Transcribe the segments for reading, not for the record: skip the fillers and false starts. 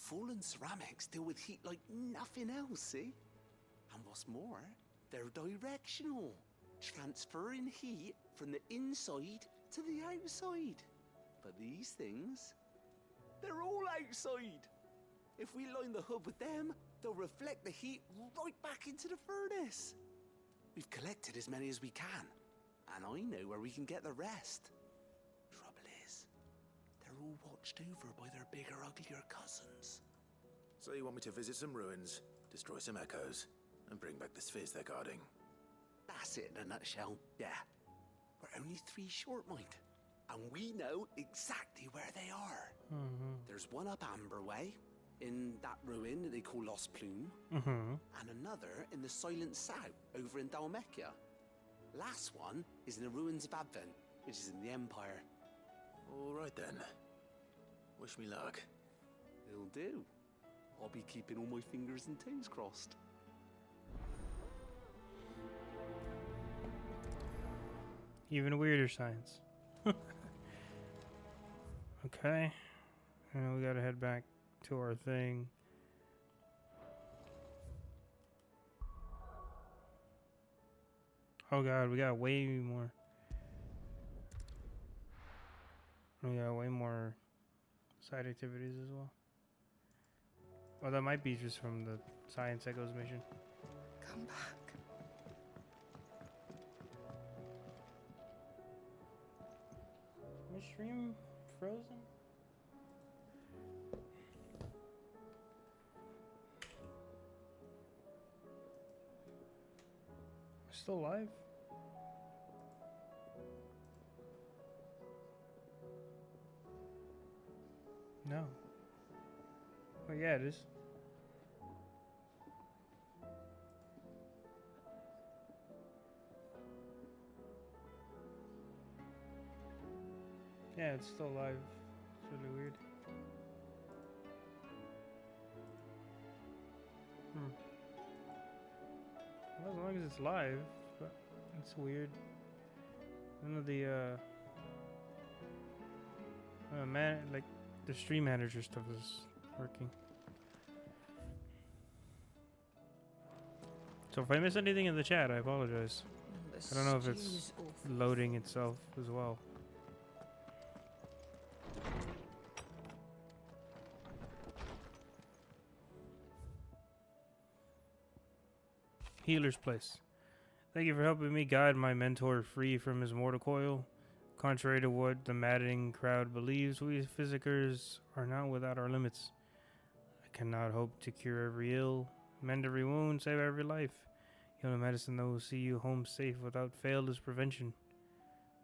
fallen ceramics deal with heat like nothing else, see? And what's more, they're directional, transferring heat from the inside to the outside. But these things, they're all outside. If we line the hub with them, they'll reflect the heat right back into the furnace. We've collected as many as we can, and I know where we can get the rest. Trouble is, they're all watched over by their bigger, uglier cousins. So you want me to visit some ruins, destroy some echoes, and bring back the spheres they're guarding? That's it in a nutshell, yeah. We're only 3 short, mind. And we know exactly where they are. There's one up Amber Way, in that ruin that they call Lost Plume, and another in the Silent South, over in Dalmekia. Last one is in the ruins of Advent, which is in the Empire. All right then. Wish me luck. It'll do. I'll be keeping all my fingers and toes crossed. Even weirder signs. Okay. And we gotta head back to our thing. Oh god, we got way more. We got way more side activities as well. Well, that might be just from the Science Echoes mission. Come back. My stream frozen? Still live? No. Oh yeah, it is. Yeah, it's still live. It's really weird. Well, as long as it's live, but it's weird. None of the like the stream manager stuff is working. So if I miss anything in the chat, I apologize. I don't know if it's loading itself as well. Healer's Place. Thank you for helping me guide my mentor free from his mortal coil. Contrary to what the maddening crowd believes, we physicers are not without our limits. I cannot hope to cure every ill, mend every wound, save every life. The only medicine that will see you home safe without fail is prevention.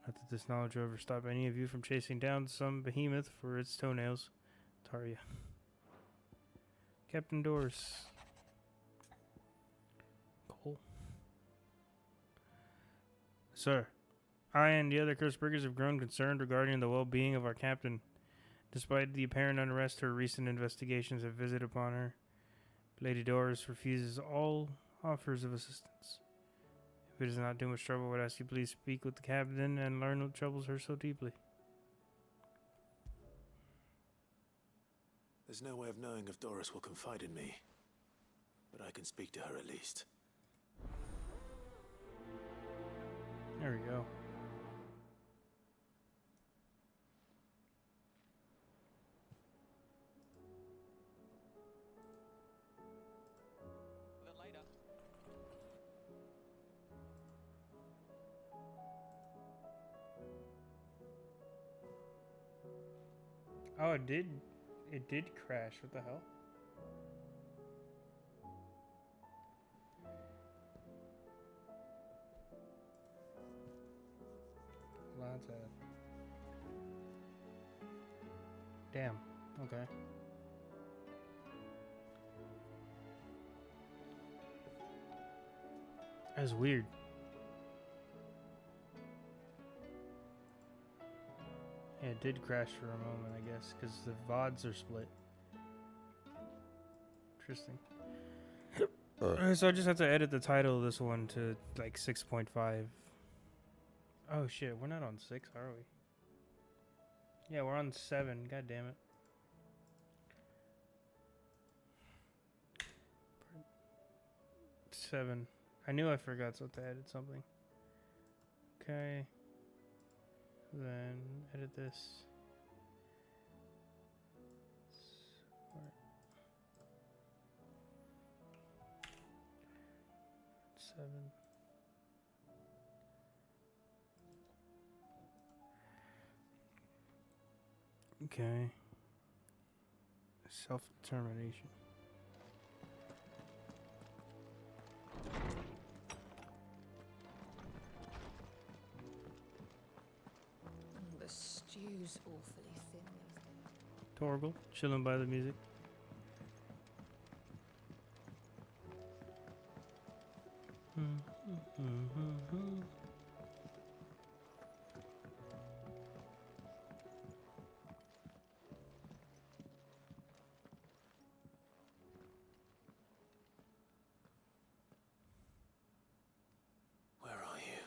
Not that this knowledge will ever stop any of you from chasing down some behemoth for its toenails. Taria. Captain Doris. Cole. Sir, I and the other Curseburgers have grown concerned regarding the well-being of our captain. Despite the apparent unrest her recent investigations have visited upon her, Lady Doris refuses all offers of assistance. If it is not too much trouble, I would ask you please speak with the captain and learn what troubles her so deeply. There's no way of knowing if Doris will confide in me, but I can speak to her at least. There we go. Oh, it did crash. What the hell? Lots of. Damn. Okay. That's weird. Yeah, it did crash for a moment, I guess, because the VODs are split. Interesting. So I just have to edit the title of this one to like 6.5. Oh shit, we're not on 6, are we? Yeah, we're on 7. God damn it. 7. I knew I forgot so I added something. Okay. Then edit this. 7. Okay. Self-determination. The stew's awfully thin these days. Torgal, chilling by the music. Where are you?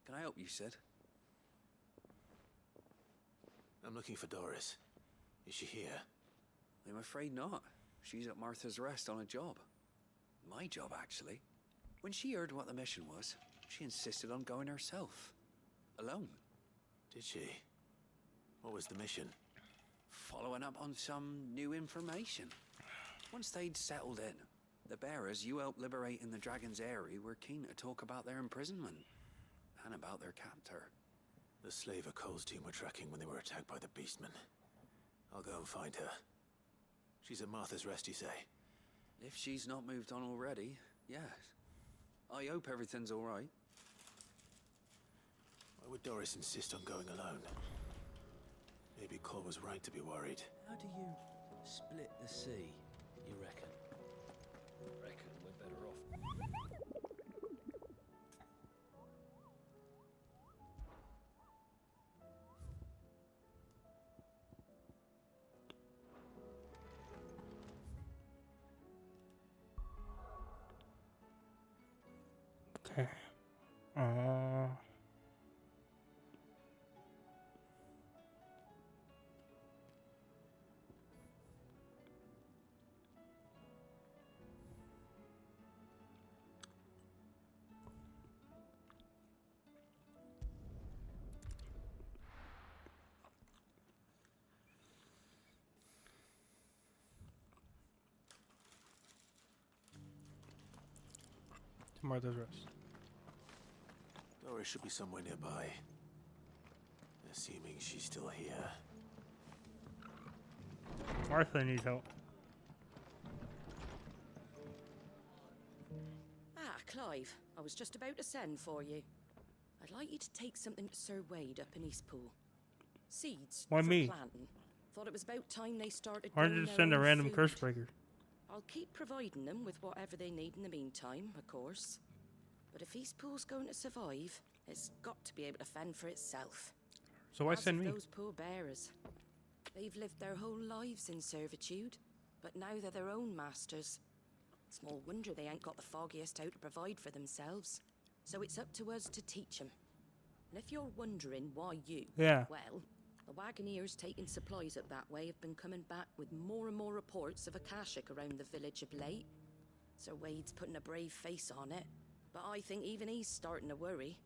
Can I help you, Sid? I'm looking for Doris. Is she here? I'm afraid not. She's at Martha's Rest on a job. My job, actually. When she heard what the mission was, she insisted on going herself. Alone. Did she? What was the mission? Following up on some new information. Once they'd settled in, the bearers you helped liberate in the Dragon's Eyrie were keen to talk about their imprisonment. And about their captor. The slaver Cole's team were tracking when they were attacked by the Beastmen. I'll go and find her. She's at Martha's Rest, you say? If she's not moved on already, yes. I hope everything's all right. Why would Doris insist on going alone? Maybe Cole was right to be worried. How do you split the sea, you reckon? Reckon we're better off. Okay. To Martha's Rest. Doris should be somewhere nearby. Assuming she's still here. Martha needs help. Ah, Clive, I was just about to send for you. I'd like you to take something to Sir Wade up in Eastpool. Seeds Why for me? planting. Thought it was about time they started. Why don't growing you just their send a own random food. curse breaker? I'll keep providing them with whatever they need in the meantime, of course. But if Eastpool's going to survive, it's got to be able to fend for itself. So why As send of me? those poor bearers. They've lived their whole lives in servitude, but now they're their own masters. Small wonder they ain't got the foggiest how to provide for themselves. So it's up to us to teach them. And if you're wondering why you, Yeah. well, the Wagoneers taking supplies up that way have been coming back with more and more reports of Akashic around the village of late. Sir Wade's putting a brave face on it, but I think even he's starting to worry.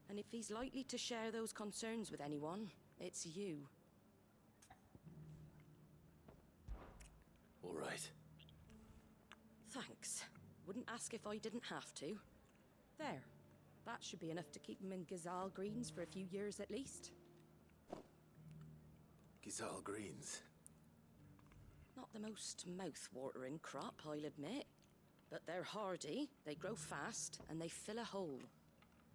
And if he's likely to share those concerns with anyone, it's you. All right. Thanks. Wouldn't ask if I didn't have to. There. That should be enough to keep him in Gazal Greens for a few years at least. Gizal Greens. Not the most mouth-watering crop, I'll admit. But they're hardy, they grow fast, and they fill a hole.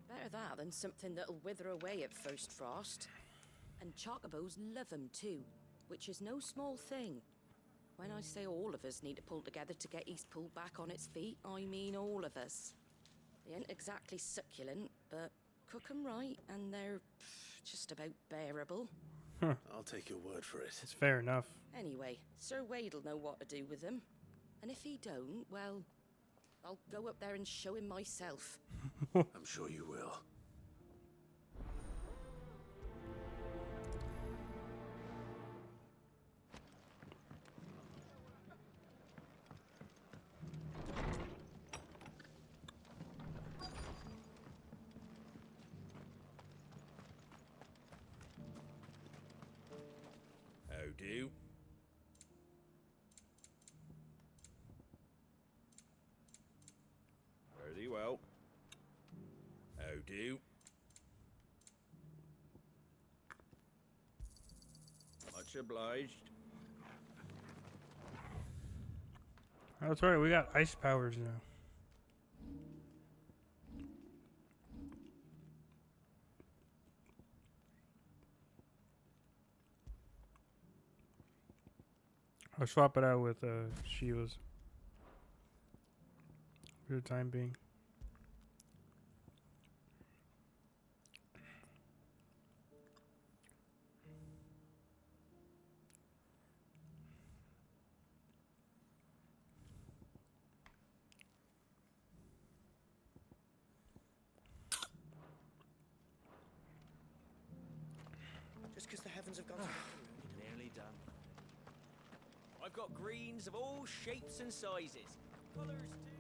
Better that than something that'll wither away at first frost. And chocobos love 'em too, which is no small thing. When I say all of us need to pull together to get Eastpool back on its feet, I mean all of us. They ain't exactly succulent, but cook 'em right, and they're just about bearable. I'll take your word for it. It's fair enough. Anyway, Sir Wade'll know what to do with them. And if he don't, well, I'll go up there and show him myself. I'm sure you will. do. Fare thee well. How do. Much obliged. That's right, we got ice powers now. I'll swap it out with Sheila's for the time being. Just because the heavens have gone to Nearly done. I've got greens of all shapes and sizes. Colours too.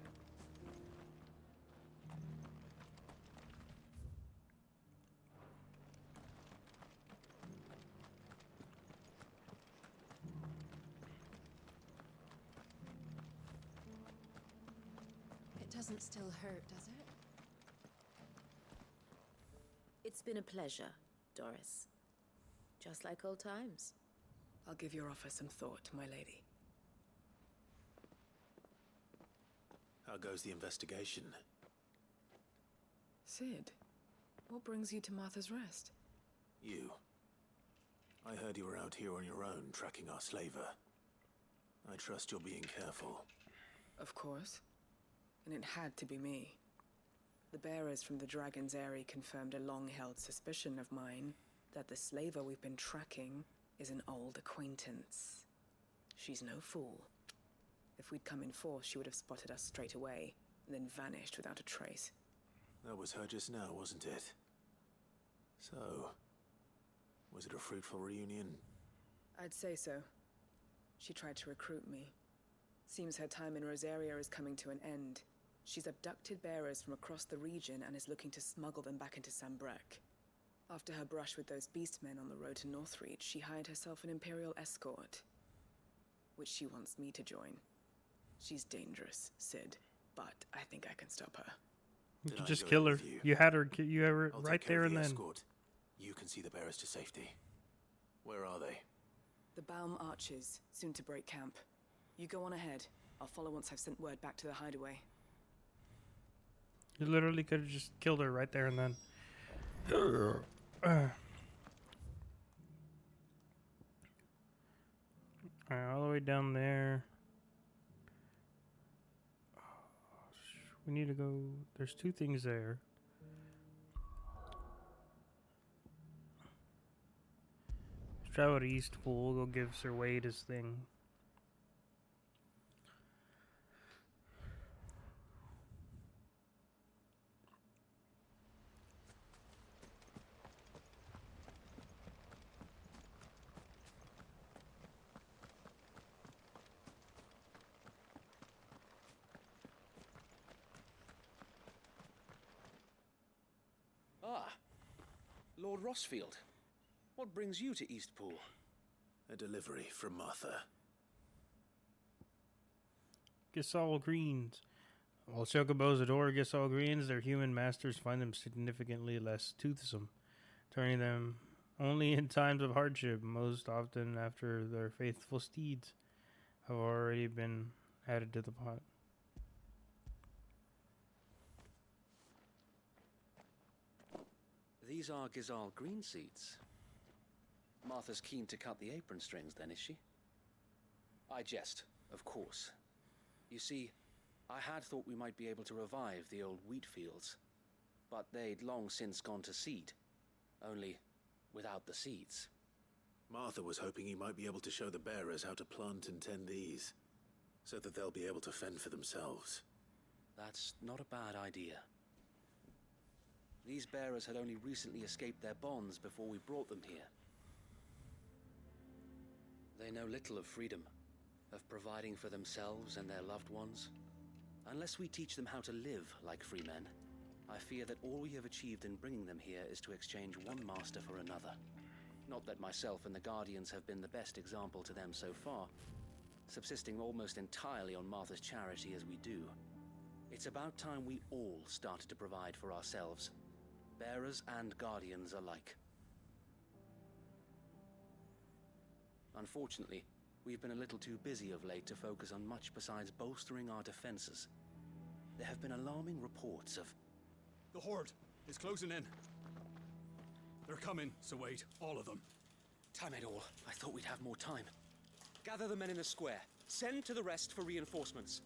It doesn't still hurt, does it? It's been a pleasure, Doris. Just like old times. I'll give your offer some thought, my lady. How goes the investigation? Sid, what brings you to Martha's Rest? You. I heard you were out here on your own, tracking our slaver. I trust you're being careful. Of course. And it had to be me. The bearers from the Dragon's Eyrie confirmed a long-held suspicion of mine that the slaver we've been tracking is an old acquaintance. She's no fool. If we'd come in force, she would have spotted us straight away, and then vanished without a trace. That was her just now, wasn't it? So, was it a fruitful reunion? I'd say so. She tried to recruit me. Seems her time in Rosaria is coming to an end. She's abducted bearers from across the region and is looking to smuggle them back into Sambrek. After her brush with those beastmen on the road to Northreach, she hired herself an Imperial escort, which she wants me to join. She's dangerous, Sid, but I think I can stop her. You Then could I just go kill her. with you. You had her. You had her I'll right take care there of and the then. escort. You can see the bearers to safety. Where are they? The Baum Archers, soon to break camp. You go on ahead. I'll follow once I've sent word back to the hideaway. You literally could have just killed her right there and then. Alright, all the way down there. We need to go. There's two things there. Let's travel to East Pool. Go give Sir Wade his thing. Ah, Lord Rossfield. What brings you to Eastpool? A delivery from Martha. Gisal Greens. While chocobos adore Gisal Greens, their human masters find them significantly less toothsome, turning them only in times of hardship, most often after their faithful steeds have already been added to the pot. These are Gizal green seeds. Martha's keen to cut the apron strings, then, is she? I jest, of course. You see, I had thought we might be able to revive the old wheat fields, but they'd long since gone to seed, only without the seeds. Martha was hoping you might be able to show the bearers how to plant and tend these, so that they'll be able to fend for themselves. That's not a bad idea. These bearers had only recently escaped their bonds before we brought them here. They know little of freedom, of providing for themselves and their loved ones. Unless we teach them how to live like free men, I fear that all we have achieved in bringing them here is to exchange one master for another. Not that myself and the Guardians have been the best example to them so far, subsisting almost entirely on Martha's charity as we do. It's about time we all started to provide for ourselves, bearers and Guardians alike. Unfortunately, we've been a little too busy of late to focus on much besides bolstering our defenses. There have been alarming reports of... The Horde is closing in. They're coming, so wait, all of them. Damn it all, I thought we'd have more time. Gather the men in the square. Send to the rest for reinforcements.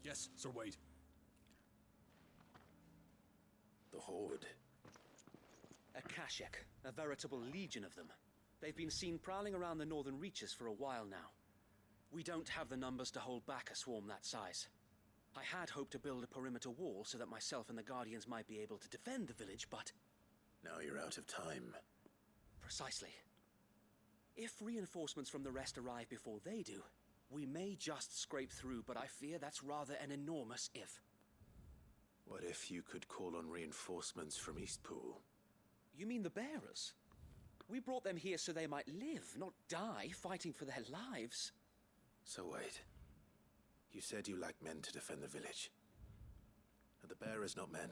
Yes, Sir Wade. The Horde. A Kashek, a veritable legion of them. They've been seen prowling around the northern reaches for a while now. We don't have the numbers to hold back a swarm that size. I had hoped to build a perimeter wall so that myself and the Guardians might be able to defend the village, but... Now you're out of time. Precisely. If reinforcements from the rest arrive before they do, we may just scrape through, but I fear that's rather an enormous if. What if you could call on reinforcements from Eastpool? You mean the bearers? We brought them here so they might live, not die fighting for their lives. So wait. You said you lacked men to defend the village. Are the bearers not men?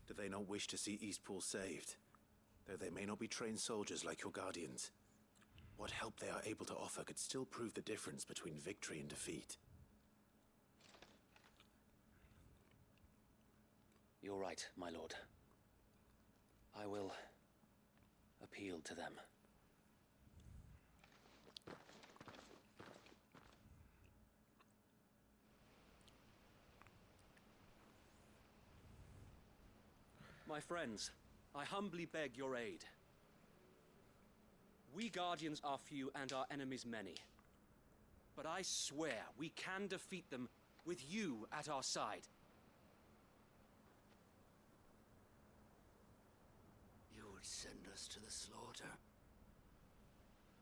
Do they not wish to see Eastpool saved? Though they may not be trained soldiers like your Guardians. What help they are able to offer could still prove the difference between victory and defeat. You're right, my lord. I will appeal to them. My friends, I humbly beg your aid. We Guardians are few and our enemies many. But I swear we can defeat them with you at our side. You would send us to the slaughter,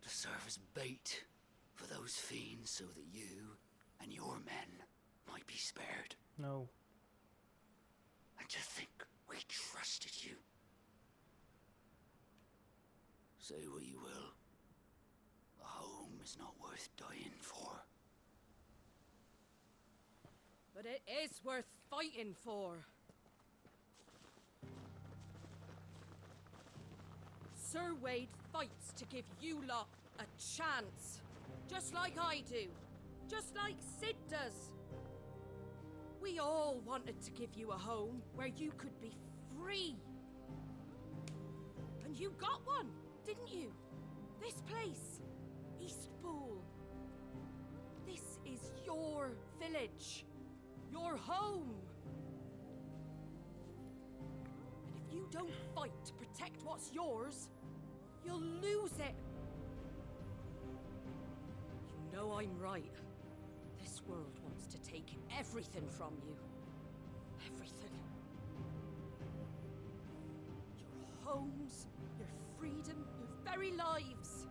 to serve as bait for those fiends so that you and your men might be spared. No. And to think we trusted you. Say what you will. A home is not worth dying for. But it is worth fighting for. Sir Wade fights to give you lot a chance. Just like I do. Just like Sid does. We all wanted to give you a home where you could be free. And you got one, didn't you? This place, Eastpool. This is your village. Your home. And if you don't fight to protect what's yours, you'll lose it. You know I'm right. This world wants to take everything from you. Everything. Your homes, your freedom, your very lives.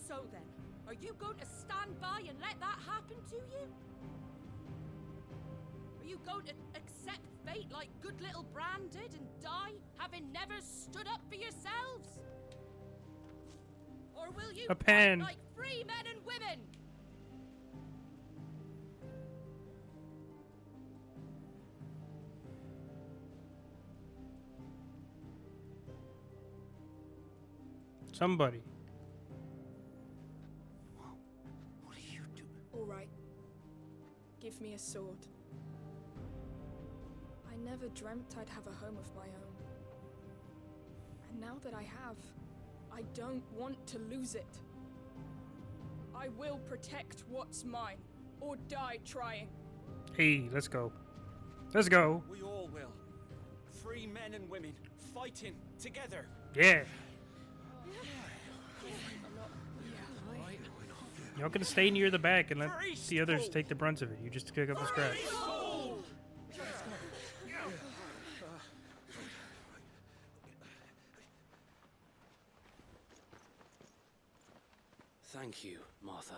So then, are you going to stand by and let that happen to you? Are you going to accept fate like good little Bran did and die, having never stood up for yourselves? Or will you A pen. fight like free men and women? Somebody. What are you doing? All right. Give me a sword. I never dreamt I'd have a home of my own. And now that I have, I don't want to lose it. I will protect what's mine, or die trying. Hey, let's go. Let's go. We all will. Free men and women, fighting together. Yeah. Y'all can stay near the back and let the others take the brunt of it. You just pick up the scraps. Thank you, Martha.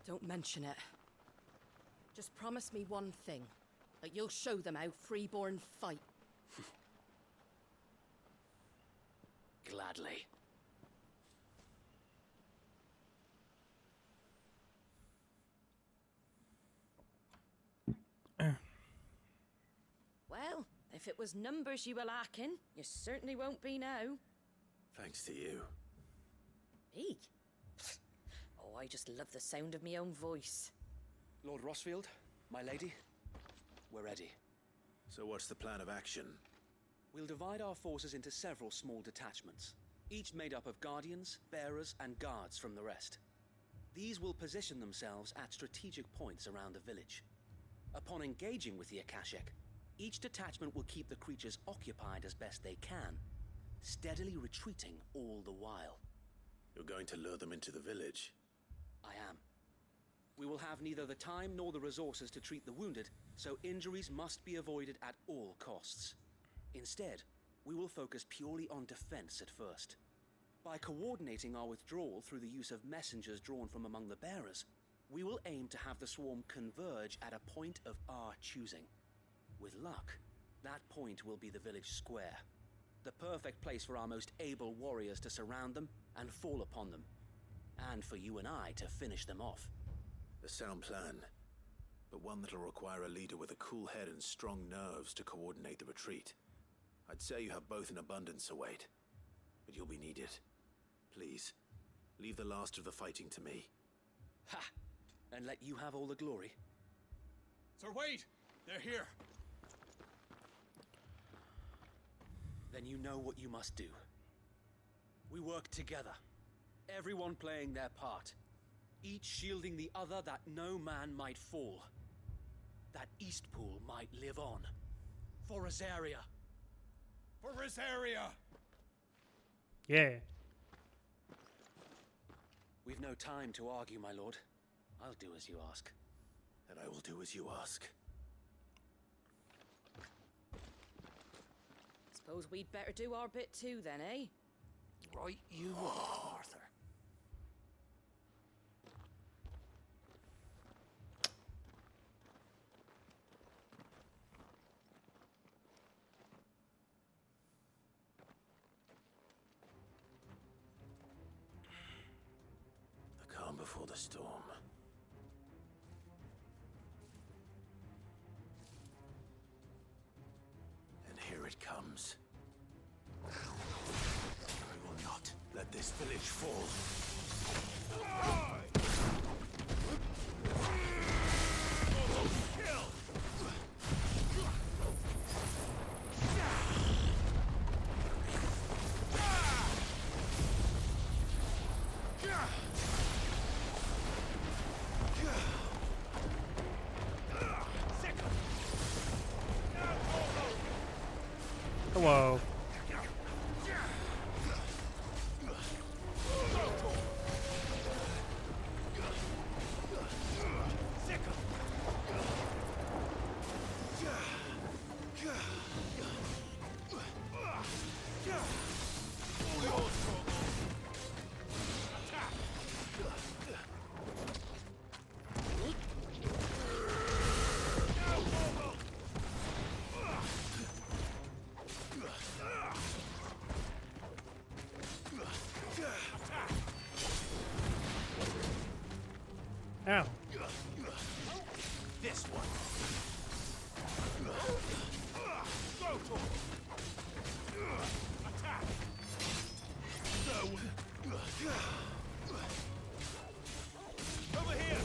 Don't mention it. Just promise me one thing. That you'll show them how freeborn fight. gladly. Well, if it was numbers you were lacking, you certainly won't be now. Thanks to you. Me? Oh, I just love the sound of my own voice. Lord Rossfield, my lady, we're ready. So what's the plan of action? We'll divide our forces into several small detachments, each made up of guardians, bearers, and guards from the rest. These will position themselves at strategic points around the village. Upon engaging with the Akashic, each detachment will keep the creatures occupied as best they can, steadily retreating all the while. You're going to lure them into the village? I am. We will have neither the time nor the resources to treat the wounded, so injuries must be avoided at all costs. Instead, we will focus purely on defense at first. By coordinating our withdrawal through the use of messengers drawn from among the bearers, we will aim to have the swarm converge at a point of our choosing. With luck, that point will be the village square. The perfect place for our most able warriors to surround them and fall upon them. And for you and I to finish them off. A sound plan, but one that'll require a leader with a cool head and strong nerves to coordinate the retreat. I'd say you have both in abundance, Sir Wade, but you'll be needed. Please, leave the last of the fighting to me. Ha! And let you have all the glory. Sir Wade! They're here! Then you know what you must do. We work together, everyone playing their part, each shielding the other that no man might fall, that Eastpool might live on. For Rosaria! For Rosaria! Yeah. We've no time to argue, my lord. I'll do as you ask. And I will do as you ask. Suppose we'd better do our bit too then, eh? Right you are, Arthur. The calm before the storm. And here it comes. I will not let this village fall. Hello. Ow. This one. Attack! Over here!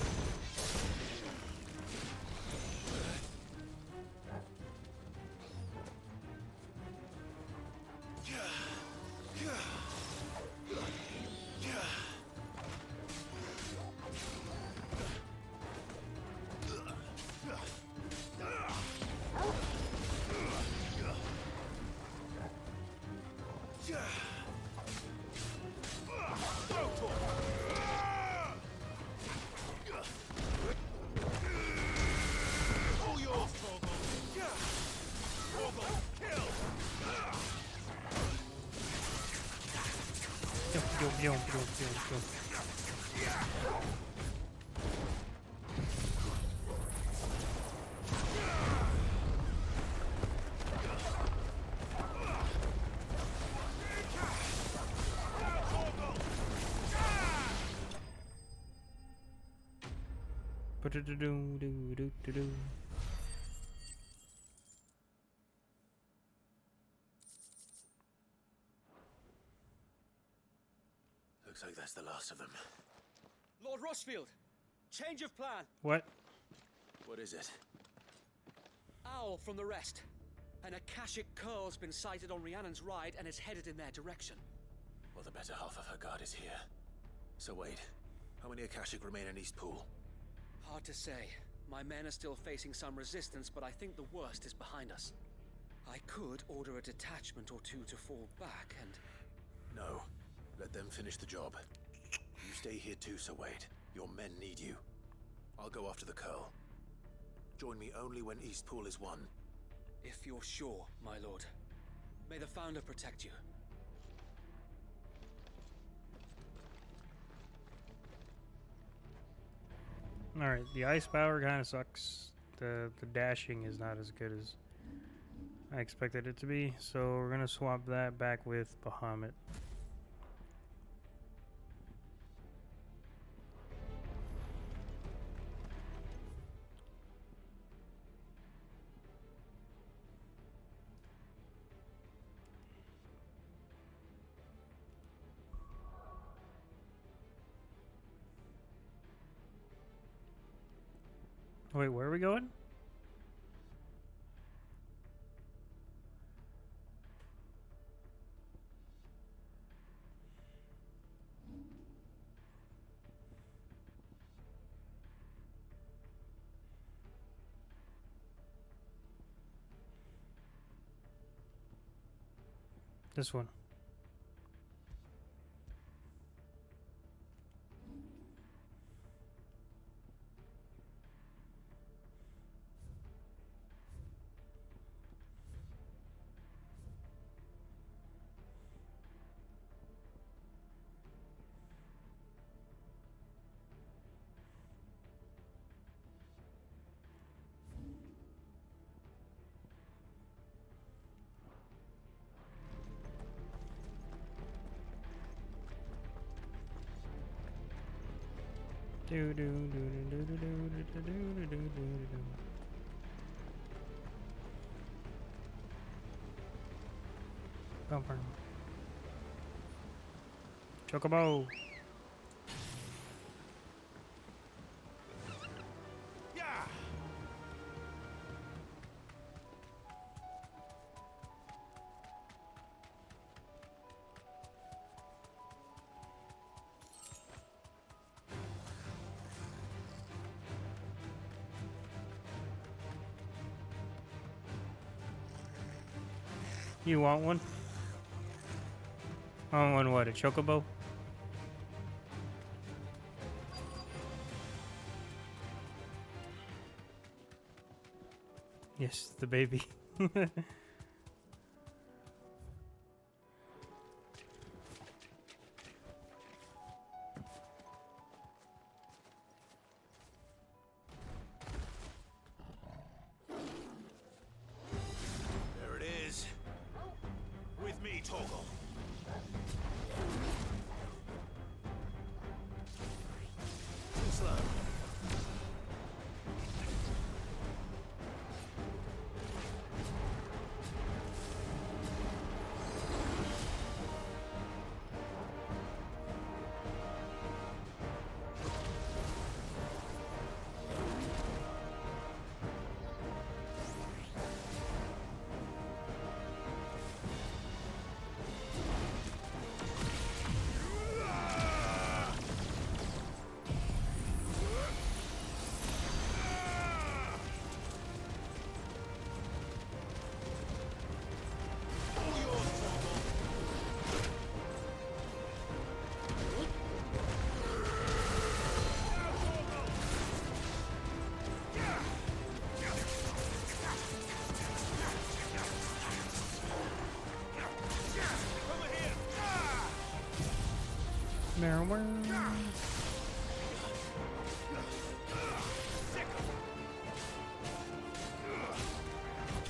Ba-do-do-do-do-do-do-do. Looks like that's the last of them. Lord Rossfield, change of plan. What? What is it? Owl from the rest. An Akashic curl's been sighted on Rhiannon's ride and is headed in their direction. Well, the better half of her guard is here. So wait, how many Akashic remain in East Pool? Hard to say. My men are still facing some resistance, but I think the worst is behind us. I could order a detachment or two to fall back and... No. Let them finish the job. You stay here too, Sir Wade. Your men need you. I'll go after the Curl. Join me only when East Pool is won. If you're sure, my lord. May the Founder protect you. Alright, the ice power kind of sucks. The dashing is not as good as I expected it to be, so we're going to swap that back with Bahamut. Wait, where are we going? This one. Do do do do do do do do do do do do. Bumper. Chocobo. You want one? I want what, a chocobo? Yes, the baby. There it is. With me, Torgal. Too slow.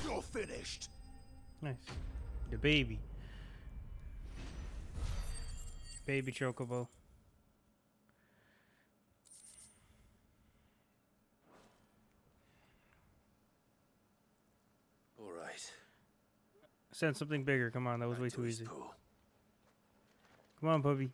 You're finished. Nice. The baby. Baby chocobo. Send something bigger. Come on, that was way too easy. Pool. Come on, puppy.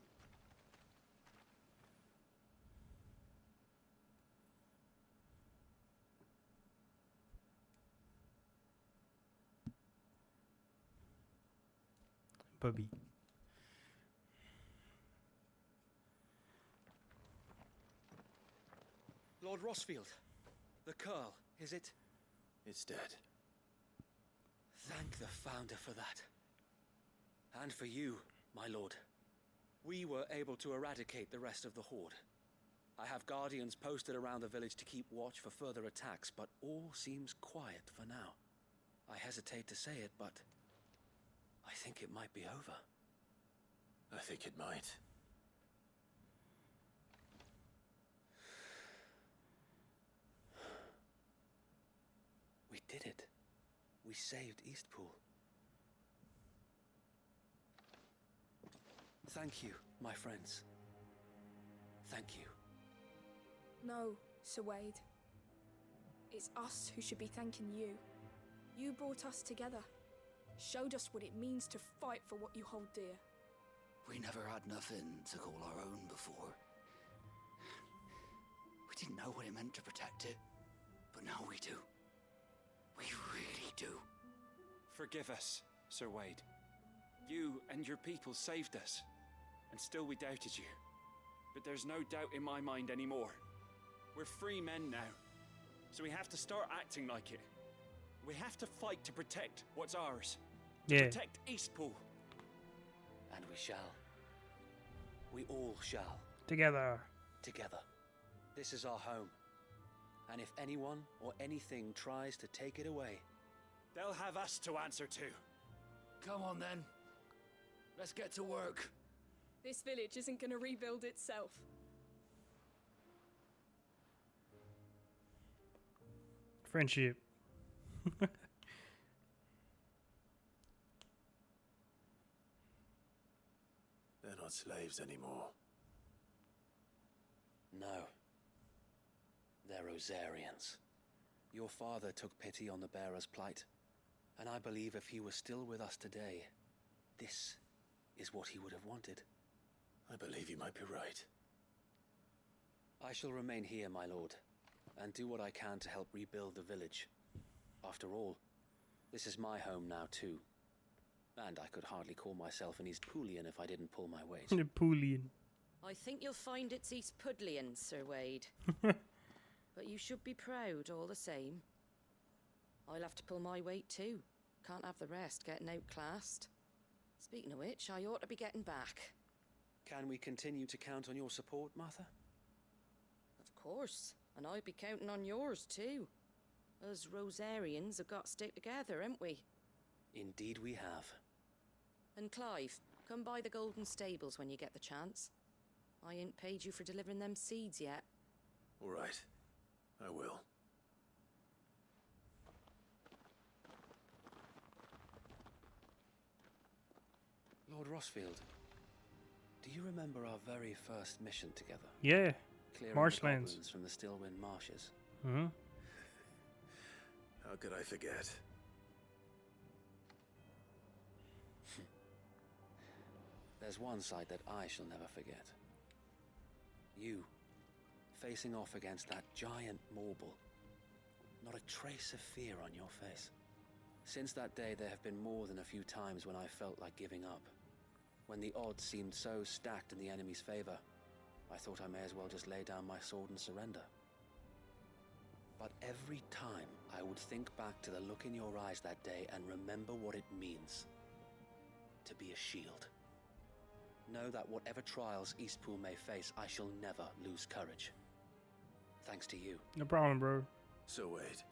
Puppy. Lord Rossfield, the Curl, is it? It's dead. Thank the Founder for that. And for you, my lord. We were able to eradicate the rest of the Horde. I have guardians posted around the village to keep watch for further attacks, but all seems quiet for now. I hesitate to say it, but I think it might be over. I think it might. We did it. We saved Eastpool. Thank you, my friends. Thank you. No, Sir Wade. It's us who should be thanking you. You brought us together. Showed us what it means to fight for what you hold dear. We never had nothing to call our own before. We didn't know what it meant to protect it, but now we do. We really do. Forgive us, Sir Wade. You and your people saved us, and still we doubted you. But there's no doubt in my mind anymore. We're free men now, so we have to start acting like it. We have to fight to protect what's ours. To protect Eastpool. And we shall. We all shall. Together. Together. This is our home. And if anyone or anything tries to take it away, they'll have us to answer to. Come on then. Let's get to work. This village isn't gonna rebuild itself. Friendship. They're not slaves anymore. no. They're Rosarians. Your father took pity on the bearer's plight, and I believe if he was still with us today, this is what he would have wanted. I believe you might be right. I shall remain here, my lord, and do what I can to help rebuild the village. After all, this is my home now too. And I could hardly call myself an Eastpoolian if I didn't pull my weight. Poolian. I think you'll find it's East Pudlian, Sir Wade. But you should be proud all the same. I'll have to pull my weight too. Can't have the rest getting outclassed. Speaking of which, I ought to be getting back. Can we continue to count on your support, Martha? Of course, and I'll be counting on yours too. Us Rosarians have got to stick together, haven't we? Indeed we have. And Clive, come by the Golden Stables when you get the chance. I ain't paid you for delivering them seeds yet. All right. I will. Lord Rossfield, do you remember our very first mission together? Yeah. Clearing Marshlands. the goblins from the Stillwind marshes. Mm-hmm. How could I forget? There's one sight that I shall never forget. You, facing off against that giant Morble. Not a trace of fear on your face. Since that day, there have been more than a few times when I felt like giving up. When the odds seemed so stacked in the enemy's favor, I thought I may as well just lay down my sword and surrender. But every time, I would think back to the look in your eyes that day and remember what it means to be a shield. Know that whatever trials Eastpool may face, I shall never lose courage. Thanks to you. No problem, bro. So Wade,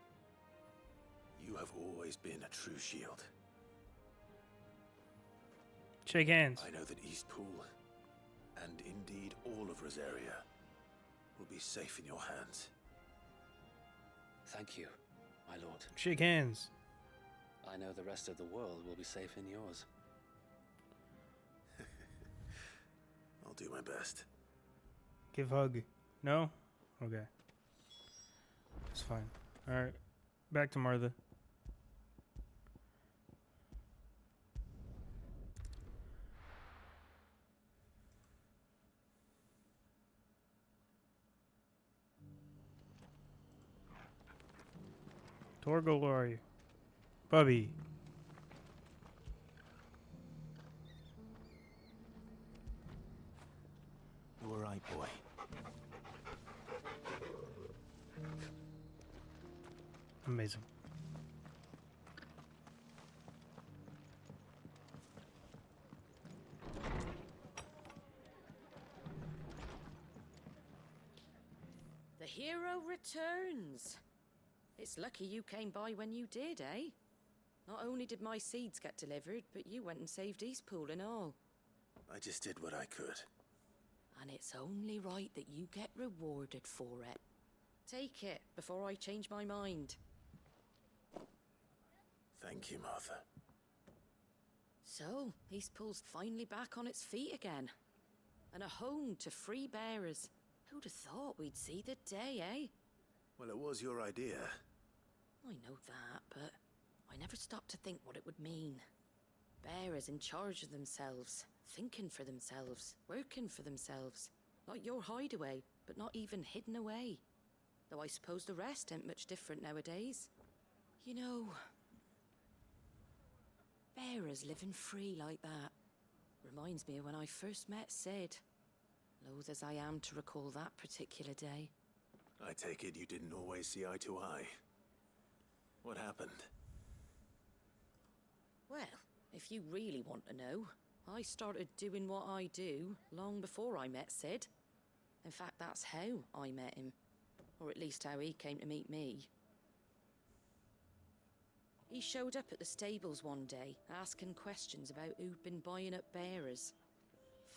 you have always been a true shield. Shake hands. I know that Eastpool, and indeed all of Rosaria, will be safe in your hands. Thank you, my lord. Shake hands. I know the rest of the world will be safe in yours. I'll do my best. Give hug. No? Okay. It's fine. Alright. Back to Martha. Torgal, where are you? Bubby. You all right, boy? Amazing. The hero returns. It's lucky you came by when you did, eh? Not only did my seeds get delivered, but you went and saved Eastpool and all. I just did what I could. And it's only right that you get rewarded for it. Take it before I change my mind. Thank you, Martha. So, Eastpool's finally back on its feet again. And a home to free bearers. Who'd have thought we'd see the day, eh? Well, it was your idea. I know that, but I never stopped to think what it would mean. Bearers in charge of themselves, thinking for themselves, working for themselves. Like your hideaway, but not even hidden away. Though I suppose the rest ain't much different nowadays. You know, bearers living free like that reminds me of when I first met Sid. Loath as I am to recall that particular day. I take it you didn't always see eye to eye. What happened? Well, if you really want to know, I started doing what I do long before I met Sid. In fact, that's how I met him. Or at least how he came to meet me. He showed up at the stables one day, asking questions about who'd been buying up bearers.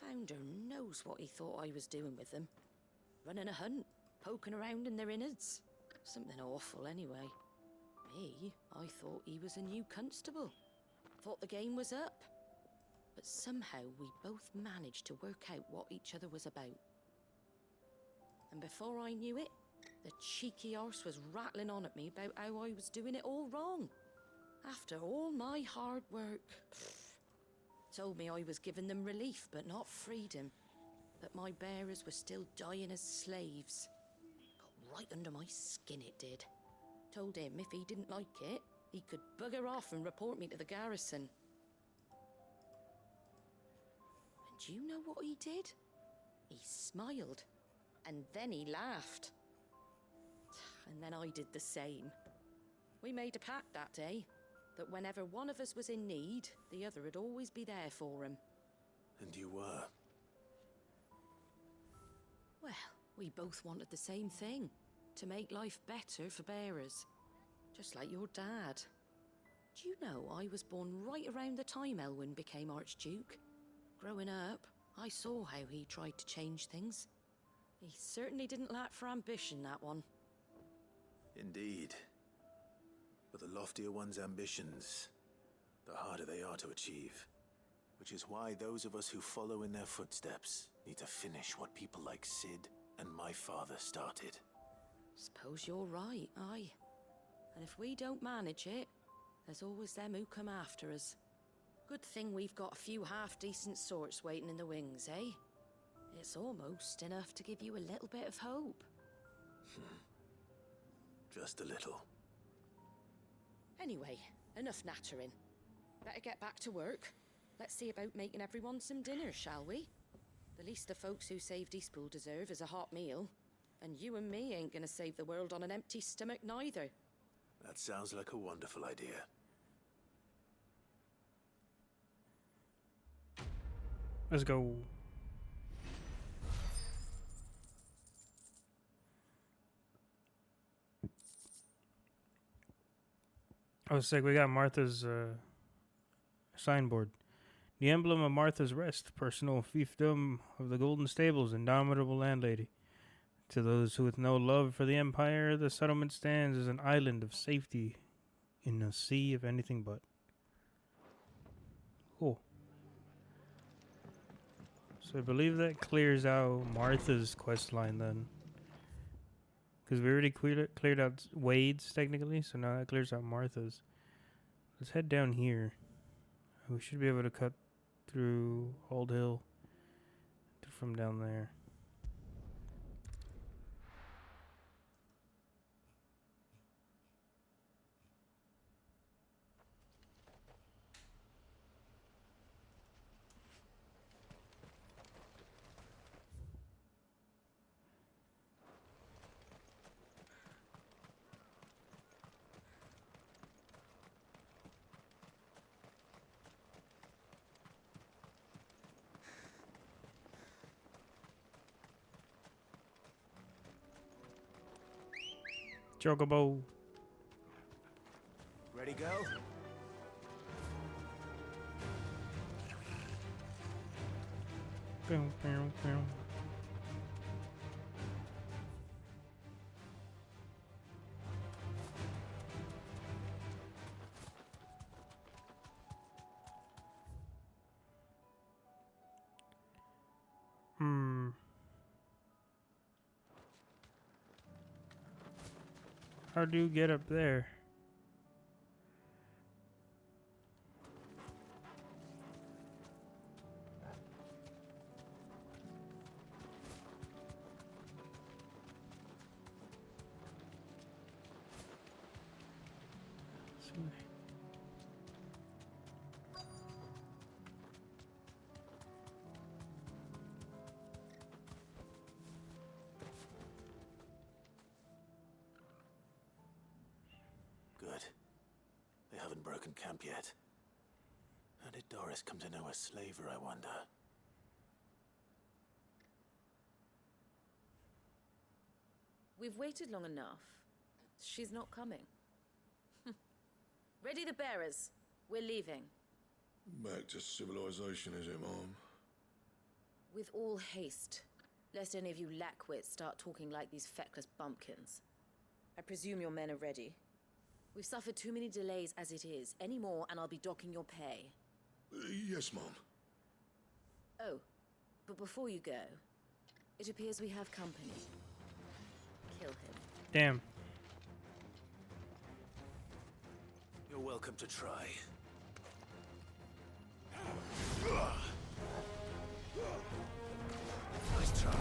Founder knows what he thought I was doing with them. Running a hunt, poking around in their innards. Something awful anyway. Me, I thought he was a new constable. Thought the game was up. But somehow we both managed to work out what each other was about. And before I knew it, the cheeky arse was rattling on at me about how I was doing it all wrong. After all my hard work. Told me I was giving them relief, but not freedom. That my bearers were still dying as slaves. Got right under my skin, it did. Told him if he didn't like it, he could bugger off and report me to the garrison. And do you know what he did? He smiled. And then he laughed. And then I did the same. We made a pact that day. That whenever one of us was in need, the other would always be there for him. And you were? Well, we both wanted the same thing. To make life better for bearers. Just like your dad. Do you know I was born right around the time Elwyn became Archduke? Growing up, I saw how he tried to change things. He certainly didn't lack for ambition, that one. Indeed. But the loftier one's ambitions, the harder they are to achieve. Which is why those of us who follow in their footsteps need to finish what people like Sid and my father started. Suppose you're right, aye. And if we don't manage it, there's always them who come after us. Good thing we've got a few half-decent sorts waiting in the wings, eh? It's almost enough to give you a little bit of hope. Just a little. Anyway, enough nattering. Better get back to work. Let's see about making everyone some dinner, shall we? The least the folks who saved Eastpool deserve is a hot meal. And you and me ain't gonna save the world on an empty stomach neither. That sounds like a wonderful idea. Let's go. Oh, sick. We got Martha's signboard. The emblem of Martha's Rest, personal fiefdom of the Golden Stables, indomitable landlady. To those who with no love for the Empire, the settlement stands as an island of safety in a sea of anything but. Cool. So I believe that clears out Martha's quest line then. Because we already cleared out Wade's technically, so now that clears out Martha's. Let's head down here. We should be able to cut through Old Hill from down there. Chocobo. Ready, go? Boom, boom, boom. How do you get up there? Good. They haven't broken camp yet. How did Doris come to know a slaver, I wonder? We've waited long enough. She's not coming. Ready the bearers. We're leaving. Back to civilization, is it, Mom? With all haste, lest any of you lackwits start talking like these feckless bumpkins. I presume your men are ready. We've suffered too many delays as it is. Any more and I'll be docking your pay. Yes, Mom. Oh, but before you go, it appears we have company. Kill him. Damn. You're welcome to try. Nice try.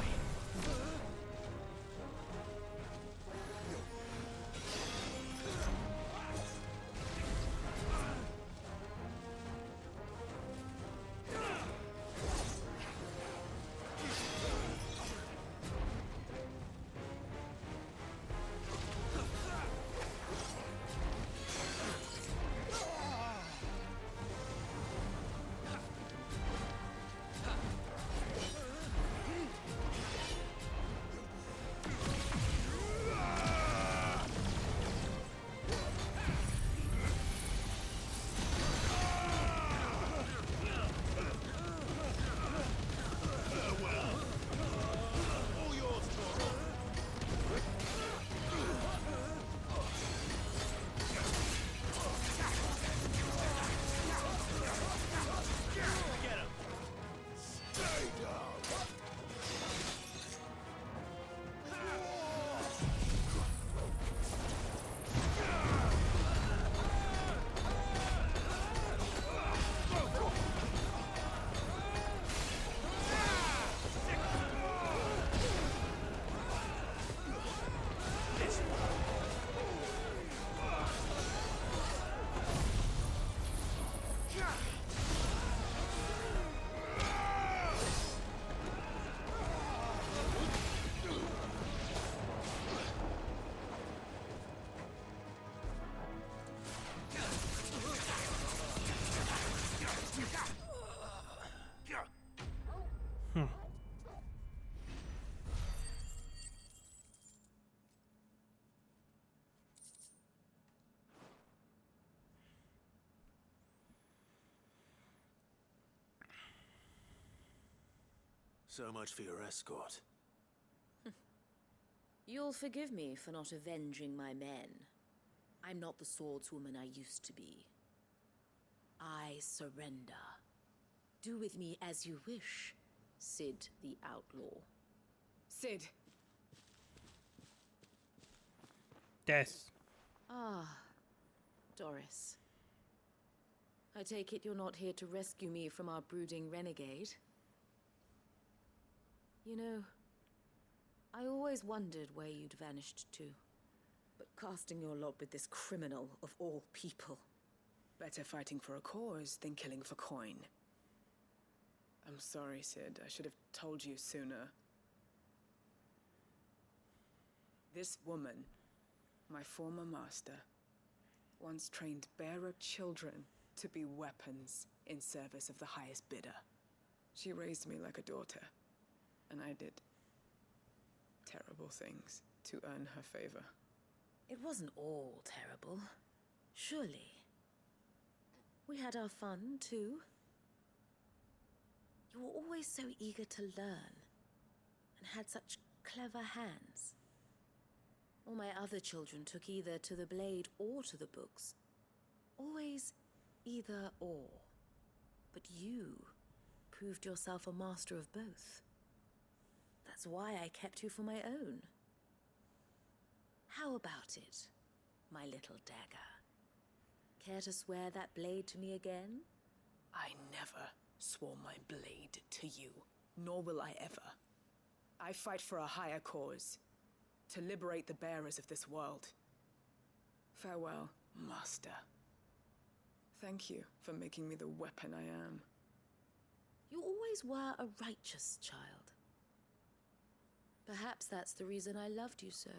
So much for your escort. You'll forgive me for not avenging my men. I'm not the swordswoman I used to be. I surrender. Do with me as you wish, Sid the Outlaw. Sid. Death. Ah, Doris. I take it you're not here to rescue me from our brooding renegade? You know, I always wondered where you'd vanished to. But casting your lot with this criminal of all people. Better fighting for a cause than killing for coin. I'm sorry, Sid. I should have told you sooner. This woman, my former master, once trained bearer children to be weapons in service of the highest bidder. She raised me like a daughter, and I did terrible things to earn her favor. It wasn't all terrible, surely. We had our fun, too. You were always so eager to learn, and had such clever hands. All my other children took either to the blade or to the books. Always either or. But you proved yourself a master of both. That's why I kept you for my own. How about it, my little dagger? Care to swear that blade to me again? I never swore my blade to you, nor will I ever. I fight for a higher cause, to liberate the bearers of this world. Farewell, Master. Thank you for making me the weapon I am. You always were a righteous child. Perhaps that's the reason I loved you so.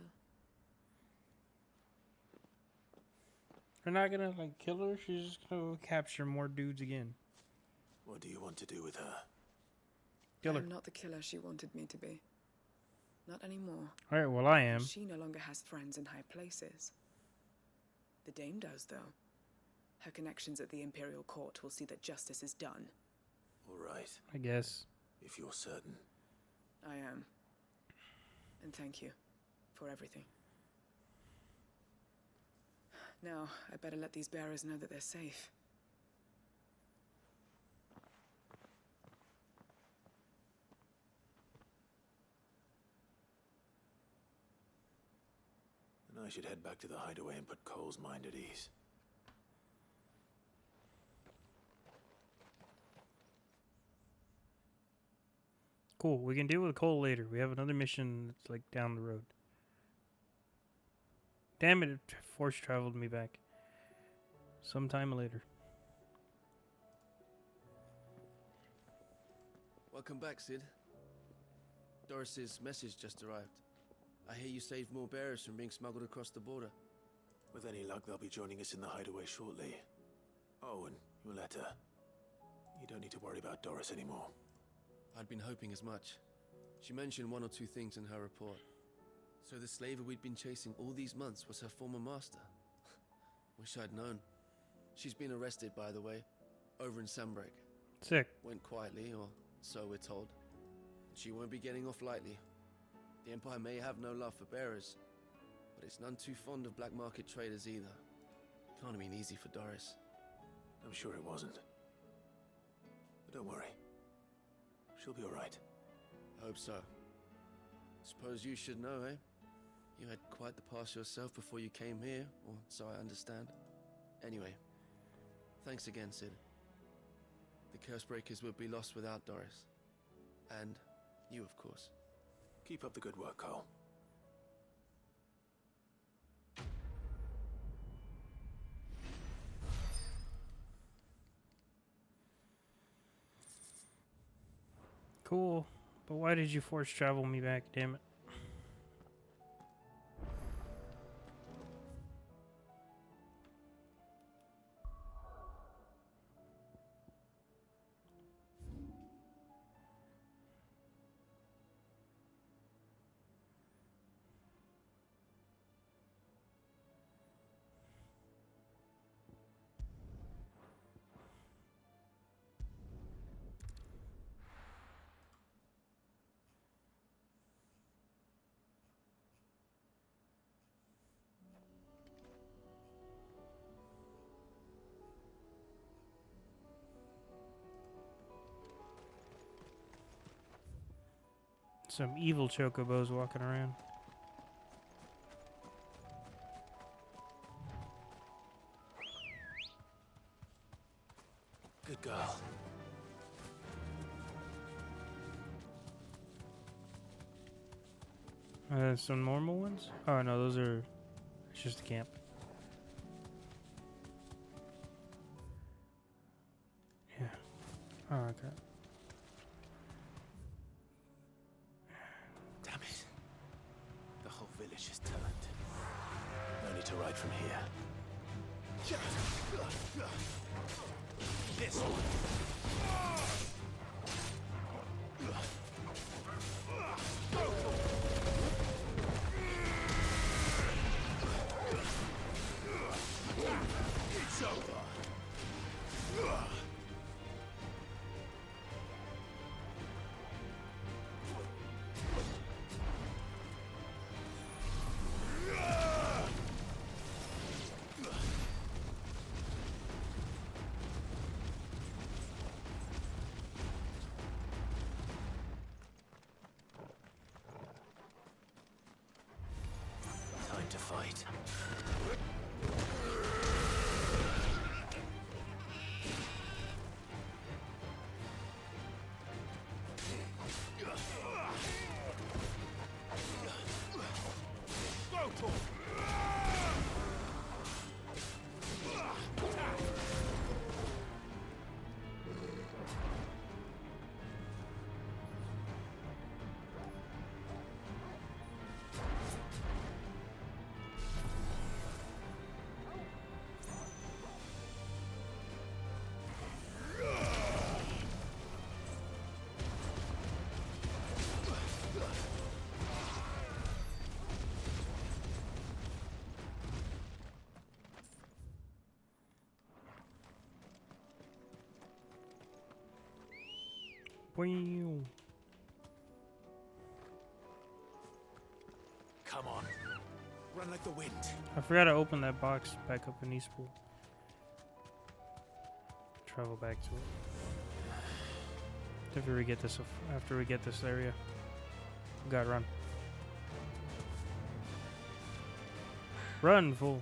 They're not gonna, like, kill her? She's just gonna go capture more dudes again. What do you want to do with her? Kill her. I'm not the killer she wanted me to be. Not anymore. Alright, well, I am. She no longer has friends in high places. The Dame does, though. Her connections at the Imperial Court will see that justice is done. All right. I guess. If you're certain. I am. And thank you for everything. Now, I better let these bearers know that they're safe. Then I should head back to the hideaway and put Cole's mind at ease. Cool, we can deal with Cole later. We have another mission that's, like, down the road. Damn it, it force traveled me back. Sometime later. Welcome back, Sid. Doris's message just arrived. I hear you saved more bearers from being smuggled across the border. With any luck, they'll be joining us in the hideaway shortly. Oh, and your letter. You don't need to worry about Doris anymore. I'd been hoping as much. She mentioned one or two things in her report. So the slaver we'd been chasing all these months was her former master. Wish I'd known. She's been arrested, by the way, over in Sunbreak. Sick. Went quietly, or so we're told. She won't be getting off lightly. The Empire may have no love for bearers, but it's none too fond of black market traders either. Can't have been easy for Doris. I'm sure it wasn't. But don't worry. She'll be all right. Hope so. Suppose you should know, eh? You had quite the past yourself before you came here, or so I understand. Anyway, thanks again, Sid. The Cursebreakers would be lost without Doris. And you, of course. Keep up the good work, Cole. Cool. But why did you force travel me back, damn it? Some evil chocobos walking around. Good girl. Some normal ones? Oh no, those are... It's just a camp. Yeah. Oh, okay. Damn it. The whole village is turned. No need to ride from here. This one. time to fight. Wow. Come on. Run like the wind. I forgot to open that box back up in Eastpool. Travel back to it. After we get this area. We gotta run. Run, fool.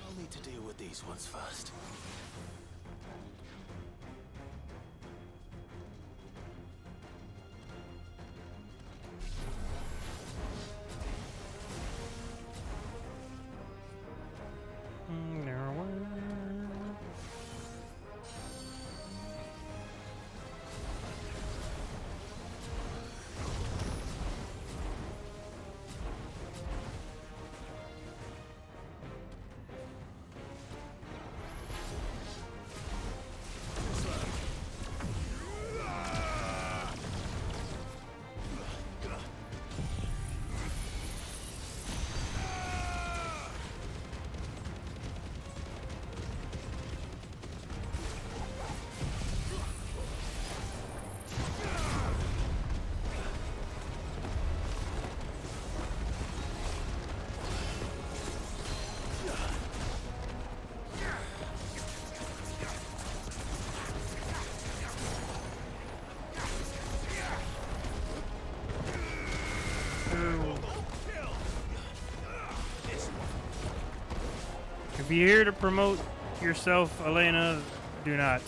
I'll need to deal with these ones first. If you're here to promote yourself, Elena, do not.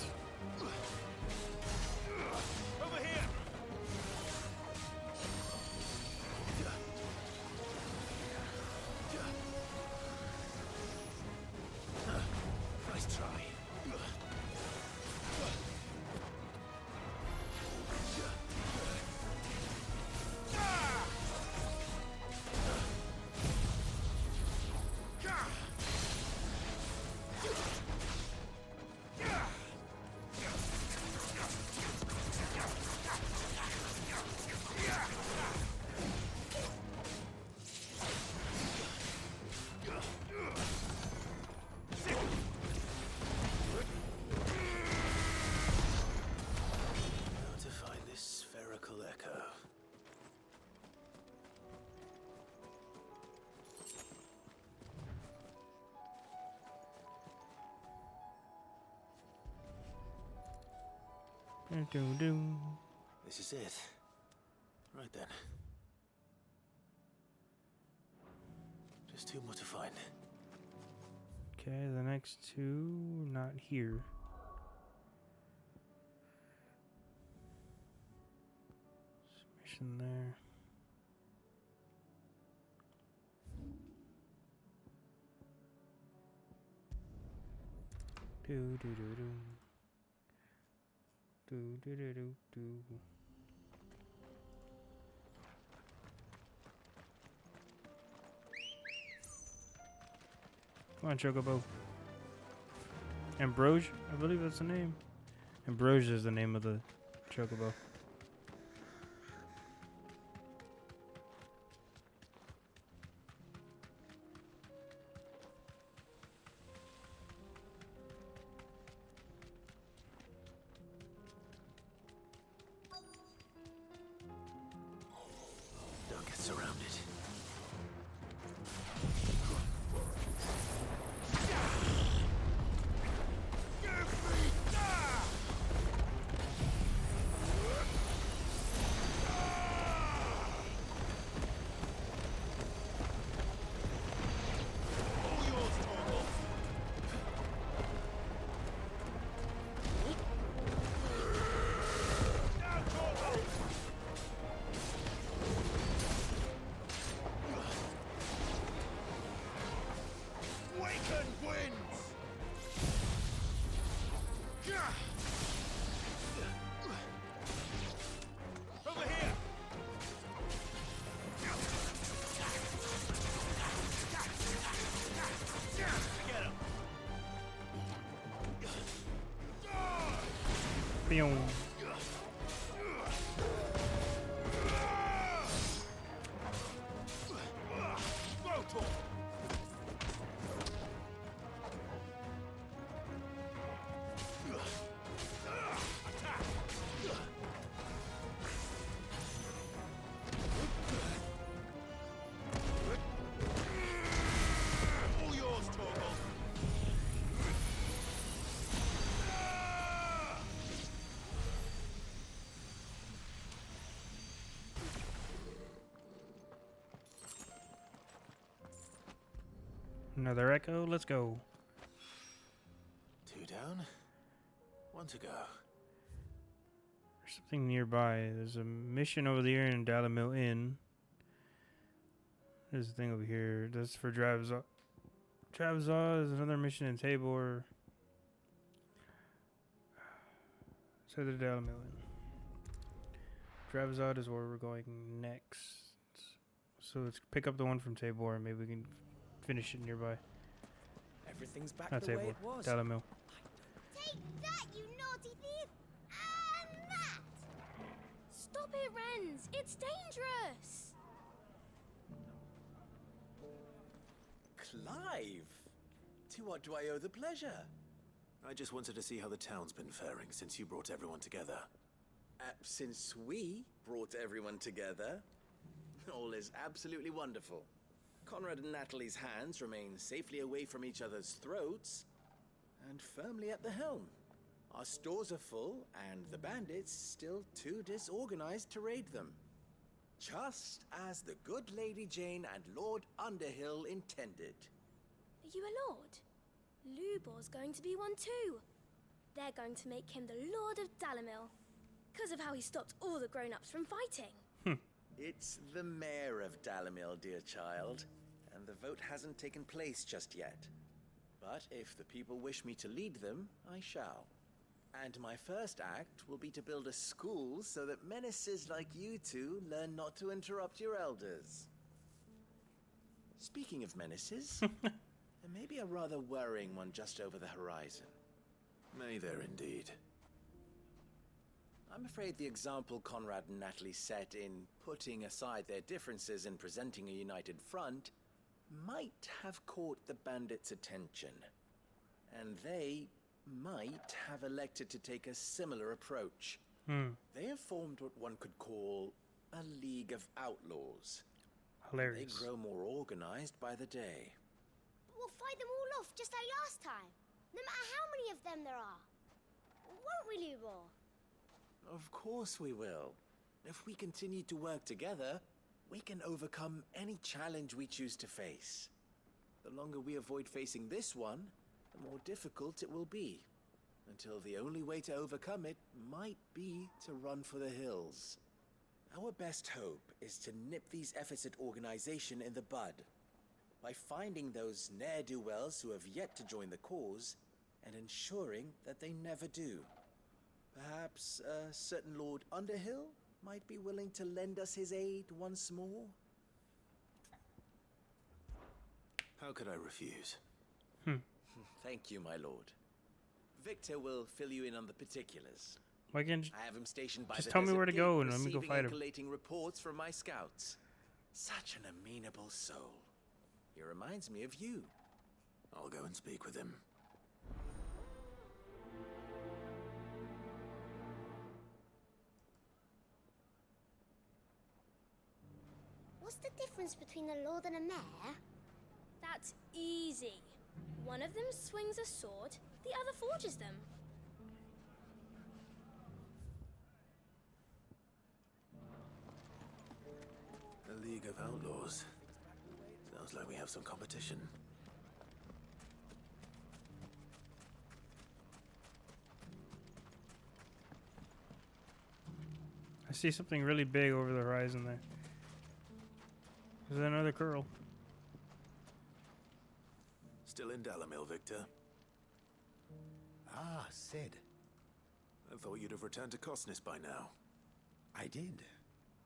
Nice try. How to find this spherical echo. This is it. Right then. Just two more to find. Okay, the next two, not here. Submission there. Do do do do. Do do do do do. Come on, Chocobo. Ambrosia? I believe that's the name. Ambrosia is the name of the Chocobo. Pew. All yours, Torgal. Another echo. Let's go. 2 down, 1 to go. There's something nearby. There's a mission over there in Dalamil Inn. There's a thing over here. That's for Dravza. Dravza is another mission in Tabor. So the Dalamil Inn. Dravza is where we're going next. So let's pick up the one from Tabor and maybe we can finish it nearby. Everything's back Not the Tabor. way it was. Dalamil. Take that, you naughty thief! And that! Stop it, Renz! It's dangerous! Clive! To what do I owe the pleasure? I just wanted to see how the town's been faring since you brought everyone together. Since we brought everyone together, all is absolutely wonderful. Conrad and Natalie's hands remain safely away from each other's throats and firmly at the helm. Our stores are full and the bandits still too disorganized to raid them. Just as the good Lady Jane and Lord Underhill intended. Are you a lord? Lubor's going to be one too. They're going to make him the Lord of Dalamil. Because of how he stopped all the grown-ups from fighting. It's the mayor of Dalamil, dear child, and the vote hasn't taken place just yet. But if the people wish me to lead them, I shall. And my first act will be to build a school so that menaces like you two learn not to interrupt your elders. Speaking of menaces, there may be a rather worrying one just over the horizon. May there indeed. I'm afraid the example Conrad and Natalie set in putting aside their differences and presenting a united front might have caught the bandits' attention. And they might have elected to take a similar approach. They have formed what one could call a League of Outlaws. Hilarious. They grow more organized by the day. But we'll fight them all off just like last time. No matter how many of them there are. Won't we, Lubor? Of course we will. If we continue to work together, we can overcome any challenge we choose to face. The longer we avoid facing this one, the more difficult it will be. Until the only way to overcome it might be to run for the hills. Our best hope is to nip these efforts at organization in the bud. By finding those ne'er-do-wells who have yet to join the cause, and ensuring that they never do. Perhaps a certain Lord Underhill might be willing to lend us his aid once more? How could I refuse? Thank you, my lord. Victor will fill you in on the particulars. Why can't you I have him stationed by just the tell me desert where to gate, go and let me go receiving fight and him? collating reports from my scouts. Such an amenable soul. He reminds me of you. I'll go and speak with him. What's the difference between a lord and a mayor? That's easy. One of them swings a sword, the other forges them. The League of Outlaws. Sounds like we have some competition. I see something really big over the horizon there. There's another girl. Still in Dalamil, Victor? Ah, Sid. I thought you'd have returned to Cosnis by now. I did.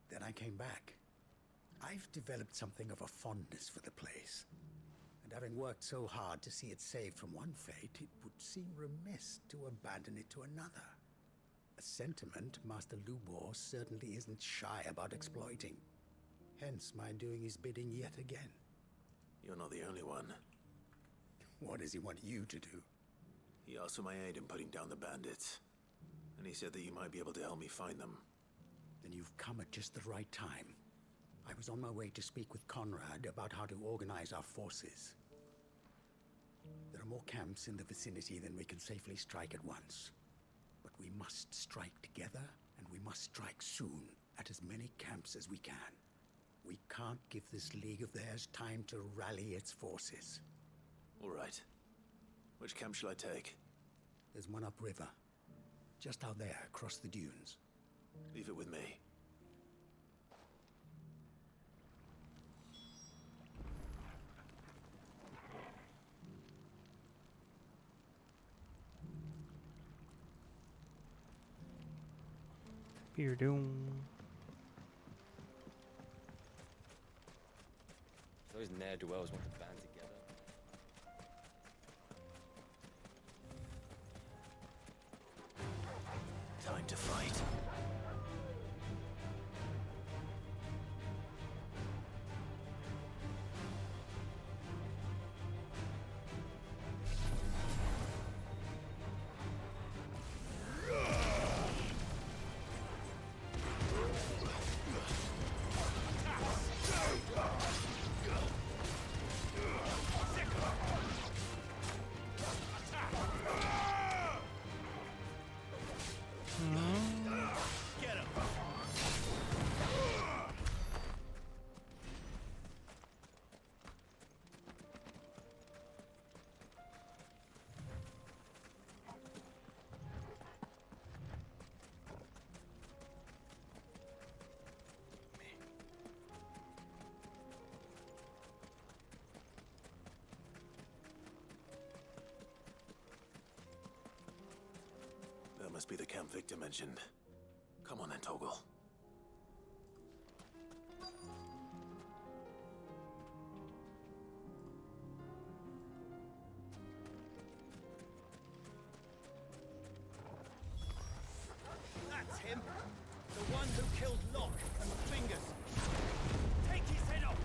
Then I came back. I've developed something of a fondness for the place. And having worked so hard to see it saved from one fate, it would seem remiss to abandon it to another. A sentiment Master Lubor certainly isn't shy about exploiting. Hence my doing his bidding yet again. You're not the only one. What does he want you to do? He asked for my aid in putting down the bandits. And he said that you might be able to help me find them. Then you've come at just the right time. I was on my way to speak with Conrad about how to organize our forces. There are more camps in the vicinity than we can safely strike at once. But we must strike together, and we must strike soon at as many camps as we can. We can't give this league of theirs time to rally its forces. All right. Which camp shall I take? There's one upriver. Just out there, across the dunes. Leave it with me. You're doing. Those ne'er-do-wells want to band together. Time to fight. That must be the camp Victor mentioned. Come on then, Toggle. That's him! The one who killed Locke and Fingers! Take his head off!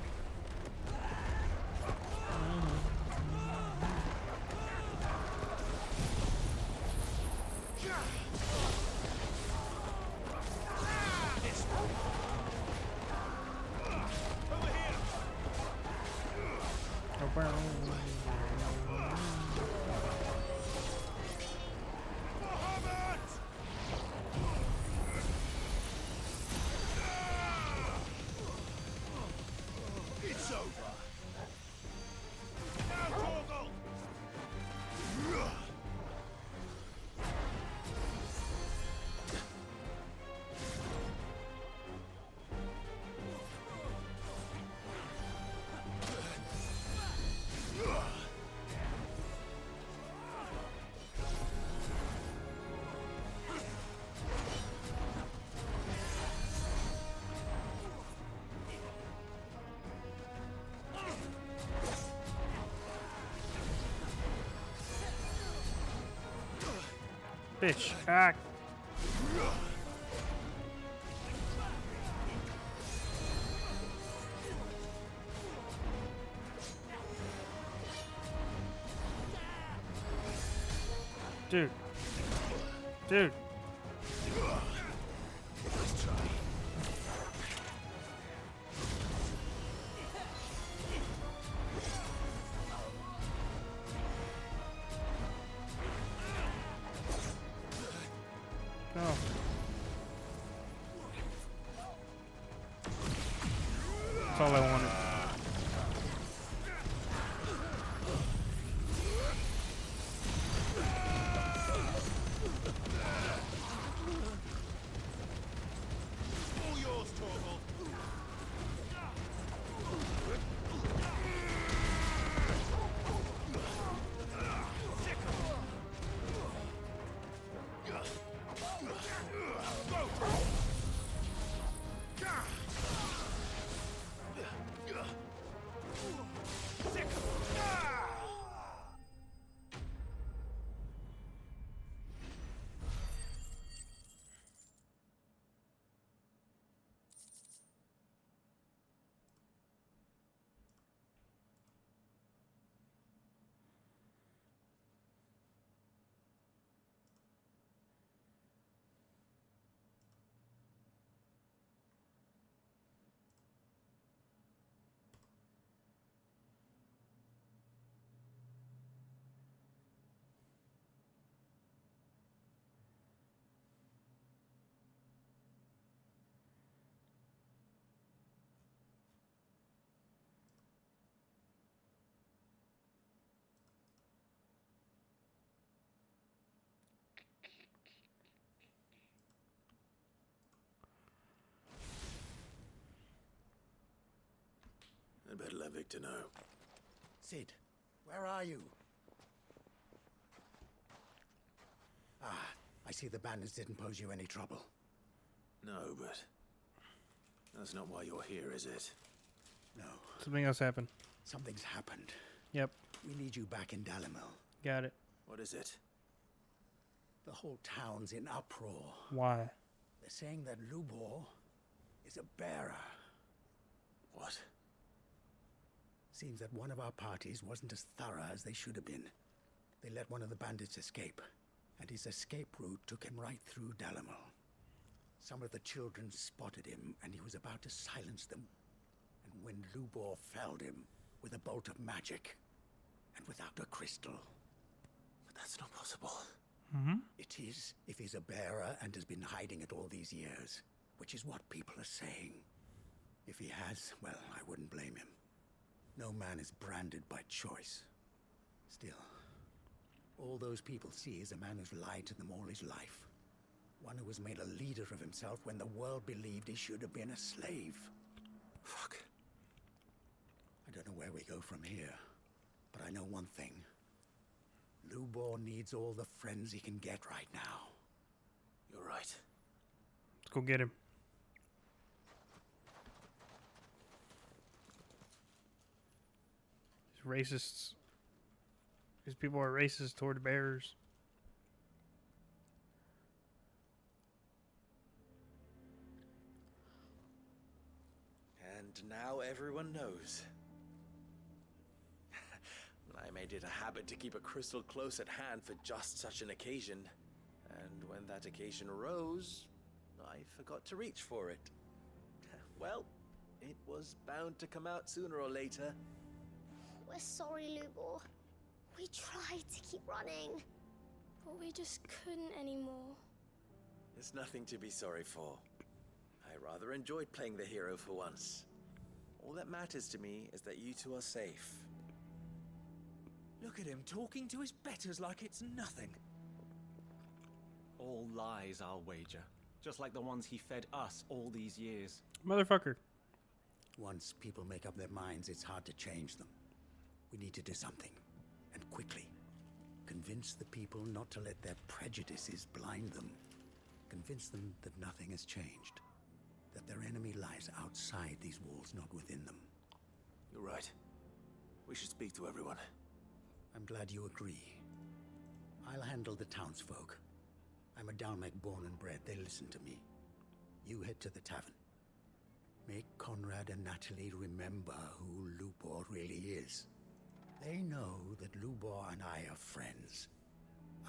It's over. Now, Torgal! Bitch, act. Dude. Dude. Let's try. Go. That's all I wanted. to know. Sid, where are you? Ah, I see the bandits didn't pose you any trouble. No, but that's not why you're here, is it? No. Something else happened. Something's happened. Yep. We need you back in Dalimil. Got it. What is it? The whole town's in uproar. Why? They're saying that Lubor is a bearer. What? Seems that one of our parties wasn't as thorough as they should have been. They let one of the bandits escape, and his escape route took him right through Dalimil. Some of the children spotted him, and he was about to silence them. And when Lubor felled him with a bolt of magic, and without a crystal. But that's not possible. Mm-hmm. It is, if he's a bearer and has been hiding it all these years, which is what people are saying. If he has, well, I wouldn't blame him. No man is branded by choice. Still, all those people see is a man who's lied to them all his life. One who has made a leader of himself when the world believed he should have been a slave. Fuck. I don't know where we go from here, but I know one thing. Lubor needs all the friends he can get right now. You're right. Let's go get him. These racists. These people are racist toward bearers. And now everyone knows. I made it a habit to keep a crystal close at hand for just such an occasion. And when that occasion arose, I forgot to reach for it. Well, it was bound to come out sooner or later. We're sorry, Lubor. We tried to keep running, but we just couldn't anymore. There's nothing to be sorry for. I rather enjoyed playing the hero for once. All that matters to me is that you two are safe. Look at him talking to his betters like it's nothing. All lies, I'll wager. Just like the ones he fed us all these years. Motherfucker. Once people make up their minds, it's hard to change them. We need to do something, and quickly. Convince the people not to let their prejudices blind them. Convince them that nothing has changed. That their enemy lies outside these walls, not within them. You're right. We should speak to everyone. I'm glad you agree. I'll handle the townsfolk. I'm a Dalmec born and bred. They listen to me. You head to the tavern. Make Conrad and Natalie remember who Lubor really is. They know that Lubor and I are friends.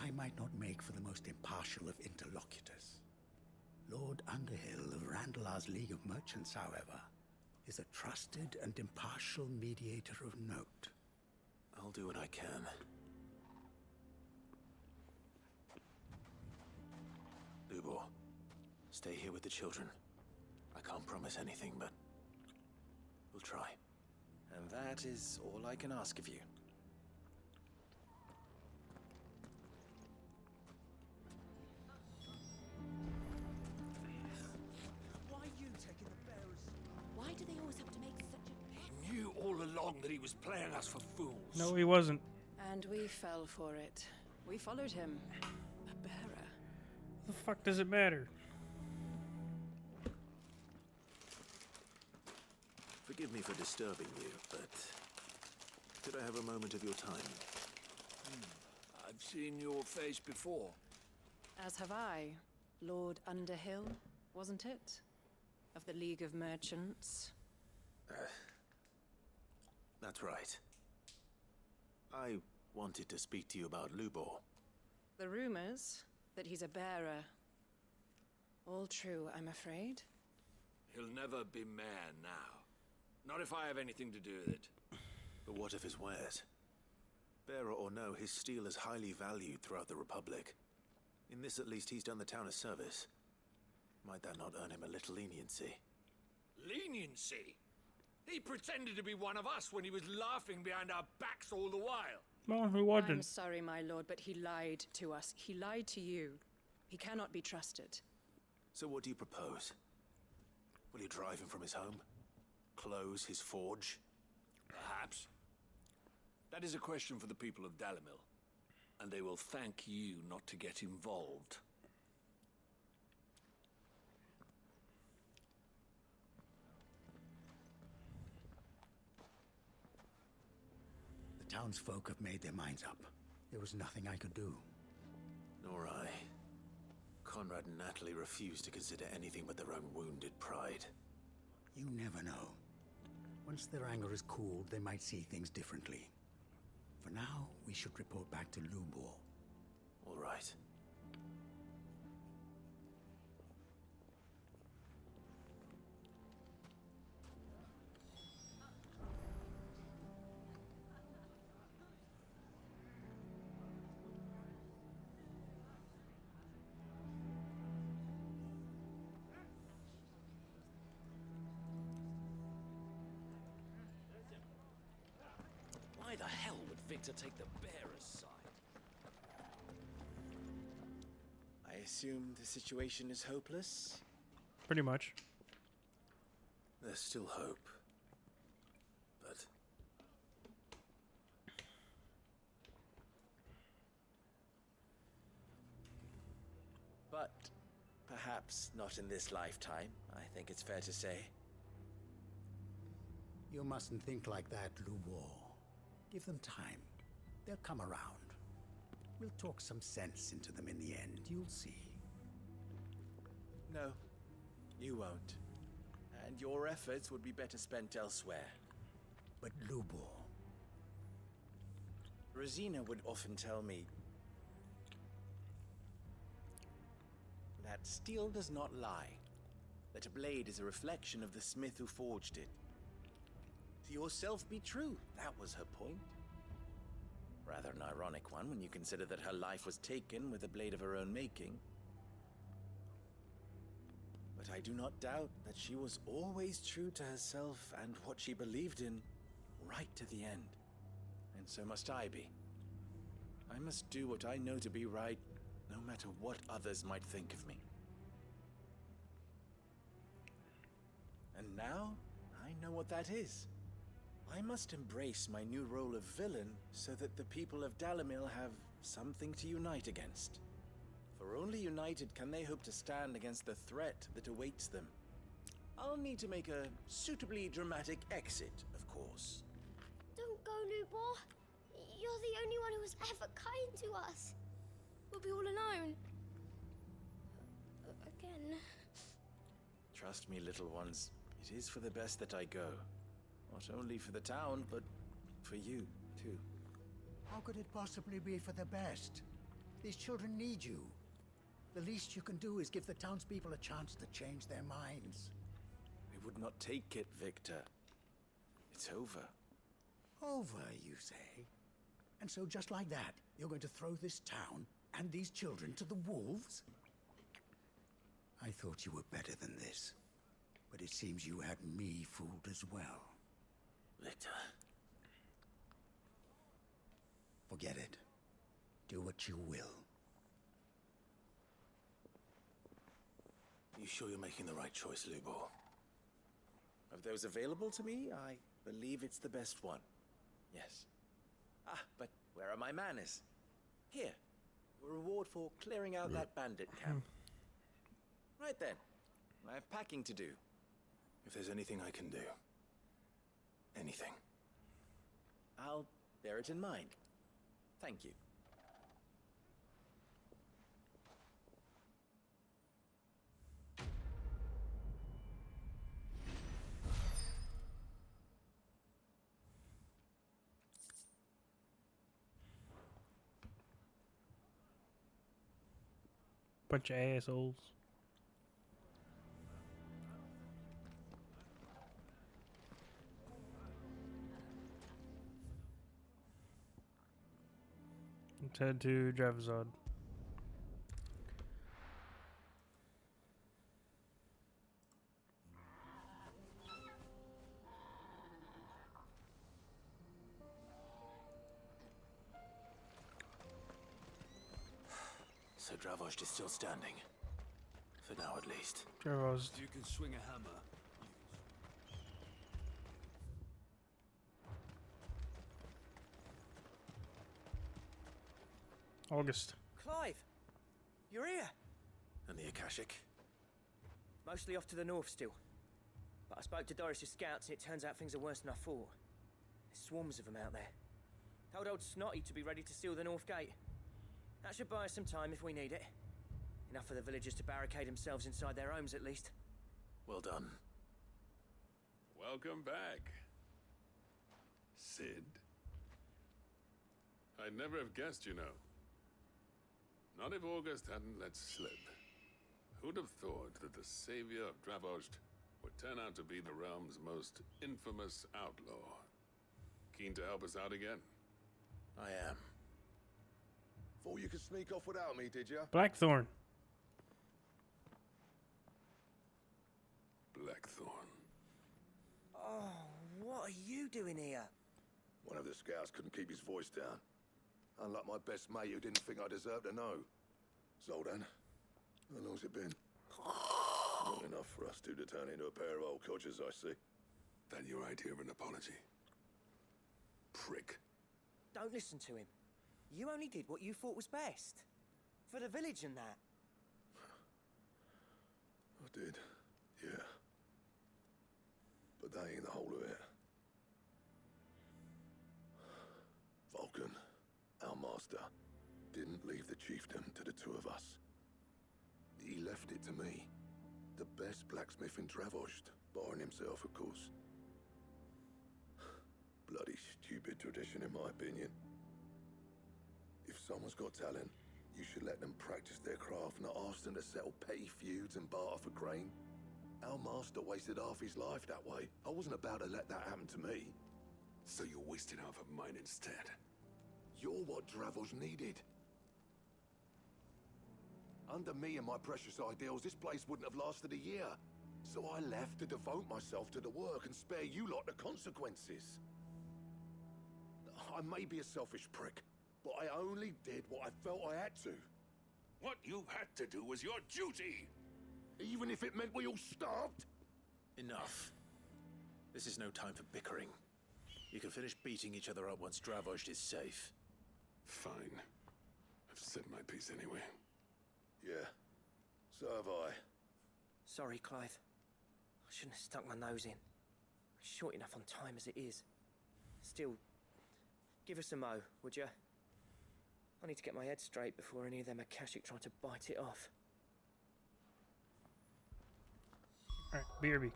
I might not make for the most impartial of interlocutors. Lord Underhill of Randalar's League of Merchants, however, is a trusted and impartial mediator of note. I'll do what I can. Lubor, stay here with the children. I can't promise anything, but we'll try. And that is all I can ask of you. Why are you taking the bearers? Why do they always have to make such a... He knew all along that he was playing us for fools. No, he wasn't. And we fell for it. We followed him. A bearer. The fuck does it matter? Forgive me for disturbing you, but could I have a moment of your time? I've seen your face before. As have I. Lord Underhill, wasn't it? Of the League of Merchants. That's right. I wanted to speak to you about Lubor. The rumors that he's a bearer. All true, I'm afraid. He'll never be mayor now. Not if I have anything to do with it. But what of his wares? Bearer or no, his steel is highly valued throughout the Republic. In this, at least, he's done the town a service. Might that not earn him a little leniency? Leniency? He pretended to be one of us when he was laughing behind our backs all the while. No, he wasn't. I'm sorry, my lord, but he lied to us. He lied to you. He cannot be trusted. So what do you propose? Will you drive him from his home? Close his forge? Perhaps. That is a question for the people of Dalimil, and they will thank you not to get involved. The townsfolk have made their minds up. There was nothing I could do. Nor I. Conrad and Natalie refused to consider anything but their own wounded pride. You never know. Once their anger is cooled, they might see things differently. For now, we should report back to Lubor. All right. Why the hell would Victor take the bearer's side? I assume the situation is hopeless? Pretty much. There's still hope. But... But perhaps not in this lifetime, I think it's fair to say. You mustn't think like that, Lubor. Give them time. They'll come around. We'll talk some sense into them in the end, you'll see. No, you won't. And your efforts would be better spent elsewhere. But Lubor... Rosina would often tell me that steel does not lie, that a blade is a reflection of the smith who forged it. To yourself be true, that was her point. Rather an ironic one when you consider that her life was taken with a blade of her own making. But I do not doubt that she was always true to herself and what she believed in, right to the end. And so must I be. I must do what I know to be right, no matter what others might think of me. And now, I know what that is. I must embrace my new role of villain so that the people of Dalimil have something to unite against. For only united can they hope to stand against the threat that awaits them. I'll need to make a suitably dramatic exit, of course. Don't go, Lubor. You're the only one who was ever kind to us. We'll be all alone. Again. Trust me, little ones, it is for the best that I go. Not only for the town, but for you, too. How could it possibly be for the best? These children need you. The least you can do is give the townspeople a chance to change their minds. I would not take it, Victor. It's over. Over, you say? And so just like that, you're going to throw this town and these children to the wolves? I thought you were better than this. But it seems you had me fooled as well. Victor. Forget it. Do what you will. You sure you're making the right choice, Lubor? Of those available to me, I believe it's the best one. Yes. Ah, but where are my manners? Here. A reward for clearing out that bandit camp. Right then. I have packing to do. If there's anything I can do. Anything. I'll bear it in mind. Thank you. Bunch of assholes. Let's head to Dravazod. So Dravost is still standing. For now, at least. Dravost. You can swing a hammer. August. Clive! You're here! And the Akashic? Mostly off to the north still. But I spoke to Doris's scouts and it turns out things are worse than I thought. There's swarms of them out there. Told old Snotty to be ready to seal the north gate. That should buy us some time if we need it. Enough for the villagers to barricade themselves inside their homes at least. Well done. Welcome back, Sid. I'd never have guessed, you know. Not if August hadn't let slip. Who'd have thought that the savior of Dravost would turn out to be the realm's most infamous outlaw? Keen to help us out again? I am. Thought you could sneak off without me, did you? Blackthorn. Blackthorn. Oh, what are you doing here? One of the scouts couldn't keep his voice down. Unlike my best mate who didn't think I deserved to know. Zoldan, how long's it been? Long enough for us two to turn into a pair of old codgers, I see. That your idea of an apology? Prick. Don't listen to him. You only did what you thought was best. For the village and that. I did, yeah. But that ain't the whole of it. Vulcan, our master, didn't leave the chiefdom to the two of us. He left it to me. The best blacksmith in Dravost, barring himself, of course. Bloody stupid tradition, in my opinion. If someone's got talent, you should let them practice their craft, not ask them to settle petty feuds and barter for grain. Our master wasted half his life that way. I wasn't about to let that happen to me. So you wasted half of mine instead? You're what Dravost needed. Under me and my precious ideals, this place wouldn't have lasted a year. So I left to devote myself to the work and spare you lot the consequences. I may be a selfish prick, but I only did what I felt I had to. What you had to do was your duty! Even if it meant we all starved? Enough. This is no time for bickering. You can finish beating each other up once Dravost is safe. Fine. I've said my piece anyway. Yeah, so have I. Sorry, Clive. I shouldn't have stuck my nose in. Short enough on time as it is. Still, give us a mo, would you? I need to get my head straight before any of them Akashic try to bite it off. Alright, BRB.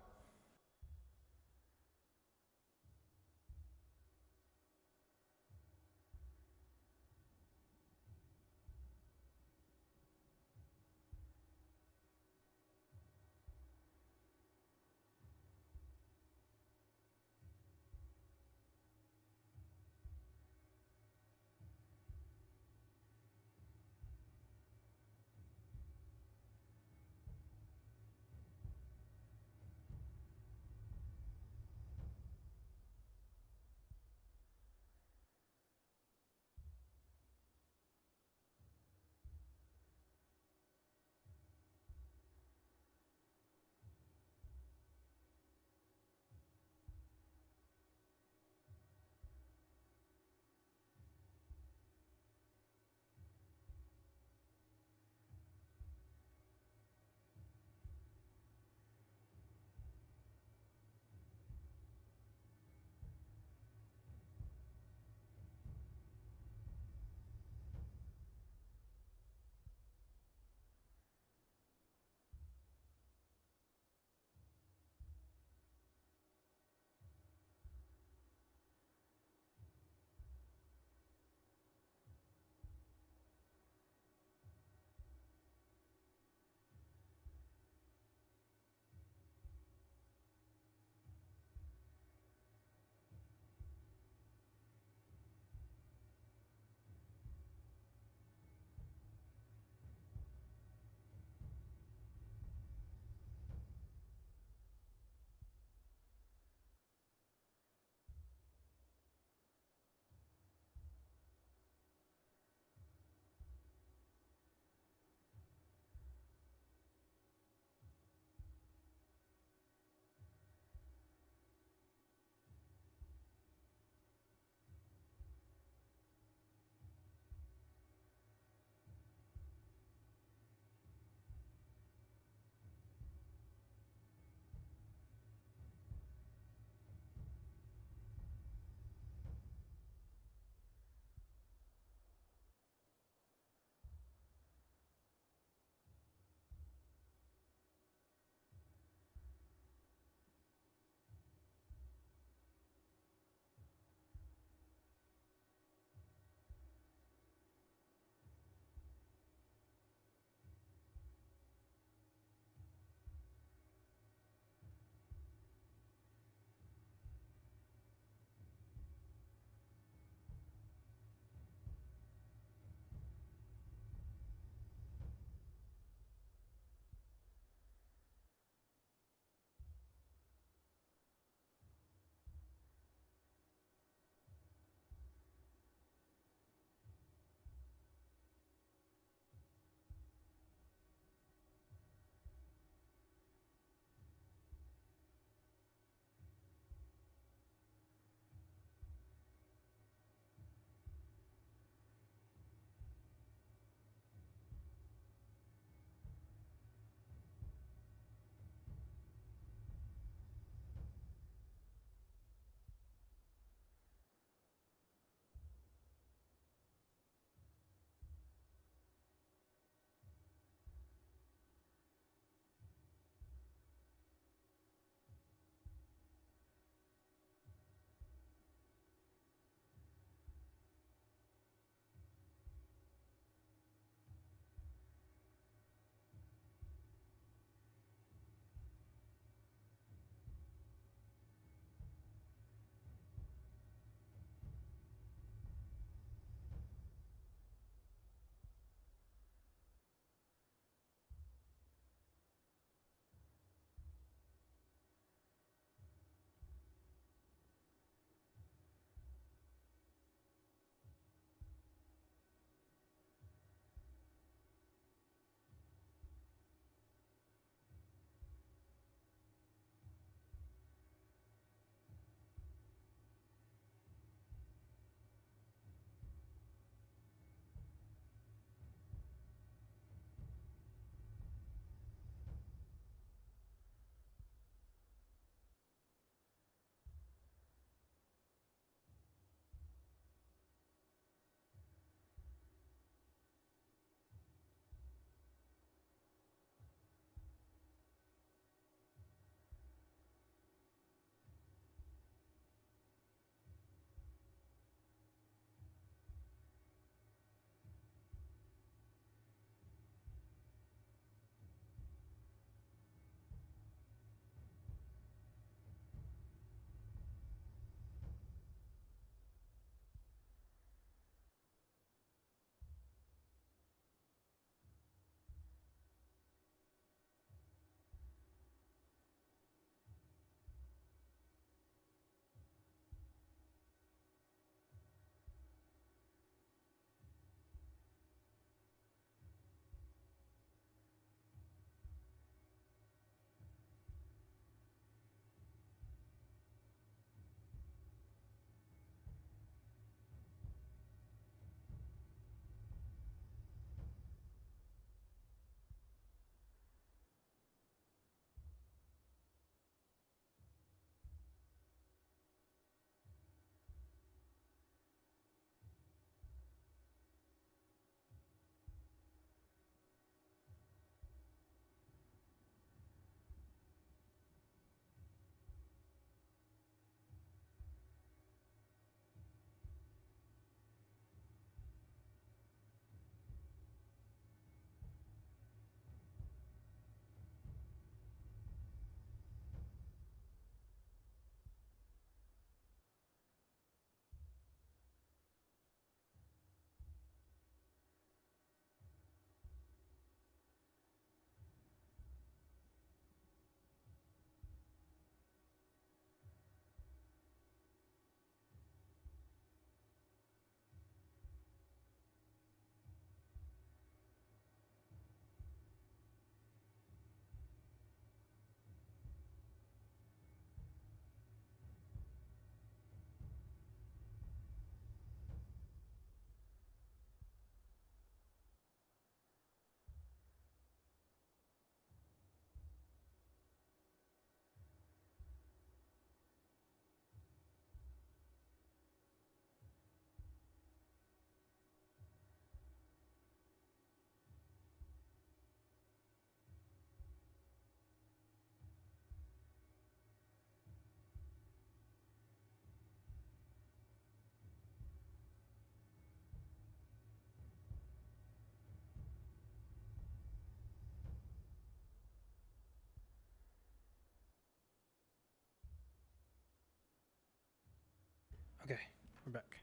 Okay, we're back.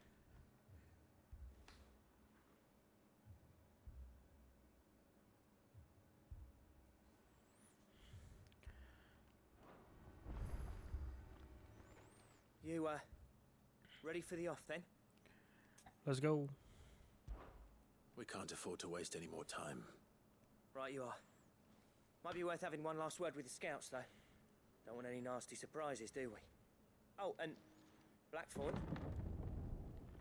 You, ready for the off then? Let's go. We can't afford to waste any more time. Right you are. Might be worth having one last word with the scouts, though. Don't want any nasty surprises, do we? Oh, and Blackthorn,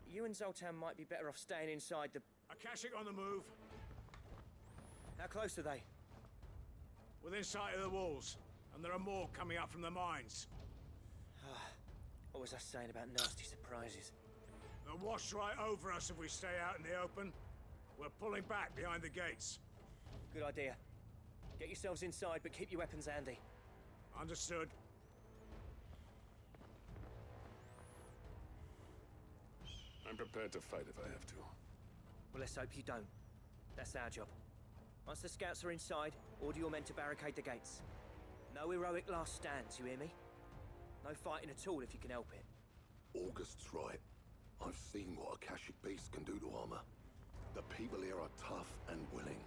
you and Zoltan might be better off staying inside the... Akashic on the move. How close are they? Within sight of the walls. And there are more coming up from the mines. What was I saying about nasty surprises? They'll wash right over us if we stay out in the open. We're pulling back behind the gates. Good idea. Get yourselves inside, but keep your weapons handy. Understood. I'm prepared to fight if I have to. Well, let's hope you don't. That's our job. Once the scouts are inside, order your men to barricade the gates. No heroic last stands, you hear me? No fighting at all if you can help it. August's right. I've seen what Akashic beasts can do to armor. The people here are tough and willing,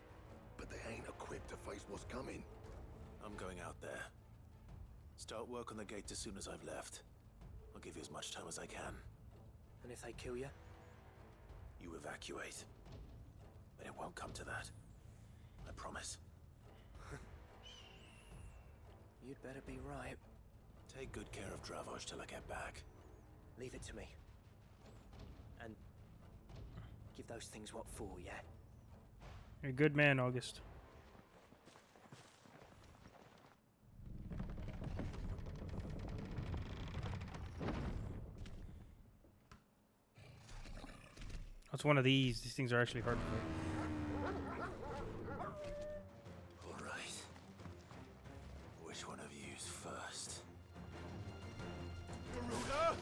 but they ain't equipped to face what's coming. I'm going out there. Start work on the gate as soon as I've left. I'll give you as much time as I can. And if they kill you? You evacuate. But it won't come to that. I promise. You'd better be right. Take good care of Dravoj till I get back. Leave it to me. And give those things what for, yeah? You're a good man, August. What's one of these? These things are actually hard to fight. All right. Which one of you's first? Garuda!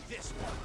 This one.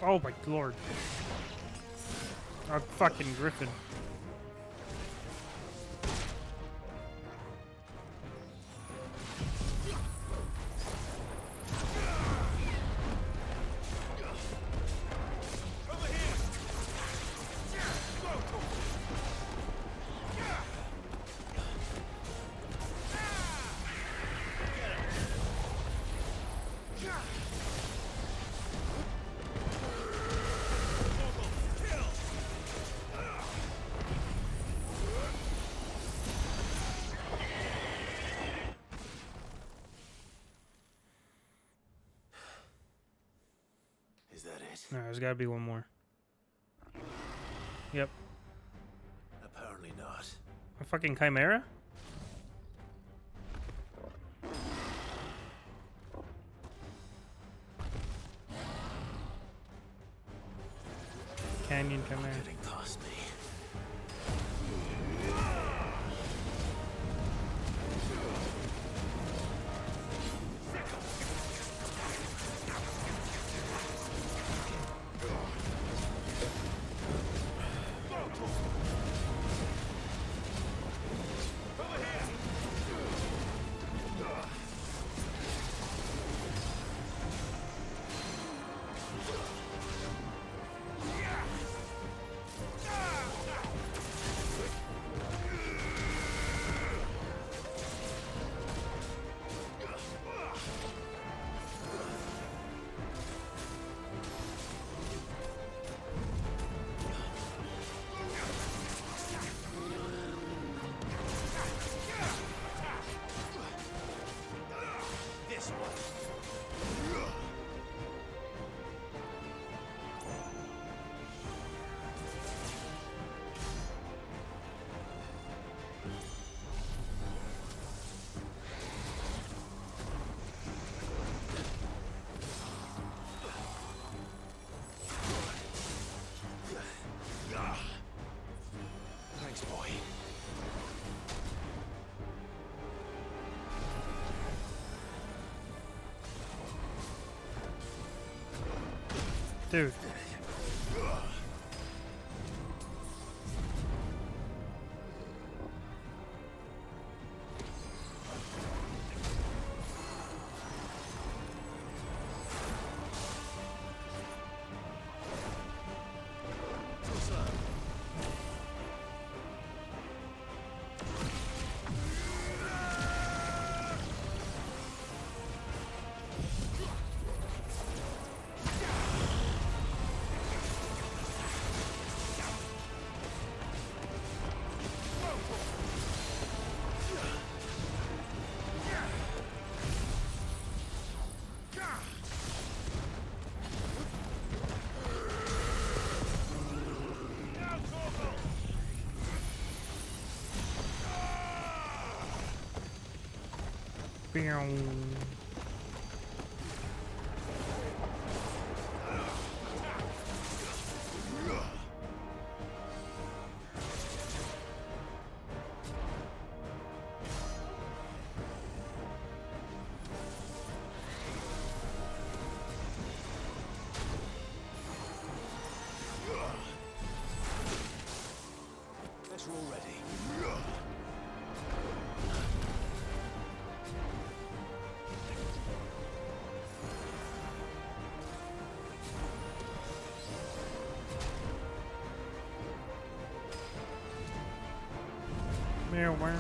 Oh my lord. A fucking griffin. it? No, there's gotta be one more. Yep. Apparently not. A fucking chimera? Canyon chimera. Getting past me. Thanks, boy. Dude. Bow. Let's roll ready. Wow.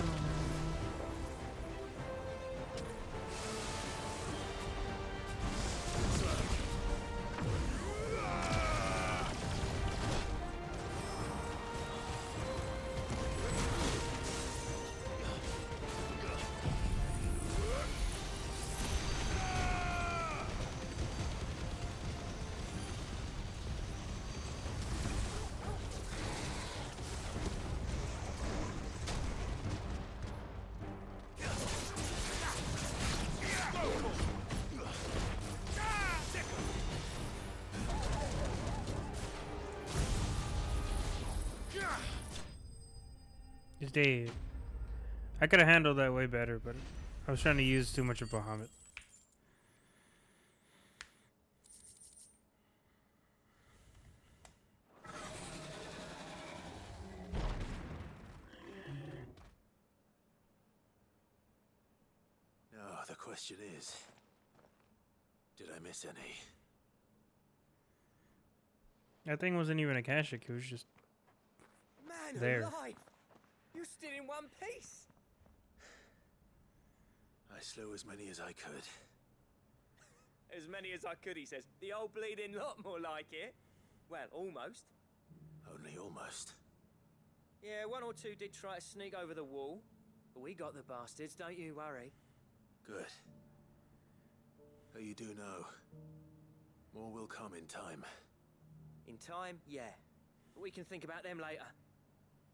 He's dead. I could have handled that way better, but I was trying to use too much of Bahamut. Now, the question is, did I miss any? That thing wasn't even a Kashik, it was just Man there. alive! You're still in one piece! I slew as many as I could. As many as I could, he says. The old bleeding lot, more like it. Well, almost. Only almost. Yeah, one or two did try to sneak over the wall. But we got the bastards, don't you worry. Good. Though you do know, more will come in time. In time, yeah. But we can think about them later.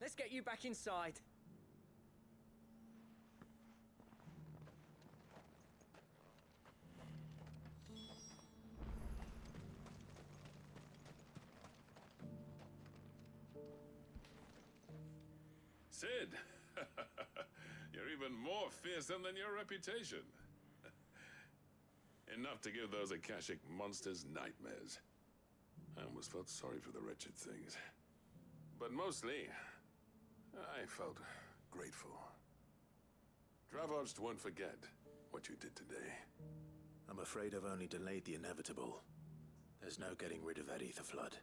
Let's get you back inside. Sid! You're even more fearsome than your reputation. Enough to give those Akashic monsters nightmares. I almost felt sorry for the wretched things. But mostly, I felt grateful. Dravoged won't forget what you did today. I'm afraid I've only delayed the inevitable. There's no getting rid of that ether flood.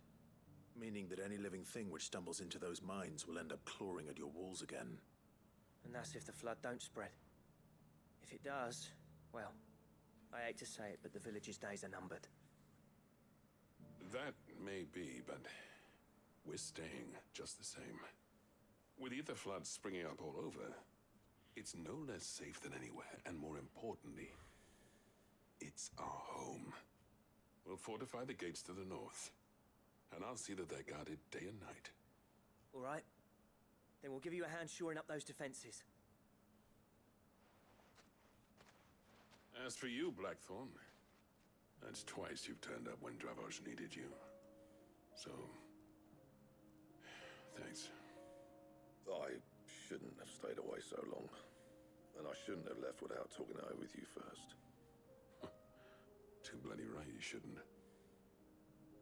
Meaning that any living thing which stumbles into those mines will end up clawing at your walls again. And that's if the flood don't spread. If it does, well, I hate to say it, but the village's days are numbered. That may be, but we're staying just the same. With ether floods springing up all over, it's no less safe than anywhere, and more importantly, it's our home. We'll fortify the gates to the north, and I'll see that they're guarded day and night. All right. Then we'll give you a hand shoring up those defenses. As for you, Blackthorn, that's twice you've turned up when Dravos needed you. So, thanks. I shouldn't have stayed away so long. And I shouldn't have left without talking it over with you first. Too bloody right you shouldn't.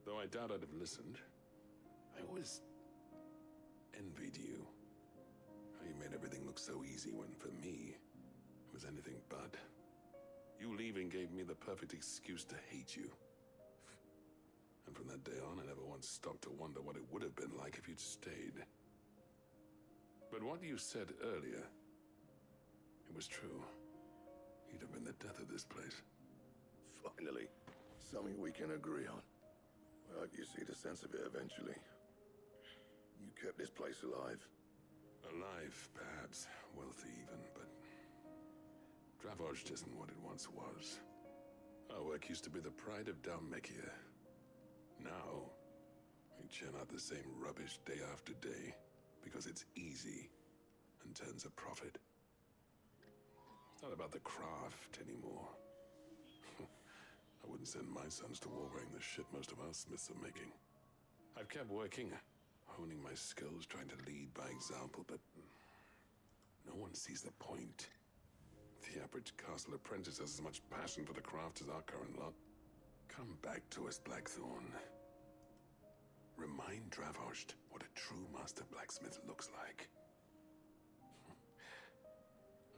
Though I doubt I'd have listened. I always envied you. How you made everything look so easy when, for me, it was anything but. You leaving gave me the perfect excuse to hate you. And from that day on, I never once stopped to wonder what it would have been like if you'd stayed. But what you said earlier, it was true. You'd have been the death of this place. Finally, something we can agree on. I hope you see the sense of it eventually. You kept this place alive. Alive, perhaps. Wealthy even, but Dravoged isn't what it once was. Our work used to be the pride of Dalmekia. Now, we churn out the same rubbish day after day because it's easy and turns a profit. It's not about the craft anymore. I wouldn't send my sons to war wearing the shit most of our smiths are making. I've kept working, honing my skills, trying to lead by example, but no one sees the point. The average castle apprentice has as much passion for the craft as our current lot. Come back to us, Blackthorn. Remind Dravoged what a true master blacksmith looks like.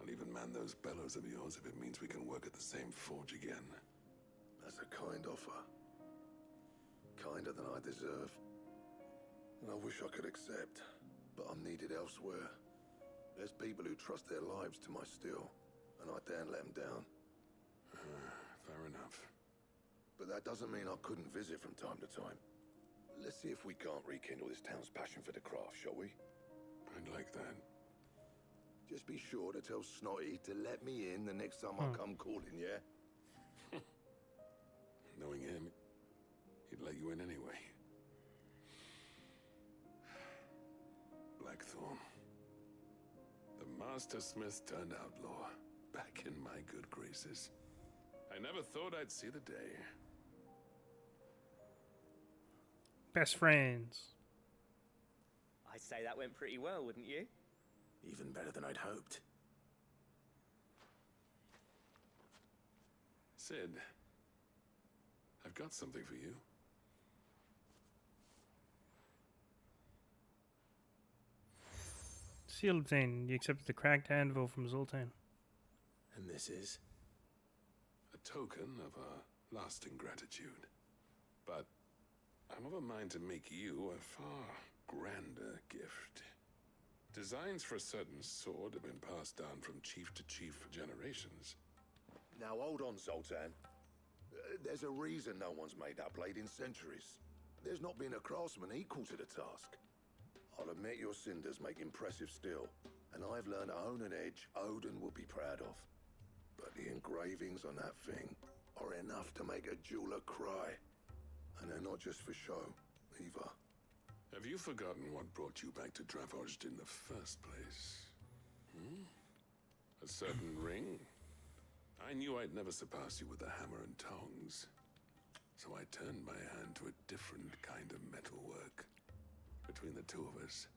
I'll even man those bellows of yours if it means we can work at the same forge again. That's a kind offer. Kinder than I deserve. And I wish I could accept, but I'm needed elsewhere. There's people who trust their lives to my steel, and I daren't let them down. Fair enough. But that doesn't mean I couldn't visit from time to time. Let's see if we can't rekindle this town's passion for the craft, shall we? I'd like that. Just be sure to tell Snotty to let me in the next time I come calling, yeah? Knowing him, he'd let you in anyway. Blackthorn. The Master Smith turned outlaw, back in my good graces. I never thought I'd see the day. Best friends. I'd say that went pretty well, wouldn't you? Even better than I'd hoped. Sid, I've got something for you. Seal obtained. You accepted the cracked anvil from Zoltan. And this is? A token of our lasting gratitude. But I'm of a mind to make you a far grander gift. Designs for a certain sword have been passed down from chief to chief for generations. Now hold on, Zoltan. There's a reason no one's made that blade in centuries. There's not been a craftsman equal to the task. I'll admit your cinders make impressive steel, and I've learned to hone an edge Odin will be proud of. But the engravings on that thing are enough to make a jeweler cry. And they're not just for show. either. Have you forgotten what brought you back to Dravozd in the first place? Hmm? A certain ring? I knew I'd never surpass you with the hammer and tongs. So I turned my hand to a different kind of metalwork. Between the two of us,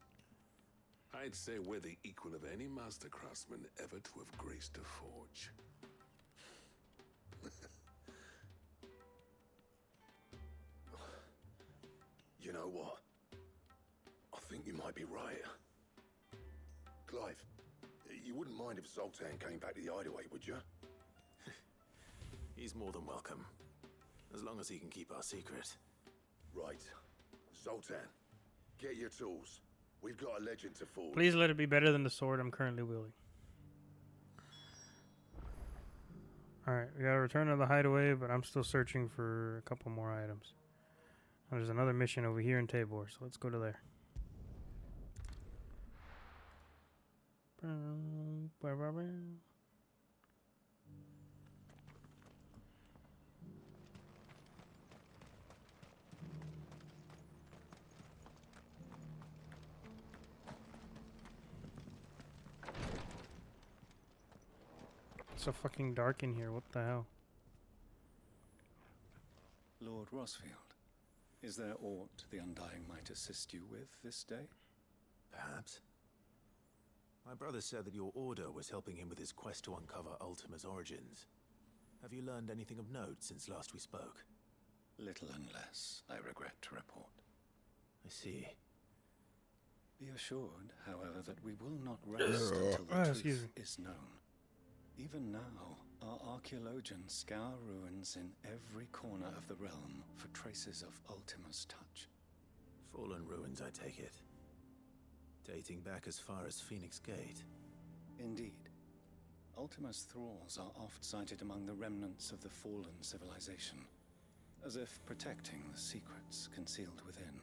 I'd say we're the equal of any master craftsman ever to have graced a forge. You know what? I think you might be right. Clive, you wouldn't mind if Zoltan came back to the hideaway, would you? He's more than welcome. As long as he can keep our secret. Right. Zoltan, get your tools. We've got a legend to forge. Please let it be better than the sword I'm currently wielding. Alright, we gotta return to the hideaway, but I'm still searching for a couple more items. And there's another mission over here in Tabor, so let's go to there. It's so fucking dark in here, what the hell? Lord Rosfield, is there aught the Undying might assist you with this day? Perhaps. My brother said that your order was helping him with his quest to uncover Ultima's origins. Have you learned anything of note since last we spoke? Little and less, I regret to report. I see. Be assured, however, that we will not rest until the truth is known. Even now, our archaeologians scour ruins in every corner of the realm for traces of Ultima's touch. Fallen ruins, I take it. Dating back as far as Phoenix Gate. Indeed. Ultima's thralls are oft sighted among the remnants of the fallen civilization, as if protecting the secrets concealed within.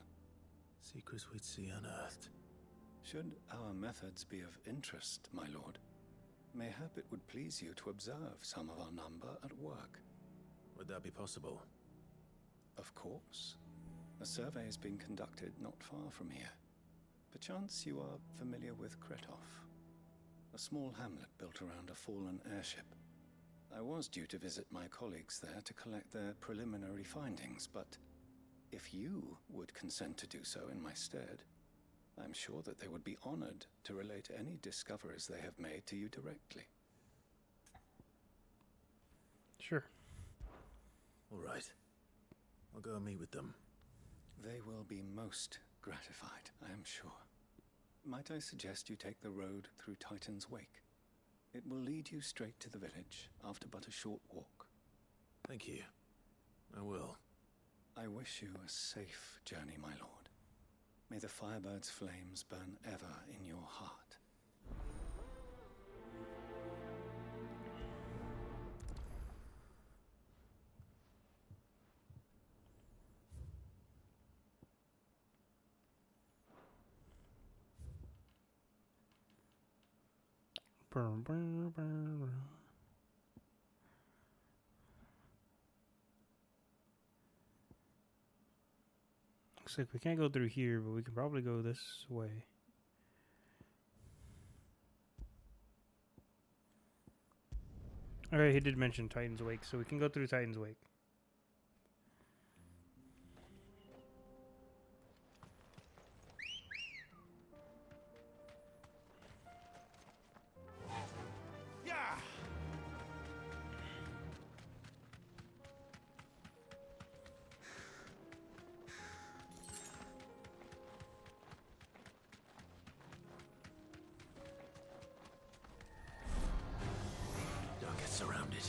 Secrets we'd see unearthed. Should our methods be of interest, my lord, mayhap it would please you to observe some of our number at work. Would that be possible? Of course. A survey is being conducted not far from here. Perchance you are familiar with Kretov, a small hamlet built around a fallen airship. I was due to visit my colleagues there to collect their preliminary findings, but if you would consent to do so in my stead, I'm sure that they would be honored to relate any discoveries they have made to you directly. Sure. All right. I'll go and meet with them. They will be most gratified, I am sure. Might I suggest you take the road through Titan's Wake? It will lead you straight to the village after but a short walk. Thank you. I will. I wish you a safe journey, my lord. May the Firebird's flames burn ever in your heart. Looks like we can't go through here, but we can probably go this way. Alright, he did mention Titan's Wake, so we can go through Titan's Wake. Surrounded.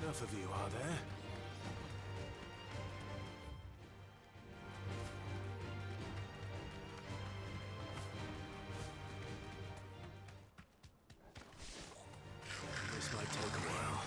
enough of you, are there? This might take a while.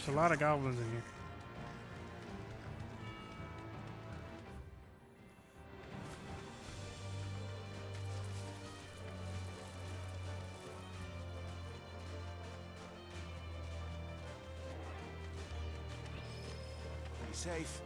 There's a lot of goblins in here. Be safe.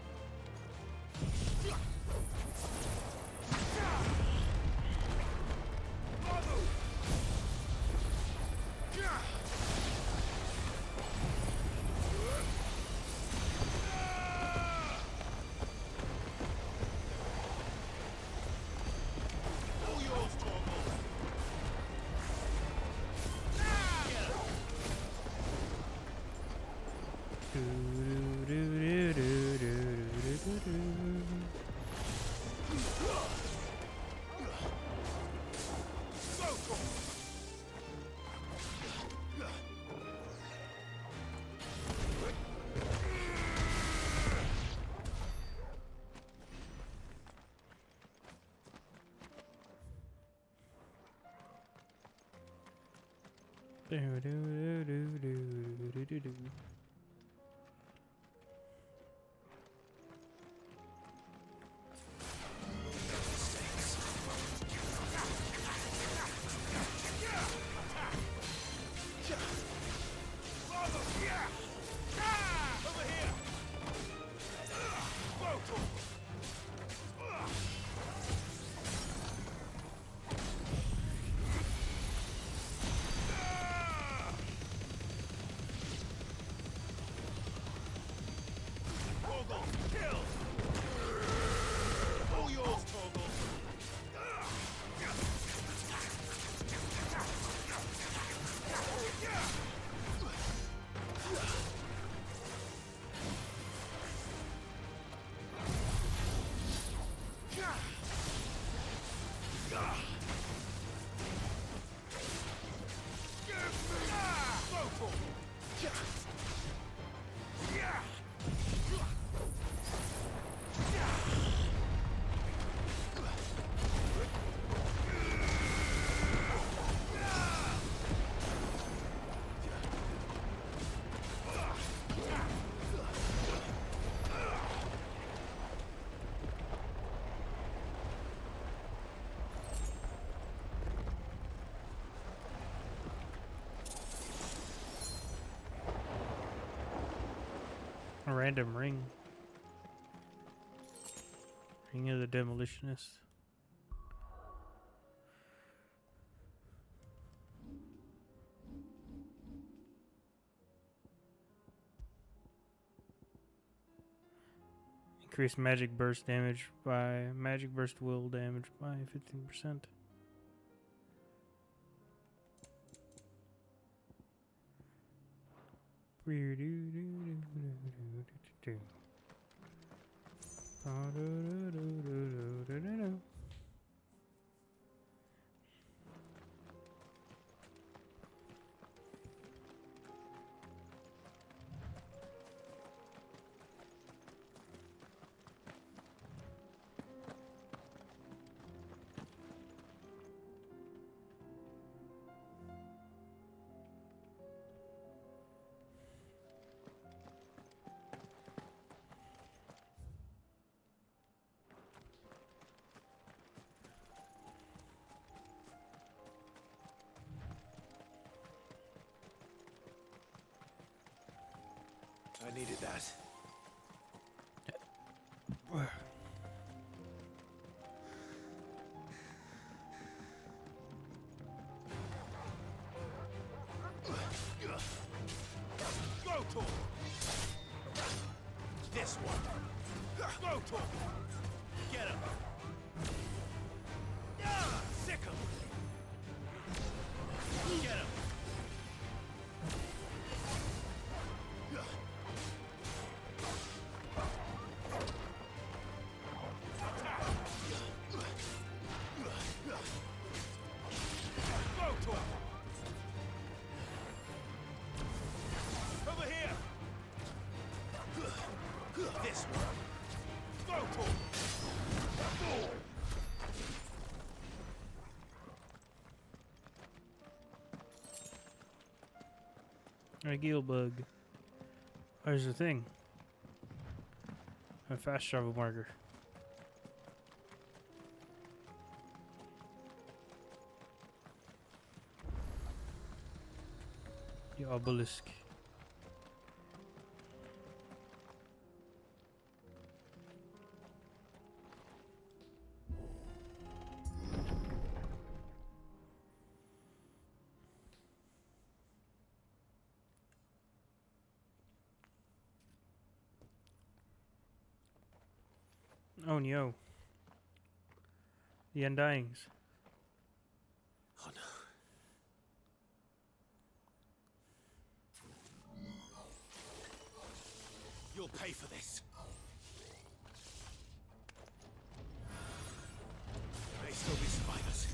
A random ring. Ring of the Demolitionist. Increase magic burst damage by magic burst will damage by 15%. I needed that. Go to this one. A gill bug. There's the thing. A fast travel marker. The obelisk. Oh no. The Undyings. Oh no. You'll pay for this. There may still be survivors.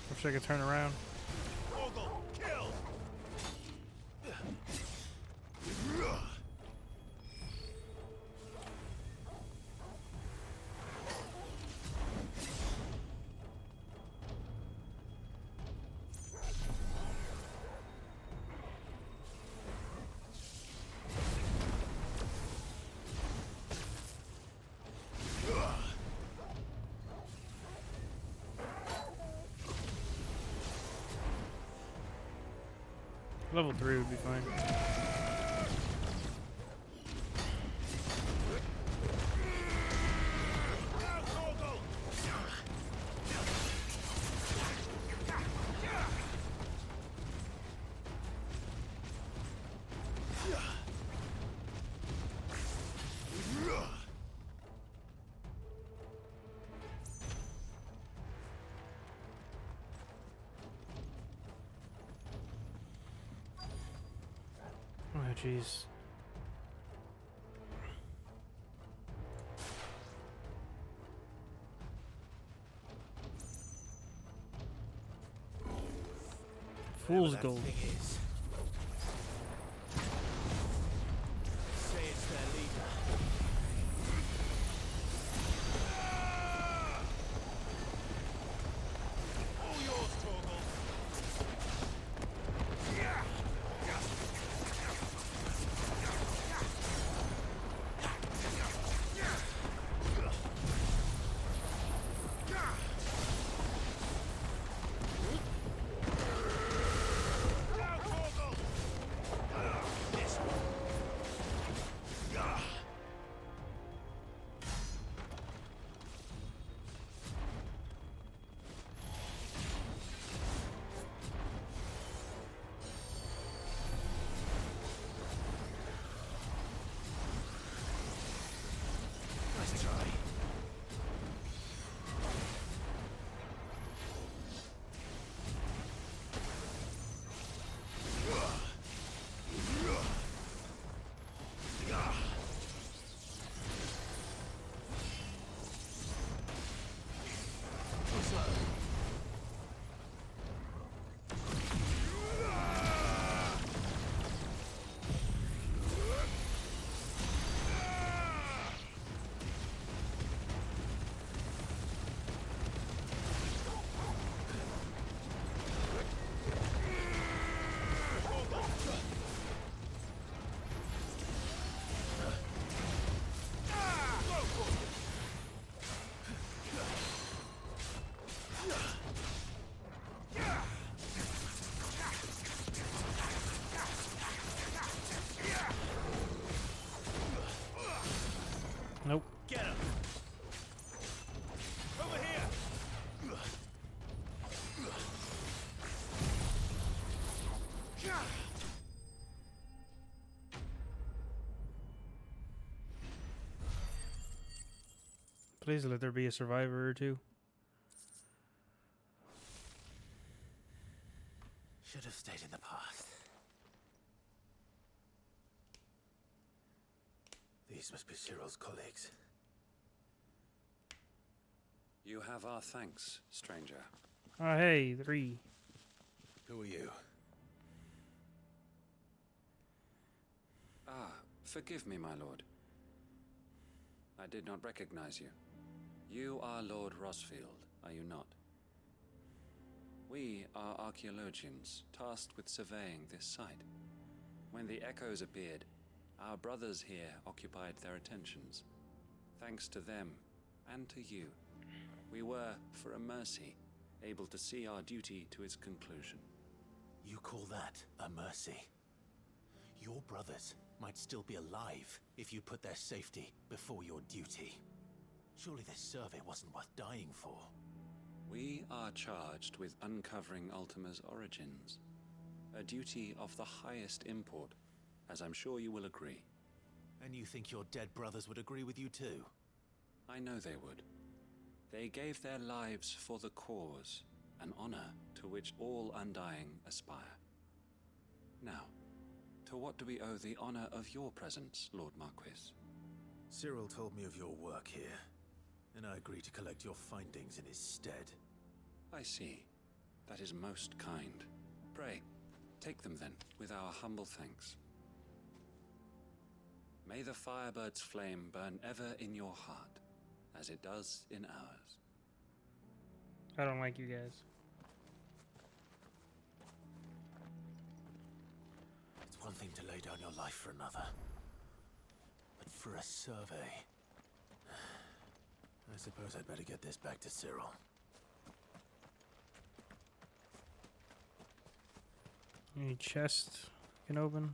Wish I could turn around. Kill! Level 3 would be fine. Oh, jeez. Fool's gold. Say it's their leader. All yours, Torgal. Nice try. Nope. Get him! Over here! Please let there be a survivor or two. Should have stayed in the past. These must be Cyril's colleagues. You have our thanks, stranger. Oh, hey, 3. Who are you? Ah, forgive me, my lord. I did not recognize you. You are Lord Rosfield, are you not? We are archaeologians, tasked with surveying this site. When the echoes appeared, our brothers here occupied their attentions. Thanks to them, and to you, we were, for a mercy, able to see our duty to its conclusion. You call that a mercy? Your brothers might still be alive if you put their safety before your duty. Surely this survey wasn't worth dying for. We are charged with uncovering Ultima's origins. A duty of the highest import, as I'm sure you will agree. And you think your dead brothers would agree with you too? I know they would. They gave their lives for the cause, an honor to which all Undying aspire. Now, to what do we owe the honor of your presence, Lord Marquis? Cyril told me of your work here, and I agreed to collect your findings in his stead. I see. That is most kind. Pray, take them then, with our humble thanks. May the Firebird's flame burn ever in your heart, as it does in ours. I don't like you guys. It's one thing to lay down your life for another, but for a survey... I suppose I'd better get this back to Cyril. Any chest can open?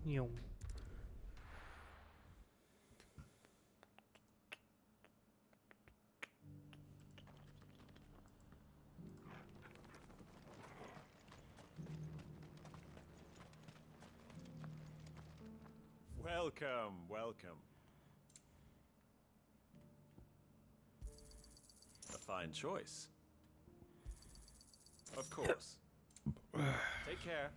Yo. Welcome, welcome. A fine choice. Of course. Take care.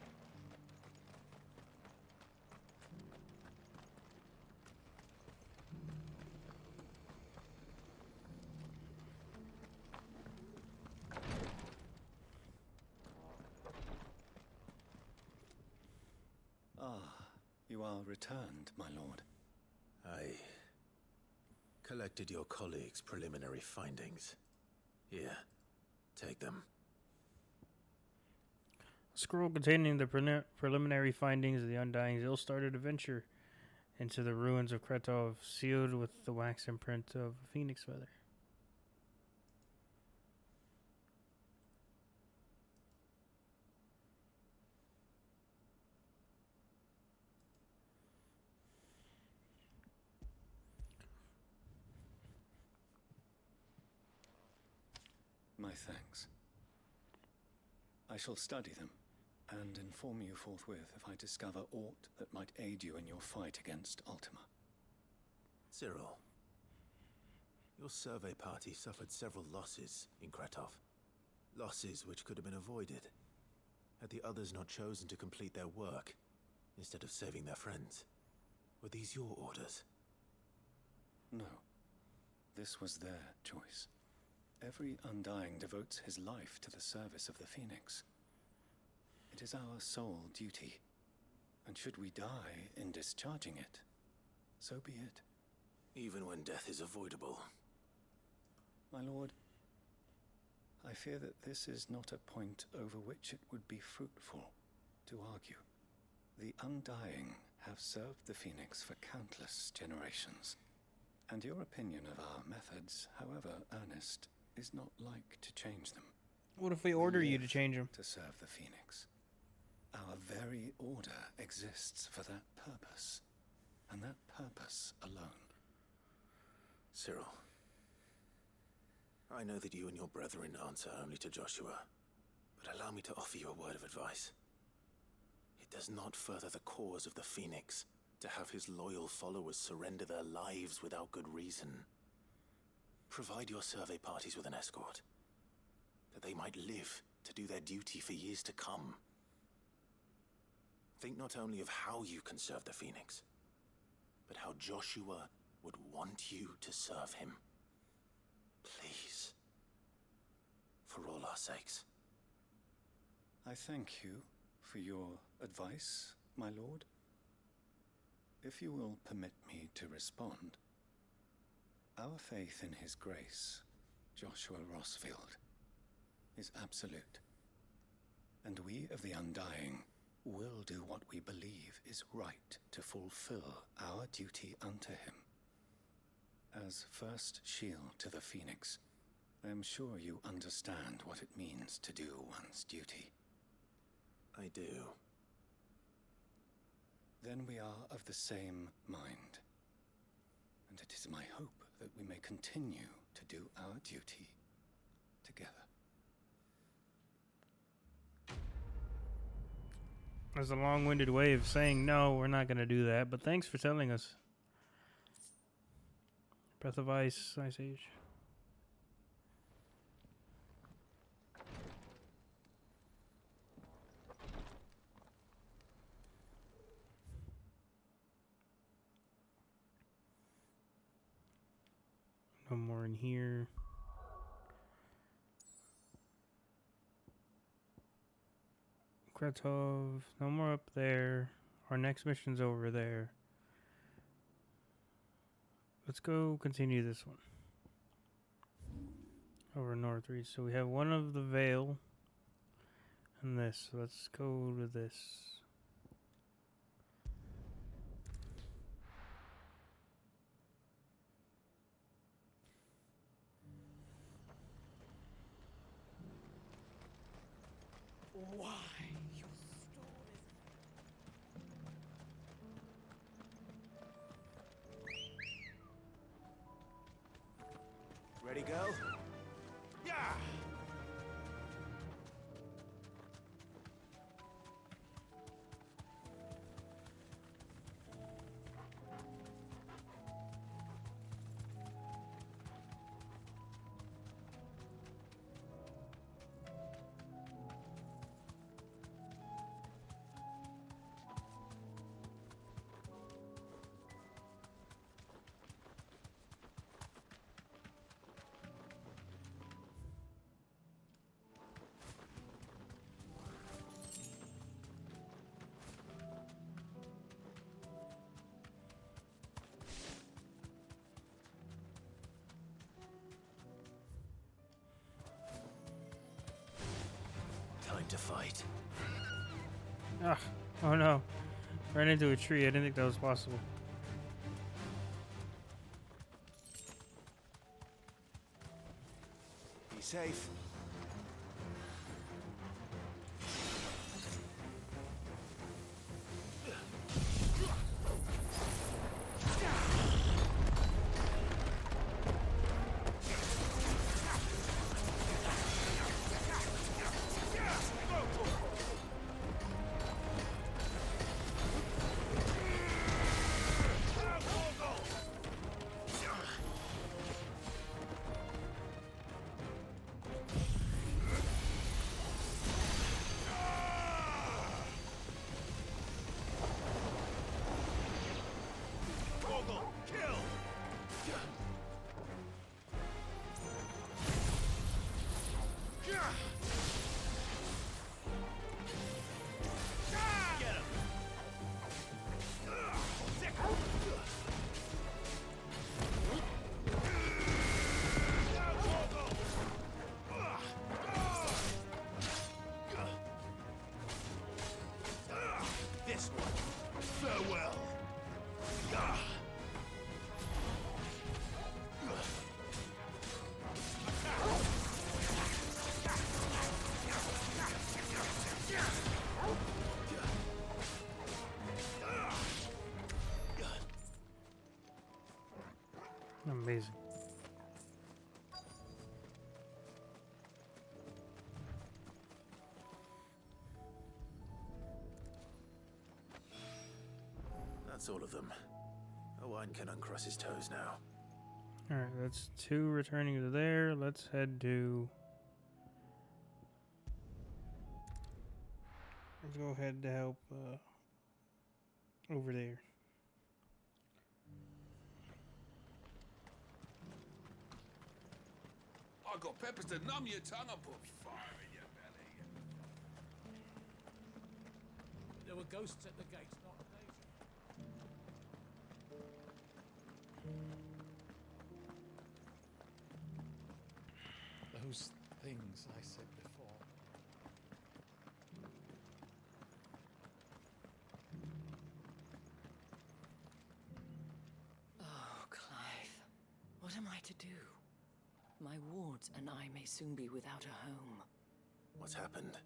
You are returned, my lord. I collected your colleagues' preliminary findings. Here, take them. A scroll containing the preliminary findings of the Undying's ill-started adventure into the ruins of Kretov, sealed with the wax imprint of a phoenix feather. My thanks. I shall study them and inform you forthwith if I discover aught that might aid you in your fight against Ultima. Cyril, your survey party suffered several losses in Kretov. Losses which could have been avoided had the others not chosen to complete their work instead of saving their friends. Were these your orders? No. This was their choice. Every Undying devotes his life to the service of the Phoenix. It is our sole duty, and should we die in discharging it, so be it. Even when death is avoidable. My lord, I fear that this is not a point over which it would be fruitful to argue. The Undying have served the Phoenix for countless generations, and your opinion of our methods, however earnest, is not like to change them. What if we order you to change them? To serve the Phoenix. Our very order exists for that purpose, and that purpose alone. Cyril, I know that you and your brethren answer only to Joshua, but allow me to offer you a word of advice. It does not further the cause of the Phoenix to have his loyal followers surrender their lives without good reason. Provide your survey parties with an escort, that they might live to do their duty for years to come. Think not only of how you can serve the Phoenix, but how Joshua would want you to serve him. Please. For all our sakes. I thank you for your advice, my lord. If you will permit me to respond, our faith in his grace, Joshua Rossfield, is absolute. And we of the Undying will do what we believe is right to fulfill our duty unto him. As first shield to the Phoenix, I am sure you understand what it means to do one's duty. I do. Then we are of the same mind. And it is my hope that we may continue to do our duty together. That's a long-winded way of saying no, we're not going to do that, but thanks for telling us. Breath of Ice, Ice Age. No more in here. Kretov, no more up there. Our next mission's over there. Let's go continue this one. Over Northreach. So we have one of the Vale and this. So let's go to this. Why? Ready, go? Yeah! Time to fight. Ah, oh no. Ran into a tree. I didn't think that was possible. Be safe. Amazing. That's all of them. Owain can uncross his toes now. Alright, that's 2 returning to there. Let's head to... Let's go ahead to help over there. I got peppers to numb your tongue and put fire in your belly. There were ghosts at the gates, not days. Those things I said before. Oh, Clive. What am I to do? My wards and I may soon be without a home. What's happened?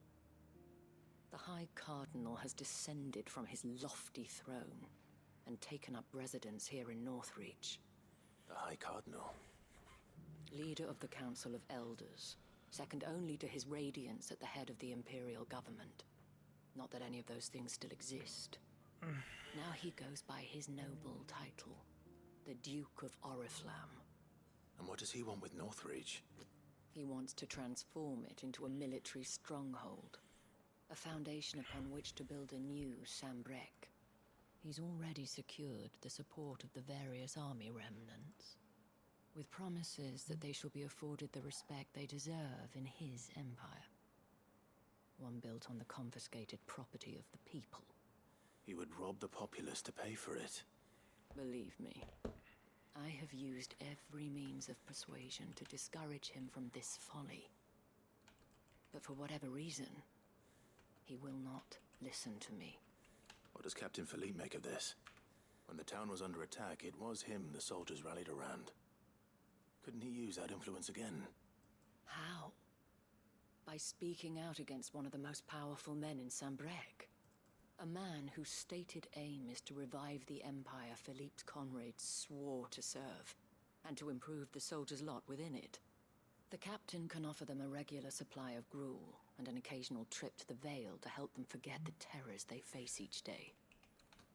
The High Cardinal has descended from his lofty throne and taken up residence here in Northreach. The High Cardinal? Leader of the Council of Elders, second only to his Radiance at the head of the Imperial government. Not that any of those things still exist. Now he goes by his noble title, the Duke of Oriflamme. And what does he want with Northreach? He wants to transform it into a military stronghold, a foundation upon which to build a new Sambrec. He's already secured the support of the various army remnants, with promises that they shall be afforded the respect they deserve in his empire. One built on the confiscated property of the people. He would rob the populace to pay for it. Believe me, I have used every means of persuasion to discourage him from this folly. But for whatever reason, he will not listen to me. What does Captain Philippe make of this? When the town was under attack, it was him the soldiers rallied around. Couldn't he use that influence again? How? By speaking out against one of the most powerful men in Sambrec. A man whose stated aim is to revive the empire Philippe's comrades swore to serve, and to improve the soldiers' lot within it. The captain can offer them a regular supply of gruel, and an occasional trip to the Vale to help them forget the terrors they face each day.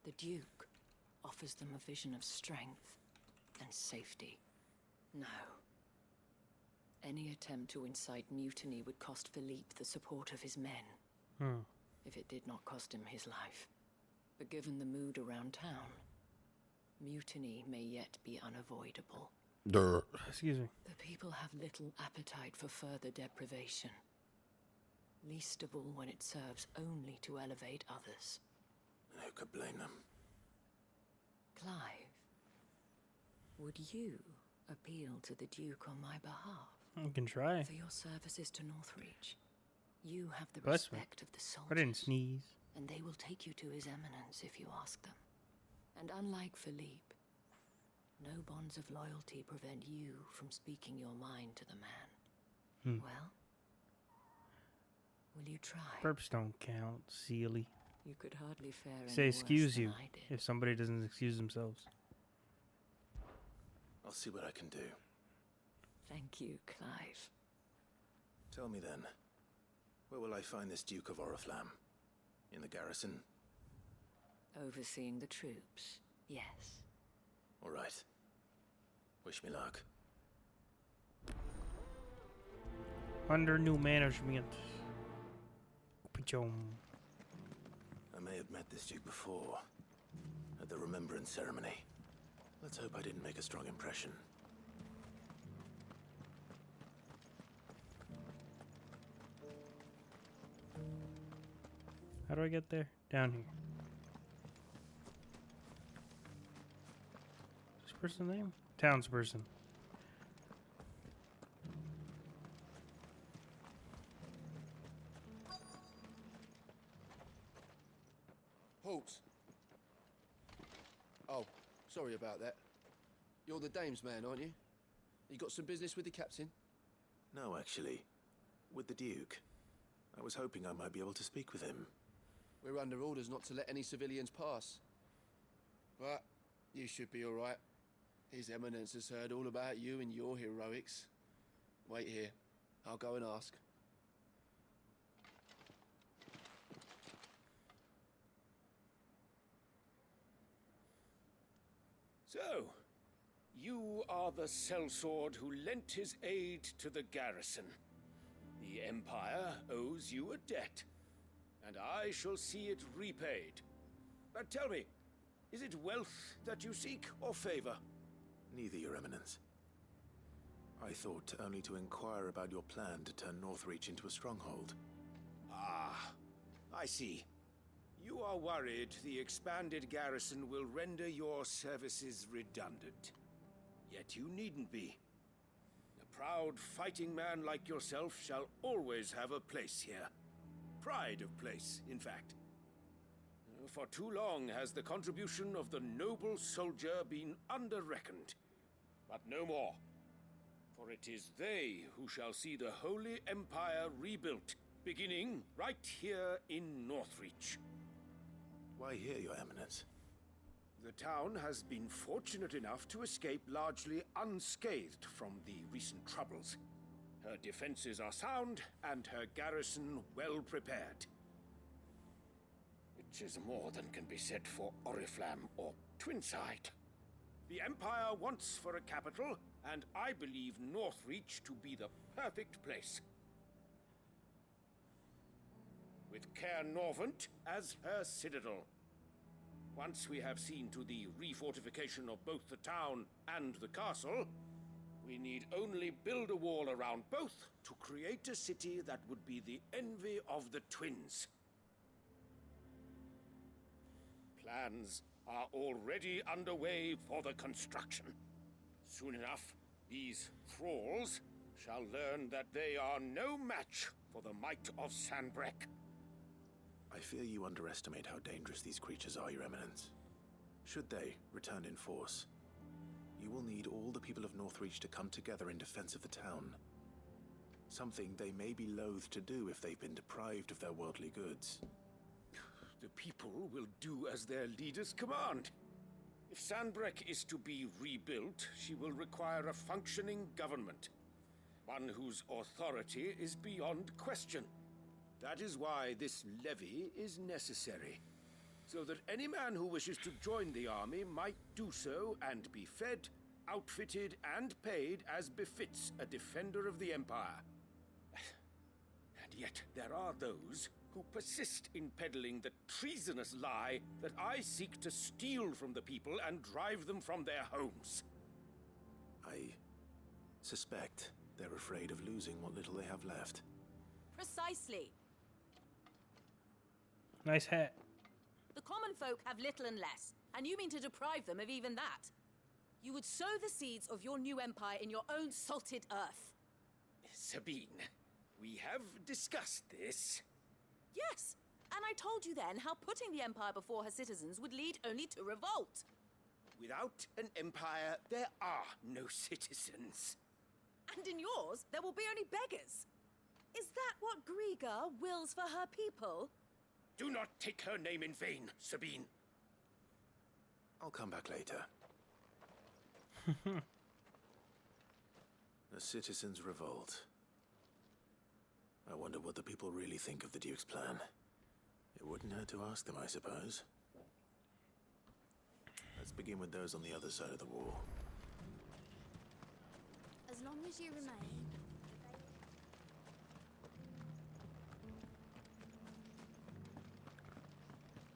The Duke offers them a vision of strength and safety. No. Any attempt to incite mutiny would cost Philippe the support of his men. If it did not cost him his life. But given the mood around town, mutiny may yet be unavoidable. Excuse me. The people have little appetite for further deprivation. Least of all when it serves only to elevate others. And who could blame them? Clive, would you appeal to the Duke on my behalf? You can try. For your services to Northreach. You have the Bless me. respect of the soldiers. I didn't sneeze. And they will take you to his eminence if you ask them. And unlike Philippe, no bonds of loyalty prevent you from speaking your mind to the man. Well, will you try? Burps don't count, silly. You could hardly fare any Say worse excuse than you I did. if somebody doesn't excuse themselves. I'll see what I can do. Thank you, Clive. Tell me then, where will I find this Duke of Oriflamme? In the garrison? Overseeing the troops, yes. All right. Wish me luck. Under new management. Pachom. I may have met this Duke before, at the Remembrance Ceremony. Let's hope I didn't make a strong impression. How do I get there? Down here. Is this person's name? Townsperson. Halt! Oh, sorry about that. You're the dame's man, aren't you? You got some business with the captain? No, actually. With the Duke. I was hoping I might be able to speak with him. We're under orders not to let any civilians pass. But you should be all right. His Eminence has heard all about you and your heroics. Wait here. I'll go and ask. So, you are the sellsword who lent his aid to the garrison. The Empire owes you a debt, and I shall see it repaid. But tell me, is it wealth that you seek, or favor? Neither, Your Eminence. I thought only to inquire about your plan to turn Northreach into a stronghold. Ah, I see. You are worried the expanded garrison will render your services redundant. Yet you needn't be. A proud fighting man like yourself shall always have a place here. Pride of place, in fact. For too long has the contribution of the noble soldier been under-reckoned. But no more. For it is they who shall see the Holy Empire rebuilt, beginning right here in Northreach. Why here, Your Eminence? The town has been fortunate enough to escape largely unscathed from the recent troubles. Her defenses are sound, and her garrison well prepared. Which is more than can be said for Oriflamme or Twinside. The Empire wants for a capital, and I believe Northreach to be the perfect place. With Caer Norvent as her citadel. Once we have seen to the refortification of both the town and the castle, we need only build a wall around both to create a city that would be the envy of the twins. Plans are already underway for the construction. Soon enough, these thralls shall learn that they are no match for the might of Sanbreque. I fear you underestimate how dangerous these creatures are, Your Eminence. Should they return in force, you will need all the people of Northreach to come together in defense of the town. Something they may be loath to do if they've been deprived of their worldly goods. The people will do as their leaders command. If Sanbreque is to be rebuilt, she will require a functioning government. One whose authority is beyond question. That is why this levy is necessary. So that any man who wishes to join the army might do so and be fed, outfitted, and paid as befits a defender of the Empire. And yet there are those who persist in peddling the treasonous lie that I seek to steal from the people and drive them from their homes. I suspect they're afraid of losing what little they have left. Precisely. Nice hat. The common folk have little and less, and you mean to deprive them of even that. You would sow the seeds of your new empire in your own salted earth. Sabine, we have discussed this. Yes, and I told you then how putting the empire before her citizens would lead only to revolt. Without an empire, there are no citizens. And in yours, there will be only beggars. Is that what Griga wills for her people? Do not take her name in vain, Sabine. I'll come back later. A citizens' revolt. I wonder what the people really think of the Duke's plan. It wouldn't hurt to ask them, I suppose. Let's begin with those on the other side of the wall. As long as you remain.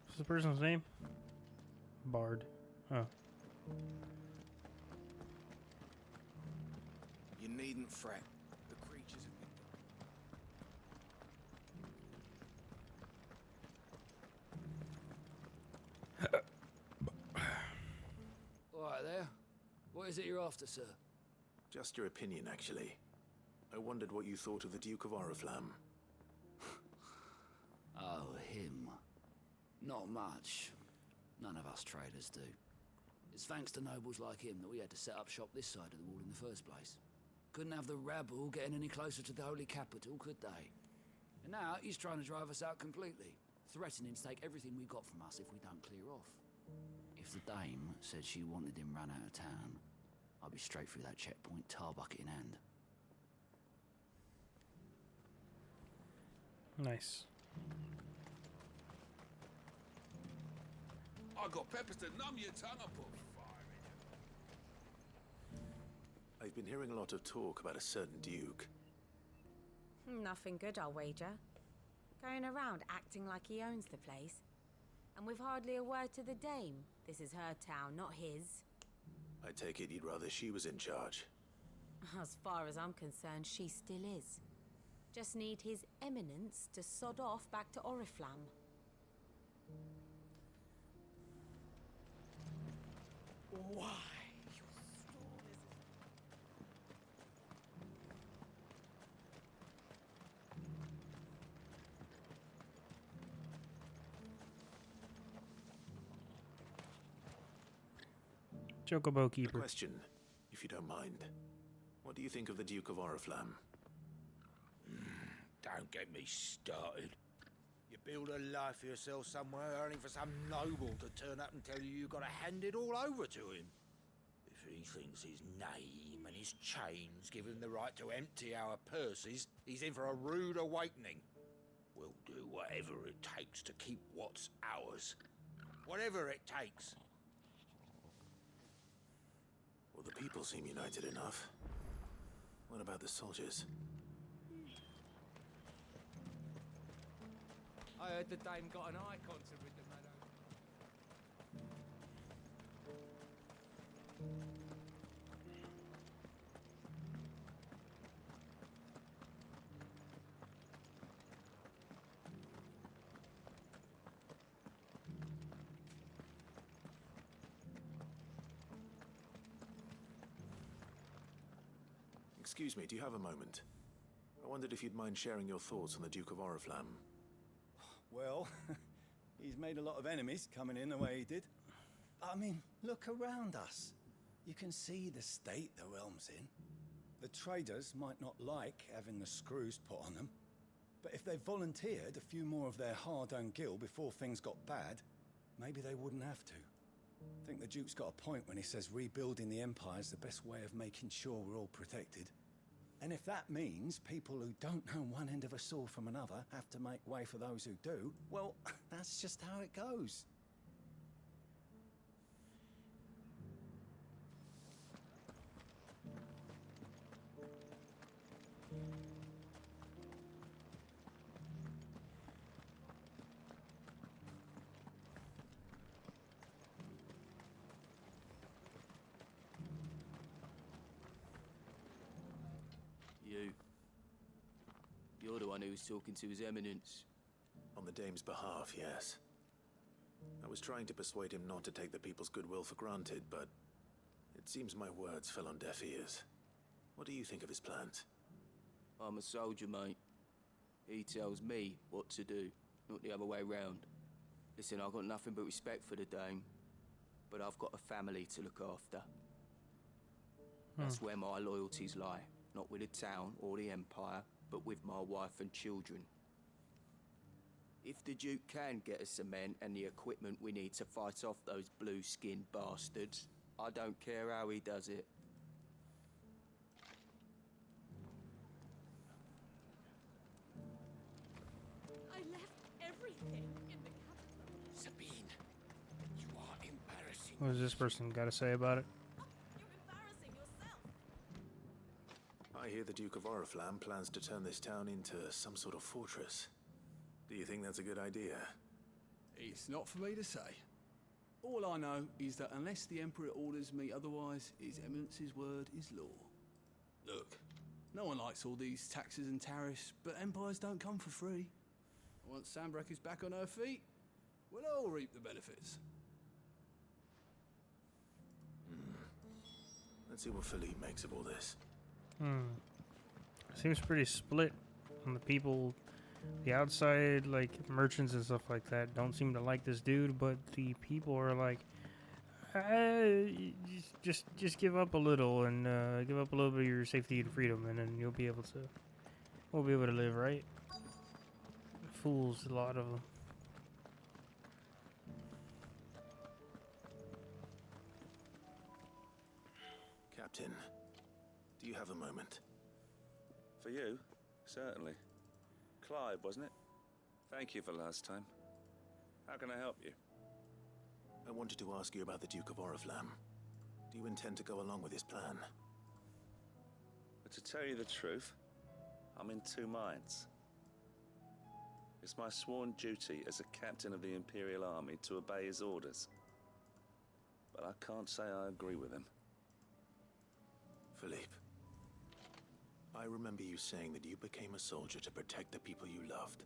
What's the person's name? Bard. Oh. You needn't fret. The creatures have been... All right there. What is it you're after, sir? Just your opinion, actually. I wondered what you thought of the Duke of Oriflamme. Oh, him. Not much. None of us traders do. It's thanks to nobles like him that we had to set up shop this side of the wall in the first place. Couldn't have the rabble getting any closer to the holy capital, could they? And now he's trying to drive us out completely, threatening to take everything we've got from us if we don't clear off. If the dame said she wanted him run out of town, I'll be straight through that checkpoint, tar bucket in hand. Nice. I got peppers to numb your tongue. I put fire in I've been hearing a lot of talk about a certain duke. Nothing good, I'll wager. Going around acting like he owns the place. And with hardly a word to the dame. This is her town, not his. I take it you'd rather she was in charge. As far as I'm concerned, she still is. Just need his eminence to sod off back to Oriflamme. Why? Chocobo Keeper. Question, if you don't mind. What do you think of the Duke of Oriflamme? Don't get me started. You build a life for yourself somewhere, only for some noble to turn up and tell you you've got to hand it all over to him. If he thinks his name and his chains give him the right to empty our purses, he's in for a rude awakening. We'll do whatever it takes to keep what's ours. Whatever it takes. Well, the people seem united enough. What about the soldiers? I heard the dame got an icon to rid the meadow. Excuse me, do you have a moment? I wondered if you'd mind sharing your thoughts on the Duke of Oriflamme. Well, he's made a lot of enemies coming in the way he did. I mean, look around us. You can see the state the realm's in. The traders might not like having the screws put on them, but if they volunteered a few more of their hard-earned gil before things got bad, maybe they wouldn't have to. I think the Duke's got a point when he says rebuilding the Empire is the best way of making sure we're all protected. And if that means people who don't know one end of a sword from another have to make way for those who do, well, that's just how it goes. You're the one who was talking to His Eminence. On the dame's behalf, yes. I was trying to persuade him not to take the people's goodwill for granted, but it seems my words fell on deaf ears. What do you think of his plans? I'm a soldier, mate. He tells me what to do, not the other way round. Listen, I've got nothing but respect for the dame, but I've got a family to look after. That's where my loyalties lie, not with the town or the Empire, but with my wife and children. If the Duke can get us cement and the equipment we need to fight off those blue-skinned bastards, I don't care how he does it. I left everything in the capital. Sabine, you are embarrassing. What does this person got to say about it? I hear the Duke of Oriflamme plans to turn this town into some sort of fortress. Do you think that's a good idea? It's not for me to say. All I know is that unless the Emperor orders me otherwise, His Eminence's word is law. Look, no one likes all these taxes and tariffs, but empires don't come for free. Once Sanbreque is back on her feet, we'll all reap the benefits. Let's see what Philippe makes of all this. Seems pretty split on the people. The outside, like, merchants and stuff like that don't seem to like this dude, but the people are like, just give up a little and give up a little bit of your safety and freedom, and then we'll be able to live, right? Fools, a lot of them. Captain, do you have a moment? For you? Certainly. Clive, wasn't it? Thank you for last time. How can I help you? I wanted to ask you about the Duke of Oriflamme. Do you intend to go along with his plan? But to tell you the truth, I'm in two minds. It's my sworn duty as a captain of the Imperial Army to obey his orders. But I can't say I agree with him. Philippe, I remember you saying that you became a soldier to protect the people you loved.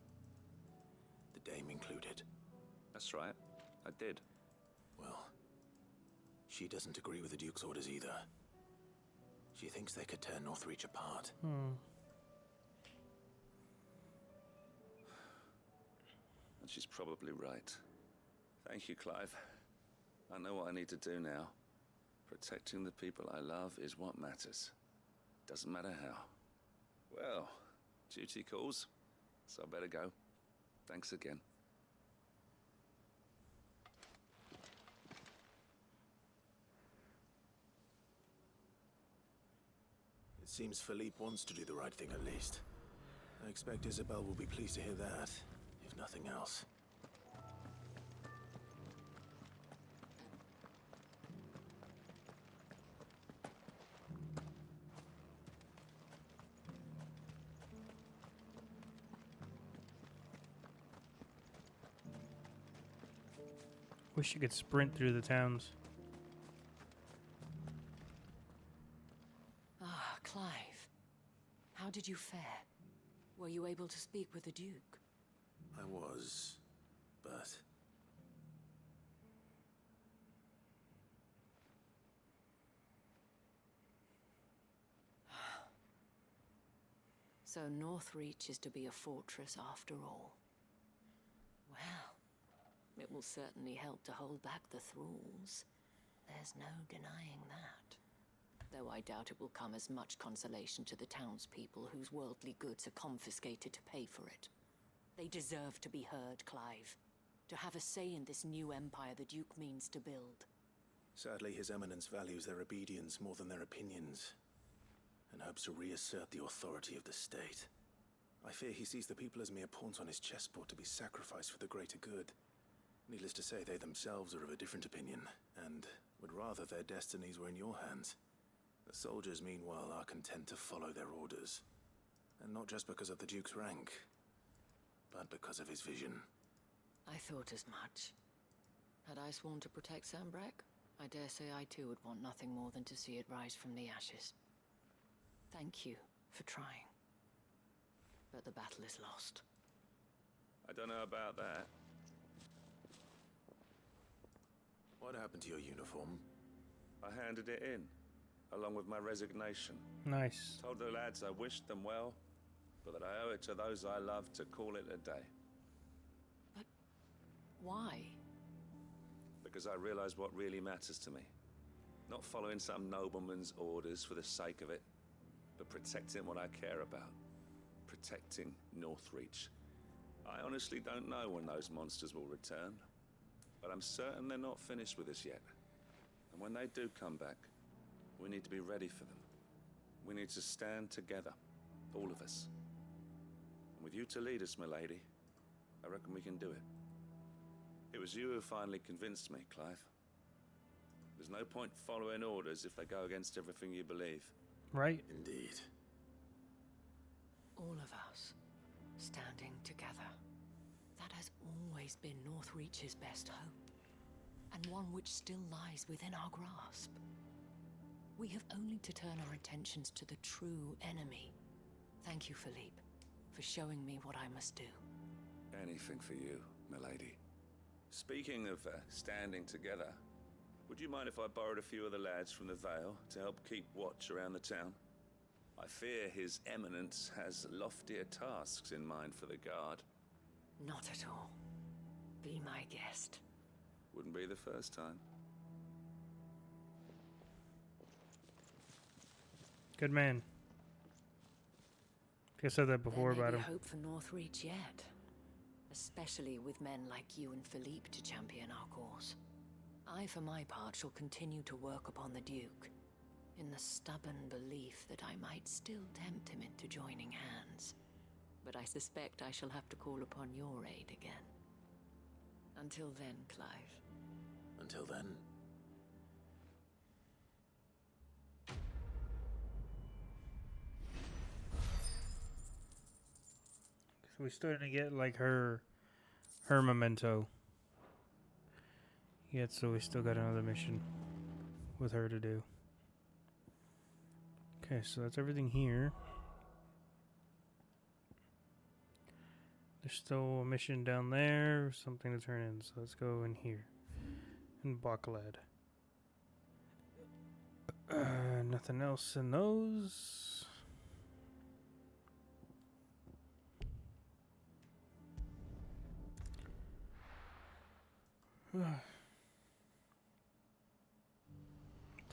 The Dame included. That's right, I did. Well, she doesn't agree with the Duke's orders either. She thinks they could tear Northreach apart. Hmm. And she's probably right. Thank you, Clive. I know what I need to do now. Protecting the people I love is what matters. Doesn't matter how. Well, duty calls, so I better go. Thanks again. It seems Philippe wants to do the right thing at least. I expect Isabel will be pleased to hear that, if nothing else. Wish you could sprint through the towns. Ah, Clive. How did you fare? Were you able to speak with the Duke? I was, but... So Northreach is to be a fortress after all. Well, it will certainly help to hold back the thralls. There's no denying that. Though I doubt it will come as much consolation to the townspeople whose worldly goods are confiscated to pay for it. They deserve to be heard, Clive. To have a say in this new empire the Duke means to build. Sadly, His Eminence values their obedience more than their opinions, and hopes to reassert the authority of the state. I fear he sees the people as mere pawns on his chessboard to be sacrificed for the greater good. Needless to say, they themselves are of a different opinion, and would rather their destinies were in your hands. The soldiers, meanwhile, are content to follow their orders. And not just because of the Duke's rank, but because of his vision. I thought as much. Had I sworn to protect Sanbreque, I dare say I too would want nothing more than to see it rise from the ashes. Thank you for trying. But the battle is lost. I don't know about that. What happened to your uniform? I handed it in, along with my resignation. Nice. Told the lads I wished them well, but that I owe it to those I love to call it a day. But why? Because I realize what really matters to me. Not following some nobleman's orders for the sake of it, but protecting what I care about. Protecting Northreach. I honestly don't know when those monsters will return, but I'm certain they're not finished with us yet. And when they do come back, we need to be ready for them. We need to stand together, all of us. And with you to lead us, milady, I reckon we can do it. It was you who finally convinced me, Clive. There's no point following orders if they go against everything you believe. Right? Indeed. All of us, standing together. That has always been Northreach's best hope, and one which still lies within our grasp. We have only to turn our attentions to the true enemy. Thank you, Philippe, for showing me what I must do. Anything for you, milady. Speaking of standing together, would you mind if I borrowed a few of the lads from the Vale to help keep watch around the town? I fear His Eminence has loftier tasks in mind for the guard. Not at all. Be my guest. Wouldn't be the first time. Good man. I said that before There may about be him. hope for Northreach yet. Especially with men like you and Philippe to champion our cause. I, for my part, shall continue to work upon the Duke. in the stubborn belief that I might still tempt him into joining hands. But I suspect I shall have to call upon your aid again. Until then, Clive. Until then. So we're starting to get like her memento. Yet, so we still got another mission with her to do. Okay, so that's everything here. There's still a mission down there, something to turn in, so let's go in here. In Baklad. Nothing else in those.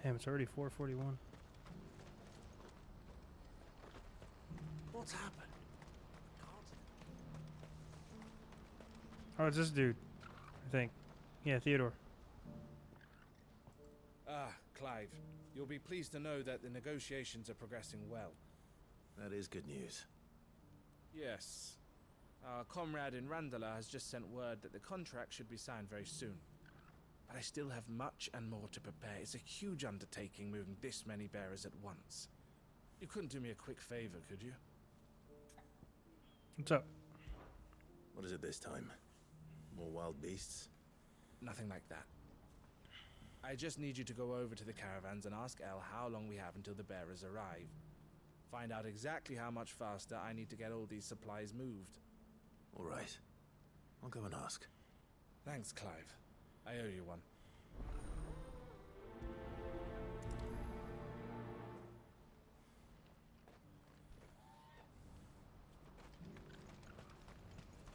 Damn, it's already 4:41. What's happened? Oh, it's this dude, I think. Yeah, Theodore. Ah, Clive. You'll be pleased to know that the negotiations are progressing well. That is good news. Yes. Our comrade in Randala has just sent word that the contract should be signed very soon. But I still have much and more to prepare. It's a huge undertaking moving this many bearers at once. You couldn't do me a quick favor, could you? What's up? What is it this time? More wild beasts? Nothing like that. I just need you to go over to the caravans and ask El how long we have until the bearers arrive. Find out exactly how much faster I need to get all these supplies moved. All right. I'll go and ask. Thanks, Clive. I owe you one.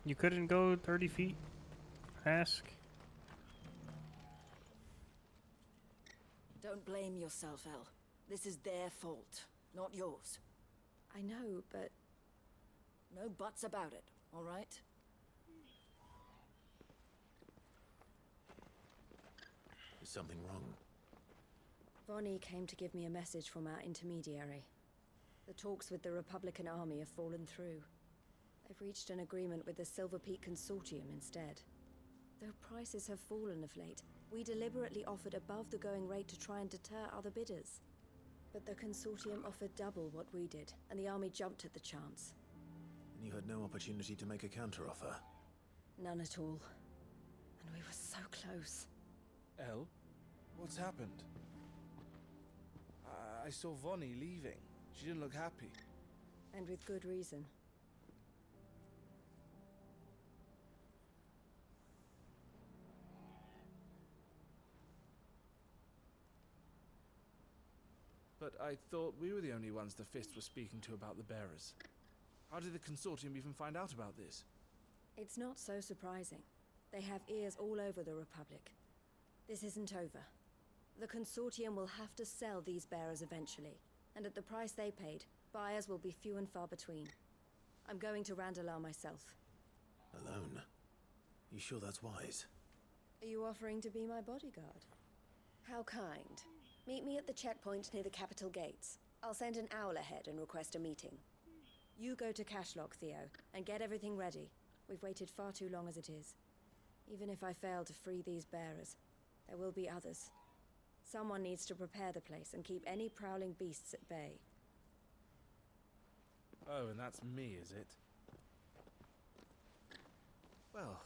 You couldn't go 30 feet? Ask. Don't blame yourself, El. This is their fault, not yours. I know, but... No buts about it, all right? Is something wrong? Vonnie came to give me a message from our intermediary. The talks with the Republican army have fallen through. They've reached an agreement with the Silver Peak Consortium instead. Though prices have fallen of late, we deliberately offered above the going rate to try and deter other bidders. But the Consortium offered double what we did, and the army jumped at the chance. And you had no opportunity to make a counteroffer? None at all. And we were so close. El, what's happened? I saw Vonnie leaving. She didn't look happy. And with good reason. But I thought we were the only ones the Fist were speaking to about the bearers. How did the Consortium even find out about this? It's not so surprising. They have ears all over the Republic. This isn't over. The Consortium will have to sell these bearers eventually, and at the price they paid, buyers will be few and far between. I'm going to Randalar myself. Alone? You sure that's wise? Are you offering to be my bodyguard? How kind. Meet me at the checkpoint near the capital gates. I'll send an owl ahead and request a meeting. You go to Cashlock, Theo, and get everything ready. We've waited far too long as it is. Even if I fail to free these bearers, there will be others. Someone needs to prepare the place and keep any prowling beasts at bay. Oh, and that's me, is it? Well,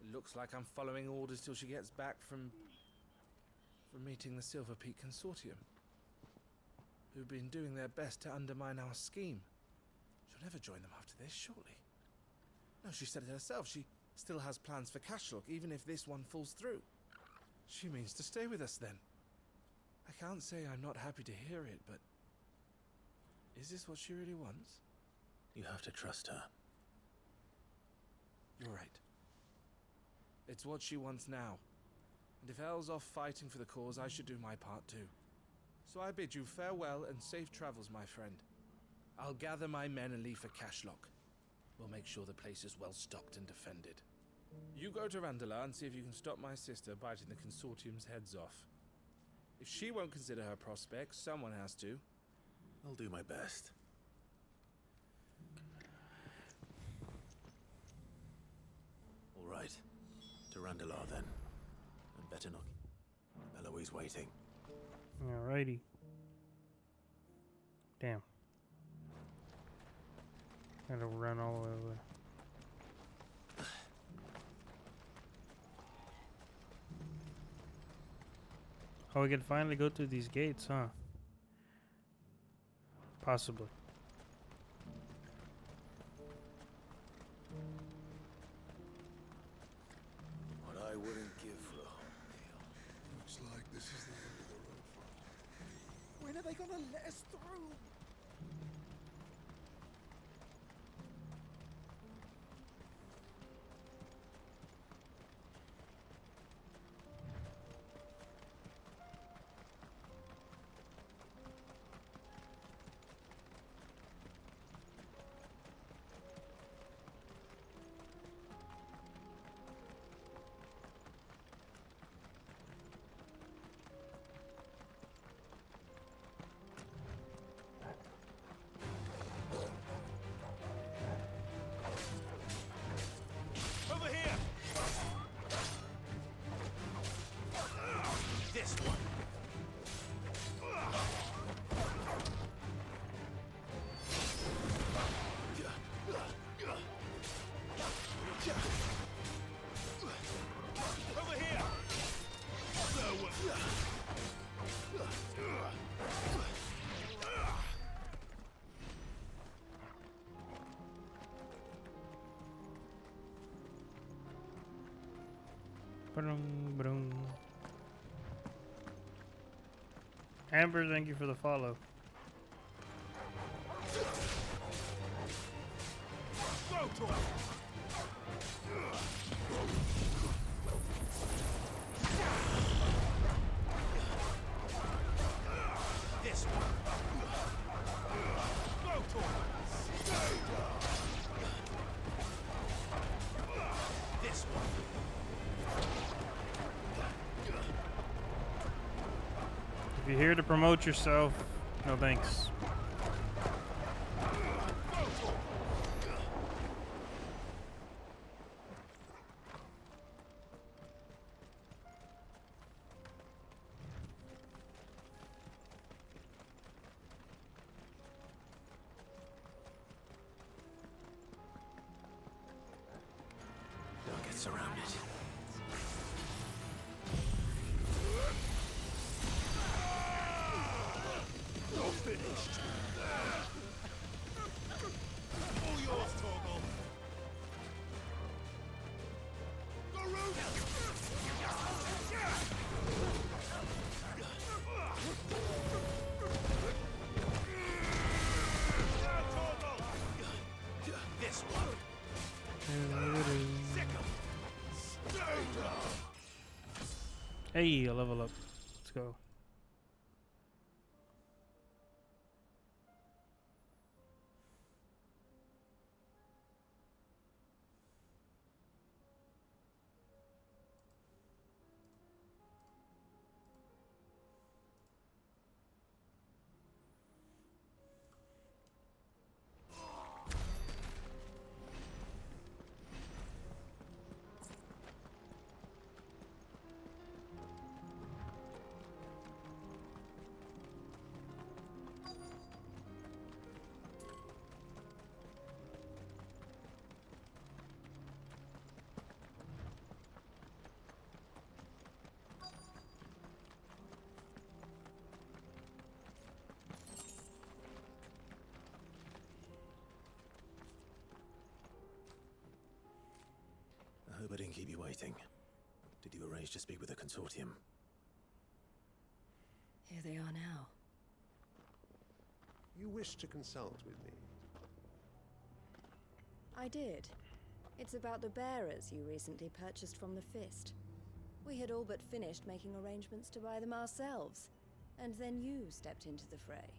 it looks like I'm following orders till she gets back from meeting the Silver Peak Consortium, who've been doing their best to undermine our scheme. She'll never join them after this, surely. No, she said it herself. She still has plans for Cashlock, even if this one falls through. She means to stay with us, then. I can't say I'm not happy to hear it, but... is this what she really wants? You have to trust her. You're right. It's what she wants now. And if Elle's off fighting for the cause, I should do my part too. So I bid you farewell and safe travels, my friend. I'll gather my men and leave for Cashlock. We'll make sure the place is well stocked and defended. You go to Randalar and see if you can stop my sister biting the Consortium's heads off. If she won't consider her prospects, someone has to. I'll do my best. All right. To Randalar, then. And better not. Eloise waiting. Alrighty. Damn. Gotta run all the way over. Oh, we can finally go through these gates, huh? Possibly. What I wouldn't give for a whole meal. Looks like this is the end of the road for us. When are they gonna let us through? Over here! This one. Over here! Ba-dum. Amber, thank you for the follow. Go to him! This one. Go to him! This one. If you're here to promote yourself, no thanks. Don't get surrounded. You're finished. All yours, Torgal. This one. Hey, a level up. Let's go. I hope I didn't keep you waiting. Did you arrange to speak with the consortium? Here they are now. You wish to consult with me? I did. It's about the bearers you recently purchased from the Fist. We had all but finished making arrangements to buy them ourselves, and then you stepped into the fray.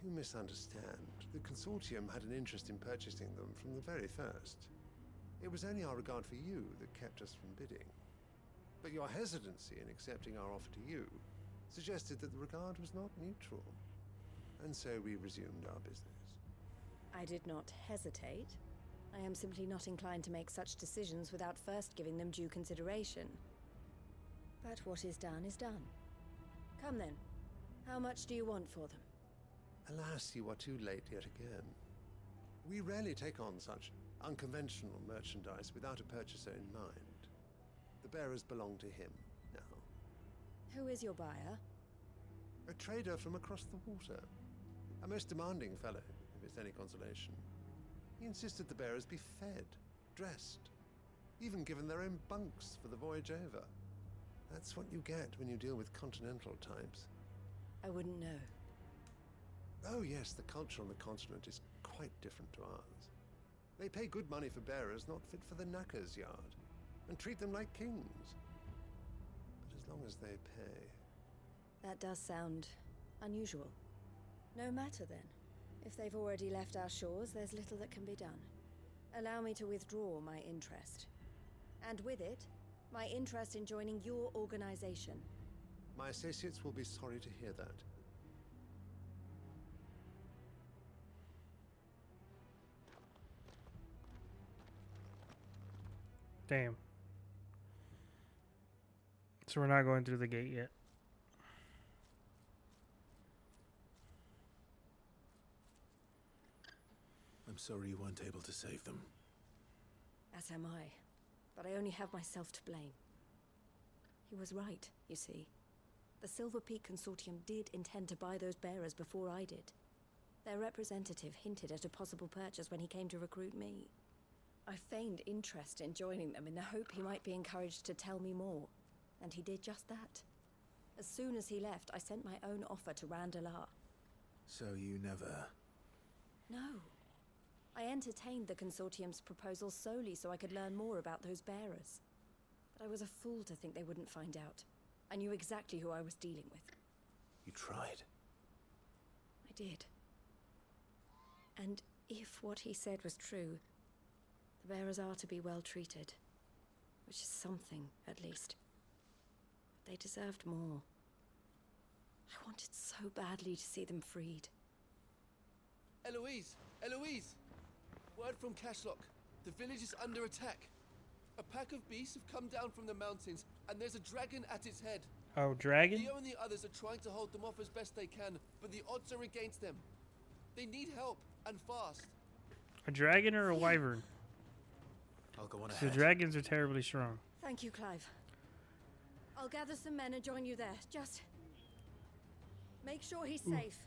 You misunderstand. The consortium had an interest in purchasing them from the very first. It was only our regard for you that kept us from bidding. But your hesitancy in accepting our offer to you suggested that the regard was not mutual. And so we resumed our business. I did not hesitate. I am simply not inclined to make such decisions without first giving them due consideration. But what is done is done. Come then. How much do you want for them? Alas, you are too late yet again. We rarely take on such unconventional merchandise without a purchaser in mind. The bearers belong to him now. Who is your buyer? A trader from across the water. A most demanding fellow, if it's any consolation. He insisted the bearers be fed, dressed, even given their own bunks for the voyage over. That's what you get when you deal with continental types. I wouldn't know. Oh yes, the culture on the continent is quite different to ours. They pay good money for bearers not fit for the knacker's yard, and treat them like kings. But as long as they pay... That does sound unusual. No matter then. If they've already left our shores, there's little that can be done. Allow me to withdraw my interest. And with it, my interest in joining your organization. My associates will be sorry to hear that. Damn. So we're not going through the gate yet. I'm sorry you weren't able to save them. As am I. But I only have myself to blame. He was right, you see. The Silver Peak Consortium did intend to buy those bearers before I did. Their representative hinted at a possible purchase when he came to recruit me. I feigned interest in joining them in the hope he might be encouraged to tell me more. And he did just that. As soon as he left, I sent my own offer to Randalar. So you never... No. I entertained the Consortium's proposal solely so I could learn more about those bearers. But I was a fool to think they wouldn't find out. I knew exactly who I was dealing with. You tried. I did. And if what he said was true, the bearers are to be well treated. Which is something, at least. But they deserved more. I wanted so badly to see them freed. Eloise! Eloise! Word from Cashlock. The village is under attack. A pack of beasts have come down from the mountains, and there's a dragon at its head. Oh, dragon? Theo and the others are trying to hold them off as best they can, but the odds are against them. They need help, and fast. A dragon or a wyvern? I'll go on The ahead. dragons are terribly strong. Thank you, Clive. I'll gather some men and join you there. Just... make sure he's safe.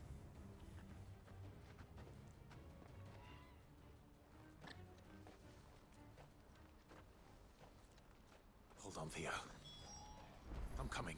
Hold on, Theo. I'm coming.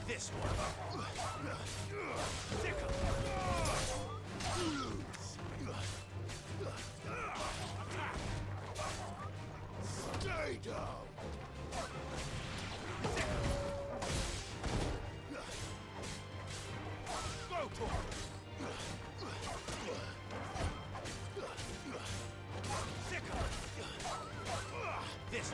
This one. Stay down. Go for it. This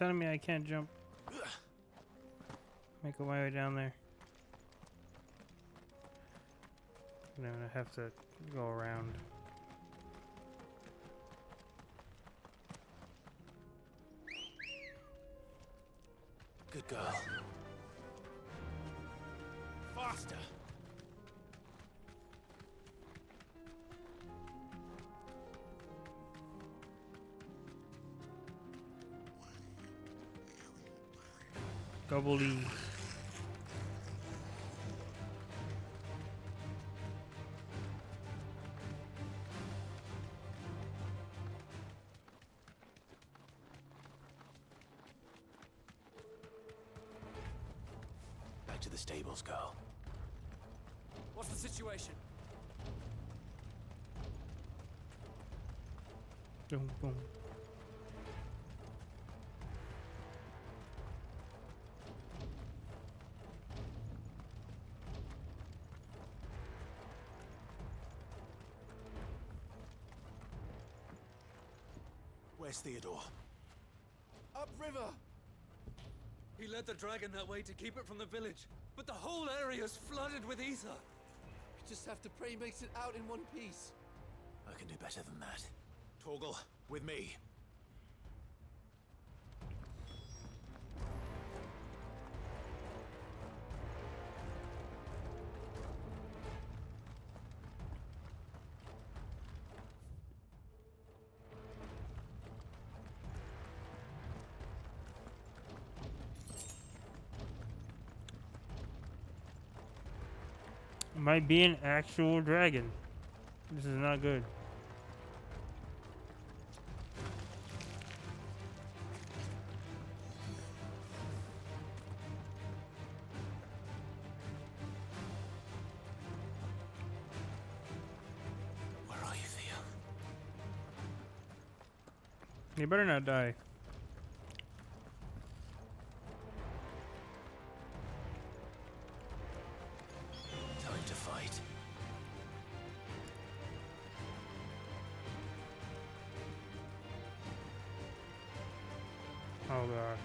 You're telling me I can't jump? Make my way down there. I'm gonna have to go around. Good girl. Faster. Double E. Back to the stables, girl. What's the situation? Boom, boom. Where's Theodore? Upriver! He led the dragon that way to keep it from the village, but the whole area's flooded with ether. We just have to pray he makes it out in one piece. I can do better than that. Torgal, with me. Might be an actual dragon. This is not good. Where are you, Theo? You better not die. Time to fight. Oh god.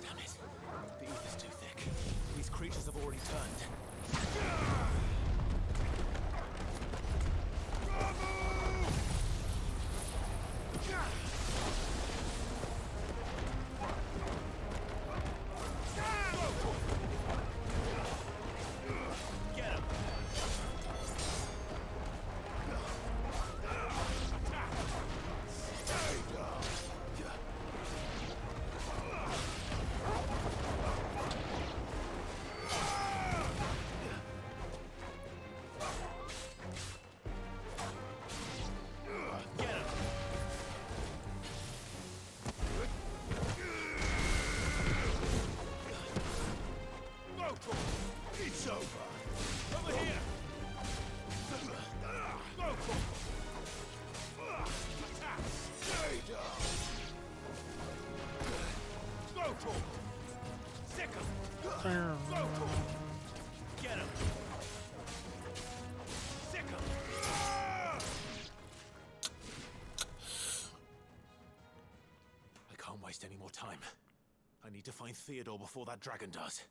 Damn it. The ether's too thick. These creatures have already turned. Get him! It's over. Over here. Stay down. Go for him. Sick him. Go for him. Get him. Sick him. I can't waste any more time. I need to find Theodore before that dragon does.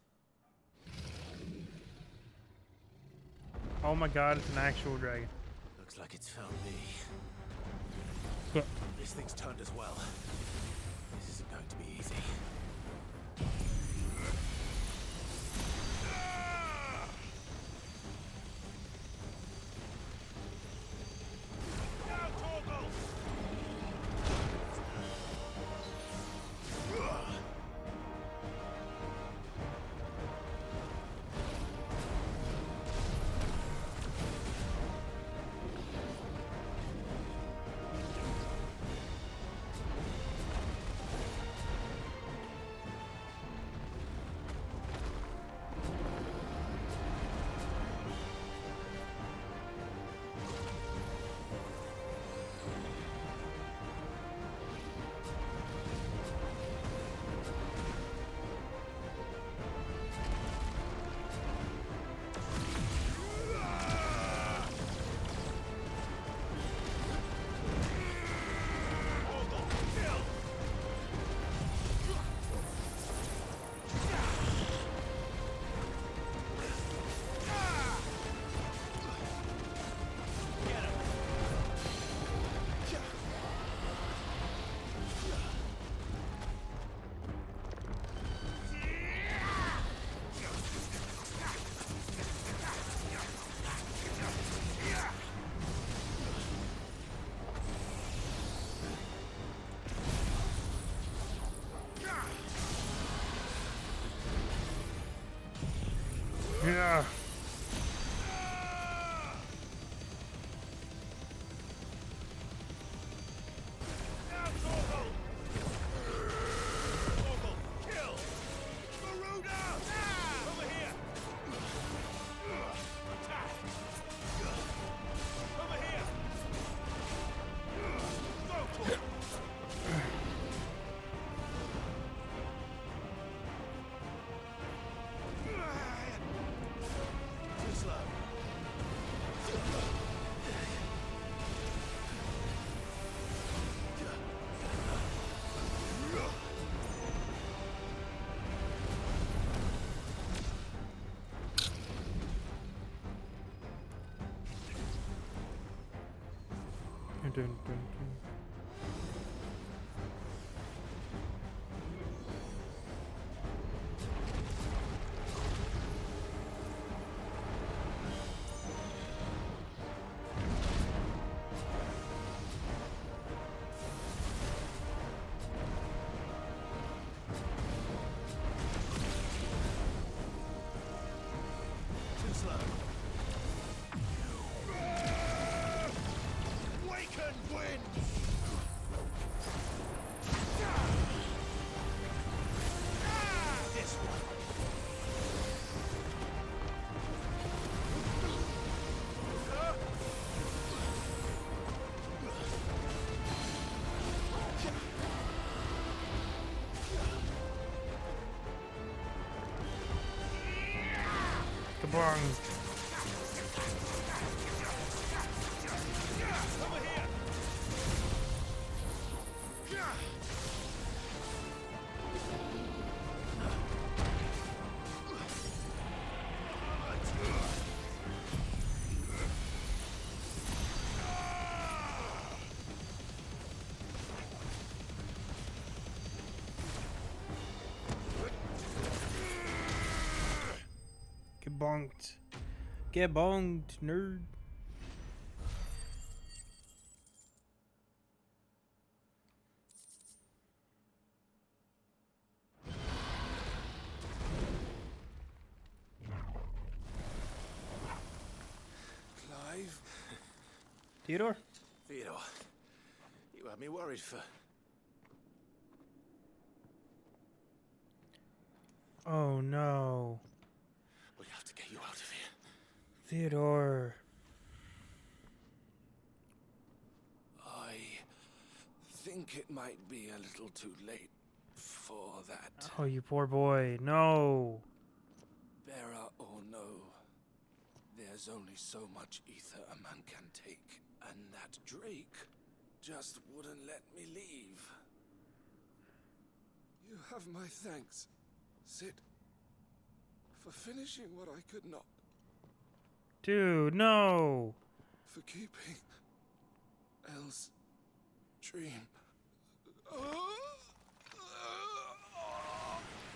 Oh my god, it's an actual dragon. Looks like it's found me. Yeah. This thing's turned as well. This isn't going to be easy. Now, Torgal! Ah. Dun, dun, dun. Too slow. Wakened winds! This one. Kabong. Over here! Get bonked. Get bonked, nerd. Clive? Theodore? Theodore, you had me worried for... Oh no. We have to get you out of here. Theodore. I think it might be a little too late for that. Oh, you poor boy. No. Bearer or no, there's only so much ether a man can take, and that Drake just wouldn't let me leave. You have my thanks, Sid, for finishing what I could not, Dude, no. for keeping Elle's dream.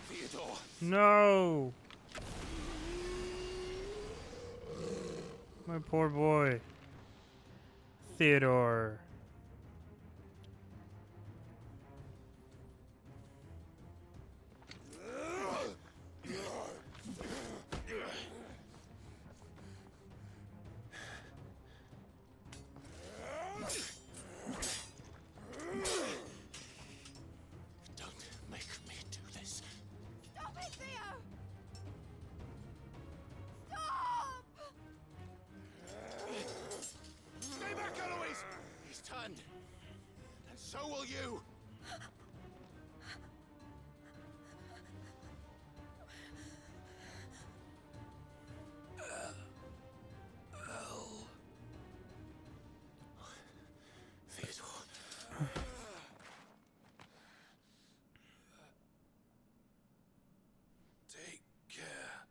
Theodore! No. My poor boy. Theodore. Don't make me do this. Stop it, Theo! Stop! Stay back, Eloise! He's turned. And so will you. Theodore. Take care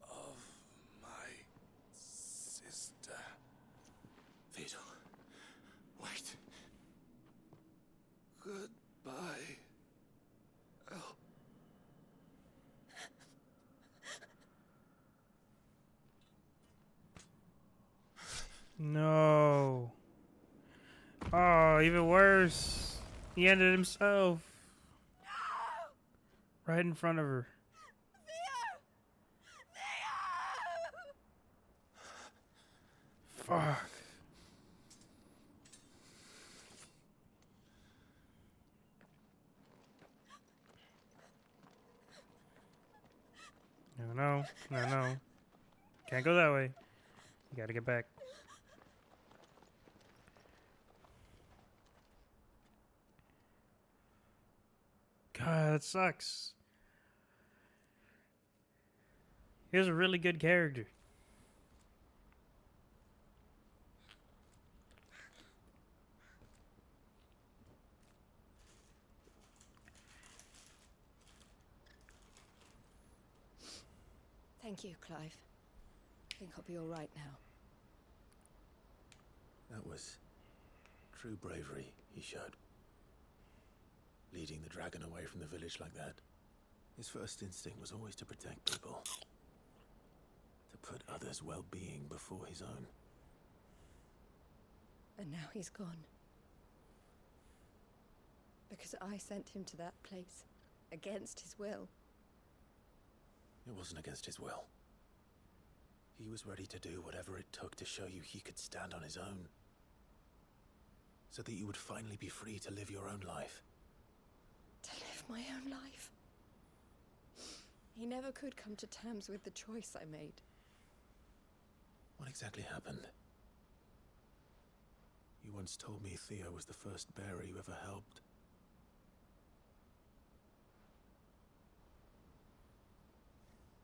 of my sister. Theodore. Wait. Goodbye, Elle. No. Oh, even worse. He ended himself. Right in front of her. No. Can't go that way. You gotta get back. God, that sucks. He was a really good character. Thank you, Clive. I think I'll be all right now. That was true bravery he showed. Leading the dragon away from the village like that. His first instinct was always to protect people. To put others' well-being before his own. And now he's gone. Because I sent him to that place. Against his will. It wasn't against his will. He was ready to do whatever it took to show you he could stand on his own. So that you would finally be free to live your own life. To live my own life. He never could come to terms with the choice I made. What exactly happened? You once told me Theo was the first bearer you ever helped.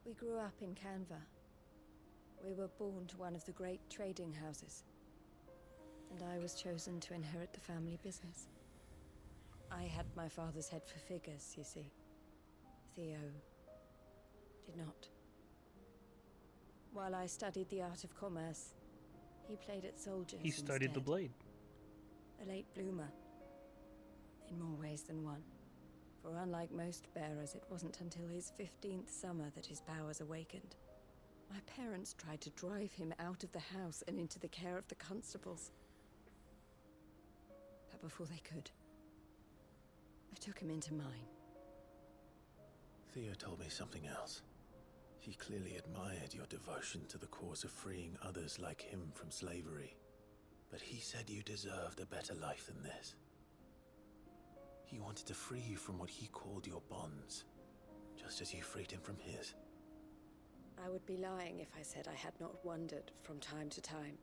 We grew up in Canva. We were born to one of the great trading houses. And I was chosen to inherit the family business. I had my father's head for figures, you see. Theo did not. While I studied the art of commerce, he played at soldiers He studied the instead. blade. A late bloomer. In more ways than one. For unlike most bearers, it wasn't until his 15th summer that his powers awakened. My parents tried to drive him out of the house and into the care of the constables. But before they could, I took him into mine. Theo told me something else. He clearly admired your devotion to the cause of freeing others like him from slavery. But he said you deserved a better life than this. He wanted to free you from what he called your bonds, just as you freed him from his. I would be lying if I said I had not wondered from time to time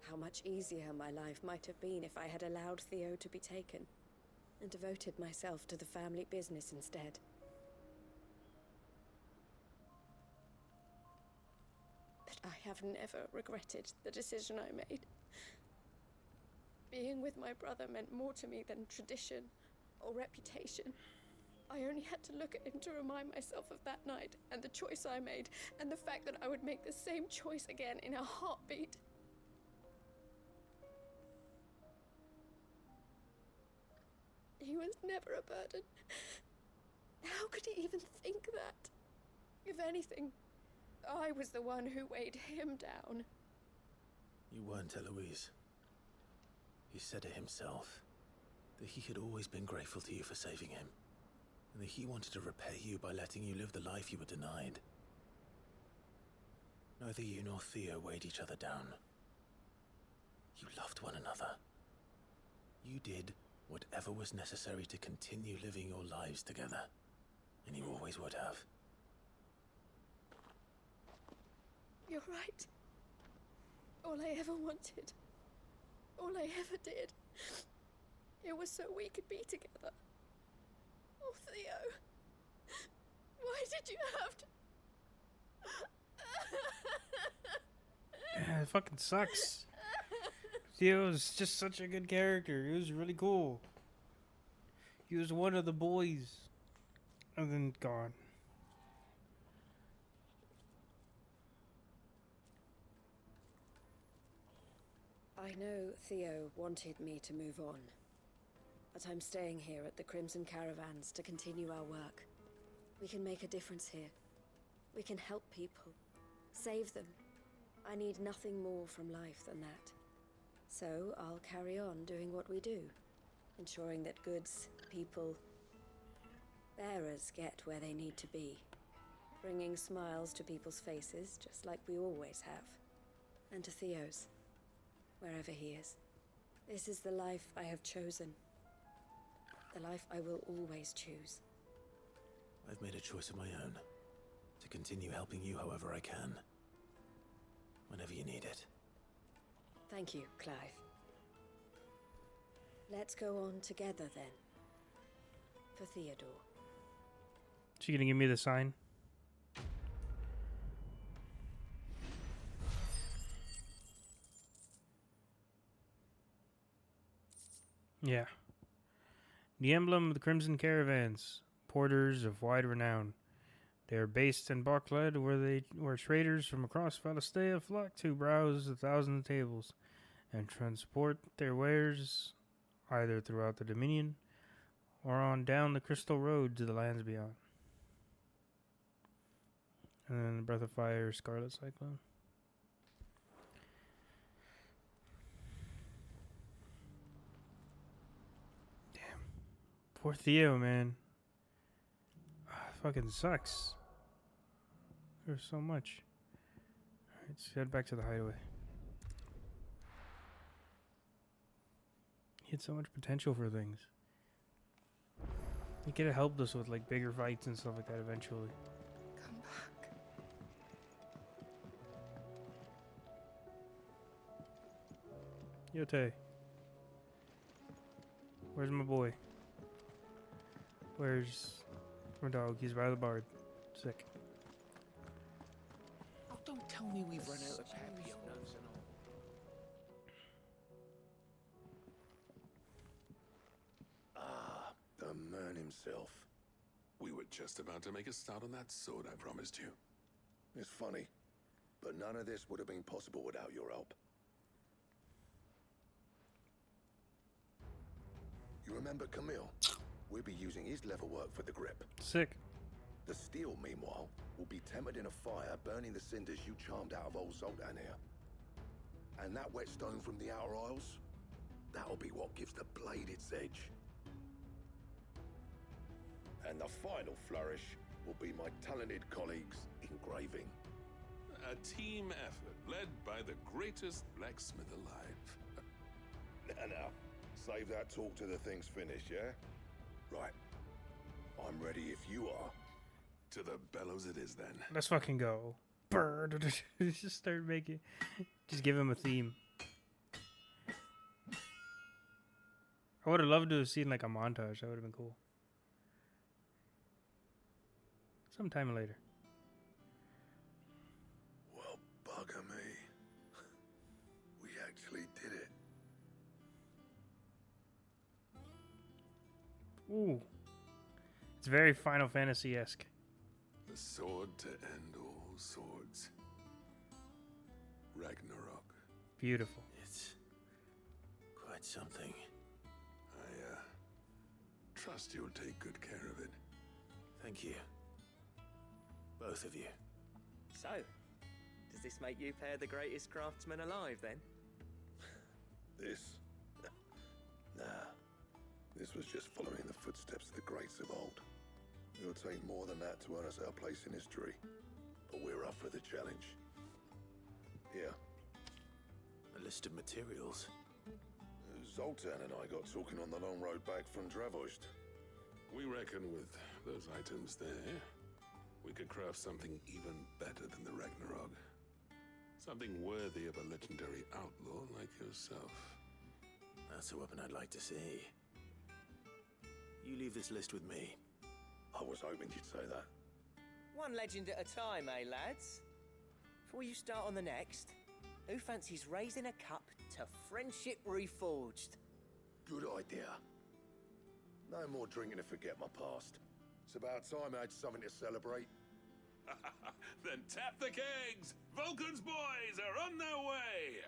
how much easier my life might have been if I had allowed Theo to be taken and devoted myself to the family business instead. But I have never regretted the decision I made. Being with my brother meant more to me than tradition or reputation. I only had to look at him to remind myself of that night and the choice I made and the fact that I would make the same choice again in a heartbeat. He was never a burden. How could he even think that? If anything, I was the one who weighed him down. You weren't, Eloise. He said it himself, that he had always been grateful to you for saving him, and that he wanted to repay you by letting you live the life you were denied. Neither you nor Theo weighed each other down. You loved one another. You did whatever was necessary to continue living your lives together, and you always would have. You're right. All I ever wanted, all I ever did, it was so we could be together. Oh, Theo, why did you have to... Yeah, it fucking sucks. Theo was just such a good character. He was really cool. He was one of the boys. And then gone. I know Theo wanted me to move on, but I'm staying here at the Crimson Caravans to continue our work. We can make a difference here. We can help people, save them. I need nothing more from life than that. So I'll carry on doing what we do, ensuring that goods, people, bearers get where they need to be, bringing smiles to people's faces just like we always have, and to Theo's. Wherever he is. This is the life I have chosen. The life I will always choose. I've made a choice of my own. to continue helping you however I can. Whenever you need it. Thank you, Clive. Let's go on together then. For Theodore. She gonna give me the sign? Yeah. The emblem of the Crimson Caravans, porters of wide renown. They are based in Barclay, where traders from across Valistea flock to browse the thousand tables and transport their wares either throughout the Dominion or on down the Crystal Road to the lands beyond. And then the Breath of Fire, Scarlet Cyclone. Damn. Poor Theo, man. Fucking sucks. There's so much. Alright, let's head back to the hideaway. He had so much potential for things. He could have helped us with like bigger fights and stuff like that eventually. Come back. Yote. Where's my boy? Where's my dog? He's by the bard. Sick. Oh, don't tell me we've run out of Papillons and all. Ah, the man himself. We were just about to make a start on that sword I promised you. It's funny, but none of this would have been possible without your help. You remember Camille? We'll be using his leatherwork for the grip. Sick. The steel, meanwhile, will be tempered in a fire, burning the cinders you charmed out of old Zoltan here. And that whetstone from the Outer Isles, that'll be what gives the blade its edge. And the final flourish will be my talented colleagues' engraving. A team effort led by the greatest blacksmith alive. Now, save that talk till the thing's finished, yeah? Right. I'm ready if you are. To the bellows it is then. Let's fucking go. Bird. Just start making. Just give him a theme. I would have loved to have seen like a montage. That would have been cool. Sometime later. Well, bugger me. We actually did it. Ooh. It's very Final Fantasy-esque. The sword to end all swords. Ragnarok. Beautiful. It's quite something. I trust you'll take good care of it. Thank you. Both of you. So, does this make you pair the greatest craftsman alive then? This? Nah. This was just following the footsteps of the greats of old. It'll take more than that to earn us our place in history. But we're up for the challenge. Here. A list of materials. Zoltan and I got talking on the long road back from Dravost. We reckon with those items there, we could craft something even better than the Ragnarok. Something worthy of a legendary outlaw like yourself. That's a weapon I'd like to see. You leave this list with me. I was hoping you'd say that. One legend at a time, eh, lads? Before you start on the next, who fancies raising a cup to friendship reforged? Good idea. No more drinking to forget my past. It's about time I had something to celebrate. Then tap the kegs! Vulcan's boys are on their way!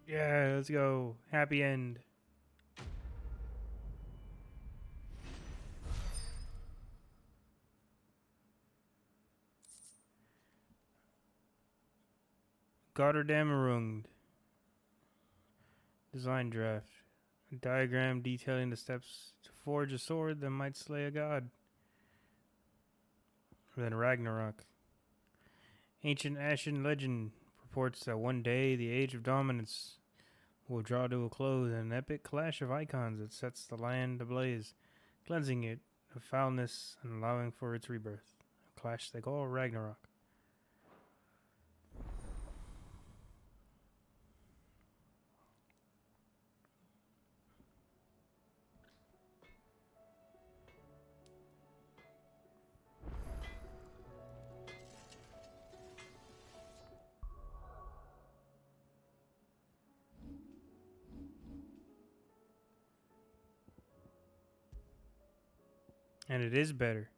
Yeah, let's go. Happy end. Gotterdammerung. Design draft. A diagram detailing the steps to forge a sword that might slay a god. And then Ragnarok. Ancient Ashen legend reports that one day the Age of Dominance will draw to a close in an epic clash of icons that sets the land ablaze, cleansing it of foulness and allowing for its rebirth. A clash they call Ragnarok. And it is better.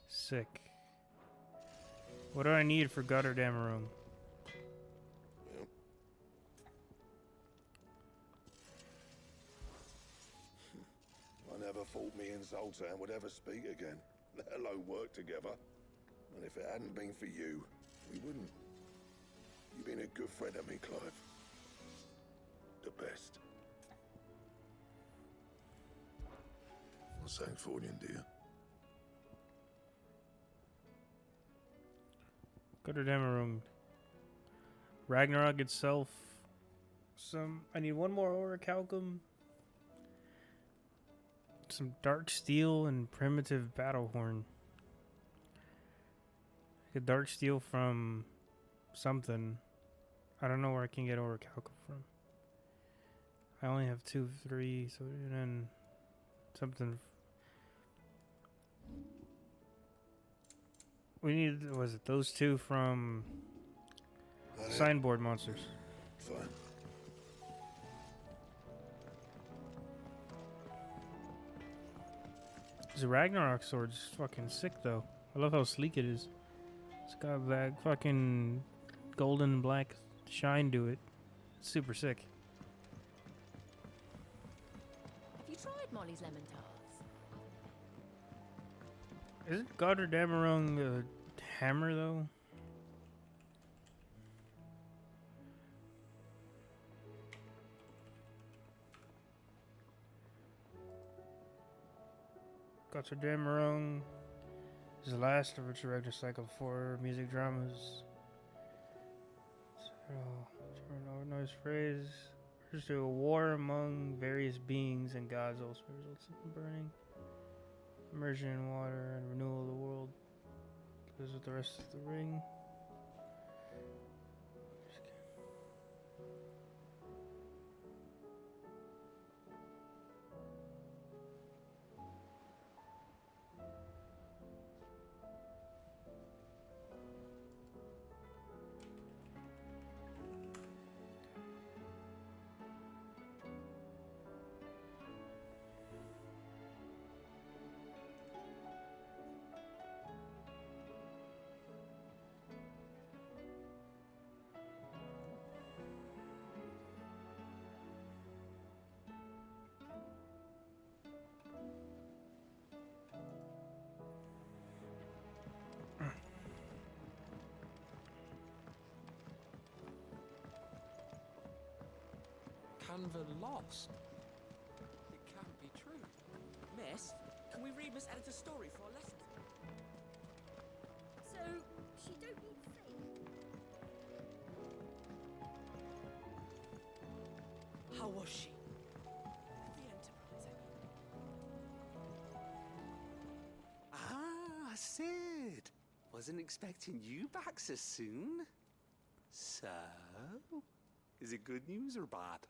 Sick. What do I need for Gotterdammerung? I never thought me and Zoltan would ever speak again, let alone work together. And if it hadn't been for you, we wouldn't. You've been a good friend of me, Clive. The best. What's Sancfordian, dear? Gotterdammerung. Ragnarok itself. I need one more orichalcum. Some dark steel and primitive battle horn. A dark steel from something. I don't know where I can get orichalcum from. I only have 2 of 3, so then something. We need, was it those 2 from Signboard Monsters? Fine. This Ragnarok sword's fucking sick though. I love how sleek it is. It's got that fucking golden and black shine to it. It's super sick. Have you tried Molly's lemon tarts? Isn't Gotterdammerung a hammer though? Gotterdammerung is the last of its regular cycle of 4 music dramas. Noise phrase refers to a war among various beings and gods, also results in burning, immersion in water, and renewal of the world. Goes with the rest of the ring. Canva lost. It can't be true. Miss, can we read Miss Editor's story for our lesson? So, she don't need saving. How was she? The Enterprise, I mean. Ah, Sid. Wasn't expecting you back so soon. So, is it good news or bad?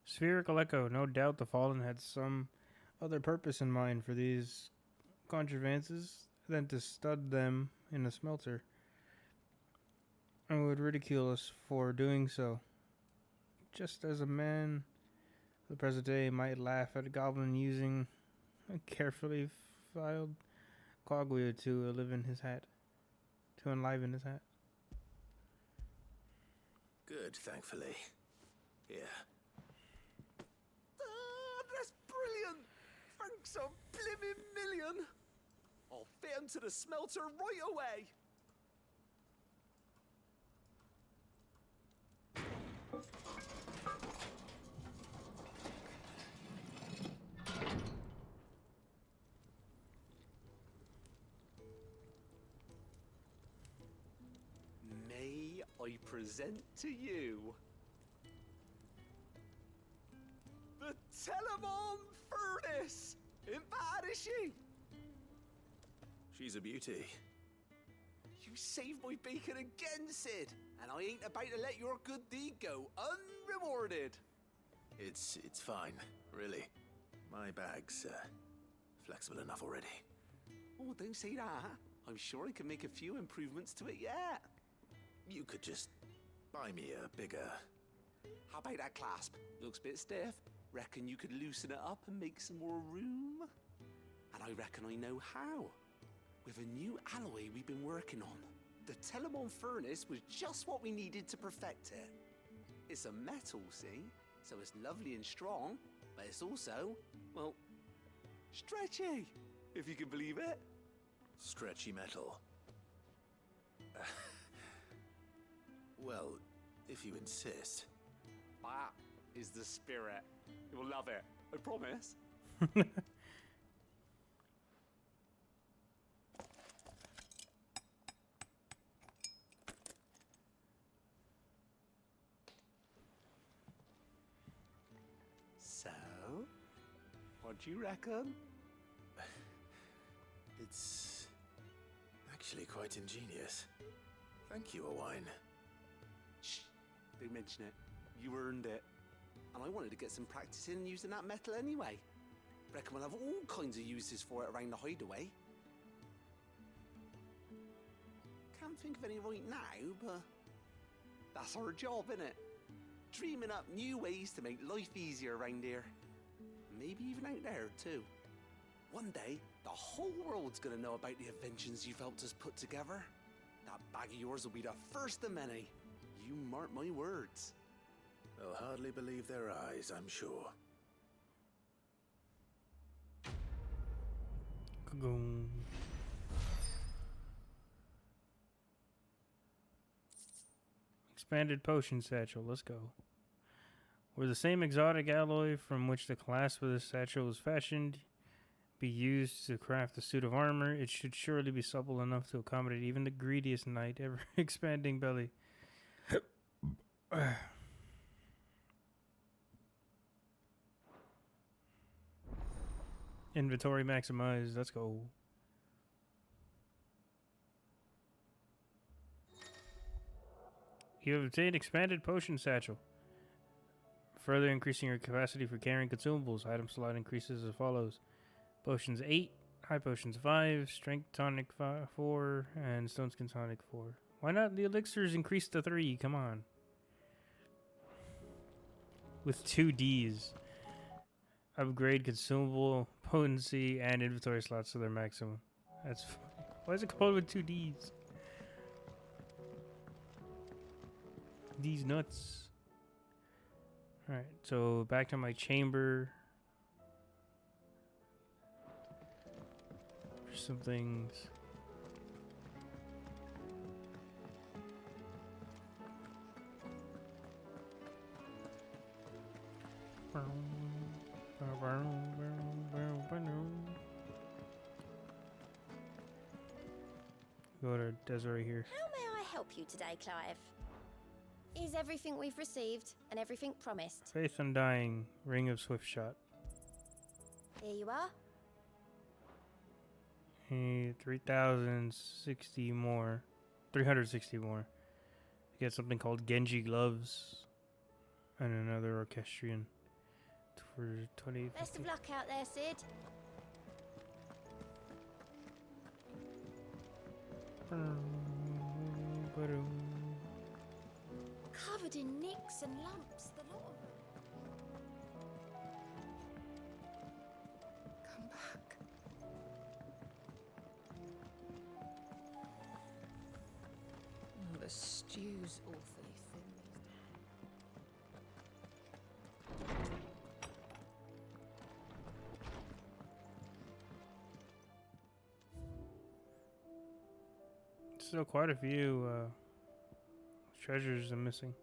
Spherical Echo. No doubt the Fallen had some other purpose in mind for these contrivances than to stud them in a smelter, and would ridicule us for doing so. Just as a man of the present day might laugh at a goblin using a carefully filed cogwheel to enliven his hat. Good, thankfully. Here. That's brilliant! Thanks a blimmin' million! I'll fit 'em to the smelter right away! May I present to you the Telemon Furnace! Ain't bad, is she? She's a beauty. You saved my bacon again, Sid, and I ain't about to let your good deed go unrewarded. It's fine, really. My bag's flexible enough already. Oh, don't say that. I'm sure I can make a few improvements to it yet. You could just buy me a bigger... How about that clasp? Looks a bit stiff. Reckon you could loosen it up and make some more room? And I reckon I know how. With a new alloy we've been working on. The Telemon furnace was just what we needed to perfect it. It's a metal, see? So it's lovely and strong, but it's also, well, stretchy, if you can believe it. Stretchy metal. Well, if you insist. That is the spirit. You'll love it, I promise. So, what do you reckon? It's actually quite ingenious. Thank you, Owain. Shh, don't mention it. You earned it. And I wanted to get some practice in using that metal anyway. Reckon we'll have all kinds of uses for it around the hideaway. Can't think of any right now, but that's our job, innit? Dreaming up new ways to make life easier around here. Maybe even out there, too. One day, the whole world's gonna know about the inventions you've helped us put together. That bag of yours will be the first of many. You mark my words. They'll hardly believe their eyes, I'm sure. Ka-goom. Expanded potion satchel. Let's go. Where the same exotic alloy from which the clasp of this satchel was fashioned be used to craft a suit of armor, it should surely be supple enough to accommodate even the greediest knight ever expanding belly. Inventory maximized. Let's go. You have obtained expanded potion satchel. Further increasing your capacity for carrying consumables. Item slot increases as follows. Potions 8, high potions 5, strength tonic 4, and stone skin tonic 4. Why not the elixirs increase to 3? Come on. With 2 Ds. Upgrade consumable, potency, and inventory slots to their maximum. That's funny. Why is it called with 2 Ds? These nuts. Alright, so back to my chamber. For some things. Go to Desiree here. How may I help you today, Clive? Is everything we've received and everything promised? Faith Undying, Ring of Swift Shot. Here you are. 3,060 more. 360 more. You get something called Genji Gloves. And another orchestrion. For 20. Best of luck out there, Sid. Covered in nicks and lumps, the lot of them. Come back. Oh, the stew's awfully thin these days. Still quite a few treasures are missing.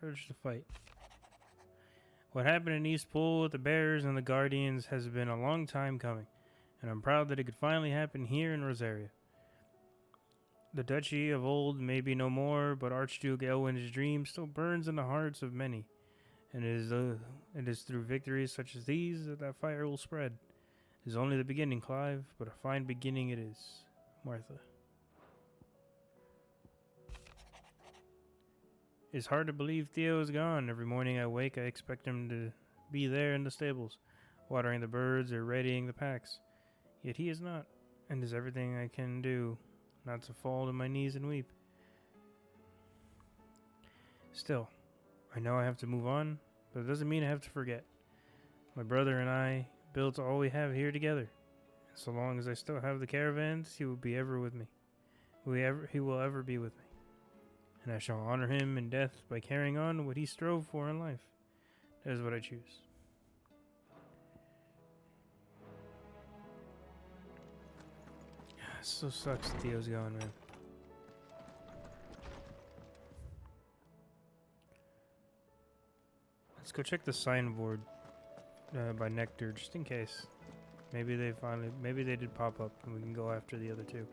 Courage to fight. What happened in East Pool with the Bears and the Guardians has been a long time coming, and I'm proud that it could finally happen here in Rosaria. The duchy of old may be no more, but Archduke Elwin's dream still burns in the hearts of many, and it is through victories such as these that that fire will spread. It is only the beginning, Clive, but a fine beginning it is. Martha. It's hard to believe Theo is gone. Every morning I wake, I expect him to be there in the stables, watering the birds or readying the packs. Yet he is not, and is everything I can do not to fall to my knees and weep. Still, I know I have to move on, but it doesn't mean I have to forget. My brother and I built all we have here together. And so long as I still have the caravans, he will be ever with me. He will ever be with me. And I shall honor him in death by carrying on what he strove for in life. That is what I choose. It so sucks that Theo's gone, man. Let's go check the signboard by Nectar, just in case. Maybe they did pop up and we can go after the other two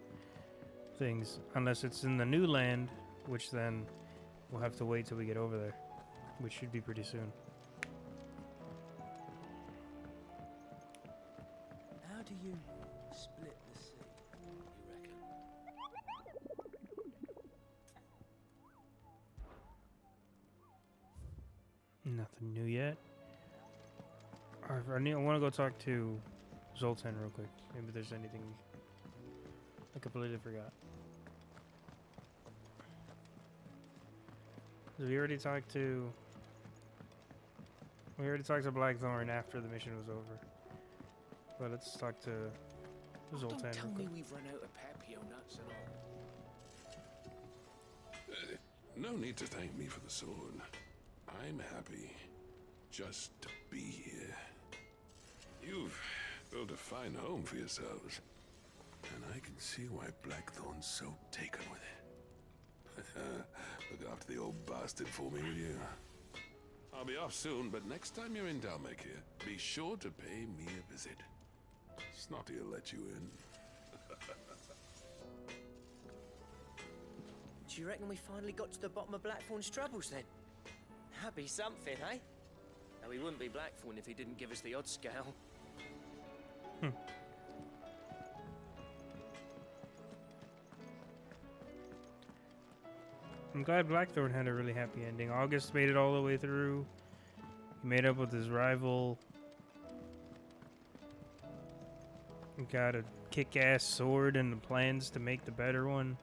things. Unless it's in the new land, which then we'll have to wait till we get over there, which should be pretty soon. How do you split the sea, you reckon? Nothing new yet. I want to go talk to Zoltan real quick. Maybe there's anything I completely forgot. We already talked to Blackthorn after the mission was over. But let's talk to Zoltan. Don't tell real me quick. we've run out of papio nuts and all. No need to thank me for the sword. I'm happy just to be here. You've built a fine home for yourselves, and I can see why Blackthorn's so taken with it. Look after the old bastard for me, will you? I'll be off soon, but next time you're in Dalmekir, be sure to pay me a visit. Snotty will let you in. Do you reckon we finally got to the bottom of Blackthorn's troubles then? That'd be something, eh? Now, he wouldn't be Blackthorn if he didn't give us the odd scale. I'm glad Blackthorn had a really happy ending. August made it all the way through. He made up with his rival. He got a kick-ass sword and the plans to make the better one.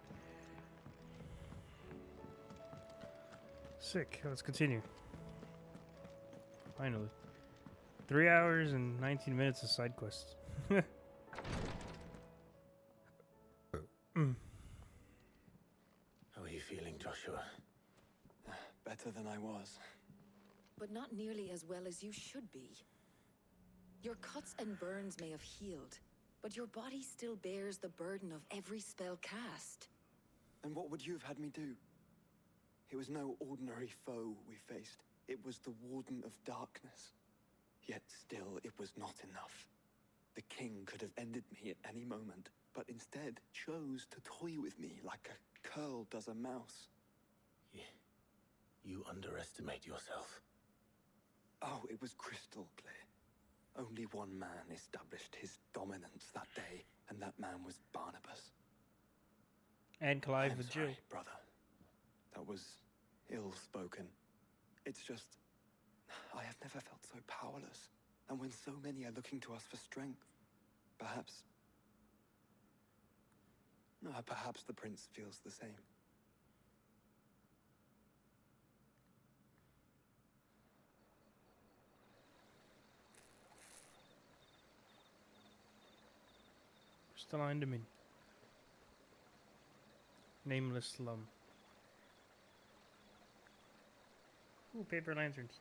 Sick. Let's continue. Finally. 3 hours and 19 minutes of side quests. How are you feeling, Joshua? Better than I was. But not nearly as well as you should be. Your cuts and burns may have healed, but your body still bears the burden of every spell cast. And what would you have had me do? It was no ordinary foe we faced. It was the Warden of Darkness. Yet still, it was not enough. The king could have ended me at any moment, but instead chose to toy with me like a curl does a mouse. You underestimate yourself. Oh, it was crystal clear. Only one man established his dominance that day, and that man was Barnabas. And Clive I'm with Jill. sorry, brother. That was ill-spoken. It's just, I have never felt so powerless. And when so many are looking to us for strength, perhaps the prince feels the same. Crystalline Dominion. Nameless slum. Ooh, paper lanterns.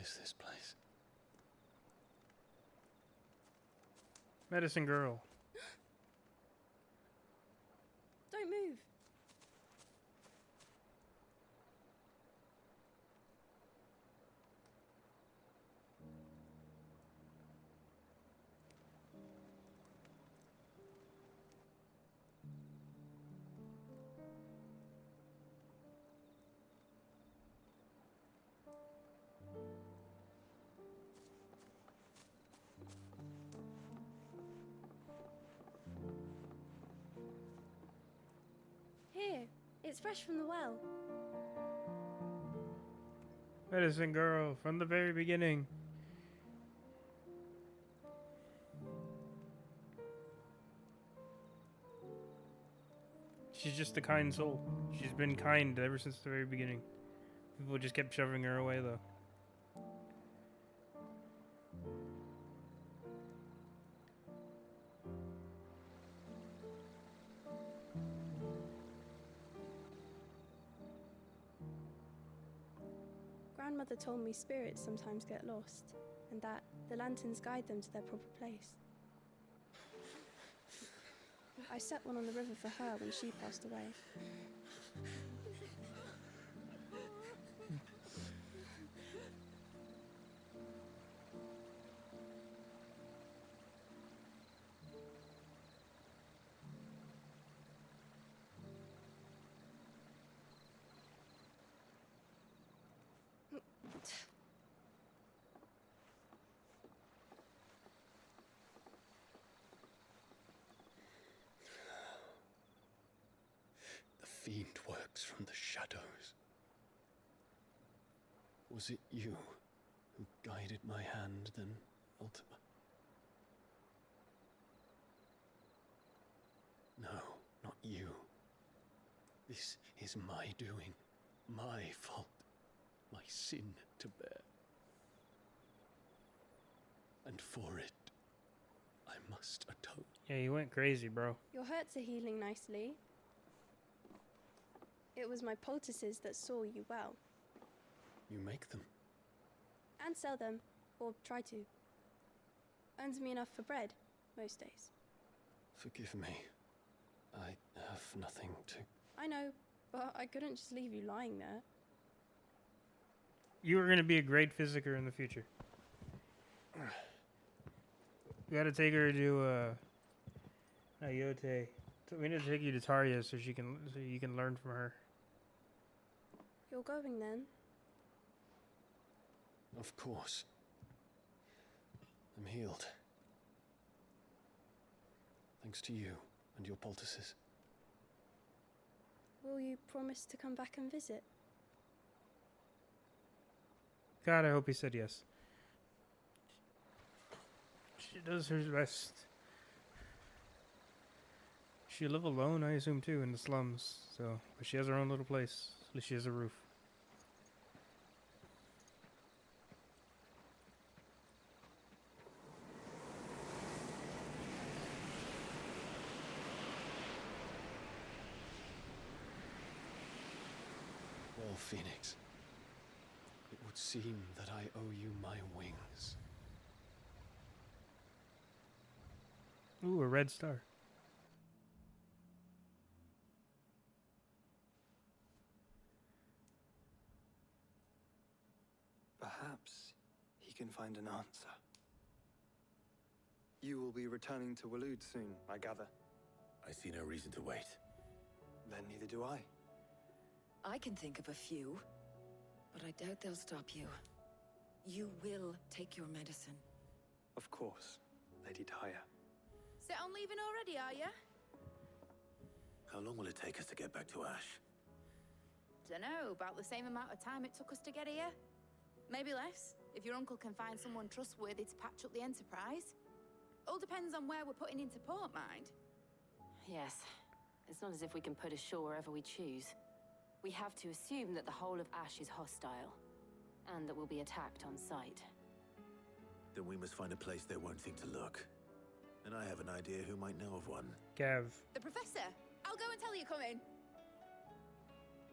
is this place? Medicine girl. Don't move. Here, it's fresh from the well. Medicine girl from the very beginning. She's just a kind soul. She's been kind ever since the very beginning. People just kept shoving her away, though. Grandmother told me spirits sometimes get lost, and that the lanterns guide them to their proper place. I set one on the river for her when she passed away. The fiend works from the shadows. Was it you who guided my hand then, Ultima? No, not you. This is my doing, my fault, my sin to bear. And for it, I must atone. Yeah, you went crazy, bro. Your hurts are healing nicely. It was my poultices that saw you well. You make them? And sell them, or try to. Earns me enough for bread, most days. Forgive me. I have nothing to... I know, but I couldn't just leave you lying there. You are going to be a great physicker in the future. We gotta take her to, Ayote. So we need to take you to Tarya so you can learn from her. You're going then? Of course. I'm healed. Thanks to you and your poultices. Will you promise to come back and visit? God, I hope he said yes. She does her best. She live alone, I assume, too, in the slums. So, but she has her own little place. At least she has a roof. Well, Phoenix, it would seem that I owe you my wings. Ooh, a red star. Perhaps he can find an answer. You will be returning to Waloed soon, I gather. I see no reason to wait. Then neither do I. I can think of a few, but I doubt they'll stop you. You will take your medicine. Of course, Lady Daya. Set on leaving already, are you? How long will it take us to get back to Ash? Dunno, about the same amount of time it took us to get here. Maybe less, if your uncle can find someone trustworthy to patch up the Enterprise. All depends on where we're putting into port, mind. Yes. It's not as if we can put ashore wherever we choose. We have to assume that the whole of Ash is hostile, and that we'll be attacked on sight. Then we must find a place they won't think to look. And I have an idea who might know of one. Gav. The Professor! I'll go and tell you coming.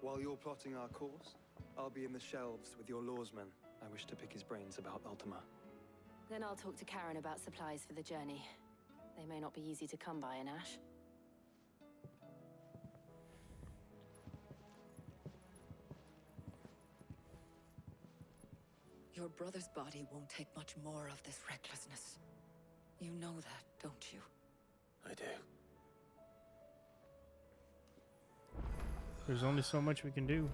While you're plotting our course, I'll be in the shelves with your lawsmen I wish to pick his brains about Ultima. Then I'll talk to Karen about supplies for the journey. They may not be easy to come by in Ash. Your brother's body won't take much more of this recklessness. You know that, don't you? I do. There's only so much we can do.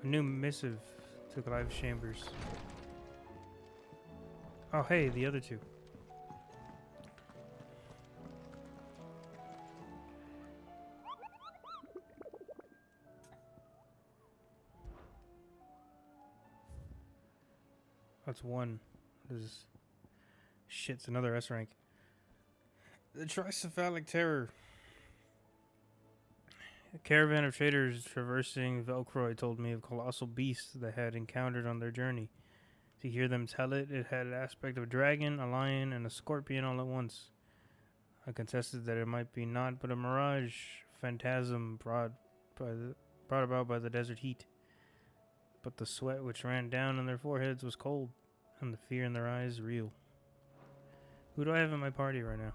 A new missive to Clive's chambers. Oh, hey, the other two. That's one. This shit's another S rank. The Tricephalic Terror. A caravan of traders traversing Velcroy told me of colossal beasts they had encountered on their journey. To hear them tell it, it had an aspect of a dragon, a lion, and a scorpion all at once. I contested that it might be naught but a mirage, phantasm brought about by the desert heat. But the sweat which ran down on their foreheads was cold, and the fear in their eyes real. Who do I have in my party right now?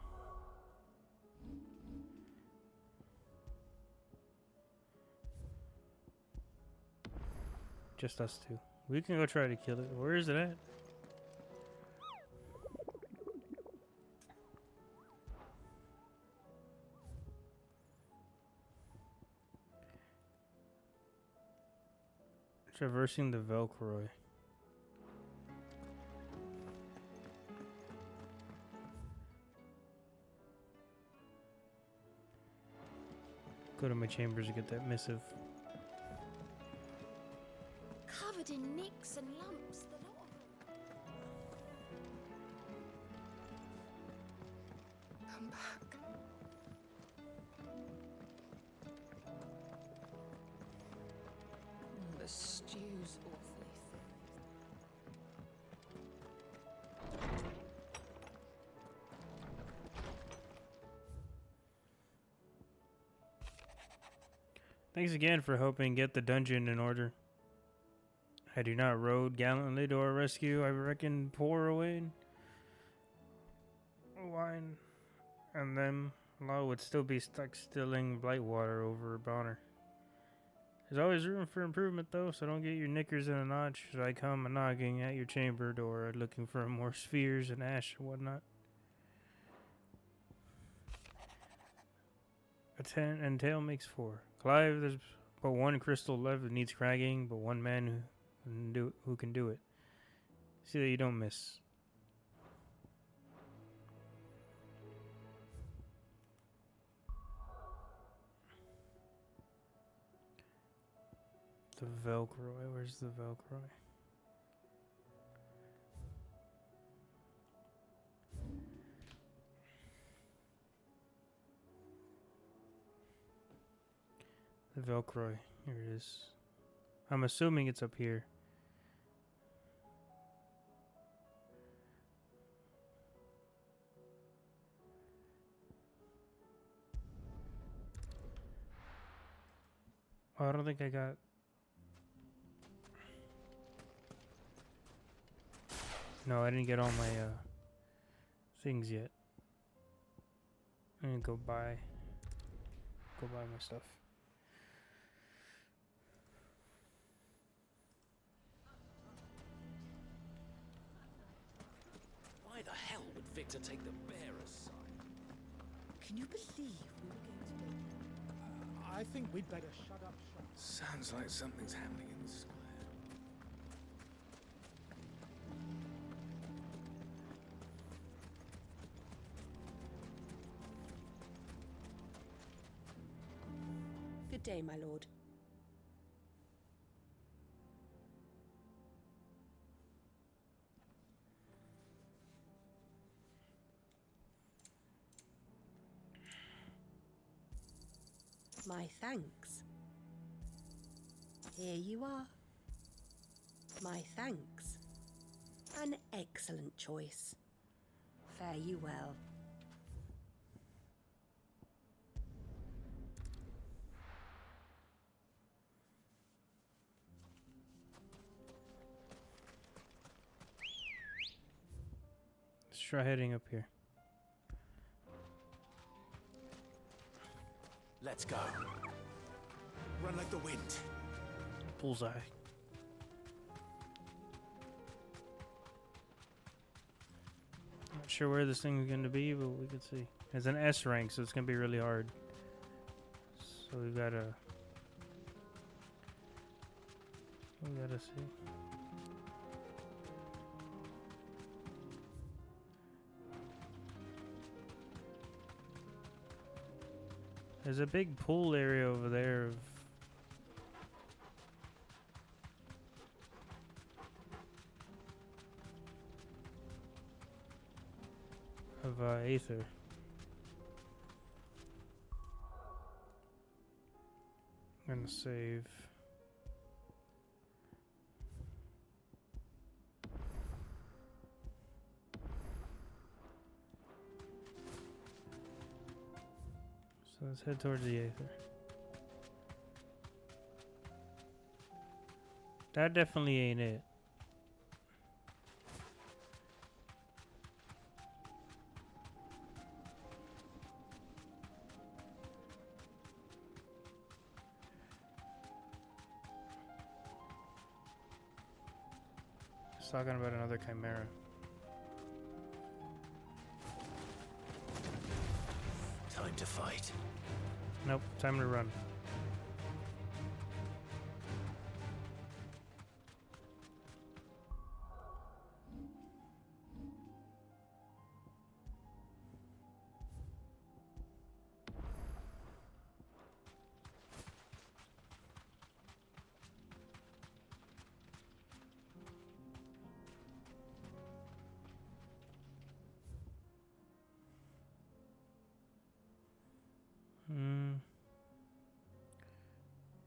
Just us two. We can go try to kill it. Where is it at? Traversing the Velcroy. Go to my chambers to get that missive. Covered in nicks and lumps, the lot of them. Come back. The stew's awfully thick. Thanks again for helping get the dungeon in order. Had you not rode gallantly to our rescue, I reckon pour away wine, and them law would still be stuck stilling Blightwater over Bonner. There's always room for improvement, though, so don't get your knickers in a knot should I come knocking at your chamber door looking for more spheres and ash and whatnot. A 10 and tail makes 4. Clive, there's but one crystal left that needs cracking, but one man who can do it. See that you don't miss. The Velcroy. Where's the Velcroy? The Velcroy. Here it is. I'm assuming it's up here. Oh, I don't think I got... No, I didn't get all my things yet. I'm gonna go buy my stuff. Why the hell would Victor take the bearer's side? Can you believe we were going to do? I think we'd better shut up shop. Sounds like something's happening in the square. Good day, my lord. My thanks. Here you are. My thanks. An excellent choice. Fare you well. try heading up here. Let's go. Run like the wind. Bullseye. Not sure where this thing is going to be, but we can see. It's an S rank, so it's going to be really hard. So we gotta see. There's a big pool area over there of Aether. I'm gonna save. So let's head towards the Aether. That definitely ain't it. It's talking about another chimera. Time to fight. Nope, time to run.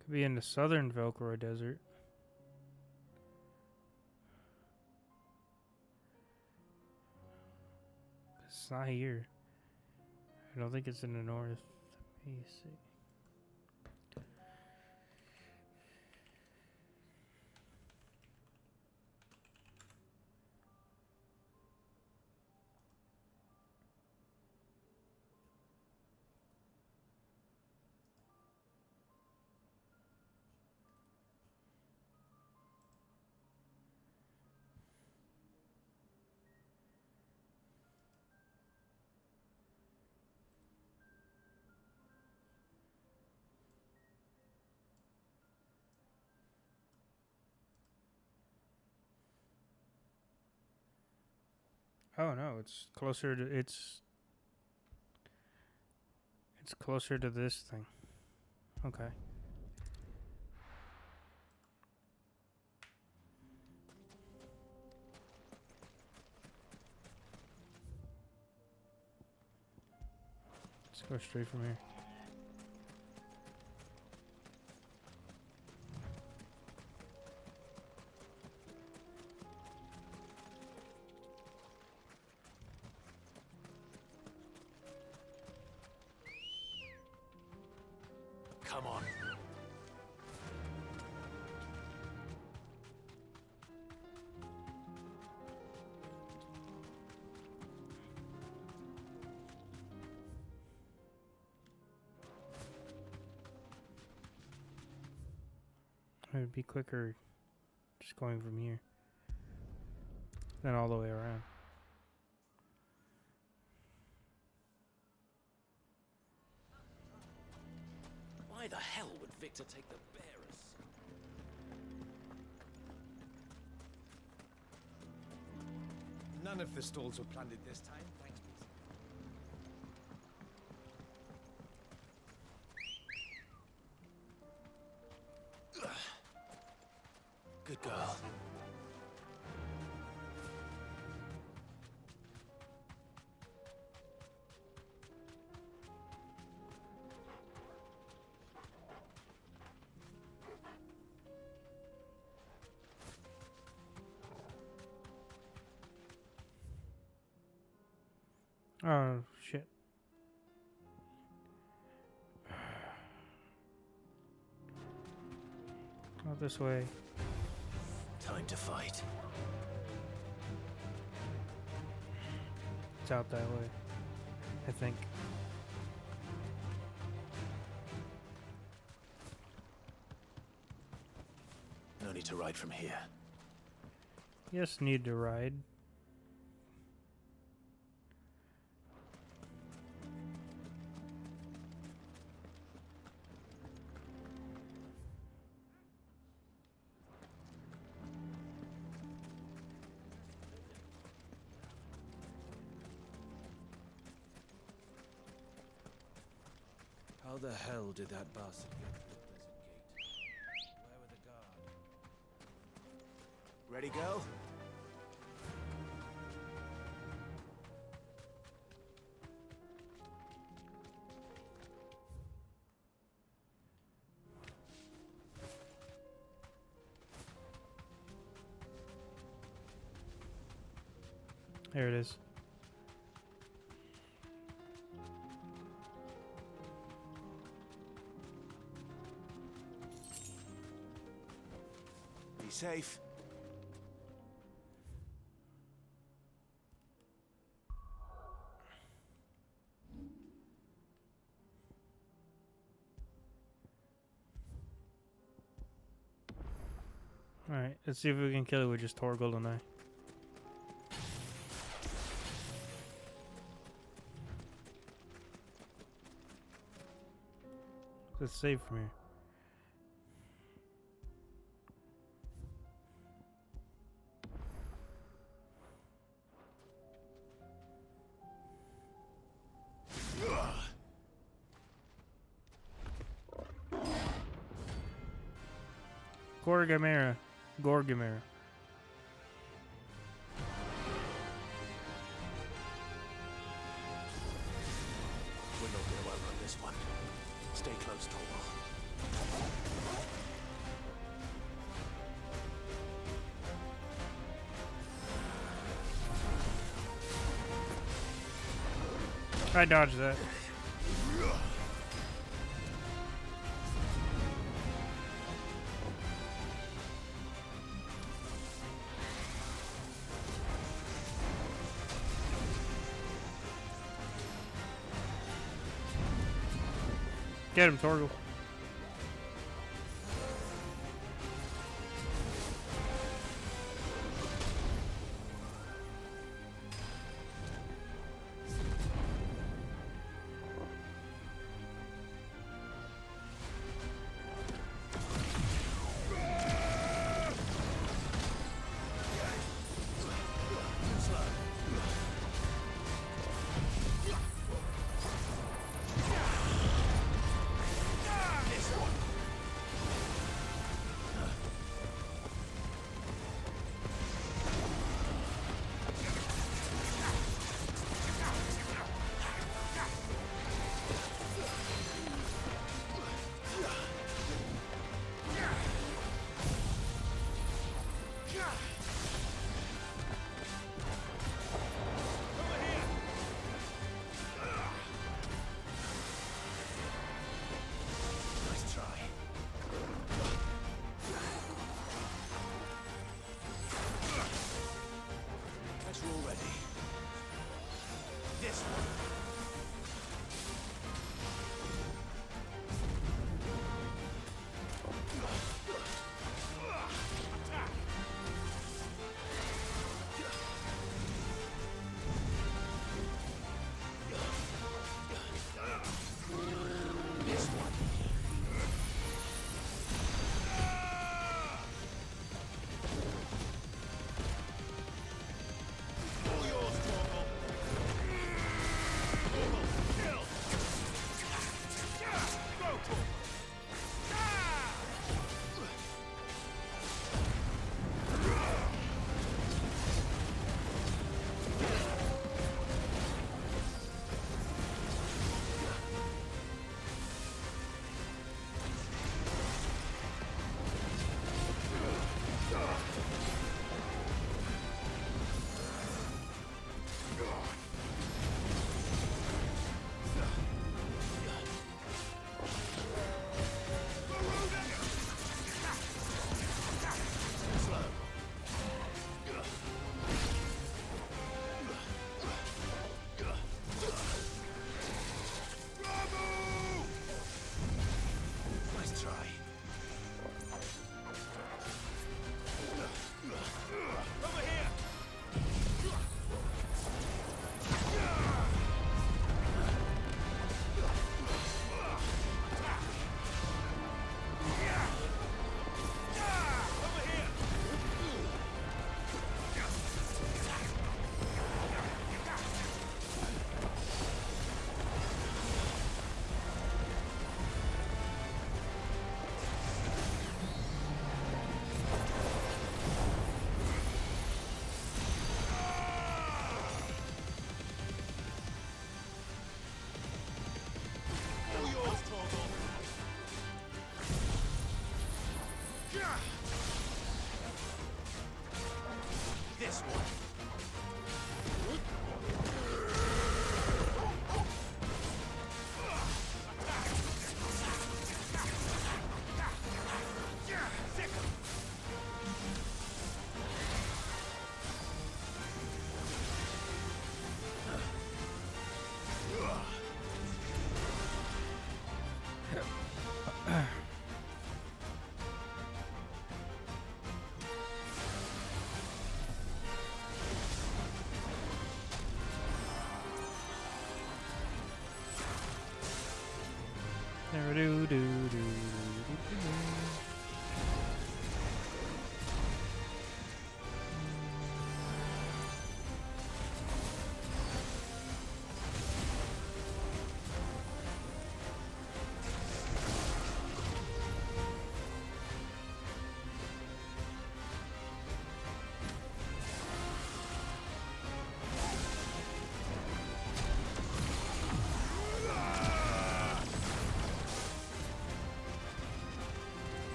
Could be in the southern Velcro Desert. It's not here. I don't think it's in the north. Let me see. Oh no, it's closer to it's closer to this thing. Okay. Let's go straight from here. Come on. It would be quicker just going from here than all the way around. Why the hell would Victor take the bearers? None of the stalls were plundered this time, thanks, Peter. Good girl. Oh, shit. Not this way. Time to fight. It's out that way, I think. No need to ride from here. Yes, need to ride. How the hell did that bastard get to the Desert Gate? Where were the guards? Ready, go? There it is. Be safe. Alright, let's see if we can kill it with just Torgal and I. Let's save from here. Gorgamera. Gorgamera. We're not gonna outrun this one. Stay close, Torwal. I dodged that. Get him, Torgal. this one.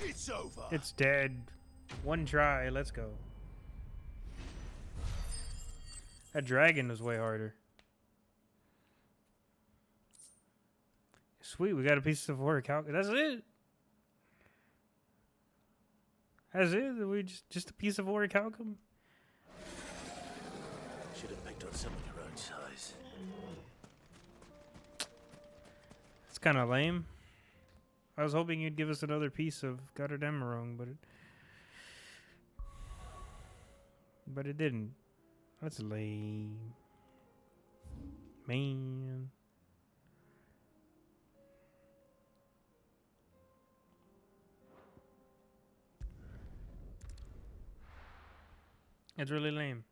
It's over. It's dead. One try. Let's go. That dragon was way harder. Sweet, we got a piece of work. That's it. That's it. We just a piece of orichalcum. Should have picked on someone your own size. It's kind of lame. I was hoping you'd give us another piece of guttered emerald, but it didn't. That's lame. Man. It's really lame.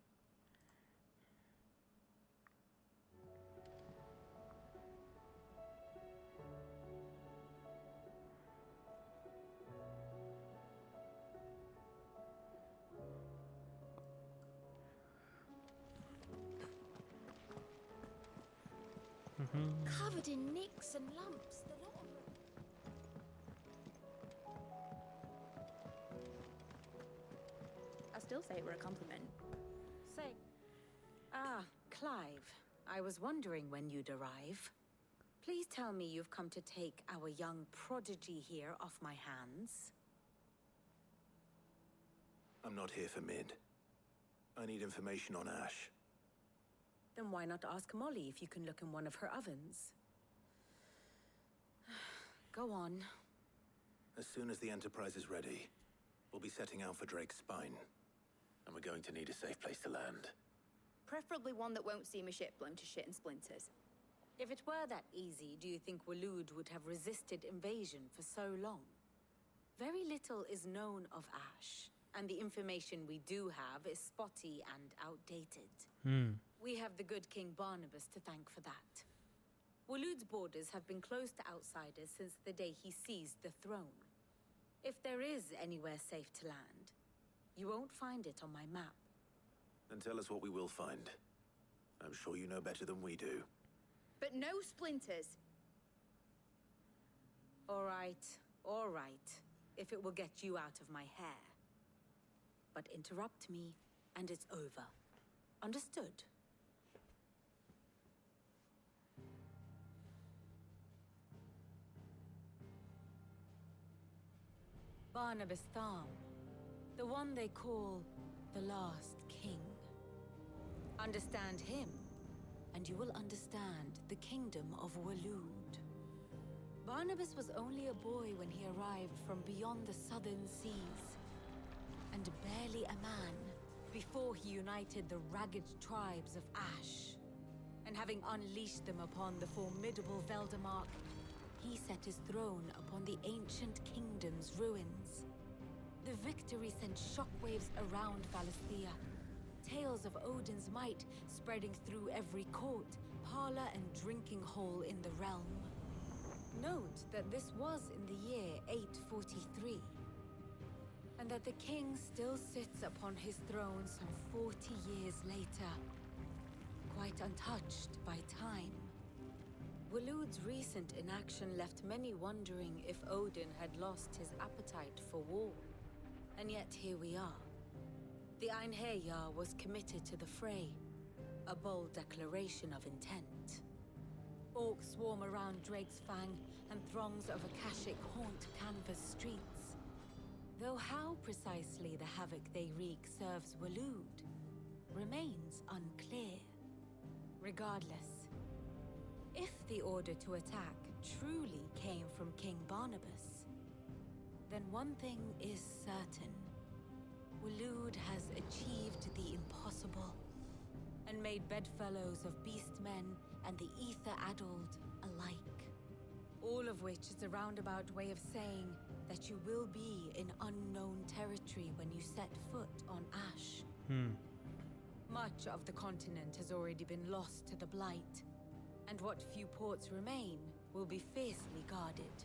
Covered in nicks and lumps, the lot of them. I still say it were a compliment. Say. Ah, Clive. I was wondering when you'd arrive. Please tell me you've come to take our young prodigy here off my hands. I'm not here for Mid. I need information on Ash. Then why not ask Molly if you can look in one of her ovens? Go on. As soon as the Enterprise is ready, we'll be setting out for Drake's Spine. And we're going to need a safe place to land. Preferably one that won't see my ship blown to shit and splinters. If it were that easy, do you think Waloed would have resisted invasion for so long? Very little is known of Ash, and the information we do have is spotty and outdated. We have the good King Barnabas to thank for that. Waloed's borders have been closed to outsiders since the day he seized the throne. If there is anywhere safe to land, you won't find it on my map. Then tell us what we will find. I'm sure you know better than we do. But no splinters. All right, if it will get you out of my hair. But interrupt me, and it's over. Understood? Barnabas Thom, the one they call the last king. Understand him, and you will understand the kingdom of Waloed. Barnabas was only a boy when he arrived from beyond the southern seas, and barely a man before he united the ragged tribes of Ash. And having unleashed them upon the formidable Veldamark, he set his throne upon the ancient kingdom's ruins. The victory sent shockwaves around Valisthea, tales of Odin's might spreading through every court, parlor, and drinking hole in the realm. Note that this was in the year 843, and that the king still sits upon his throne some 40 years later, quite untouched by time. Waloed's recent inaction left many wondering if Odin had lost his appetite for war. And yet here we are. The Einherjar was committed to the fray, a bold declaration of intent. Orcs swarm around Drakesfang, and throngs of Akashic haunt Canvas streets. Though how precisely the havoc they wreak serves Waloed remains unclear. Regardless, if the order to attack truly came from King Barnabas, then one thing is certain. Waloed has achieved the impossible, and made bedfellows of beastmen and the ether-addled alike. All of which is a roundabout way of saying that you will be in unknown territory when you set foot on Ash. Much of the continent has already been lost to the Blight, and what few ports remain will be fiercely guarded.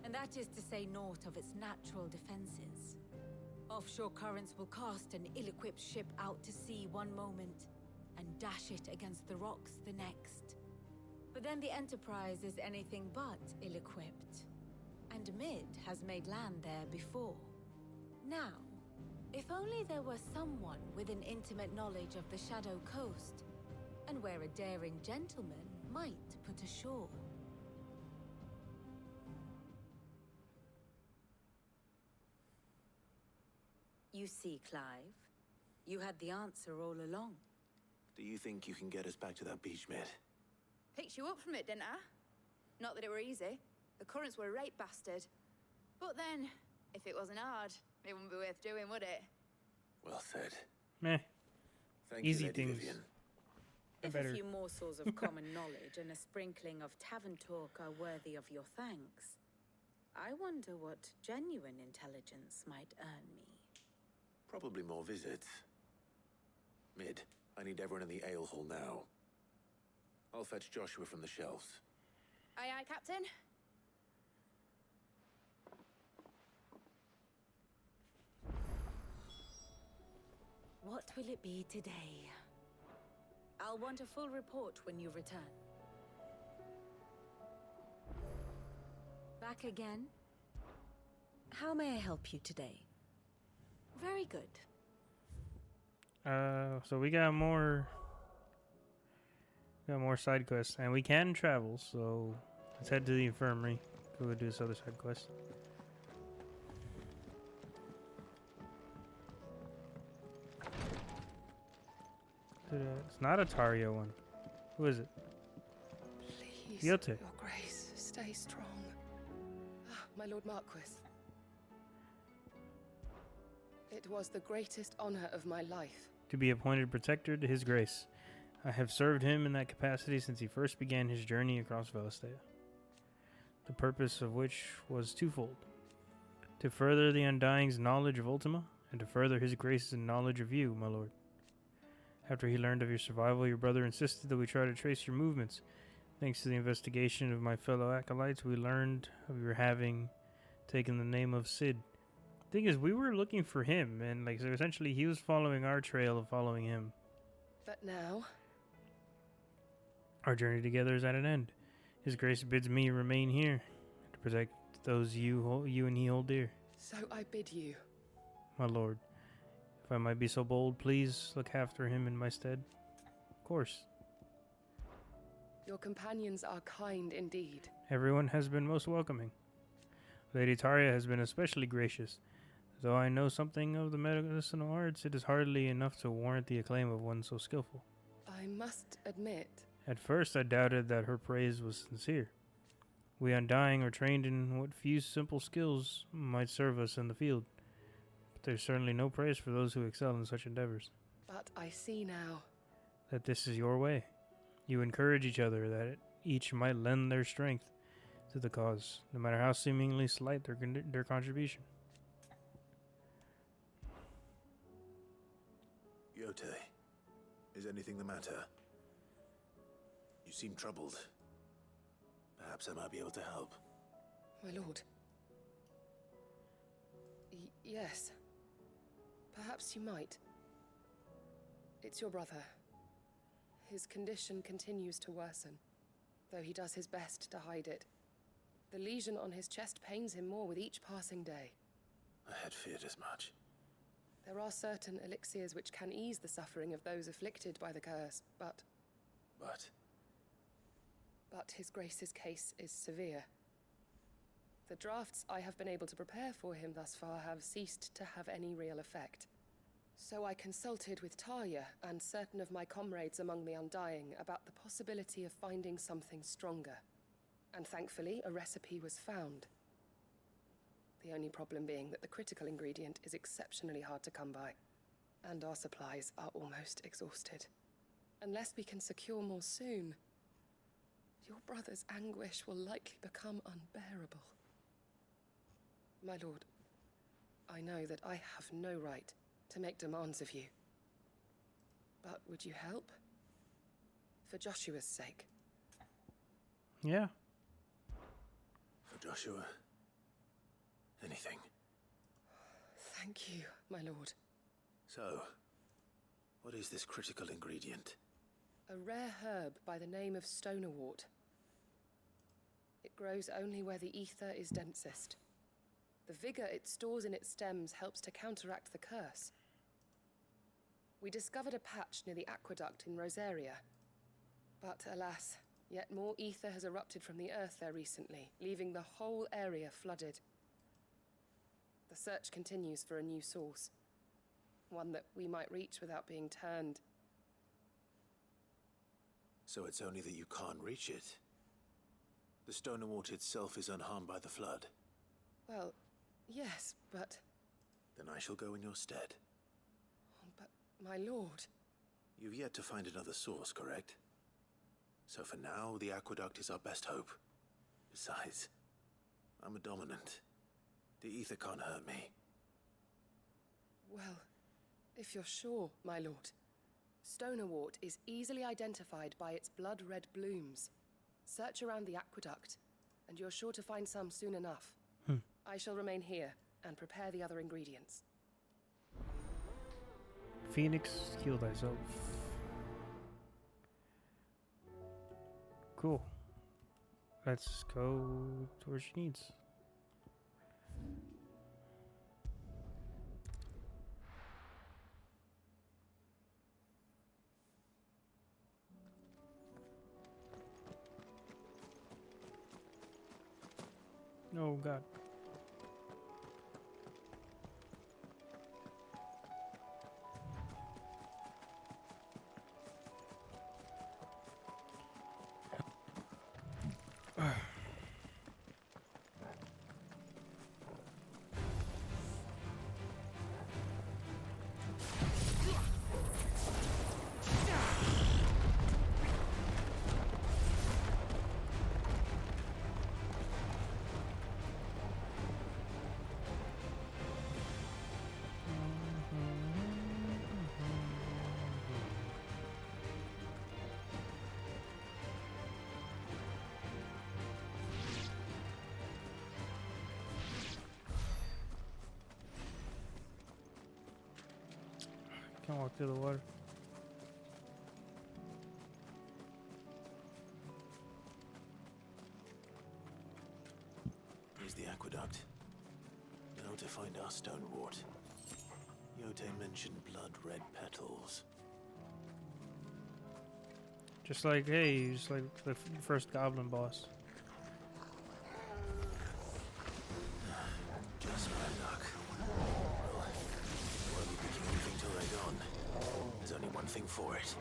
And that is to say naught of its natural defenses. Offshore currents will cast an ill-equipped ship out to sea one moment, and dash it against the rocks the next. But then the Enterprise is anything but ill-equipped, and Mid has made land there before. Now, if only there were someone with an intimate knowledge of the Shadow Coast, and where a daring gentleman might put ashore. You see, Clive, you had the answer all along. Do you think you can get us back to that beach, Mid? Picked you up from it, didn't I? Not that it were easy. The currents were a right bastard. But then, if it wasn't hard, it wouldn't be worth doing, would it? Well said. Meh. Thank Easy you, Lady things. Vivian. If a few morsels of common knowledge and a sprinkling of tavern talk are worthy of your thanks, I wonder what genuine intelligence might earn me. Probably more visits. Mid, I need everyone in the ale hall now. I'll fetch Joshua from the shelves. Aye, aye, Captain. What will it be today? I'll want a full report when you return. Back again? How may I help you today? Very good. So we got more side quests, and we can travel, so let's head to the infirmary. Go do this other side quest. It's not a Tario one. Who is it? Please, Yote. Your Grace, stay strong. My Lord Marquis. It was the greatest honor of my life. To be appointed protector to His Grace. I have served him in that capacity since he first began his journey across Valisthea. The purpose of which was twofold. To further the Undying's knowledge of Ultima, and to further His Grace's knowledge of you, my lord. After he learned of your survival, your brother insisted that we try to trace your movements. Thanks to the investigation of my fellow acolytes, we learned of your having taken the name of Cid. Thing is, we were looking for him, and so essentially he was following our trail of following him. But now, our journey together is at an end. His Grace bids me remain here to protect those you and he hold dear. so I bid you. My lord, if I might be so bold, please look after him in my stead. Of course. Your companions are kind indeed. Everyone has been most welcoming. Lady Taria has been especially gracious. Though I know something of the medicinal arts, it is hardly enough to warrant the acclaim of one so skillful. I must admit. At first I doubted that her praise was sincere. We Undying are trained in what few simple skills might serve us in the field. But there's certainly no praise for those who excel in such endeavors. But I see now. That this is your way. You encourage each other, that each might lend their strength. to the cause, no matter how seemingly slight their contribution. Yote, is anything the matter? You seem troubled. Perhaps I might be able to help. My lord. Yes. Perhaps you might. It's your brother. His condition continues to worsen, though he does his best to hide it. The lesion on his chest pains him more with each passing day. I had feared as much. There are certain elixirs which can ease the suffering of those afflicted by the curse, but His Grace's case is severe. The drafts I have been able to prepare for him thus far have ceased to have any real effect. So I consulted with Talia and certain of my comrades among the Undying about the possibility of finding something stronger. And thankfully, a recipe was found. The only problem being that the critical ingredient is exceptionally hard to come by, and our supplies are almost exhausted. Unless we can secure more soon, your brother's anguish will likely become unbearable. My lord, I know that I have no right to make demands of you. But would you help? For Joshua's sake. Yeah. For Joshua, anything. Thank you, my lord. So, what is this critical ingredient? A rare herb by the name of stonerwort. It grows only where the ether is densest. The vigor it stores in its stems helps to counteract the curse. We discovered a patch near the aqueduct in Rosaria. But alas, yet more ether has erupted from the earth there recently, leaving the whole area flooded. The search continues for a new source. One that we might reach without being turned. So it's only that you can't reach it. The stonerwort itself is unharmed by the flood. Well, yes, but... Then I shall go in your stead. But, my lord... You've yet to find another source, correct? So for now, the aqueduct is our best hope. Besides, I'm a dominant. The ether can't hurt me. Well, if you're sure, my lord. Stonerwort is easily identified by its blood-red blooms. Search around the aqueduct, and you're sure to find some soon enough. I shall remain here and prepare the other ingredients. Phoenix, heal thyself. Cool. Let's go to where she needs. Oh God. Can't walk through the water. Here's the aqueduct. Now to find our stonerwort. Yote mentioned blood-red petals. Just like the first goblin boss. Just my luck. Well, won't be picking anything till they're gone. There's only one thing for it.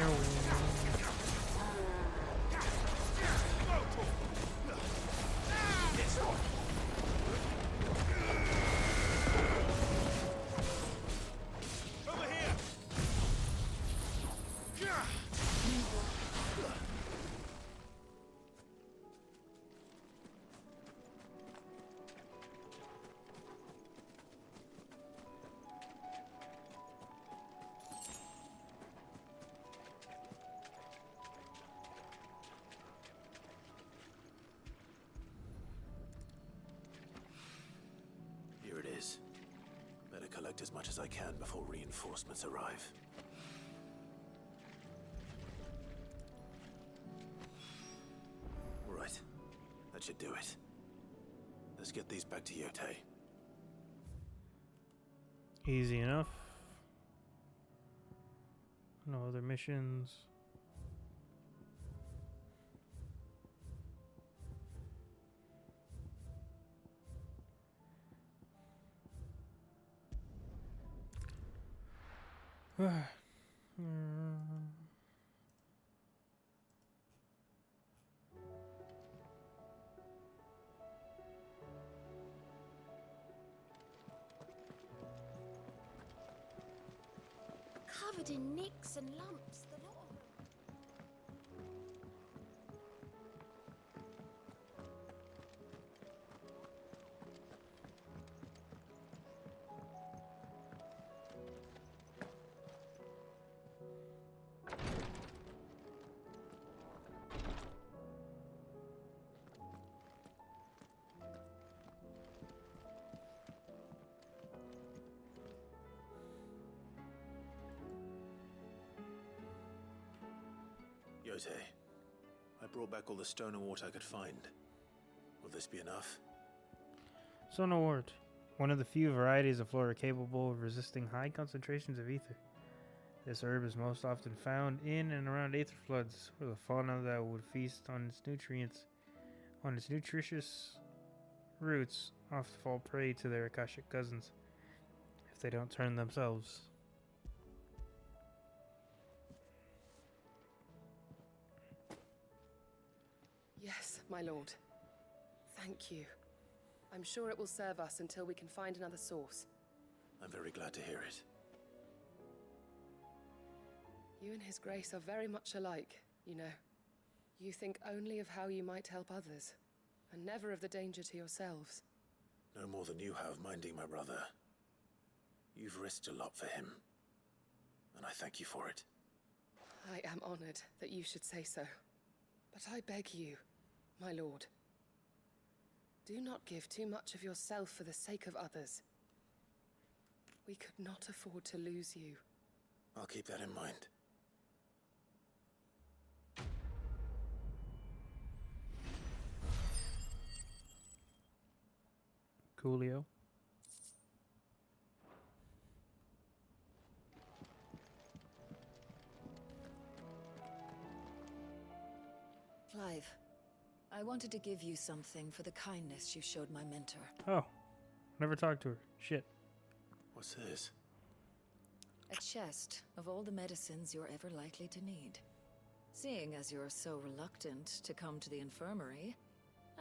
your wings. Over here! Here it is. Better collect as much as I can before reinforcements arrive. Right. That should do it. Let's get these back to Yote. Easy enough. No other missions. Covered in nicks and lumps, the lot of them. Yote, I brought back all the stone and water I could find. Will this be enough? Sonowort, one of the few varieties of flora capable of resisting high concentrations of ether. This herb is most often found in and around aether floods, where the fauna that would feast on its nutritious roots often fall prey to their Akashic cousins, if they don't turn themselves. Yes, my lord. Thank you. I'm sure it will serve us until we can find another source. I'm very glad to hear it. You and His Grace are very much alike, you know. You think only of how you might help others, and never of the danger to yourselves. No more than you have minding my brother. You've risked a lot for him, and I thank you for it. I am honored that you should say so. But I beg you, my lord, do not give too much of yourself for the sake of others. We could not afford to lose you. I'll keep that in mind. Coolio. Clive, I wanted to give you something for the kindness you showed my mentor. Oh, never talked to her. Shit. What's this? A chest of all the medicines you're ever likely to need. Seeing as you're so reluctant to come to the infirmary,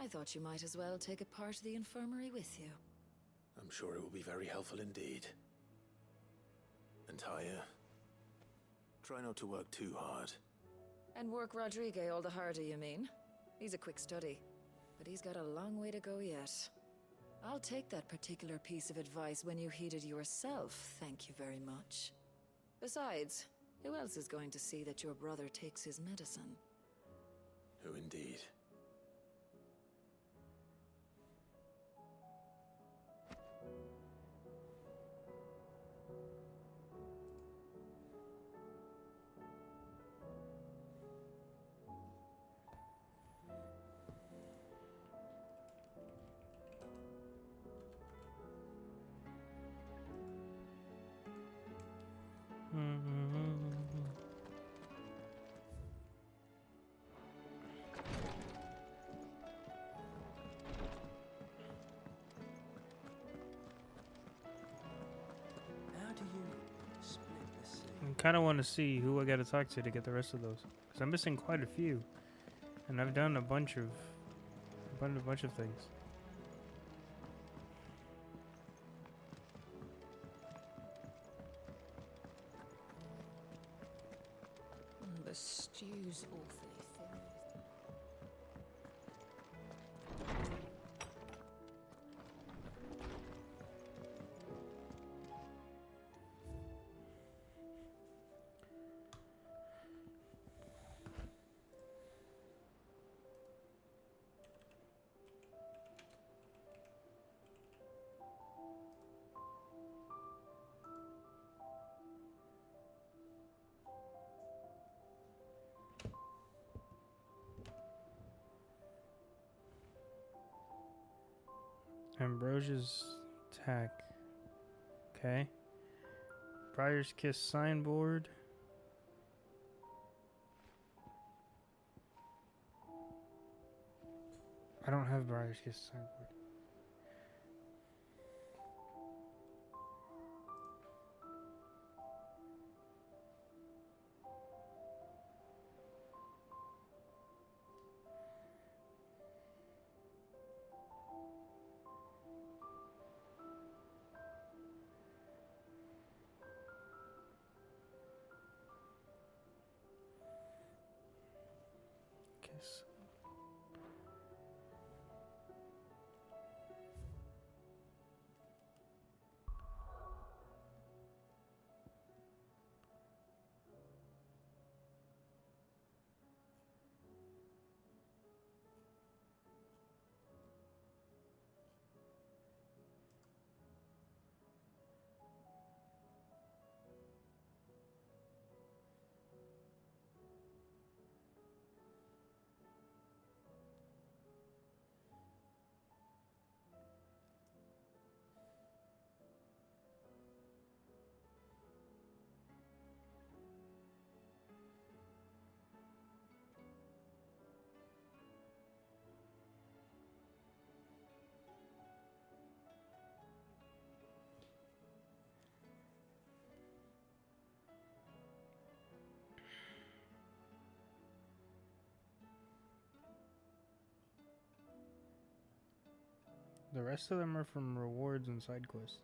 I thought you might as well take a part of the infirmary with you. I'm sure it will be very helpful indeed. And Taya, try not to work too hard. And work Rodrigue all the harder, you mean? He's a quick study, but he's got a long way to go yet. I'll take that particular piece of advice when you heed it yourself, thank you very much. Besides, who else is going to see that your brother takes his medicine? Who indeed? kind of want to see who I got to talk to get the rest of those, because I'm missing quite a few, and I've done a bunch of things. The stew's awfully thin. Ambrosia's attack. Okay. Briar's Kiss signboard. I don't have Briar's Kiss signboard. Kiss. The rest of them are from rewards and side quests.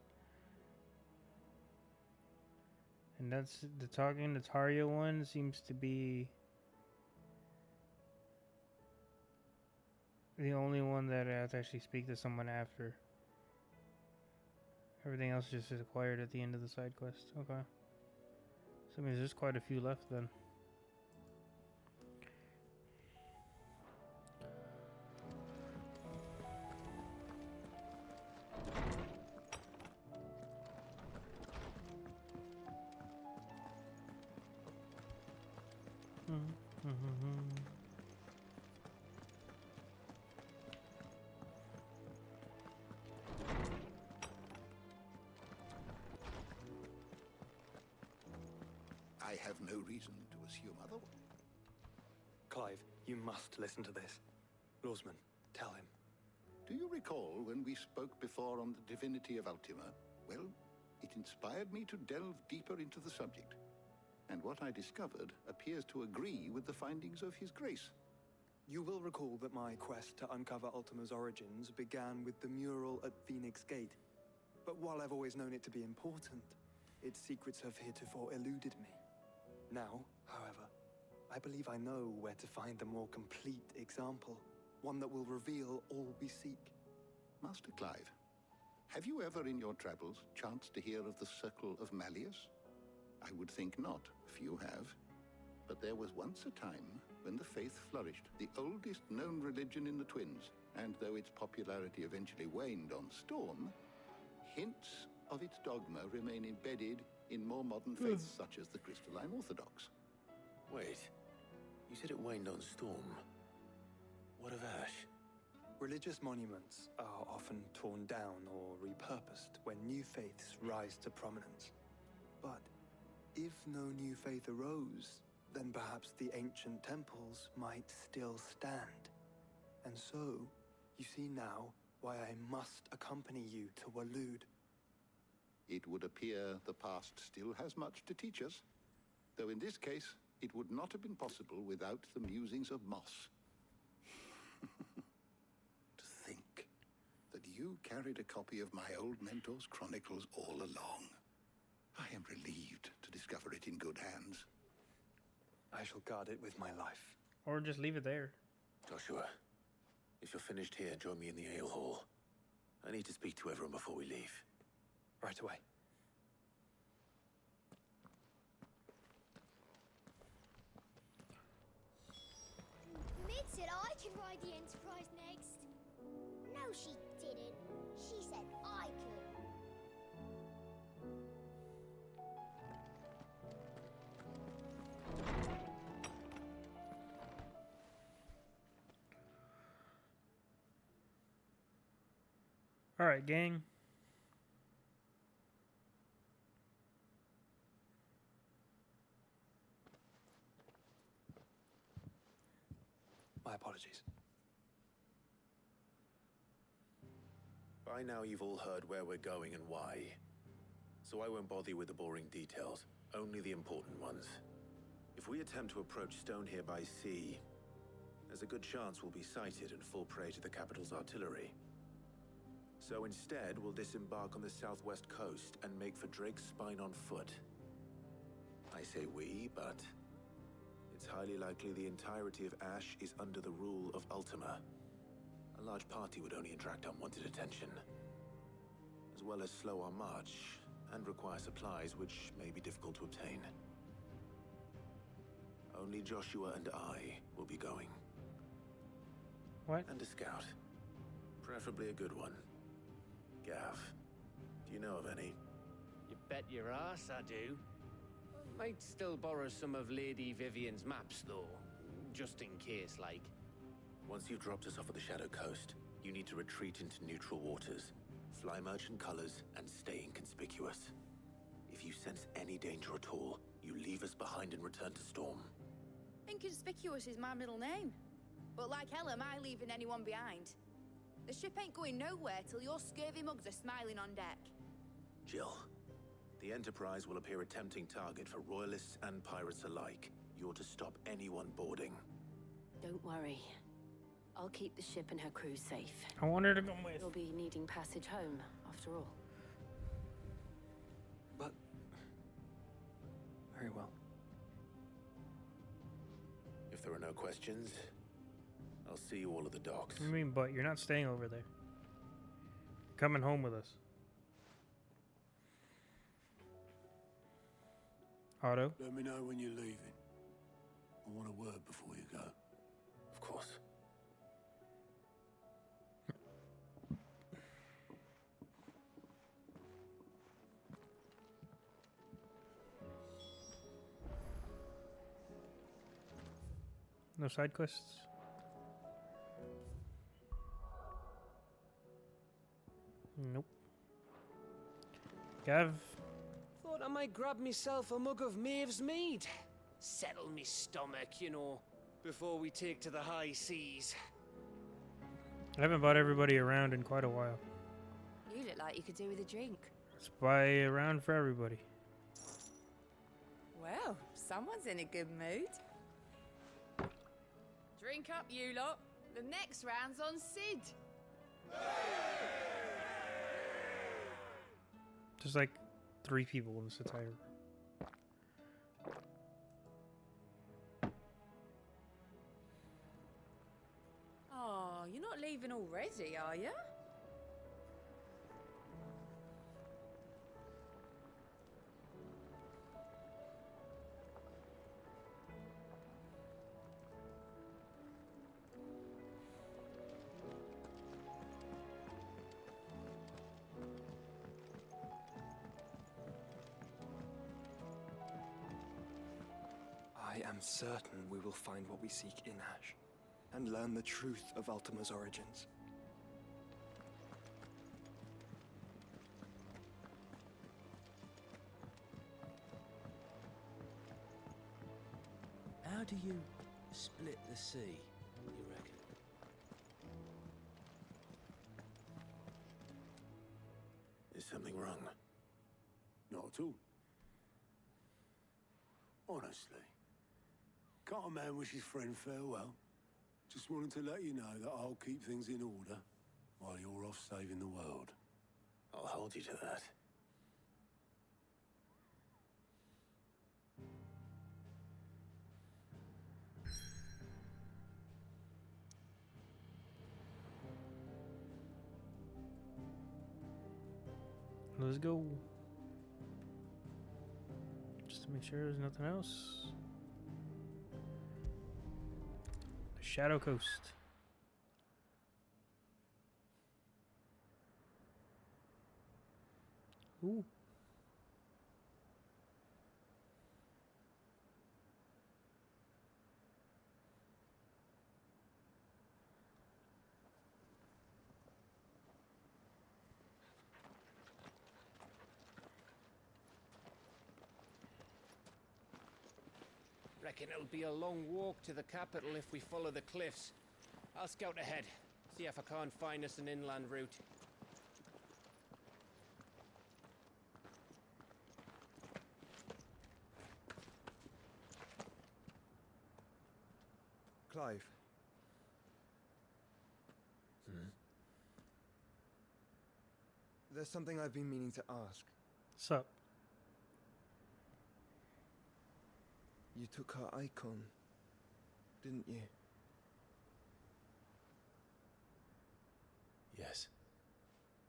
And that's the talking to Tarja one seems to be the only one that I have to actually speak to someone after. Everything else just is acquired at the end of the side quest. Okay. So I mean, there's quite a few left then. I have no reason to assume otherwise. Clive, you must listen to this. Lawsman, tell him. Do you recall when we spoke before on the divinity of Ultima? Well, it inspired me to delve deeper into the subject. And what I discovered appears to agree with the findings of His Grace. You will recall that my quest to uncover Ultima's origins began with the mural at Phoenix Gate. But while I've always known it to be important, its secrets have heretofore eluded me. Now, however, I believe I know where to find the more complete example, one that will reveal all we seek. Master Clive, have you ever in your travels chanced to hear of the Circle of Malleus? I would think not, few have. But there was once a time when the faith flourished, the oldest known religion in the Twins, and though its popularity eventually waned on Storm, hints of its dogma remain embedded in more modern faiths such as the Crystalline Orthodox. Wait, you said it waned on Storm. What of Ash? Religious monuments are often torn down or repurposed when new faiths rise to prominence. But if no new faith arose, then perhaps the ancient temples might still stand. And so, you see now why I must accompany you to Waloed. It would appear the past still has much to teach us. Though in this case, it would not have been possible without the musings of Moss. To think that you carried a copy of my old mentor's chronicles all along. I am relieved to discover it in good hands. I shall guard it with my life. Or just leave it there. Joshua, if you're finished here, join me in the ale hall. I need to speak to everyone before we leave. Right away. Mid said I could ride the Enterprise next. No, she didn't. She said I could. All right, gang. My apologies. By now you've all heard where we're going and why. So I won't bother you with the boring details, only the important ones. If we attempt to approach Stone here by sea, there's a good chance we'll be sighted and fall prey to the capital's artillery. So instead, we'll disembark on the southwest coast and make for Drake's Spine on foot. I say we, but it's highly likely the entirety of Ash is under the rule of Ultima. A large party would only attract unwanted attention, as well as slow our march and require supplies which may be difficult to obtain. Only Joshua and I will be going. What? And a scout. Preferably a good one. Gav, do you know of any? You bet your ass I do. Might still borrow some of Lady Vivian's maps, though. Just in case, like. Once you've dropped us off at the Shadow Coast, you need to retreat into neutral waters, fly merchant colors, and stay inconspicuous. If you sense any danger at all, you leave us behind and return to Storm. Inconspicuous is my middle name. But like hell am I leaving anyone behind. The ship ain't going nowhere till your scurvy mugs are smiling on deck. Jill, the Enterprise will appear a tempting target for royalists and pirates alike. You're to stop anyone boarding. Don't worry. I'll keep the ship and her crew safe. I want her to come with. You'll be needing passage home, after all. But... very well. If there are no questions, I'll see you all at the docks. What do you mean, but you're not staying over there. You're coming home with us. Otto? Let me know when you're leaving. I want a word before you go. Of course. No side quests? Nope. Gav? Thought I might grab myself a mug of Maeve's mead. Settle me stomach, you know, before we take to the high seas. I haven't bought everybody around in quite a while. You look like you could do with a drink. Let's buy a round for everybody. Well, someone's in a good mood. Drink up, you lot. The next round's on Sid. There's like 3 people in this entire room. Oh, you're not leaving already, are you? I am certain we will find what we seek in Ash, and learn the truth of Ultima's origins. How do you split the sea, you reckon? Is something wrong? Not at all. Honestly. Can't a man wish his friend farewell? Just wanted to let you know that I'll keep things in order while you're off saving the world. I'll hold you to that. Let's go. Just to make sure there's nothing else. Shadow Coast. Ooh. Reckon it'll be a long walk to the capital if we follow the cliffs. I'll scout ahead, see if I can't find us an inland route. Clive. There's something I've been meaning to ask. What's up? You took her icon, didn't you? Yes,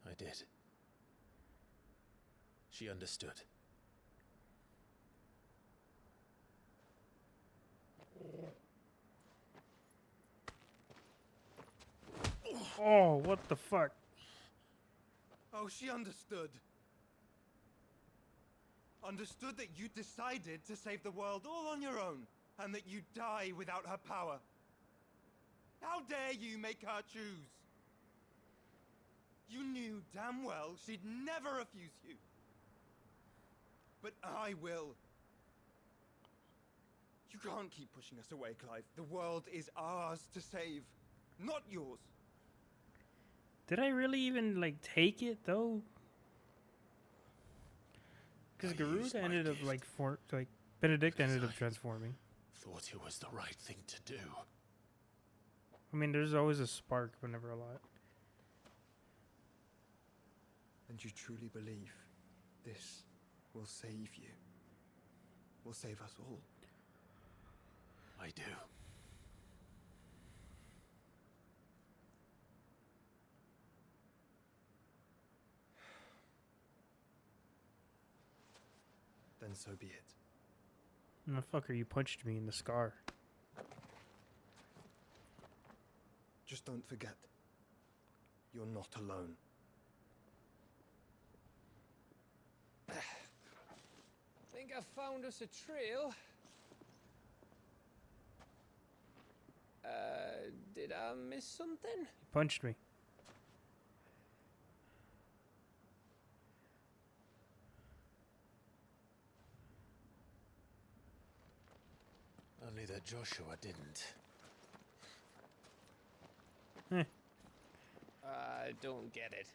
I did. She understood. Oh, what the fuck? Oh, she understood. Understood that you decided to save the world all on your own, and that you'd die without her power. How dare you make her choose? You knew damn well she'd never refuse you. But I will. You can't keep pushing us away, Clive. The world is ours to save, not yours. Did I really even, like, take it, though? Because Garuda ended up, like, Benedict ended up transforming. Thought it was the right thing to do. I mean, there's always a spark, but never a lot. And you truly believe this will save you? Will save us all? I do. Then so be it. No, fucker, you punched me in the scar. Just don't forget, you're not alone. Think I found us a trail. Did I miss something? You punched me. Only that Joshua didn't. I don't get it.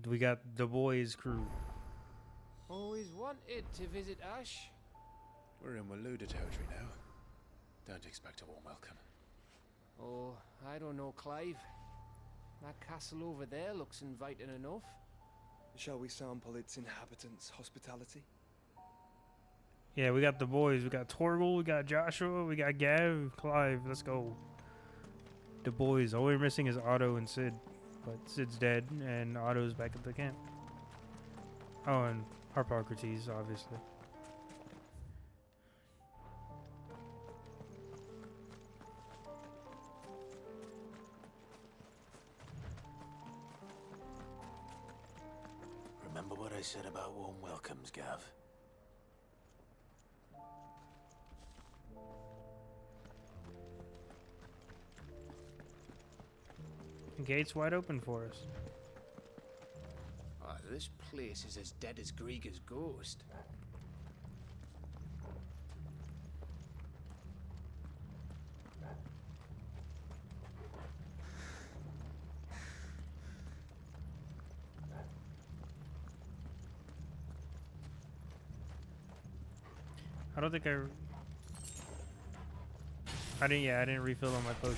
We got the boys' crew. Always wanted to visit Ash. We're in Waluda territory now. Don't expect a warm welcome. Oh, I don't know, Clive. That castle over there looks inviting enough. Shall we sample its inhabitants' hospitality? Yeah, we got the boys. We got Torgal, we got Joshua, we got Gav, Clive. Let's go. The boys. All we're missing is Otto and Sid. But Sid's dead, and Otto's back at the camp. Oh, and Harpocrates, obviously. Remember what I said about warm welcomes, Gav? Gate's wide open for us. this place is as dead as Grieger's ghost. I don't think I didn't refill on my potions.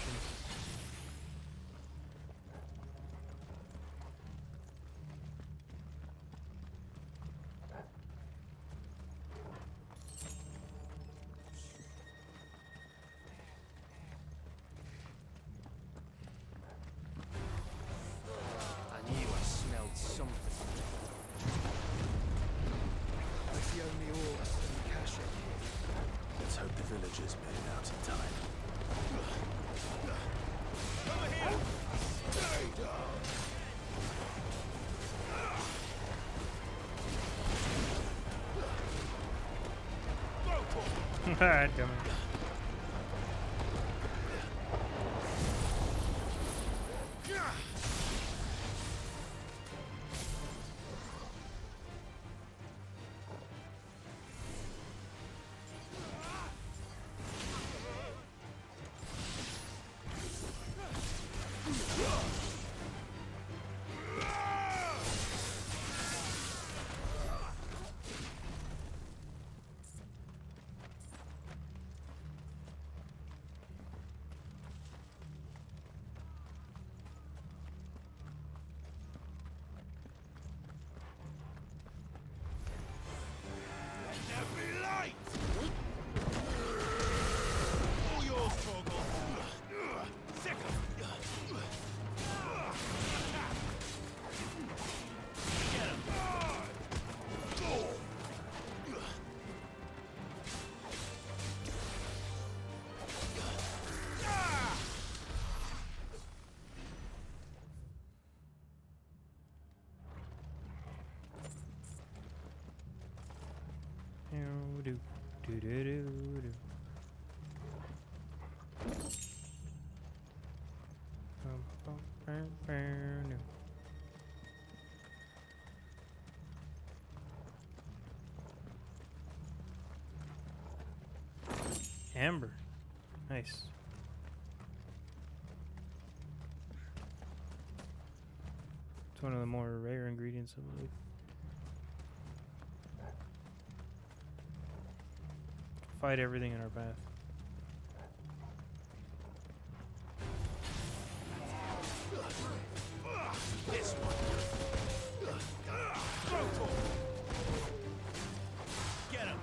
I knew I smelled something. That's the only horse and cache here. Let's hope the villagers made it out in time. Over here! Stay down! Damn it. Amber. Nice. It's one of the more rare ingredients, I believe. Fight everything in our path. This one. Get him.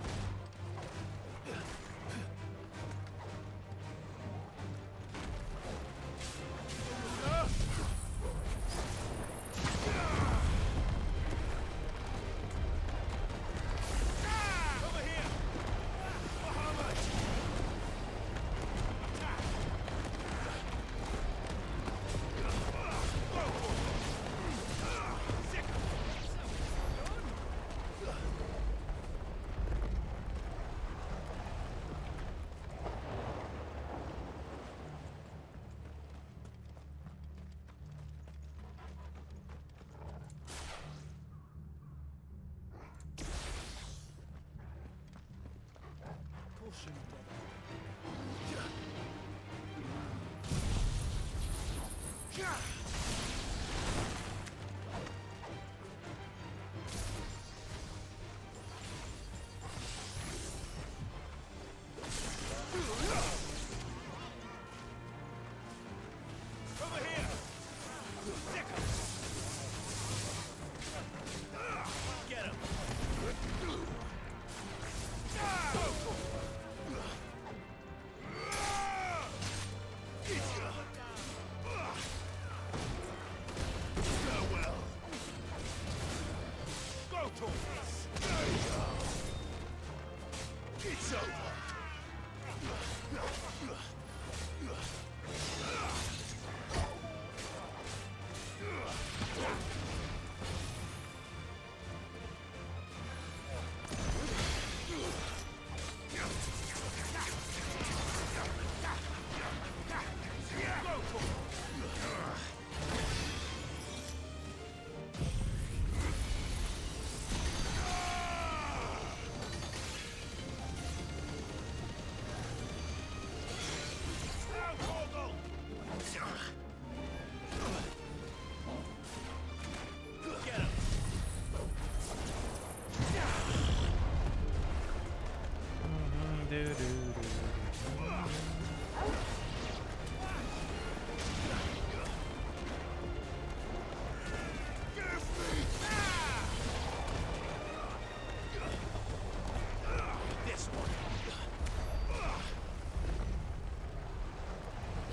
It's over.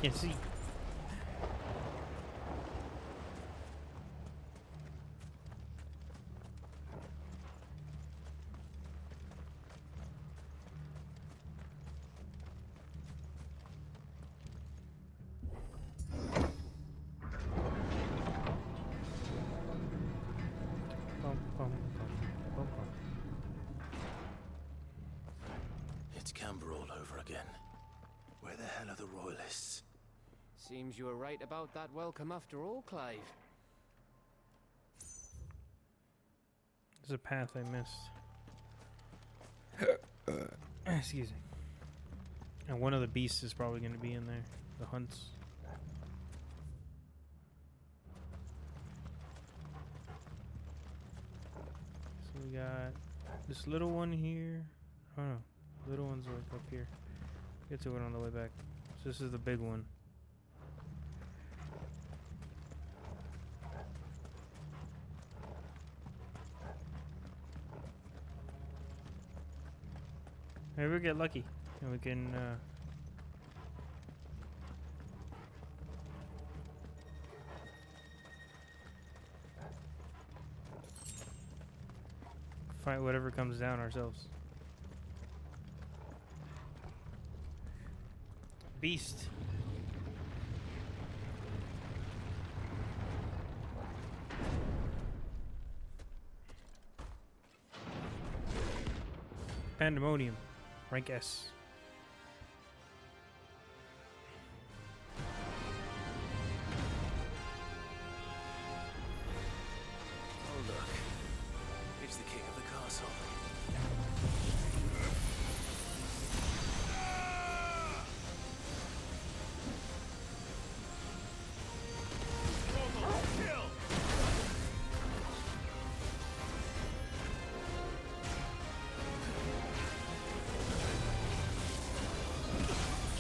Can't see. It's Camber all over again. Where the hell are the royalists? Seems you were right about that welcome after all, Clive. There's a path I missed. Excuse me. And one of the beasts is probably going to be in there. The hunts. So we got this little one here. Oh no. Little one's like up here. Get to it on the way back. So this is the big one. Maybe we get lucky and we can fight whatever comes down ourselves. Beast. Pandemonium. Rank S. Oh look. It's the king of the castle.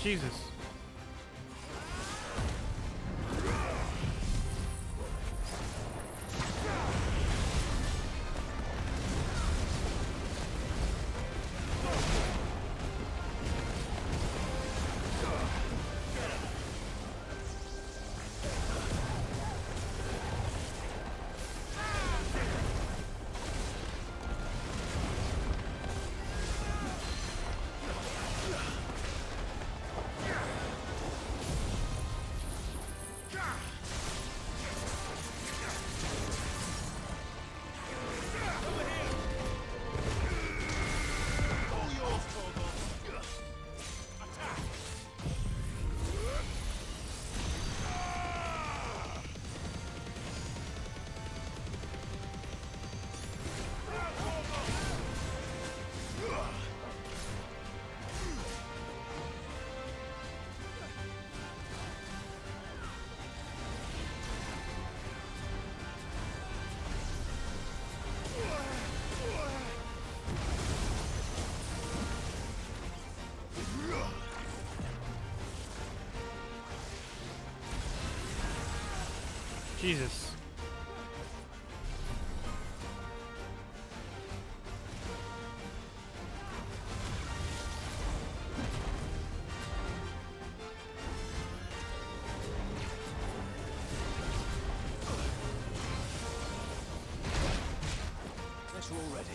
Jesus. Jesus. Guess we're all ready.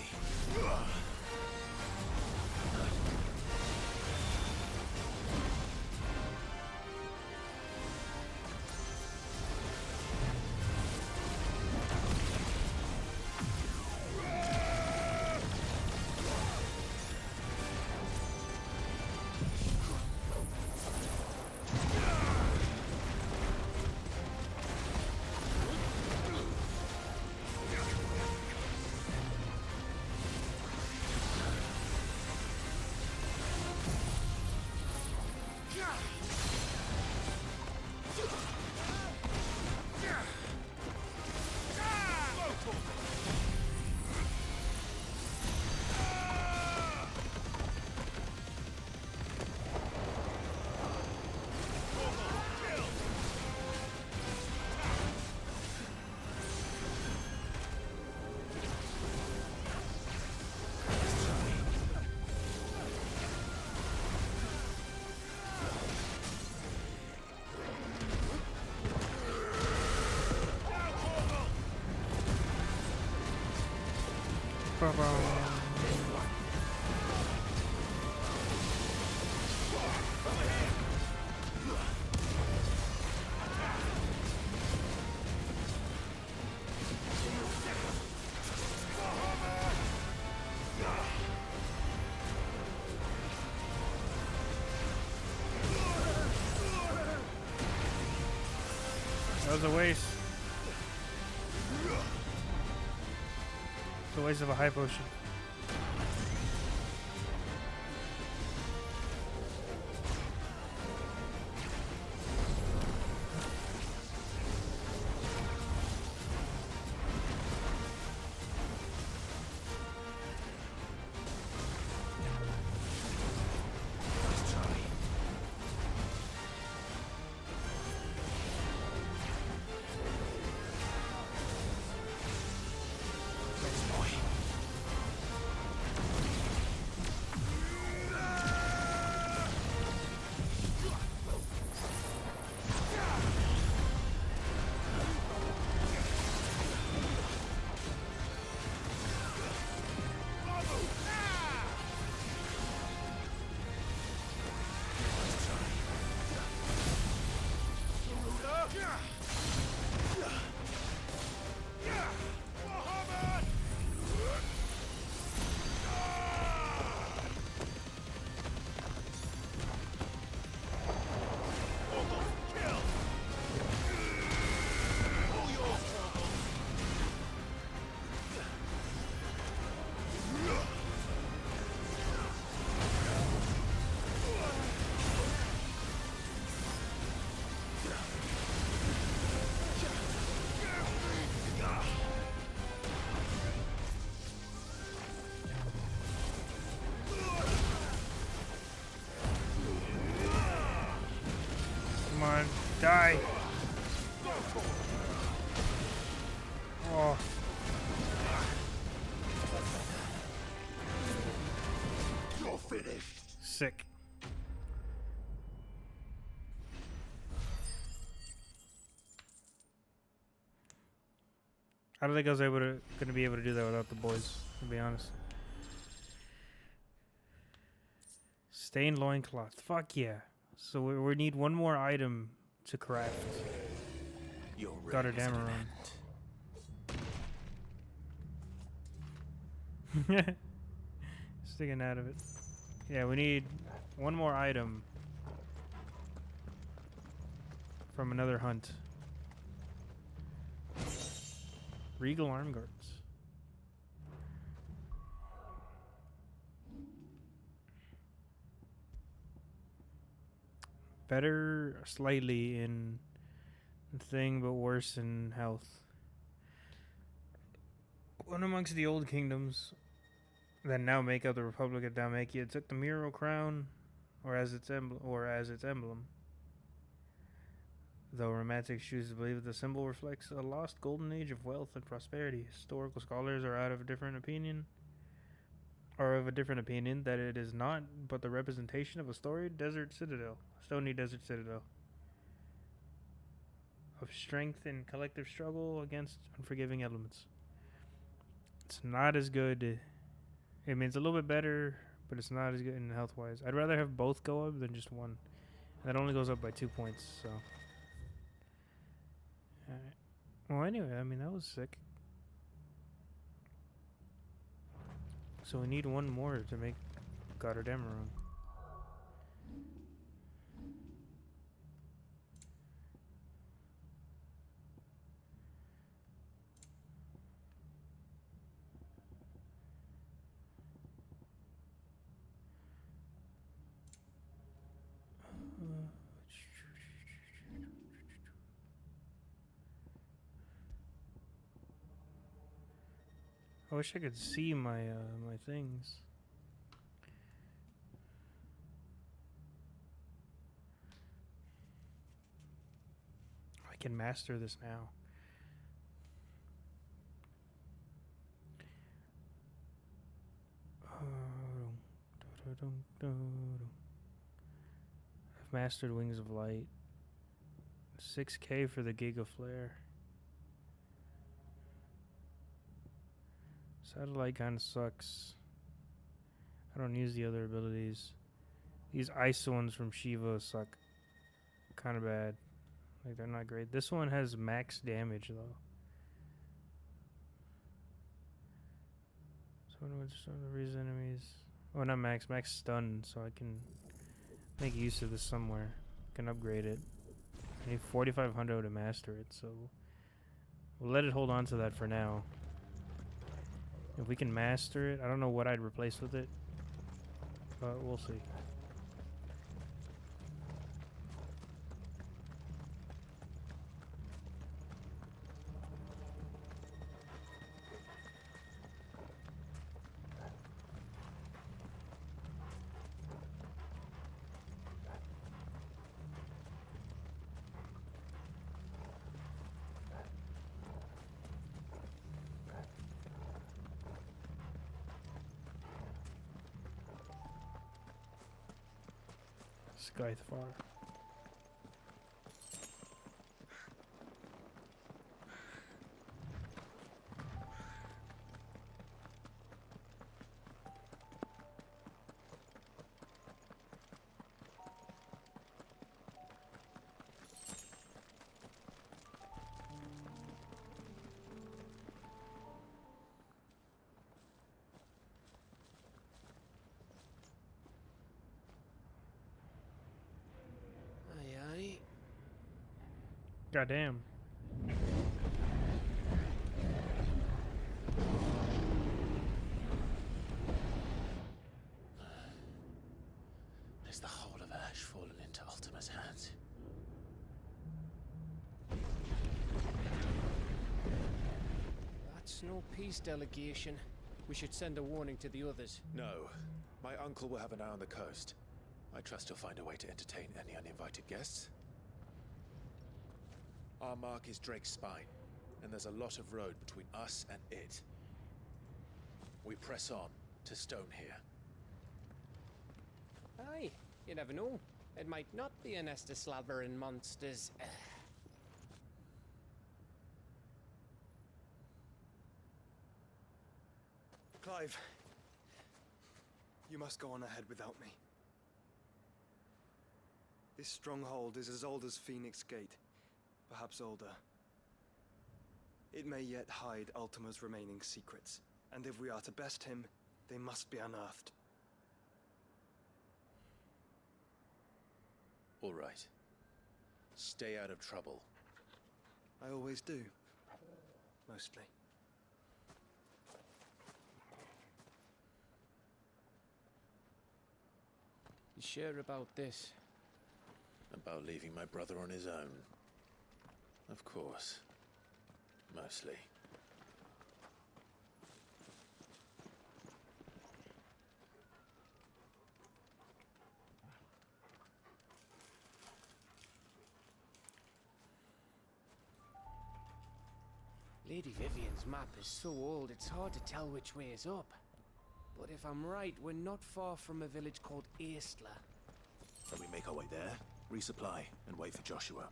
That was a waste. It's a waste of a high potion. Come on, die. Oh. You're finished. Sick. I don't think I was gonna be able to do that without the boys, to be honest. Stained loincloth. Fuck yeah. So we need one more item to craft. Got her damn around. Sticking out of it. Yeah, we need one more item from another hunt. Regal arm guards. Better slightly in thing, but worse in health. One amongst the old kingdoms that now make up the Republic of Dalmatia took the Miro crown, or as its emblem. Though romantics choose to believe the symbol reflects a lost golden age of wealth and prosperity, historical scholars are of a different opinion that it is not but the representation of a stony desert citadel of strength and collective struggle against unforgiving elements. It's not as good. I mean, it's a little bit better, but it's not as good in health-wise. I'd rather have both go up than just one. That only goes up by 2 points, so. Alright. Well, anyway, I mean, that was sick. So we need one more to make Goddardamaron. I wish I could see my my things. I can master this now. I've mastered Wings of Light. 6K for the Giga Flare. Satellite kind of sucks. I don't use the other abilities. These ice ones from Shiva suck kind of bad. Like, they're not great. This one has max damage, though. So when it's on the freeze enemies. Oh, not max. Max stun, so I can make use of this somewhere. Can upgrade it. I need 4,500 to master it, so we'll let it hold on to that for now. If we can master it, I don't know what I'd replace with it, but we'll see. Skythfar. Goddamn. Is the whole of Ash fallen into Ultima's hands? That's no peace delegation. We should send a warning to the others. No. My uncle will have an eye on the coast. I trust he'll find a way to entertain any uninvited guests. Our mark is Drake's Spine, and there's a lot of road between us and it. We press on to Stonehere. Aye, you never know. It might not be a nest of slabbering monsters. Clive, you must go on ahead without me. This stronghold is as old as Phoenix Gate. Perhaps older. It may yet hide Ultima's remaining secrets, and if we are to best him, they must be unearthed. All right. Stay out of trouble. I always do. Mostly. You sure about this? About leaving my brother on his own. Of course. Mostly. Lady Vivian's map is so old it's hard to tell which way is up. But if I'm right, we're not far from a village called Aistla. Then we make our way there, resupply, and wait for Joshua.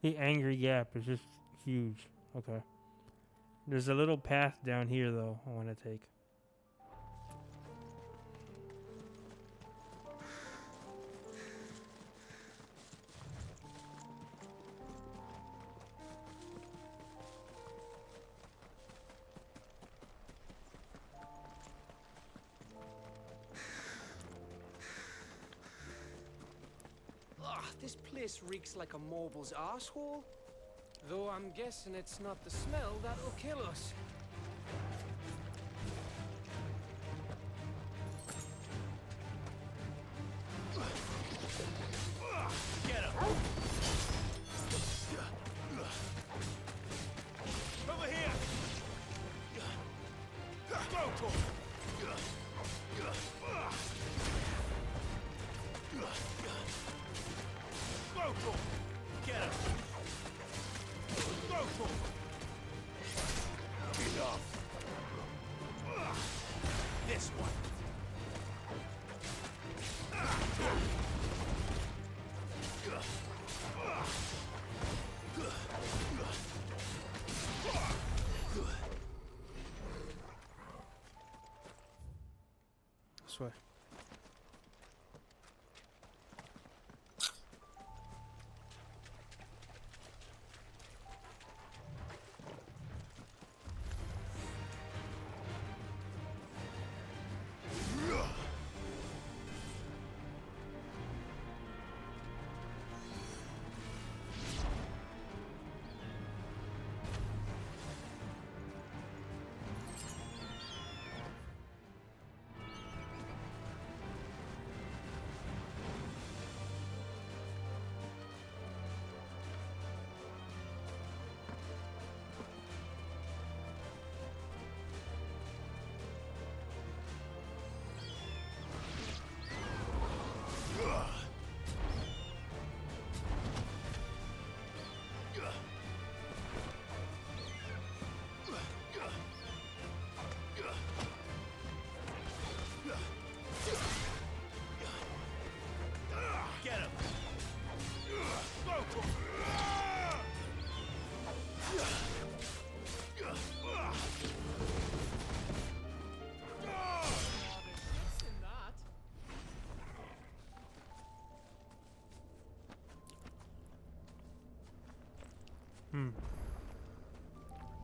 The Angry Gap is just huge. Okay. There's a little path down here, though, I want to take. This place reeks like a mobile's asshole. Though I'm guessing it's not the smell that'll kill us. Get him! Over here! Go, Tor! Go, Tor! Get him! Go, Tor! this way.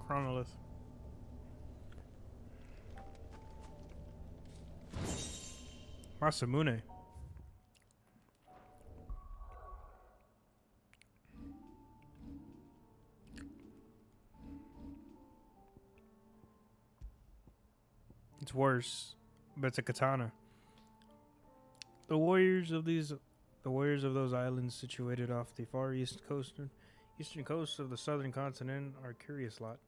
Chronolith. Masamune. It's worse, but it's a katana. The warriors of those islands situated off the far eastern coast of the southern continent are a curious lot,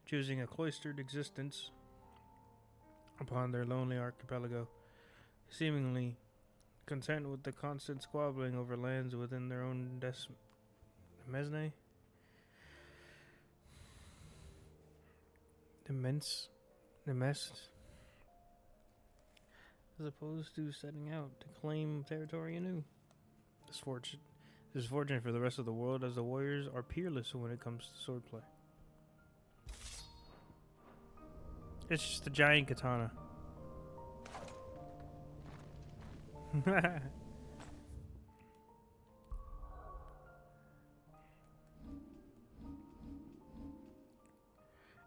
choosing a cloistered existence upon their lonely archipelago, seemingly content with the constant squabbling over lands within their own mesne. As opposed to setting out to claim territory anew. This is fortunate for the rest of the world, as the warriors are peerless when it comes to swordplay. It's just a giant katana.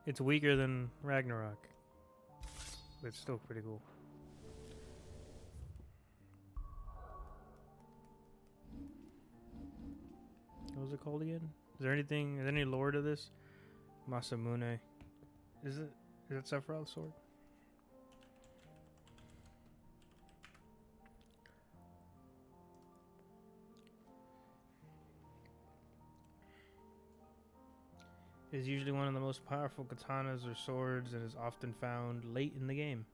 It's weaker than Ragnarok, but it's still pretty cool. What was it called again? Is there any lore to this? Masamune. Is it Sephiroth's sword? It is usually one of the most powerful katanas or swords and is often found late in the game.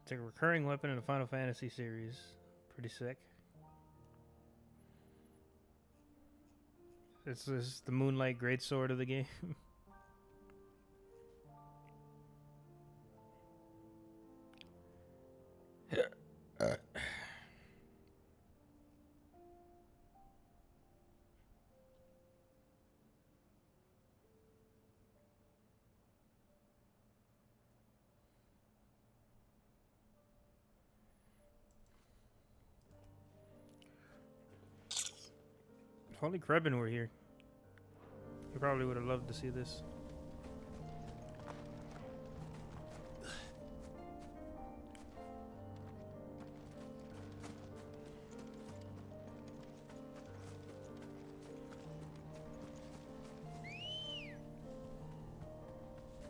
It's a recurring weapon in the Final Fantasy series. Pretty sick. It's the Moonlight Greatsword of the game. If only Krebin were here. He probably would have loved to see this.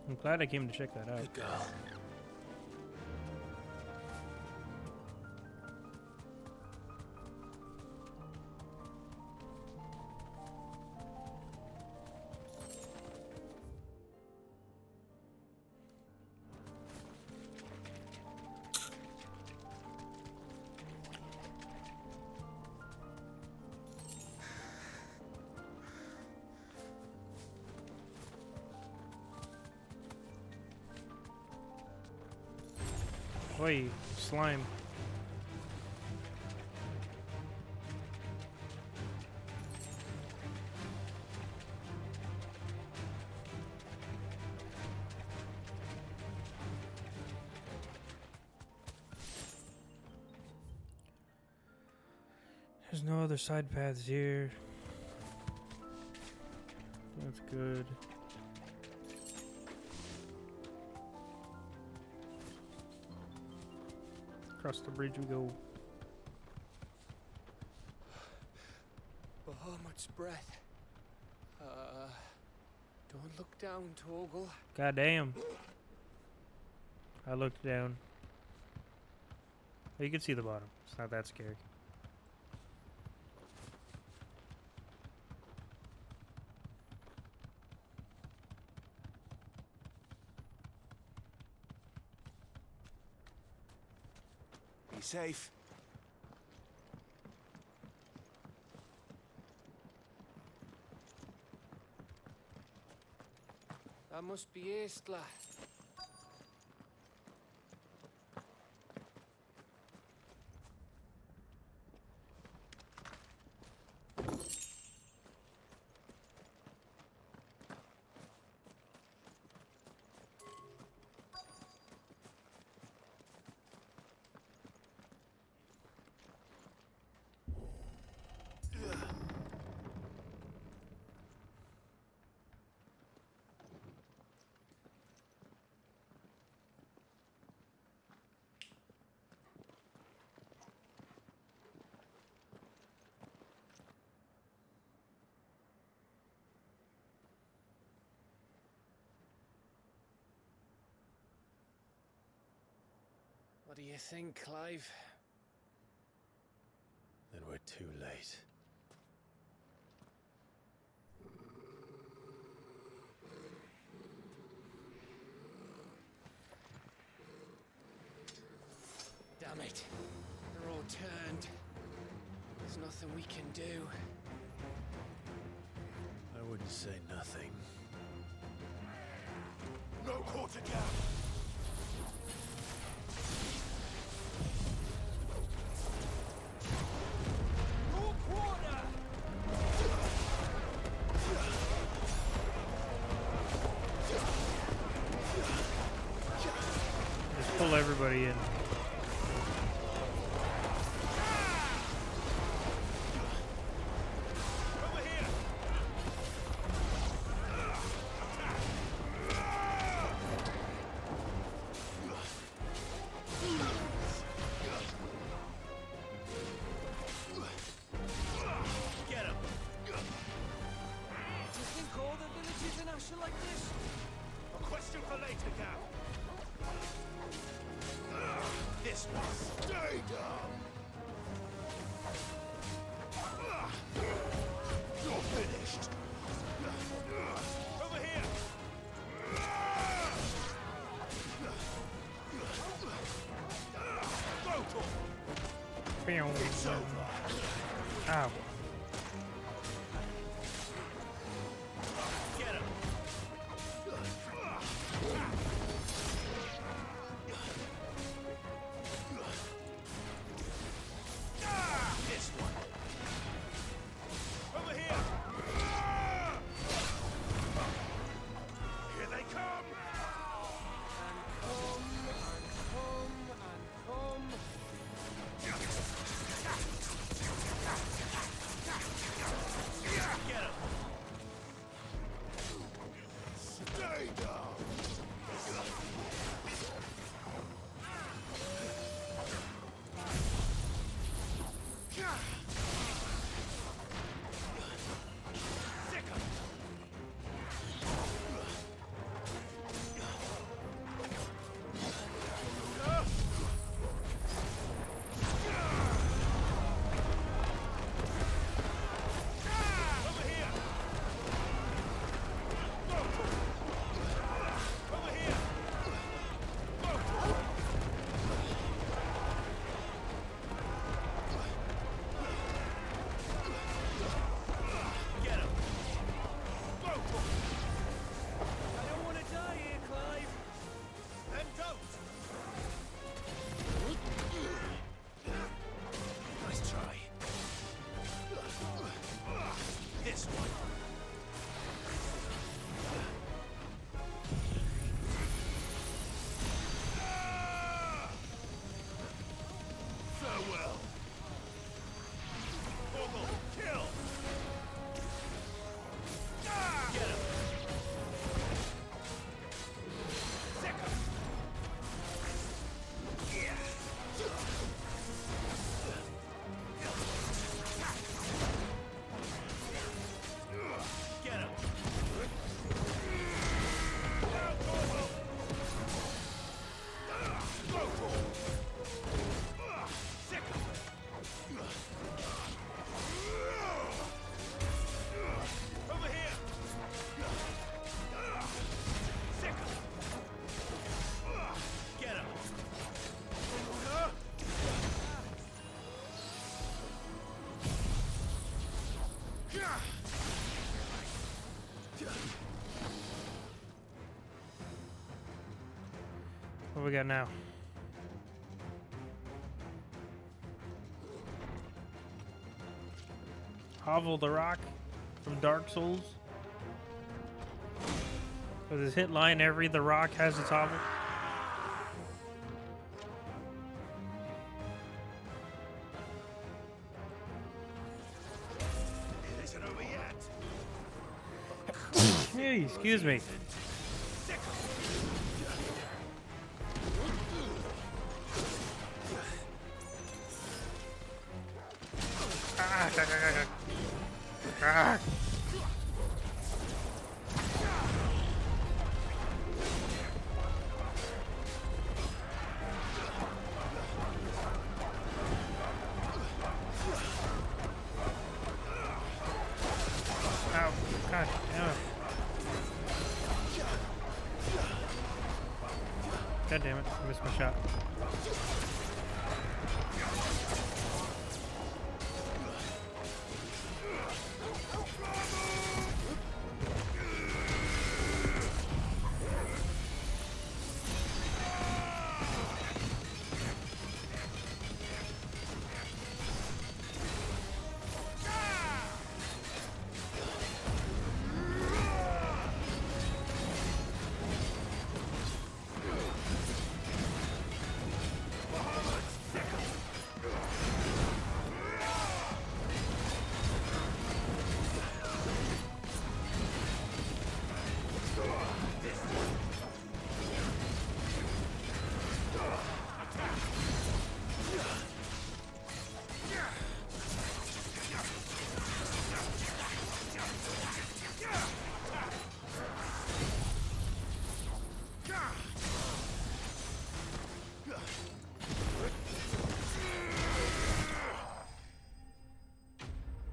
I'm glad I came to check that out. Good girl. Oi, slime. There's no other side paths here. That's good. Across the bridge we go. Bahamut's breath. Don't look down, Torgal. God damn. I looked down. Oh, you can see the bottom. It's not that scary. Be safe. That must be Aistla. What do you think, Clive? Then we're too late. Damn it. They're all turned. There's nothing we can do. I wouldn't say nothing. No quarter gap. Just pull everybody in. It's over. Ow. Get him. This one. Over here. Here they come. we got now? Hovel the Rock from Dark Souls. With his hit line, every The Rock has its hovel. It isn't over yet. Hey, excuse me. Ah. Ow. God damn it. God damn it. I missed my shot.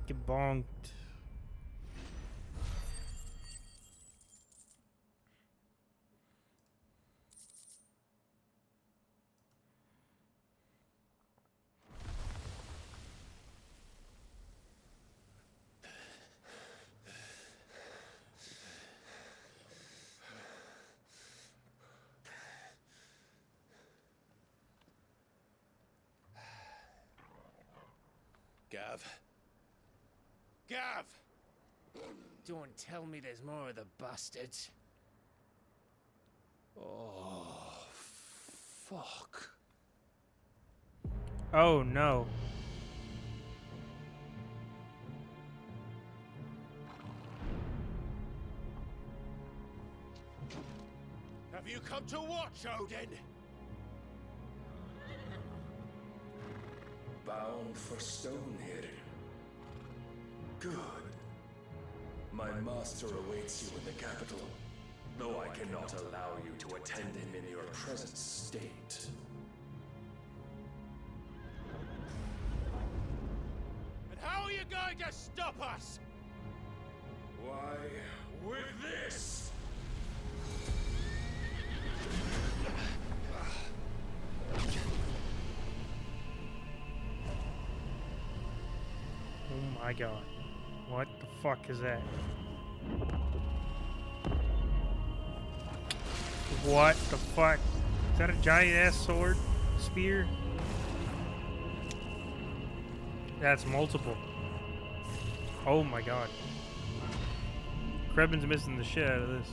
Get bonked. Gav. Gav! Don't tell me there's more of the bastards. Oh, fuck. Oh no. Have you come to watch, Odin? Bound for Stonehill. Good. My master awaits you in the capital, though I cannot allow you to attend him in your present state. And how are you going to stop us? Why, with this! Oh my god. What the fuck is that? What the fuck? Is that a giant ass sword? Spear? That's multiple. Oh my god. Krebin's missing the shit out of this.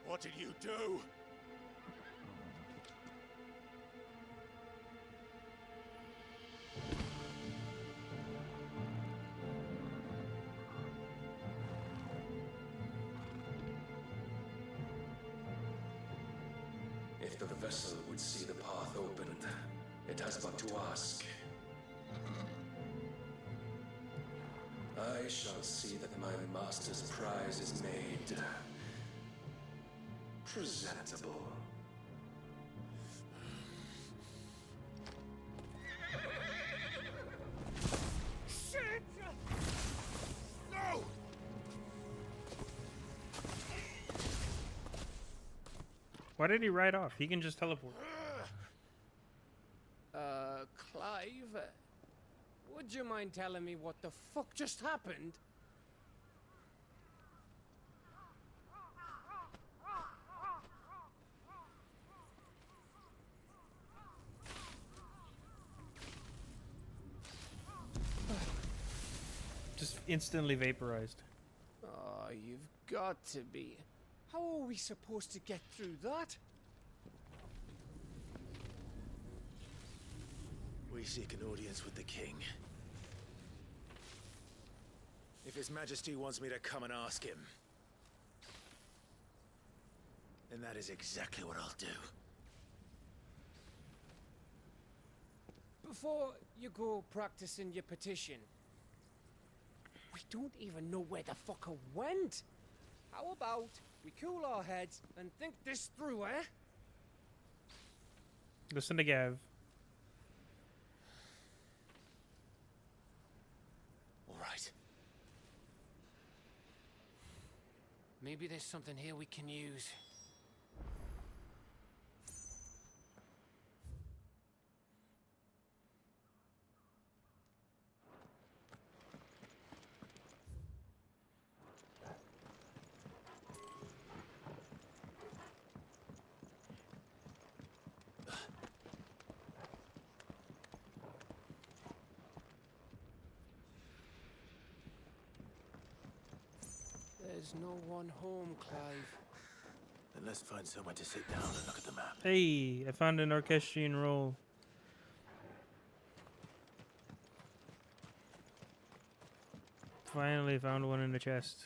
What did you do? If the vessel would see the path opened, it has but to ask. I shall see that my master's prize is made presentable. Shit! No! Why did he ride off? He can just teleport. Clive, would you mind telling me what the fuck just happened? Just instantly vaporized. Oh, you've got to be. How are we supposed to get through that? We seek an audience with the king. If His Majesty wants me to come and ask him, then that is exactly what I'll do. Before you go practicing your petition, we don't even know where the fucker went. How about we cool our heads and think this through, eh? Listen to Gav. All right. Maybe there's something here we can use. There's no one home, Clive. Then let's find somewhere to sit down and look at the map. Hey, I found an orchestrion roll. Finally found one in the chest.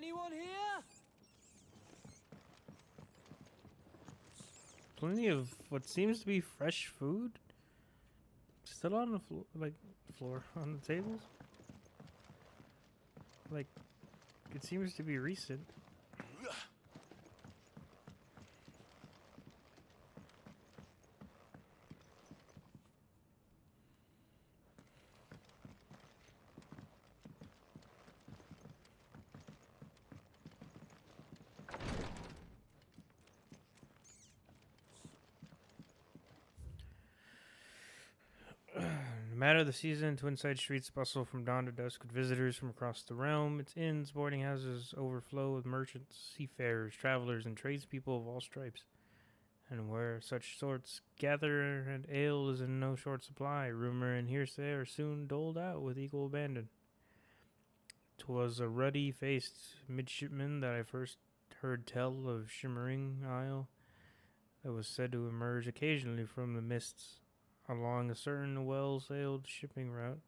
Anyone here? Plenty of what seems to be fresh food. Still on the floor, on the tables. Like, it seems to be recent. No matter the season, Twinside streets bustle from dawn to dusk with visitors from across the realm. Its inns, boarding houses overflow with merchants, seafarers, travelers, and tradespeople of all stripes. And where such sorts gather and ale is in no short supply, rumor and hearsay are soon doled out with equal abandon. 'Twas a ruddy-faced midshipman that I first heard tell of Shimmering Isle that was said to emerge occasionally from the mists along a certain well-sailed shipping route.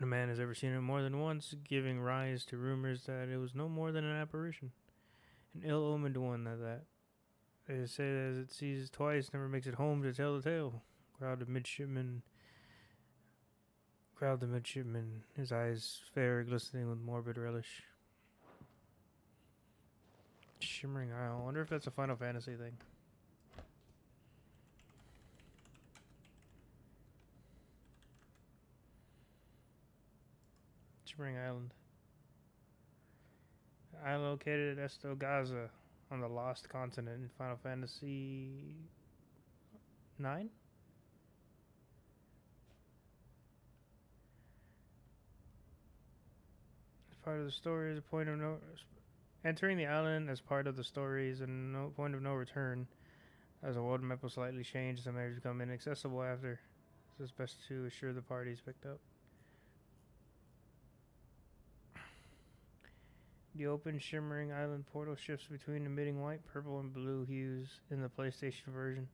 The man has ever seen it more than once, giving rise to rumors that it was no more than an apparition. An ill-omened one at that. They say that as it sees twice, never makes it home to tell the tale. Growled the midshipman, his eyes fair, glistening with morbid relish. Shimmering Isle. I wonder if that's a Final Fantasy thing. Shimmering Island. Island located at Estogaza on the Lost Continent in Final Fantasy 9? As part of the story is a point of no... Entering the island as part of the story is a point of no return. As the world map was slightly changed, some areas become inaccessible after. So it's best to assure the parties picked up. The open Shimmering Island portal shifts between emitting white, purple, and blue hues in the PlayStation version,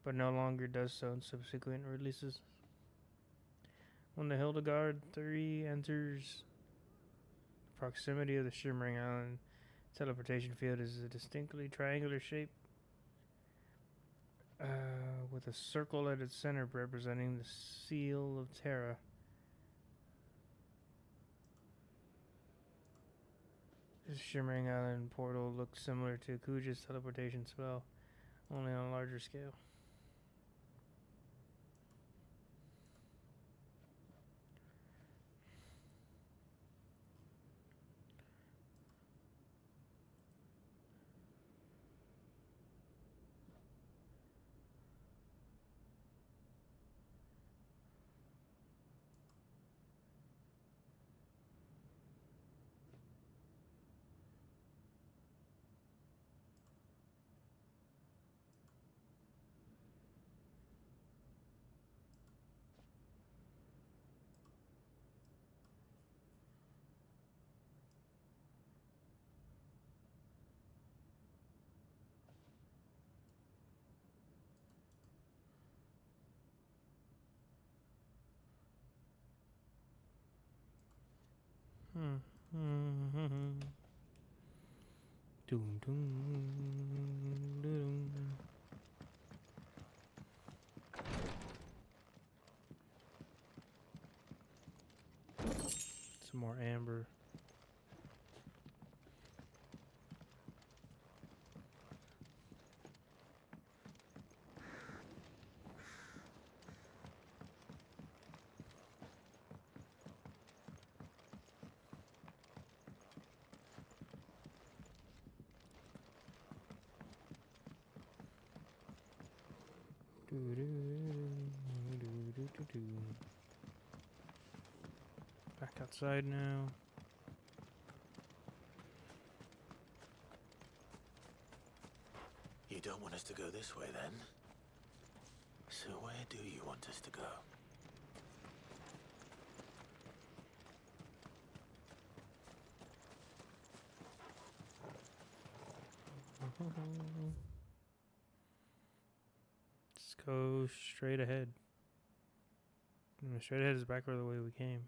but no longer does so in subsequent releases. When the Hildegard 3 enters proximity of the Shimmering Island teleportation field is a distinctly triangular shape with a circle at its center representing the seal of Terra. This Shimmering Island portal looks similar to Kuja's teleportation spell, only on a larger scale. Doom, doom, doom. Some more amber. Back outside now. You don't want us to go this way, then? So where do you want us to go? Let's go straight ahead. Straight ahead is back the way we came.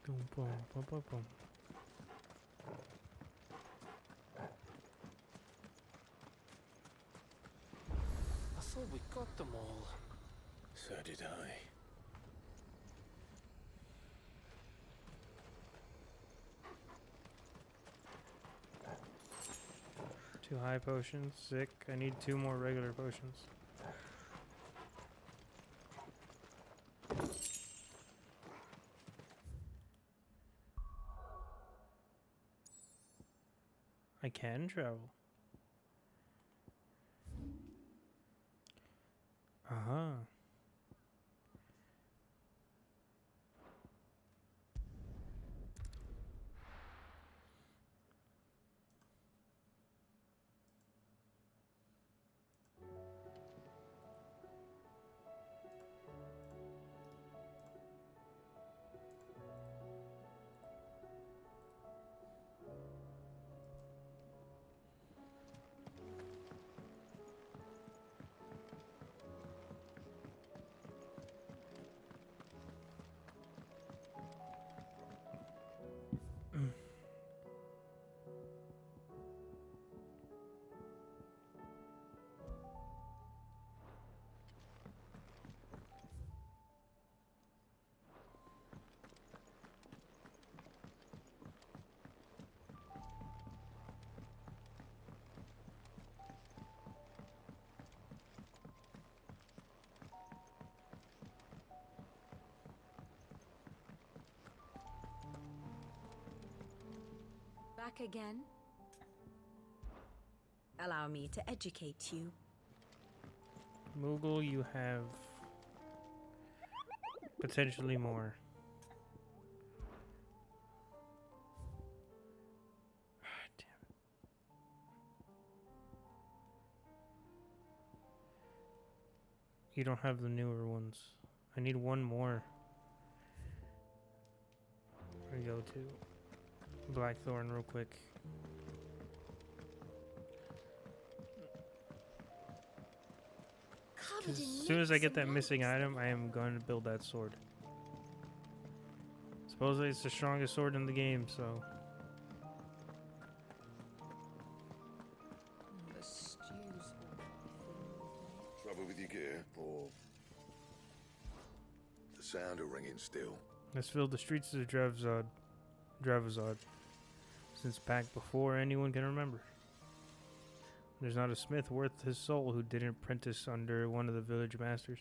Boom, boom, boom, boom, boom. I thought we got them all. So did I. Two high potions, sick. I need 2 more regular potions. I can travel. Uh-huh. back again? Allow me to educate you. Moogle, you have potentially more. Damn it. You don't have the newer ones. I need one more. We go to Blackthorn real quick. As soon as I get that missing item, I am going to build that sword. Supposedly it's the strongest sword in the game, so... The stew's Trouble with your gear, or the sound of ringing still? Let's fill the streets of Dravazod, since back before anyone can remember. There's not a smith worth his soul who didn't apprentice under one of the village masters.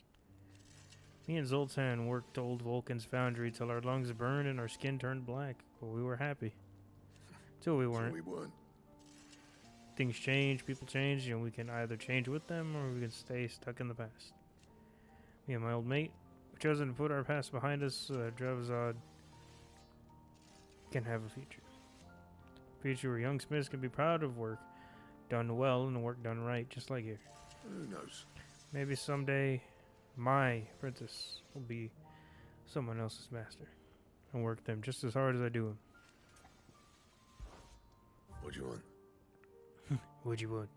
Me and Zoltan worked old Vulcan's foundry till our lungs burned and our skin turned black, but we were happy. Till we weren't. Things change, people change, and we can either change with them or we can stay stuck in the past. Me and my old mate, we've chosen to put our past behind us so that Dravazod can have a future. A future where young smiths can be proud of work done well and work done right, just like here. Who knows? Maybe someday my apprentice will be someone else's master and work them just as hard as I do them. What do you want? What you want?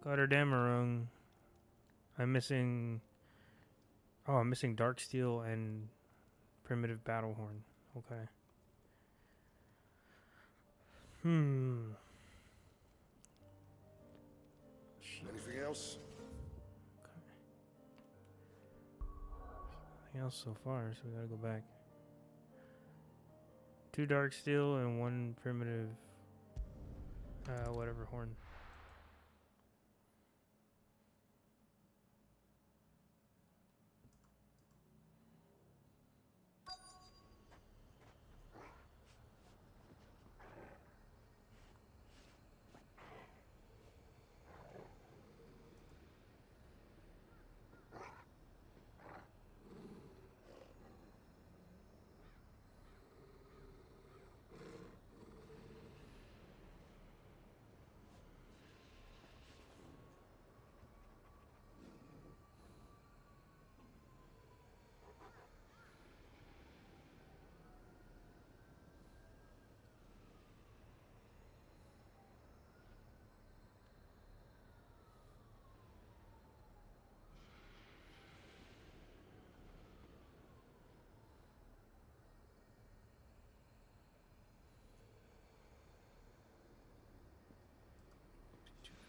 Gotterdammerung. I'm missing... Oh, I'm missing Darksteel and Primitive Battlehorn. Okay. Anything else? Nothing else so far, so we gotta go back. 2 Darksteel and 1 Primitive... whatever horn.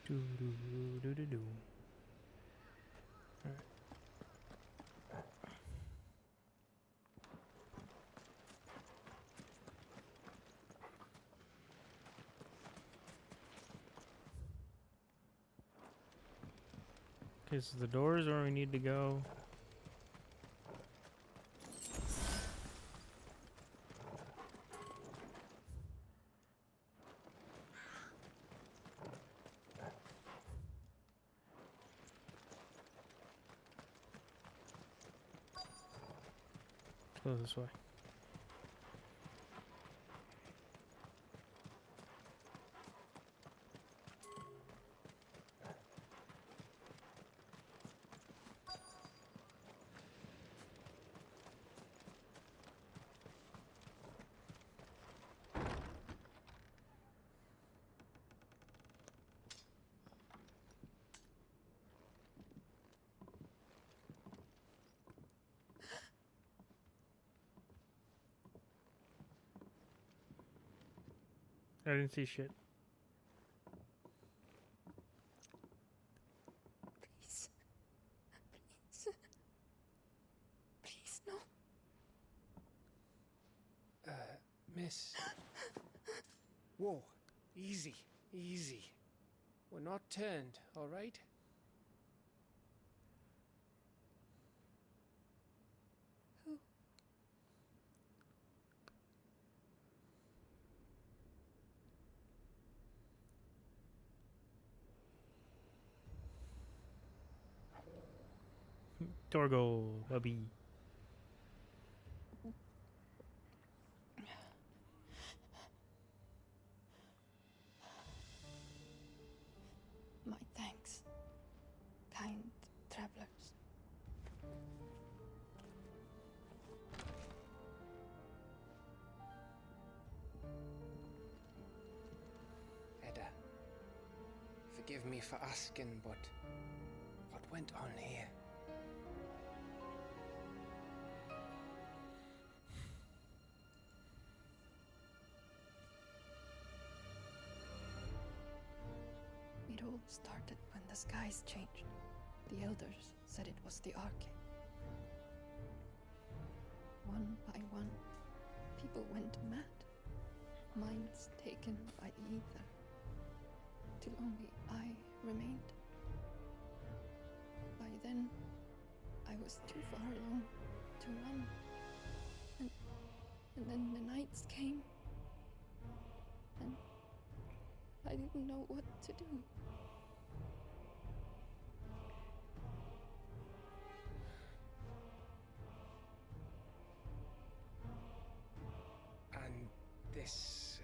Do. Alright. Okay, so the doors where we need to go. Go this way. I didn't see shit. Please. Please. Please, no. Miss. Whoa. Easy. Easy. We're not turned, all right? Torgo, the bee. My thanks, kind travelers. Edda, forgive me for asking, but what went on here? It all started when the skies changed. The elders said it was the Arcane. One by one, people went mad. Minds taken by the ether. Till only I remained. By then, I was too far along to run. And then the nights came. And I didn't know what to do. And this,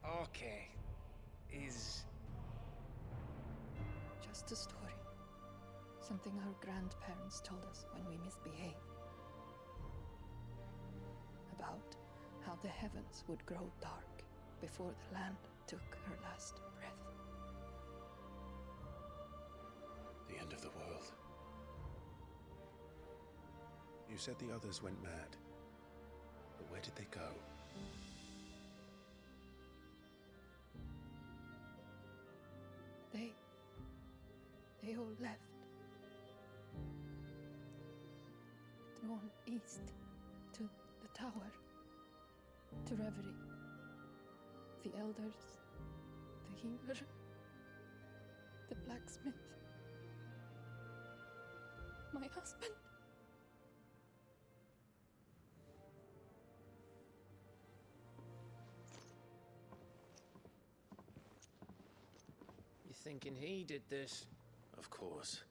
Arcane is... Just a story. Something our grandparents told us when we misbehaved. About how the heavens would grow dark before the land took her last breath. The end of the world. You said the others went mad. But where did they go? They all left. Drawn east to the tower, to Reverie. The elders, the healer, the blacksmith, my husband. You thinking he did this? Of course.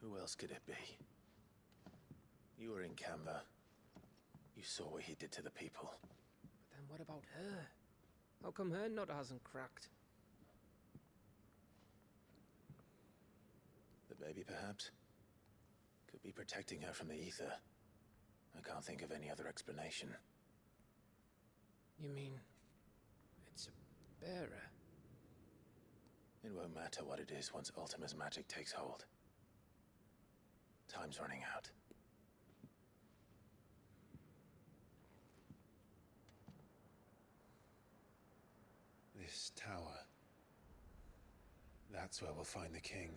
Who else could it be? You were in Canva. You saw what he did to the people. But then what about her? How come her nut hasn't cracked? The baby, perhaps? Could be protecting her from the ether. I can't think of any other explanation. You mean... it's a bearer? It won't matter what it is once Ultima's magic takes hold. Time's running out. This tower. That's where we'll find the king.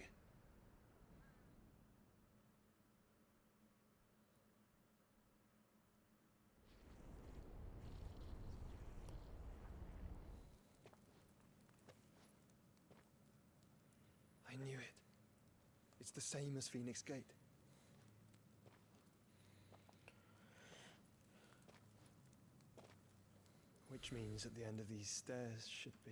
I knew it. It's the same as Phoenix Gate. Which means at the end of these stairs should be...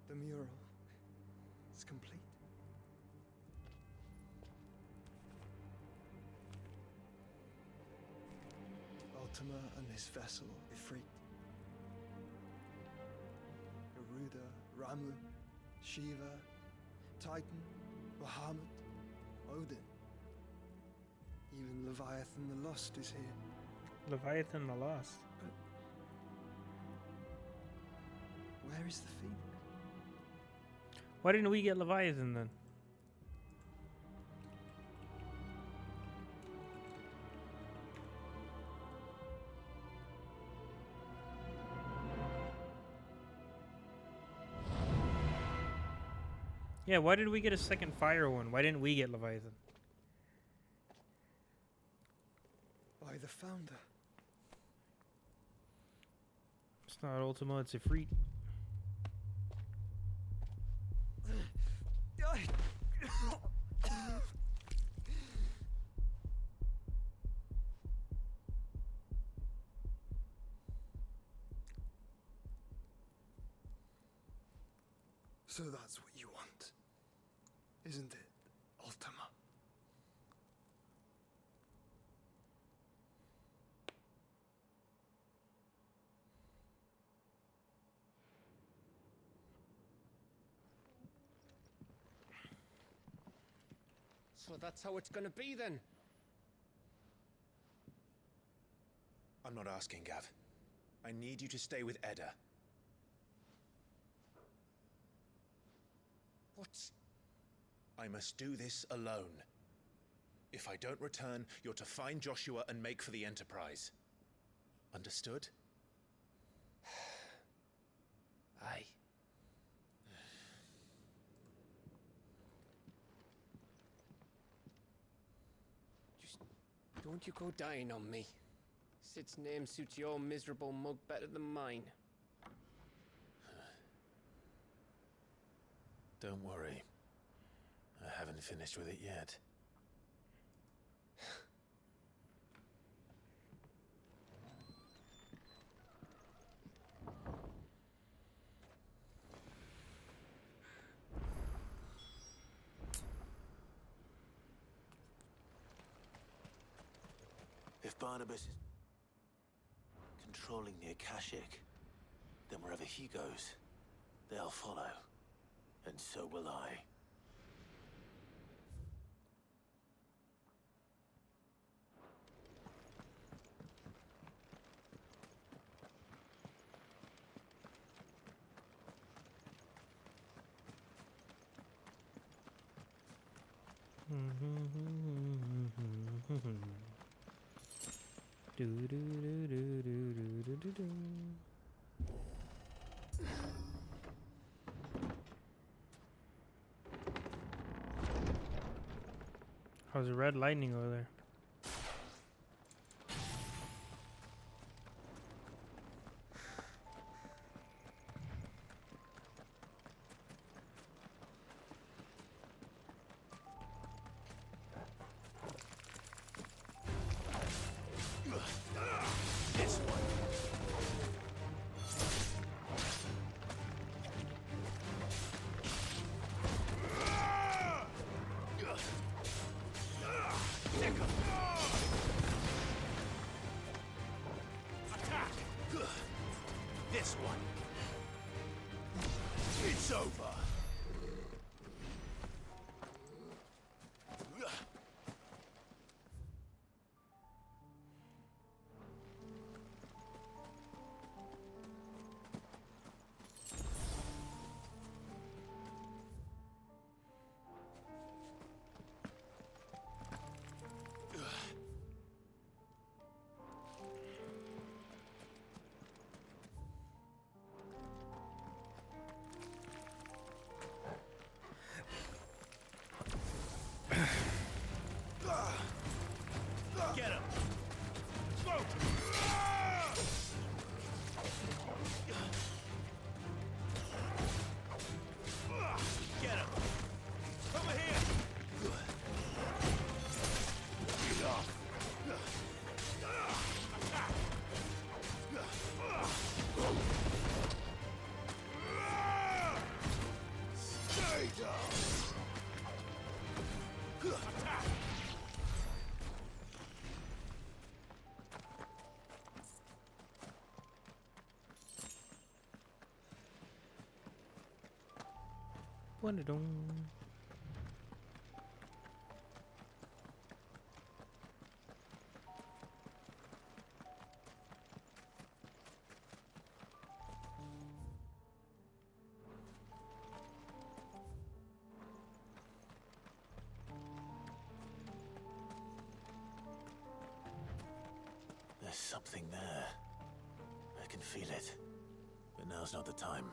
The mural is complete. Ultima and his vessel, Ifrit. Garuda, Ramu, Shiva, Titan, Bahamut, Odin. Even Leviathan the Lost is here. Leviathan the Lost. Where is the Phoenix? Why didn't we get Leviathan then? Yeah, why did we get a second fire one? Why didn't we get Leviathan? By the Founder. It's not Ultima, it's Ifrit. So that's what you want, isn't it, Ultima? So that's how it's gonna be then? I'm not asking, Gav. I need you to stay with Edda. What? I must do this alone. If I don't return, you're to find Joshua and make for the Enterprise. Understood? Aye. Just don't you go dying on me. Sid's name suits your miserable mug better than mine. Don't worry. I haven't finished with it yet. If Barnabas is controlling the Akashic, then wherever he goes, they'll follow. And so will I. Do do do do do do do do. How's the red lightning over there? This one. Attack! This one. It's over. Get him! Smoke! Get him! Over here! Get off! Attack! Stay down! Attack! One-a-dong. There's something there. I can feel it. But now's not the time.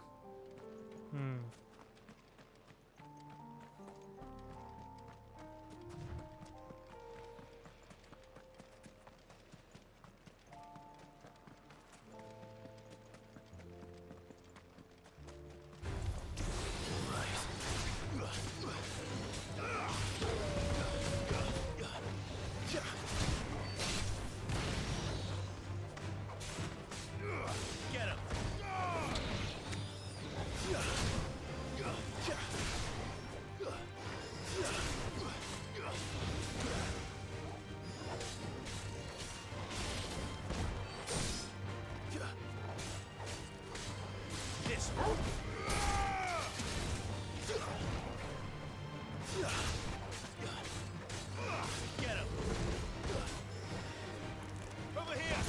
Get him! Over here!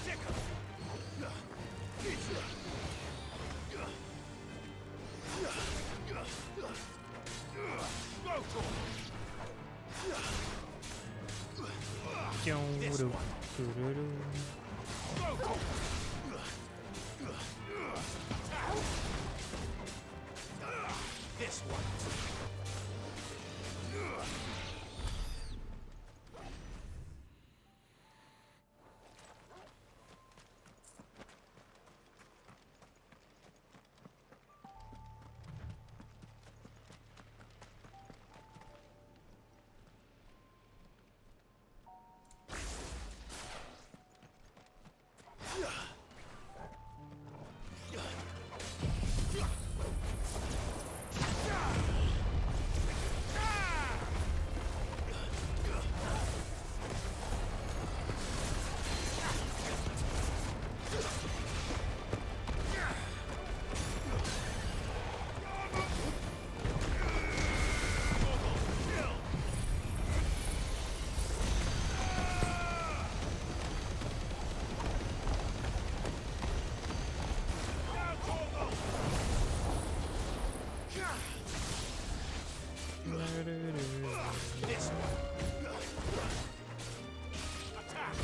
Sick him! Go for this one. This one. Attack!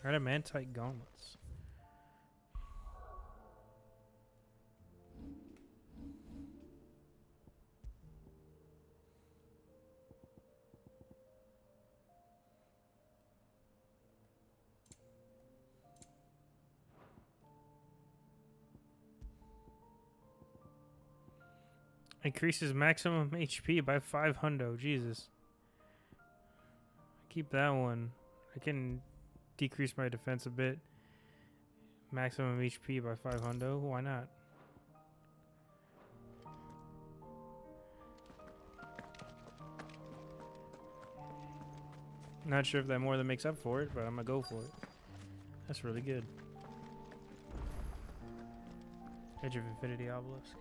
Adamantite gauntlets. Increases maximum HP by 500. Jesus. Keep that one. I can decrease my defense a bit. Maximum HP by 500. Why not? Not sure if that more than makes up for it, but I'm gonna go for it. That's really good. Edge of Infinity Obelisk.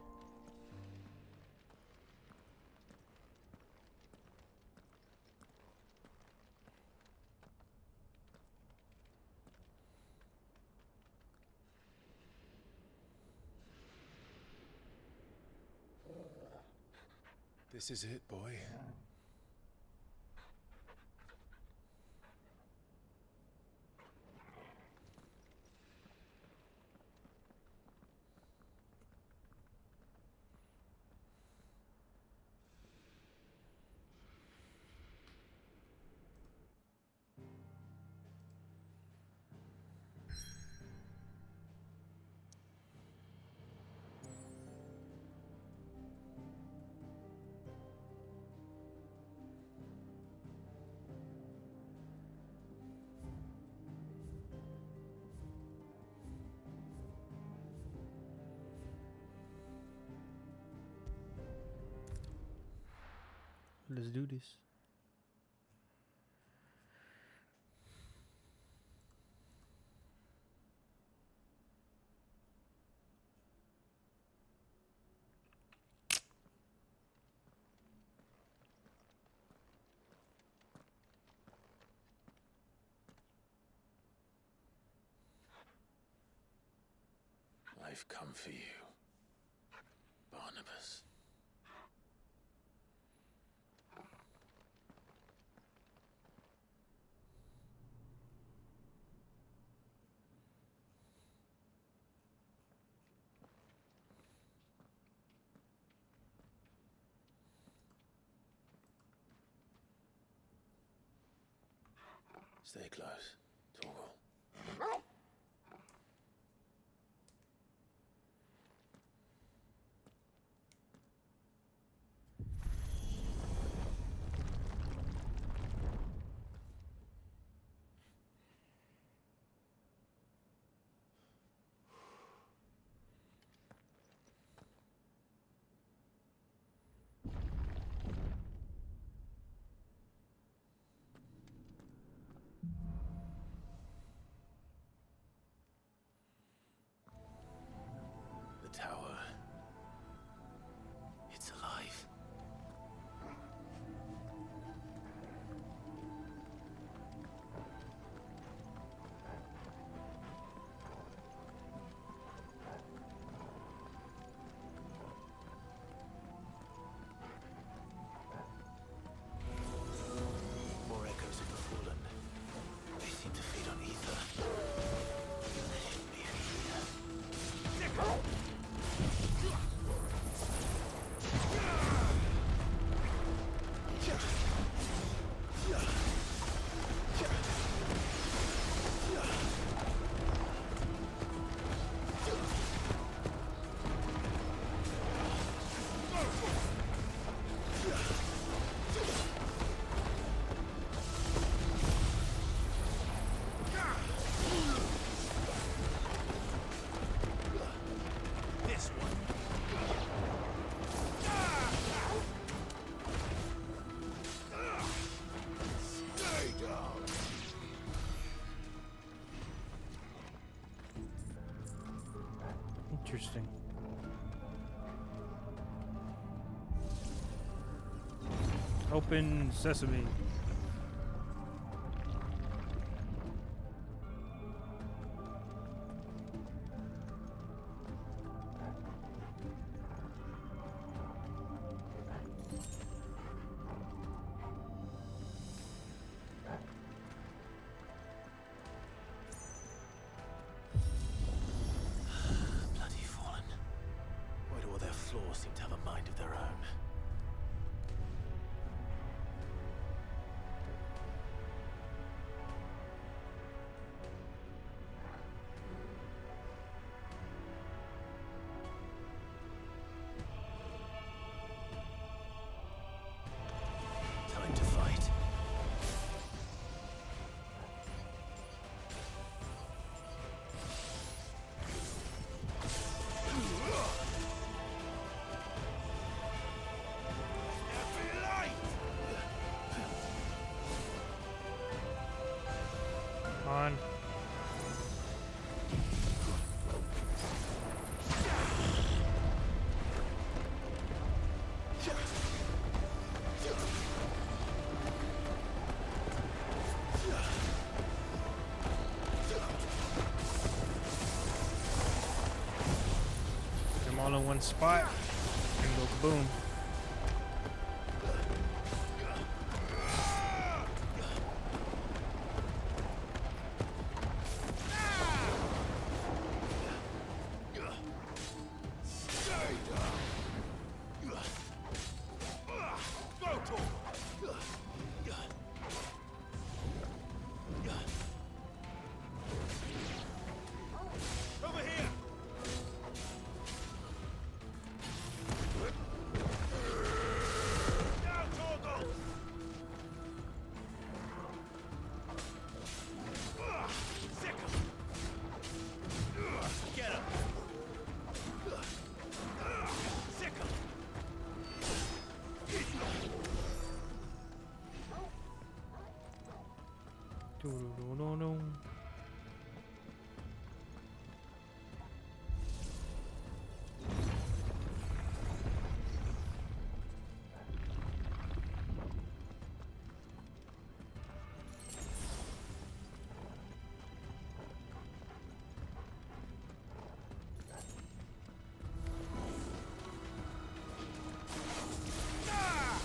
This is it, boy. Let's do this. I've come for you, Barnabas. Stay close, Torgal. The tower. It's alive. More echoes of the fallen. They seem to feed on ether. There shouldn't be any here. This one. Stay down. Interesting. Open sesame. Bloody fallen. Why do all their flaws seem to have a mind of their own? Time to fight. On. Get them all in one spot and go boom. Over here. Down, Torgal. Sick 'em. Get him. Sick 'em. Do-do-do-do-do.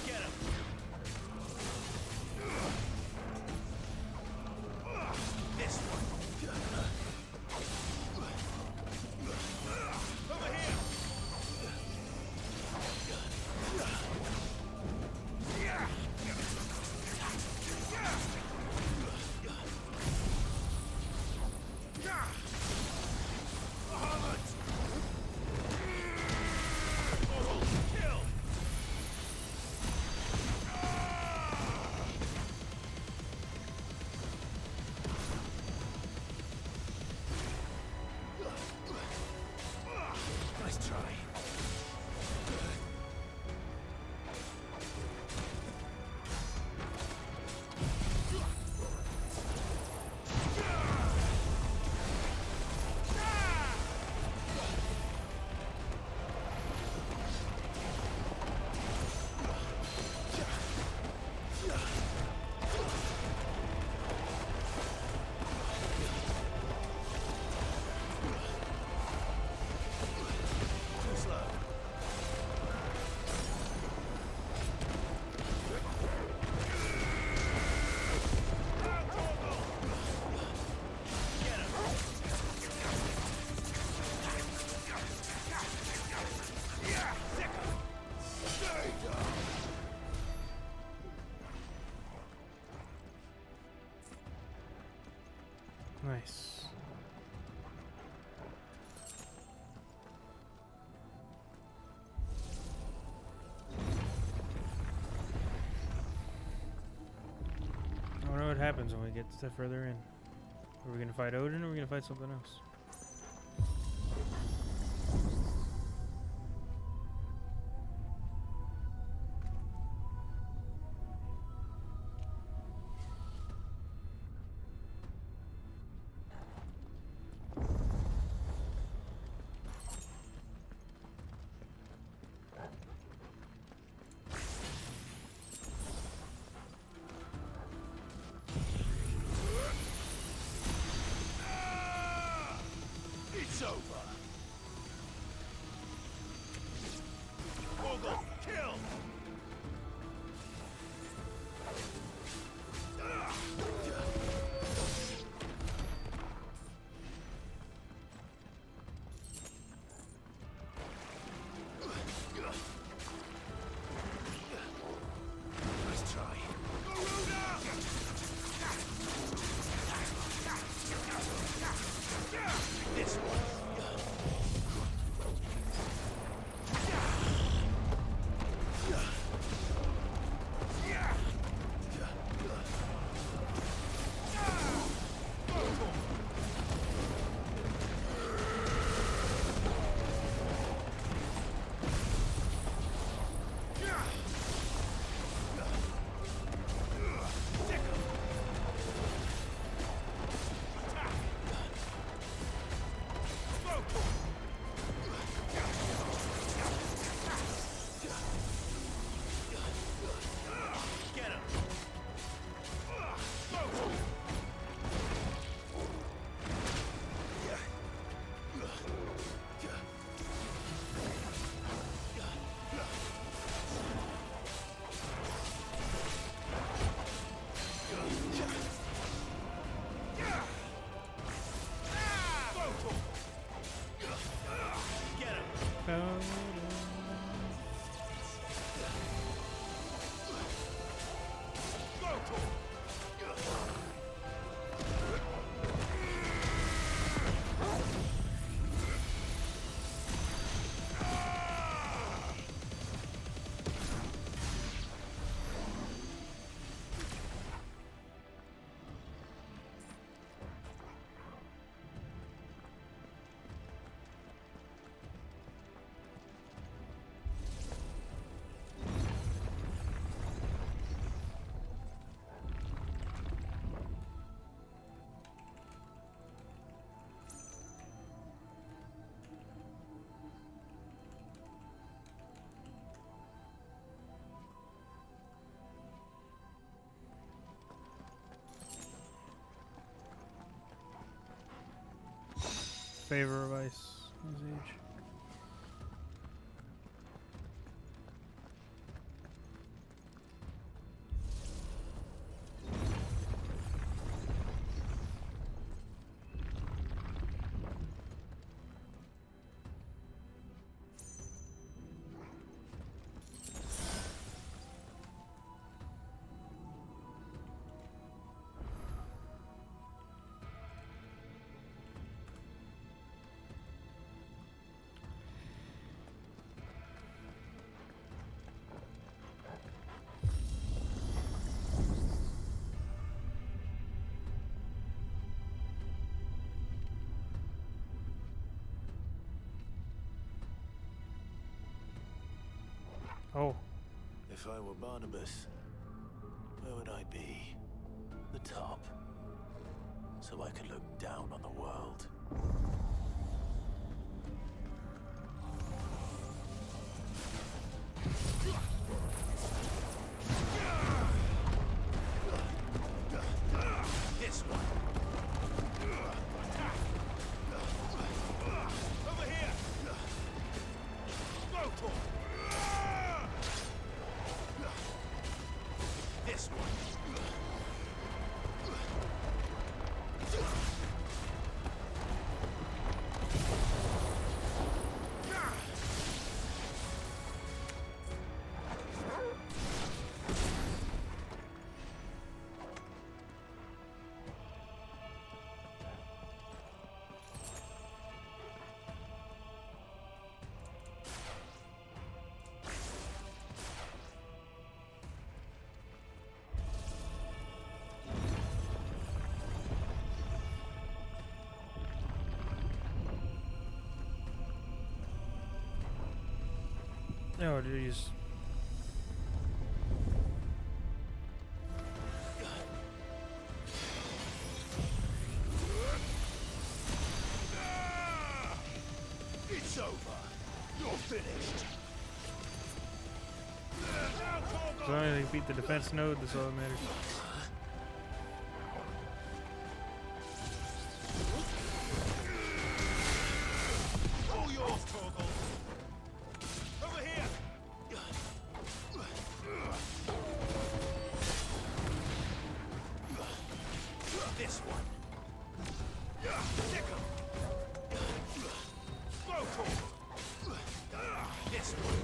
Get him. This happens when we get a step further in. Are we gonna fight Odin or are we gonna fight something else? It's over. Morgul, kill! Nice try. This one. Favor of ice. His age. Oh. If I were Barnabas, where would I be? The top. So I could look down on the world. This one. Over here. Go for it. This one. Oh, jeez. It's over. You're finished. As long as they beat the defense node, that's all that matters. All yours, Torgal. Over here. This one. Stick 'em. Slow Torgal. This one.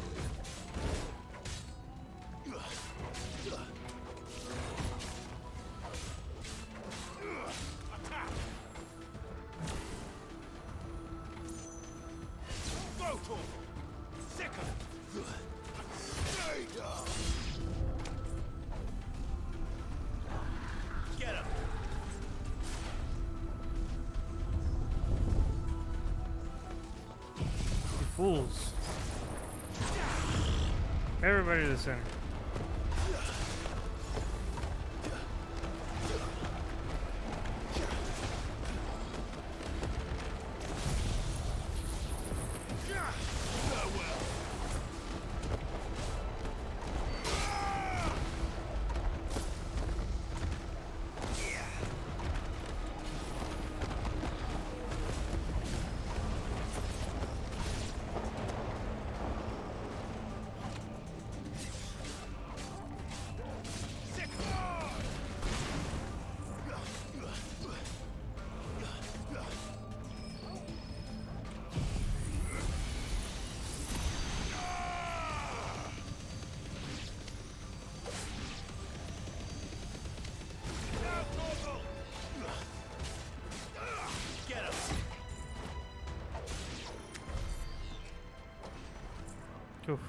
Attack. Go Torgal. Stick 'em. Stay down. Get him. You fools. Everybody to the center. Get him. Oof.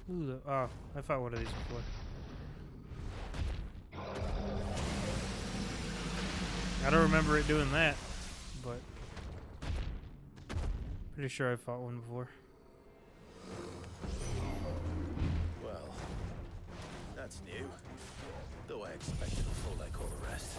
Ooh, oh, I fought one of these before. I don't remember it doing that, but pretty sure I fought one before. Well, that's new. Though I expected a fall like all the rest.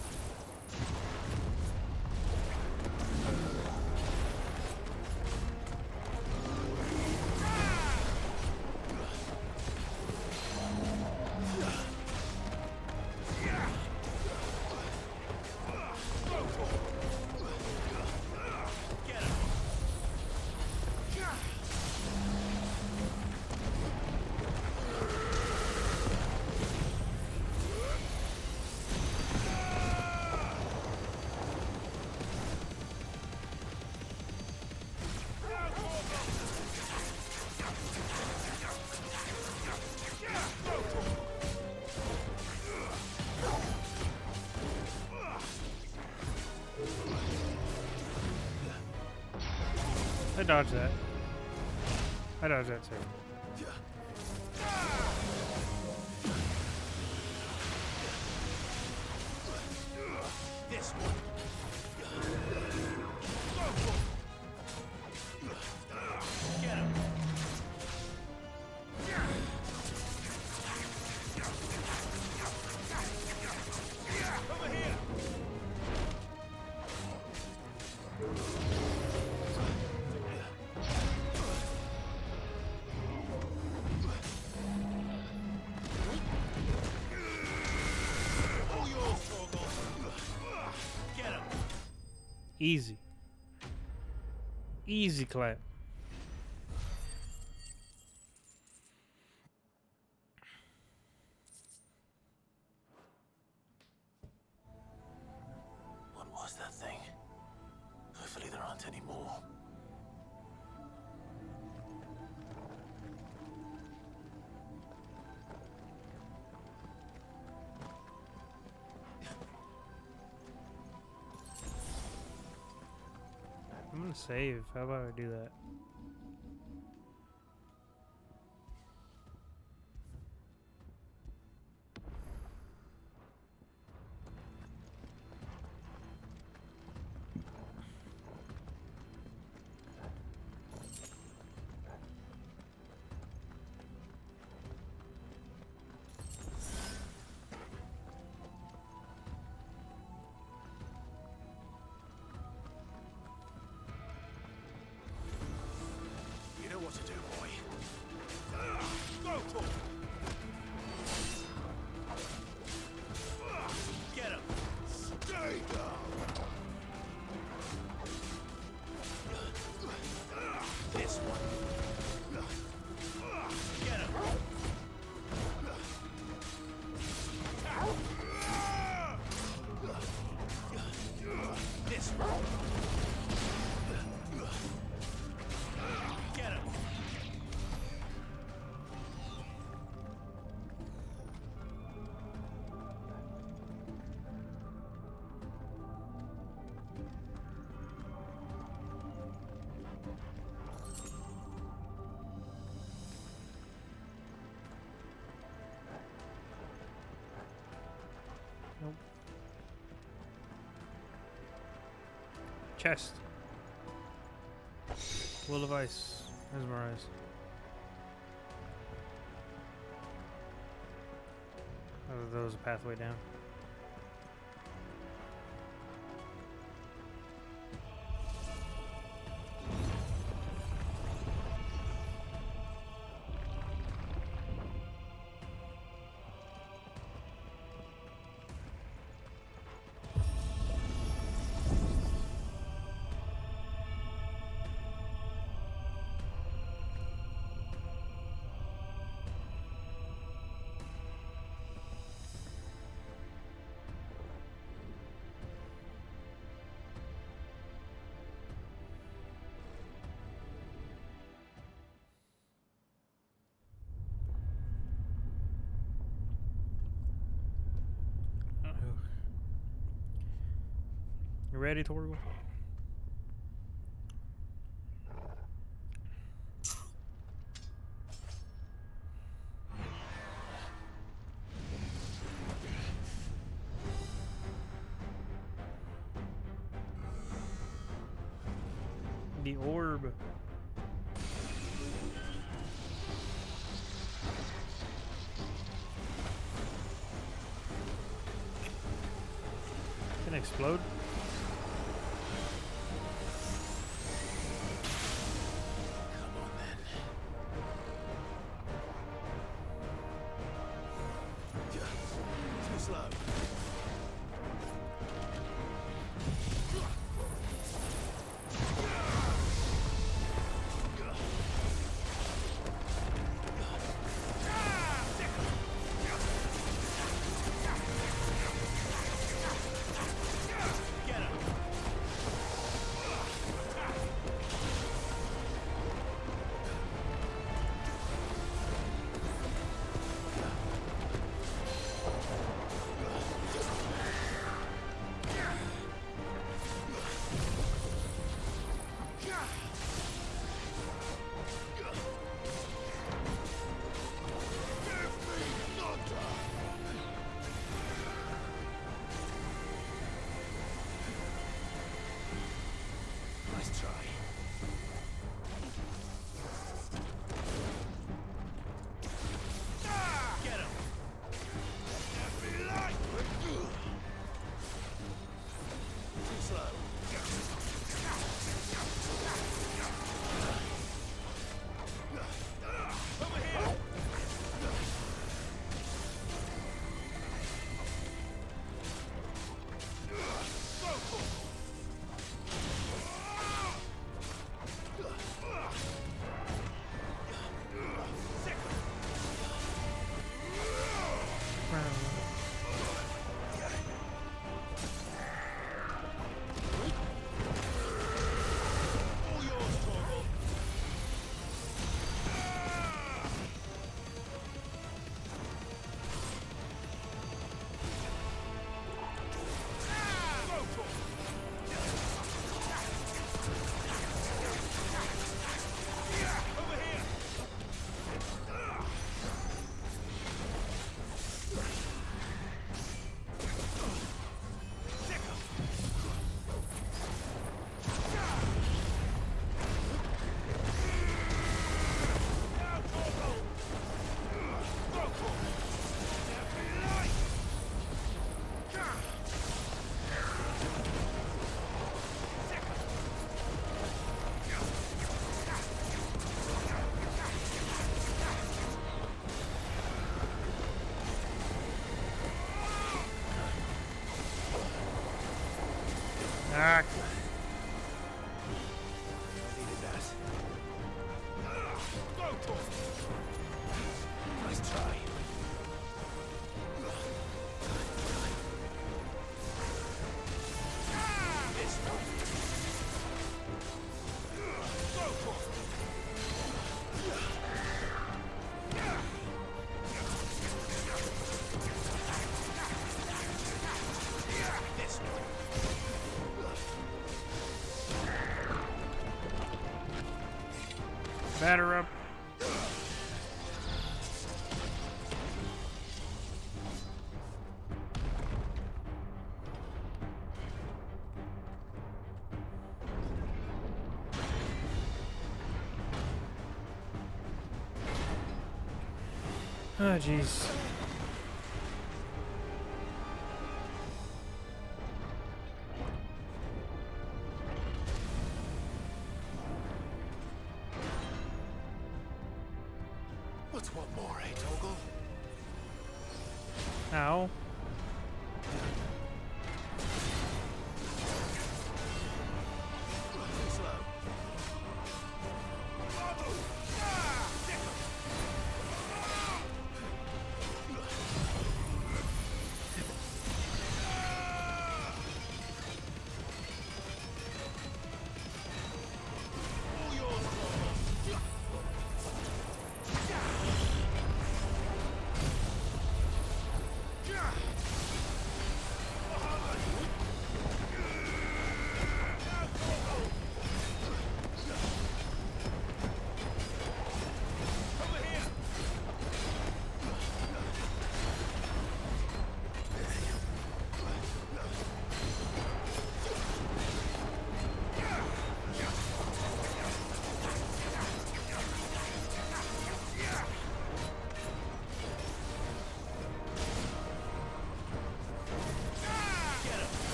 I dodged that. I dodged that too. This one. Get him. Over here. Easy. Easy clap. What was that thing? Hopefully there aren't any more. I'm gonna save. How about I do that? You know what to do, boy. Go for it. Get him. Stay down. This one. Get him. This one. Get him. Nope. Chest. Will of ice. Mesmerize. Oh, there was a pathway down. You ready, Torgal? The orb. Can it explode? Too slow. Get him. Ah. Needed that. Nice try. Batter up. Oh, jeez. What's one more, eh, Toggle? Ow. Slow.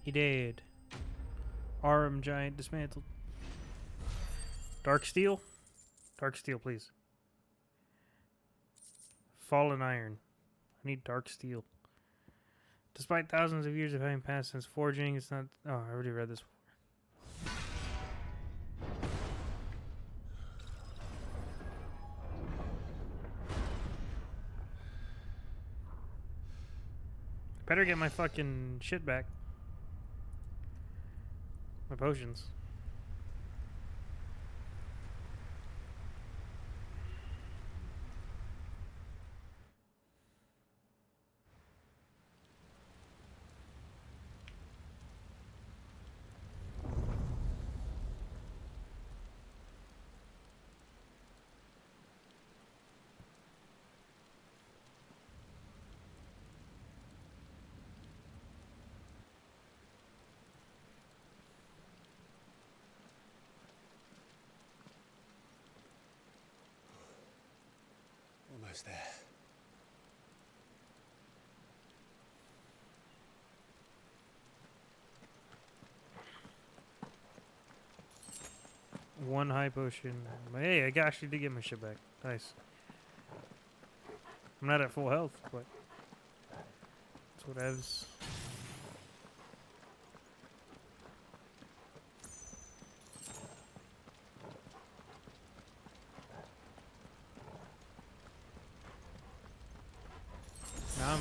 He did. Arm giant dismantled. Dark steel? Dark steel, please. Fallen iron. I need dark steel. Despite thousands of years of having passed since forging, it's not... Oh, I already read this. Better get my fucking shit back. My potions. Almost there. One high potion. Hey, I actually did get my shit back. Nice. I'm not at full health, but that's whatevs.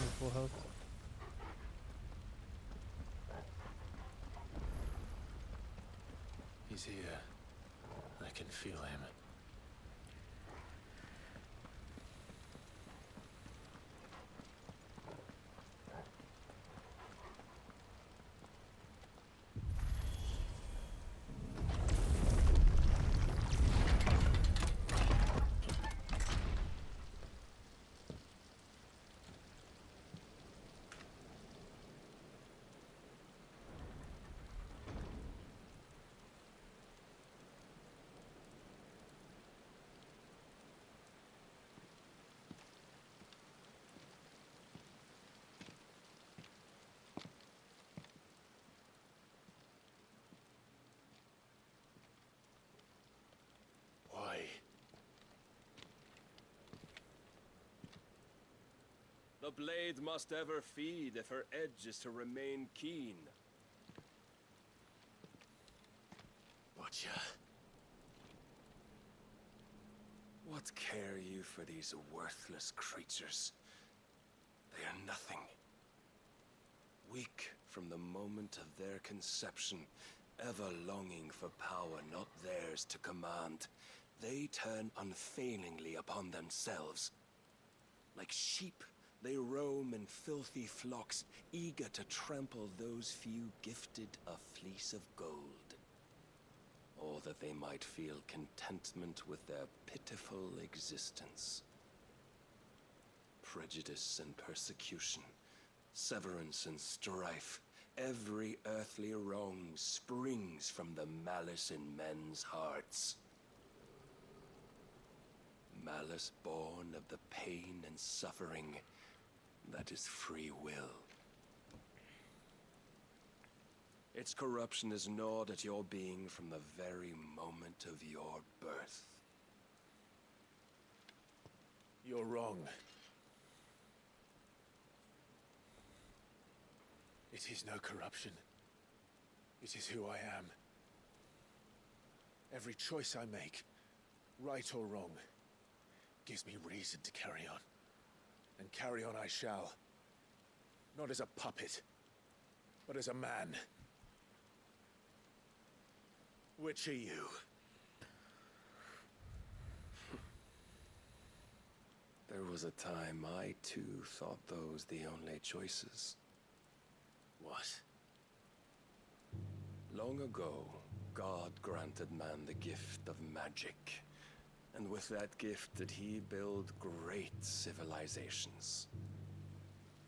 I'm at full health. He's here. I can feel him. Why? The blade must ever feed if her edge is to remain keen. Butcher. What care you for these worthless creatures? They are nothing. Weak from the moment of their conception, ever longing for power not theirs to command, they turn unfailingly upon themselves. Like sheep, they roam in filthy flocks, eager to trample those few gifted a fleece of gold. Or that they might feel contentment with their pitiful existence. Prejudice and persecution, severance and strife, every earthly wrong springs from the malice in men's hearts. Malice born of the pain and suffering that is free will. Its corruption is gnawed at your being from the very moment of your birth. You're wrong. It is no corruption. It is who I am. Every choice I make, right or wrong, gives me reason to carry on. And carry on I shall. Not as a puppet, but as a man. Which are you? There was a time I too thought those the only choices. What? Long ago, God granted man the gift of magic. And with that gift did he build great civilizations.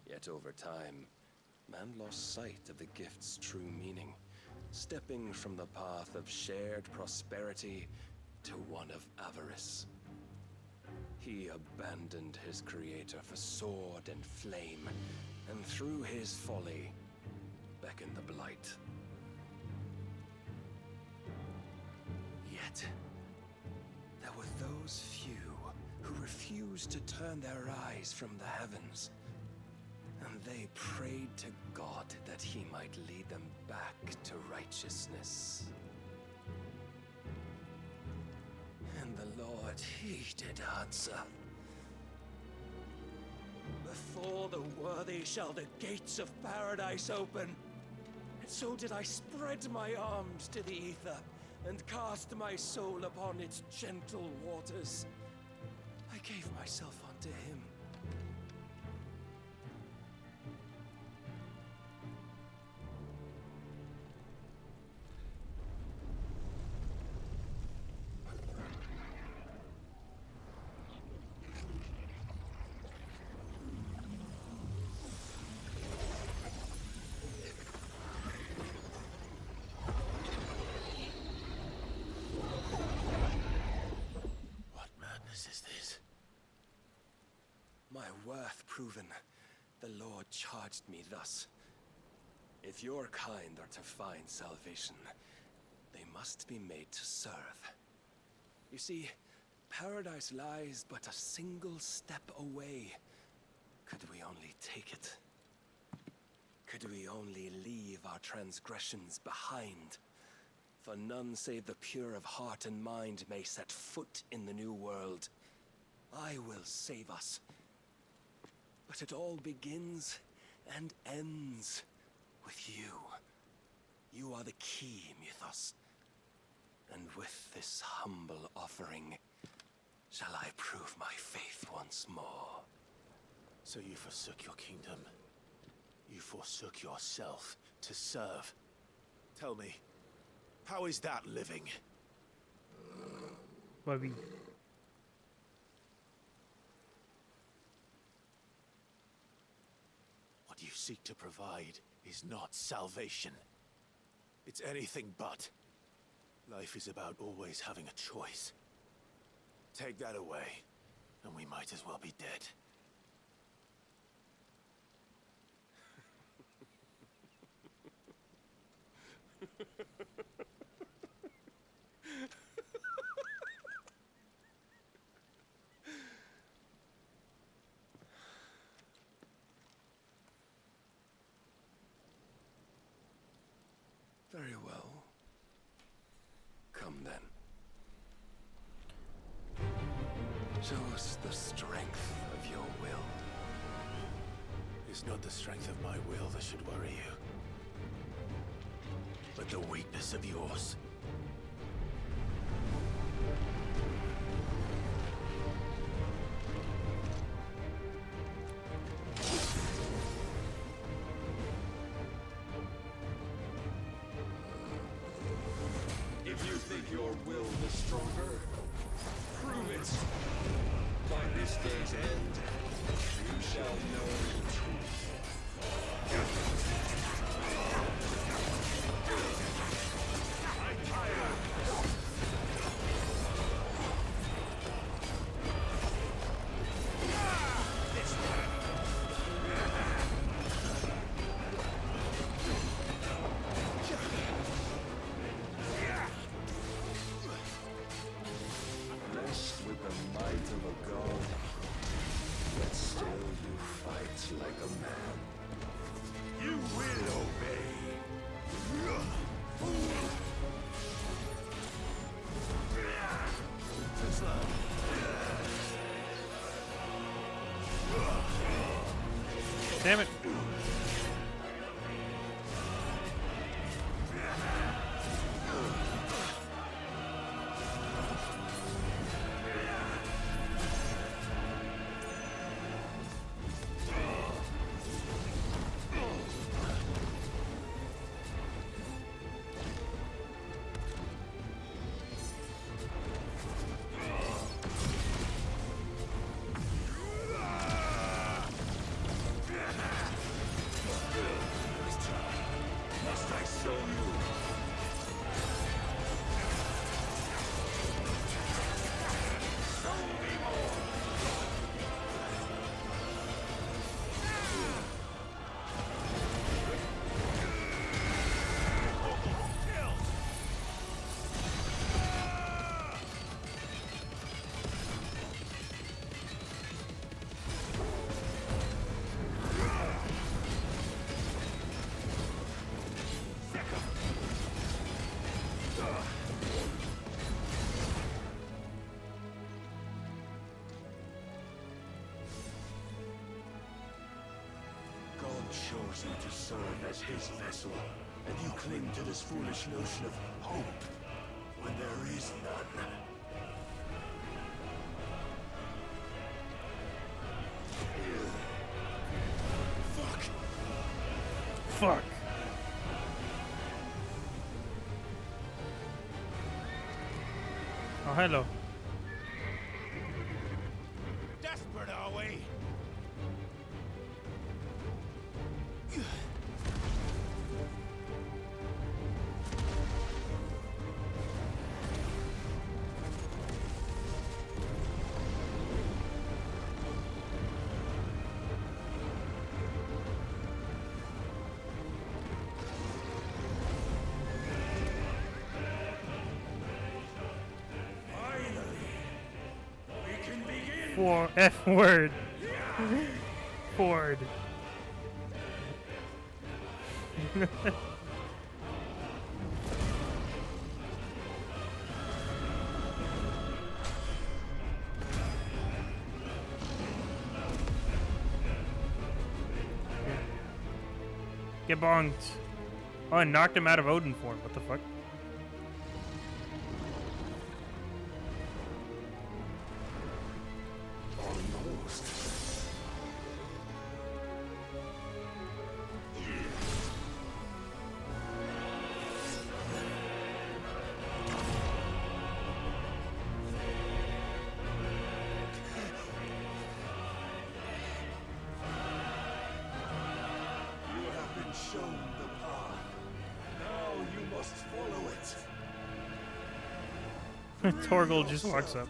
Yet over time, man lost sight of the gift's true meaning, stepping from the path of shared prosperity to one of avarice. He abandoned his creator for sword and flame, and through his folly, beckoned the blight. Yet, there were those few who refused to turn their eyes from the heavens, and they prayed to God that he might lead them back to righteousness. And the Lord, he did answer. Before the worthy shall the gates of paradise open. And so did I spread my arms to the ether, and cast my soul upon its gentle waters. I gave myself unto him. My worth proven, the Lord charged me thus. If your kind are to find salvation, they must be made to serve. You see, paradise lies but a single step away. Could we only take it? Could we only leave our transgressions behind? For none save the pure of heart and mind may set foot in the new world. I will save us. But it all begins and ends with you. You are the key, Mythos. And with this humble offering, shall I prove my faith once more. So you forsook your kingdom. You forsook yourself to serve. Tell me, how is that living? Bobby. What you seek to provide is not salvation. It's anything but. Life is about always having a choice. Take that away, and we might as well be dead. Very well. Come then. Show us the strength of your will. It's not the strength of my will that should worry you, but the weakness of yours. If you think your will is stronger, prove it. By this day's end, you shall know the truth. I'm tired. Blessed with the might of a god, but still you fight like a man. You will obey. Damn it. Must I show you? Show me more. God chose you to serve as his vessel, and you cling to this foolish notion of hope when there is none. Fuck! Fuck. Oh, hello. Desperate, are we? For F word. Ford. Get bonked. Oh, I knocked him out of Odin form. What the fuck? Almost. You have been shown the path. Now you must follow it. Torgal just walks up.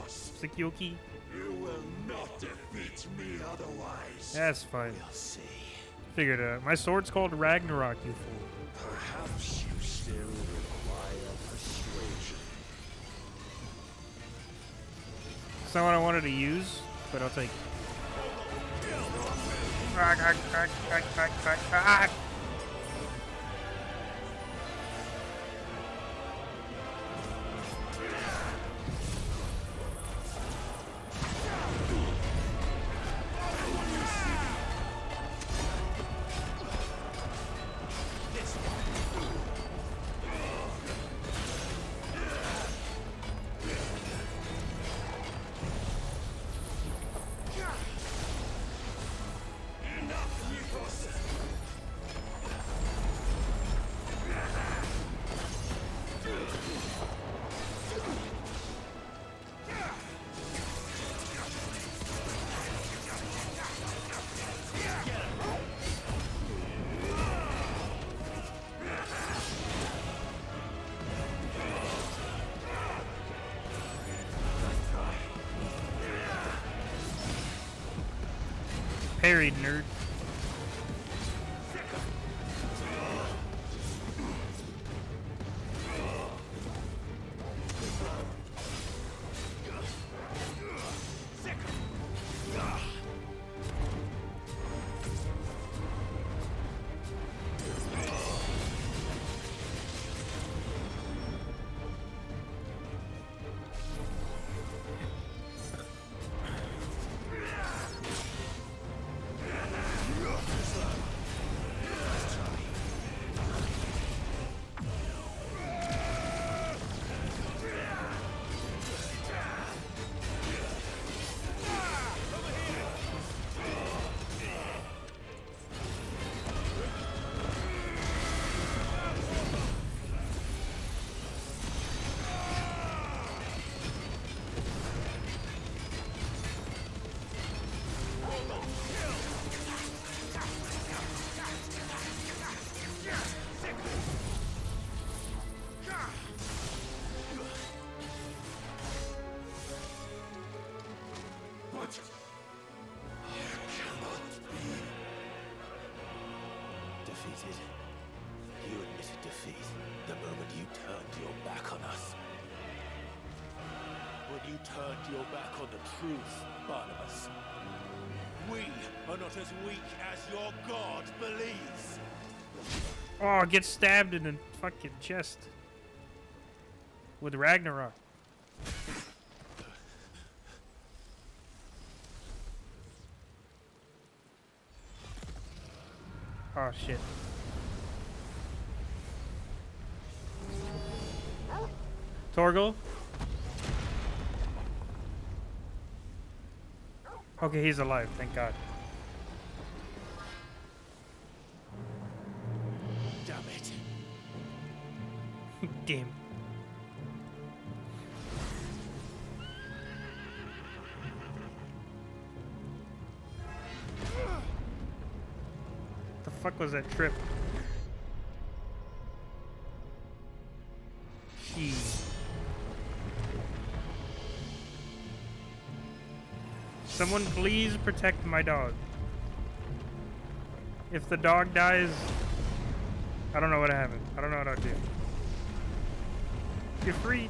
It's like, Yoki. You will not defeat me otherwise. That's fine. We'll see. Figured it out. My sword's called Ragnarok, you fool. Perhaps you still require persuasion. It's not what I wanted to use, but I'll take it. Parried, nerd. Defeated. You admitted defeat the moment you turned your back on us. When you turned your back on the truth, Barnabas. We are not as weak as your God believes. Oh, get stabbed in the fucking chest. With Ragnarok. Oh shit. Torgal? Okay, he's alive, thank God. Damn it. Damn. The fuck was that trip? She. Someone please protect my dog. If the dog dies, I don't know what happened. I don't know what I'll do. You're free.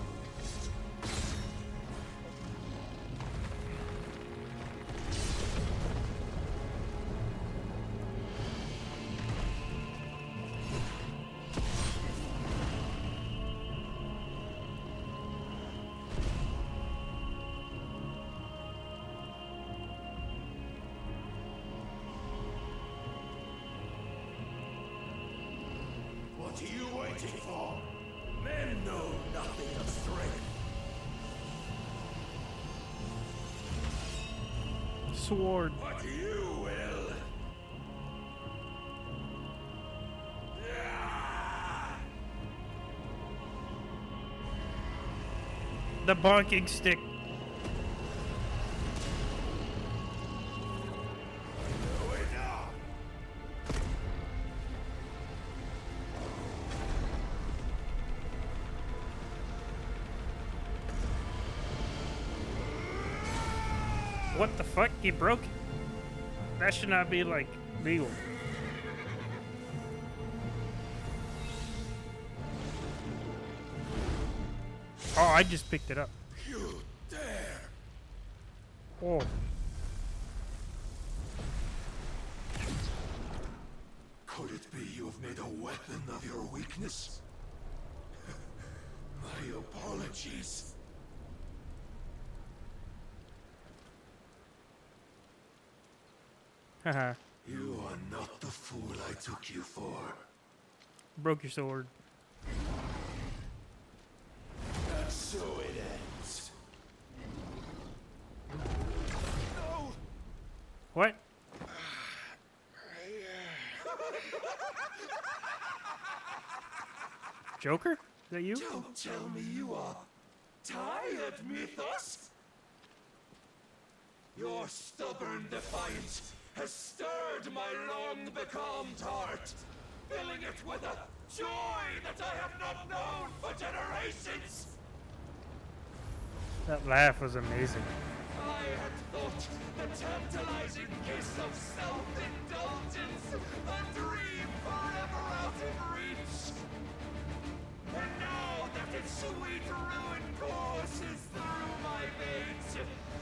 fighting for? Men know nothing of strength. Sword. But you will. The bonking stick. What the fuck? He broke it? That should not be, like, legal. Oh, I just picked it up. You dare! Oh. Could it be you have made a weapon of your weakness? My apologies. Haha. You are not the fool I took you for. Broke your sword. And so it ends. No! What? Joker? Is that you? Don't tell me you are tired, Mythos. Your stubborn defiance has stirred my long-becalmed heart, filling it with a joy that I have not known for generations. That laugh was amazing. I had thought the tantalizing kiss of self-indulgence a dream forever out of reach. And now that its sweet ruin courses through my veins,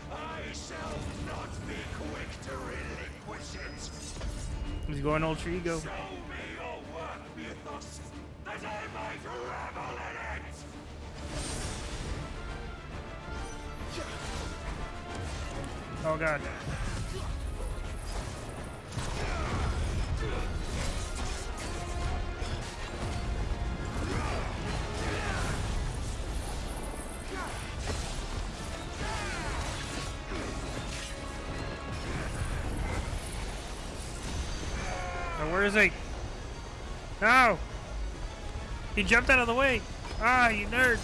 I shall not be quick to relinquish it. He's going ultra ego. Show me your work, Mythos, that I might revel in it. Oh god. Now where is he? No! He jumped out of the way! Ah, you nerd!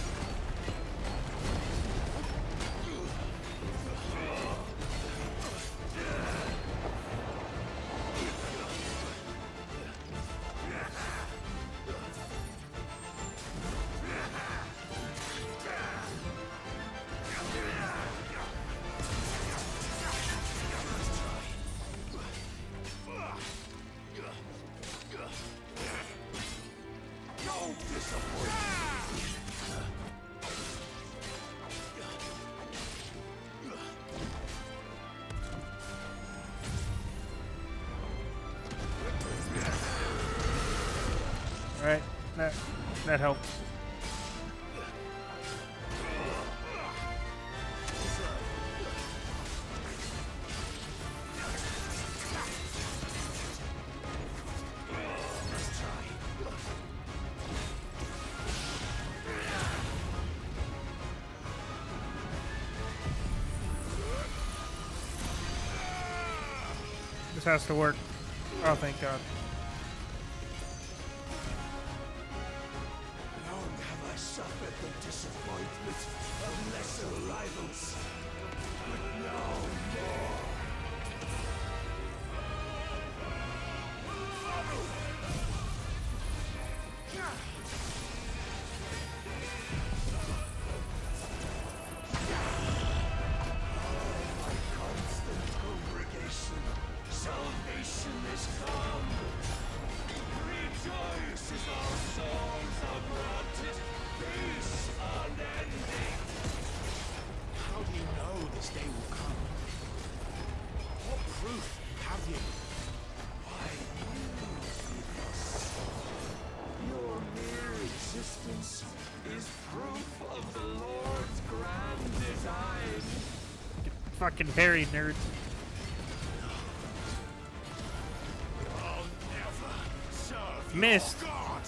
Alright, that helped. This has to work. Oh, thank God. Long have I suffered the disappointment of lesser rivals, but now more. My constant congregation, salvation is come. Rejoice as our souls are granted peace unending. How do you know this day will come? What proof have you? Why, your mere existence is proof of the Lord's grand design. Fucking Harry, nerd. I'll never serve Missed. your God.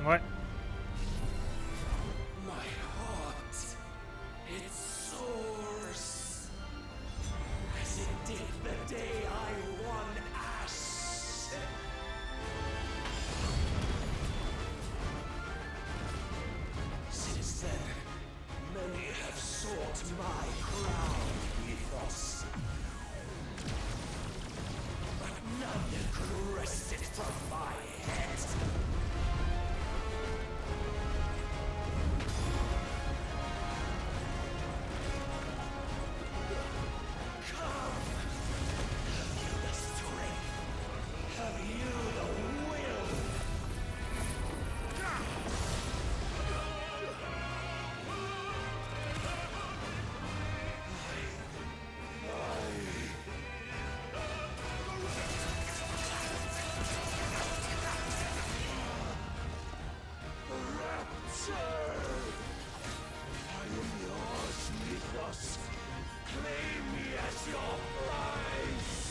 What? My heart, it soars as it did the day I won Ash. Since then, many have sought my crown, Ethos. But none could wrest it from my head.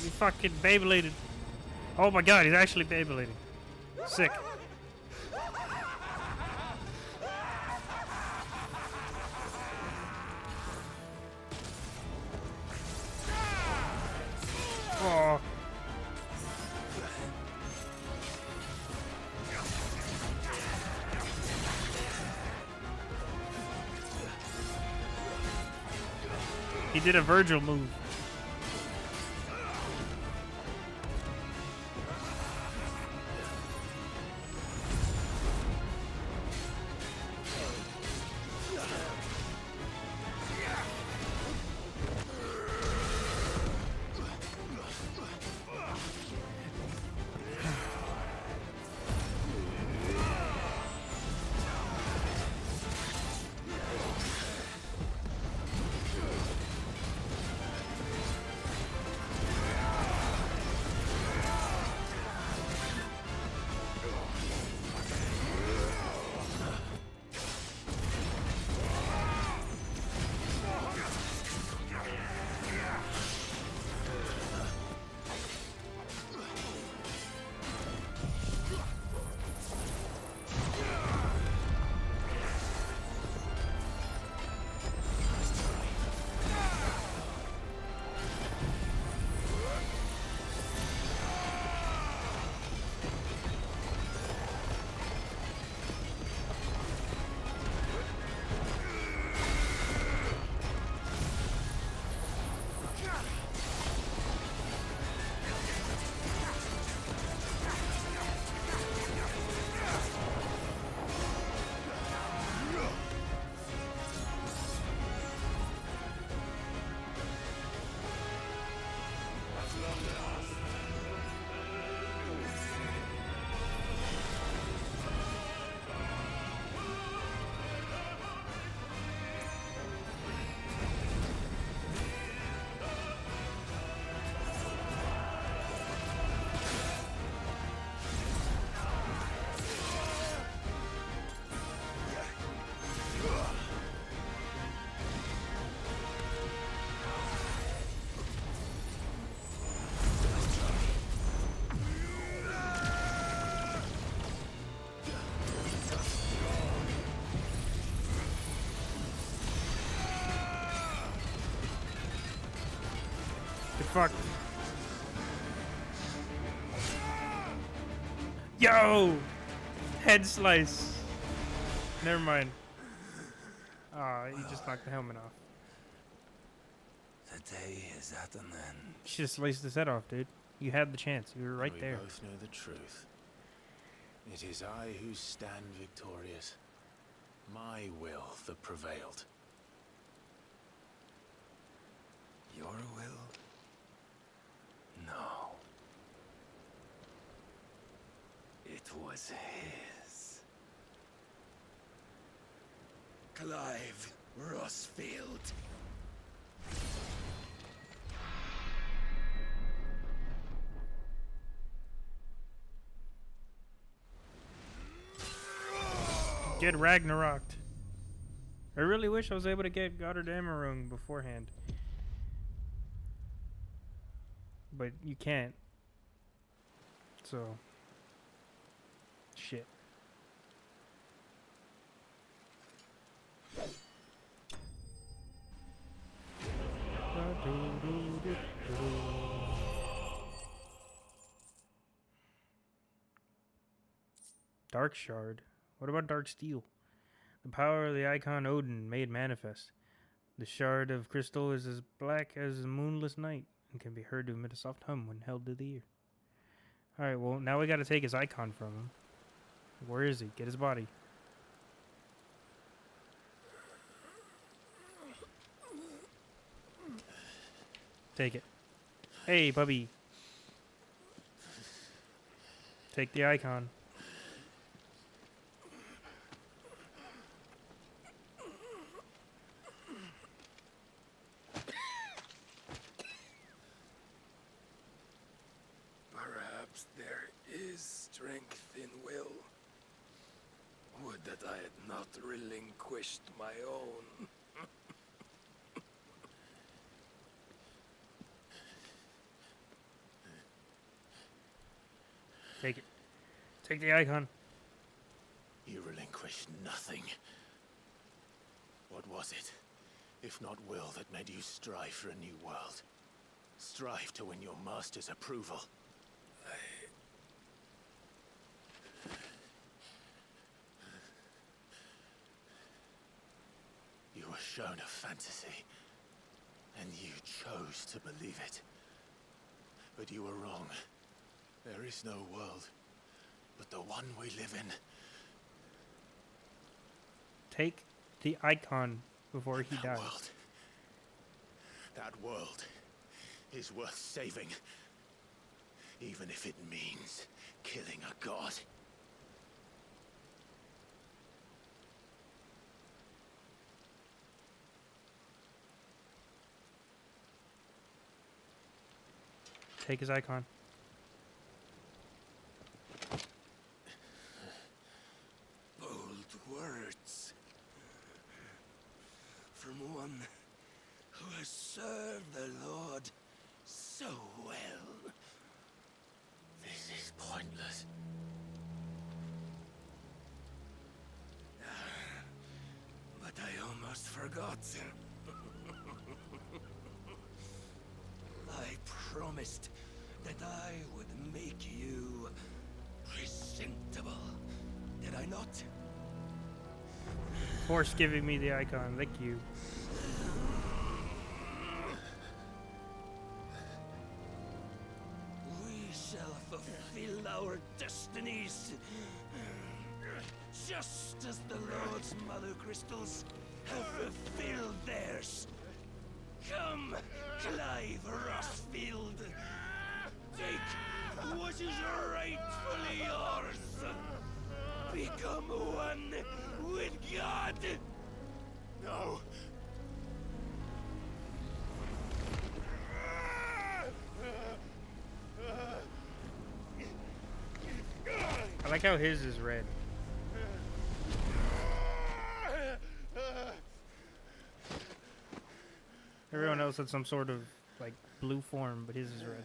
He fucking Beybladed. Oh my god, he's actually Beyblading. Sick. Oh. He did a Virgil move. Fuck. Yo! Head slice. Never mind. Ah, you just knocked the helmet off. The day is at an end. You should have sliced his head off, dude. You had the chance. You were right there. We both know the truth. It is I who stand victorious. My will that prevailed. Your will? No. It was his. Clive Rossfield. Get Ragnaroked. I really wish I was able to get Goddardammerung beforehand. But you can't. So. Shit. Dark Shard. What about Dark Steel? The power of the icon Odin made manifest. The shard of crystal is as black as a moonless night and can be heard to emit a soft hum when held to the ear. Alright, well, now we gotta take his icon from him. Where is he? Get his body. Take it. Hey, puppy. Take the icon. Perhaps there is strength in will. Would that I had not relinquished my own. Take it. Take the icon. You relinquished nothing. What was it, if not will, that made you strive for a new world? Strive to win your master's approval? You were shown a fantasy, and you chose to believe it. But you were wrong. There is no world, but the one we live in. Take the icon before he dies. That world is worth saving, even if it means killing a god. Take his icon. Bold words. From one who has served the Lord so well. This is pointless. But I almost forgot. I promised that I would make you presentable. Did I not? Force giving me the icon. Thank you. We shall fulfill our destinies. Just as the Lord's Mother Crystals have fulfilled theirs. Come, Clive Rossfield. Take what is rightfully yours. Become one with God. No. I like how his is red. Everyone else had some sort of like blue form, but his is red.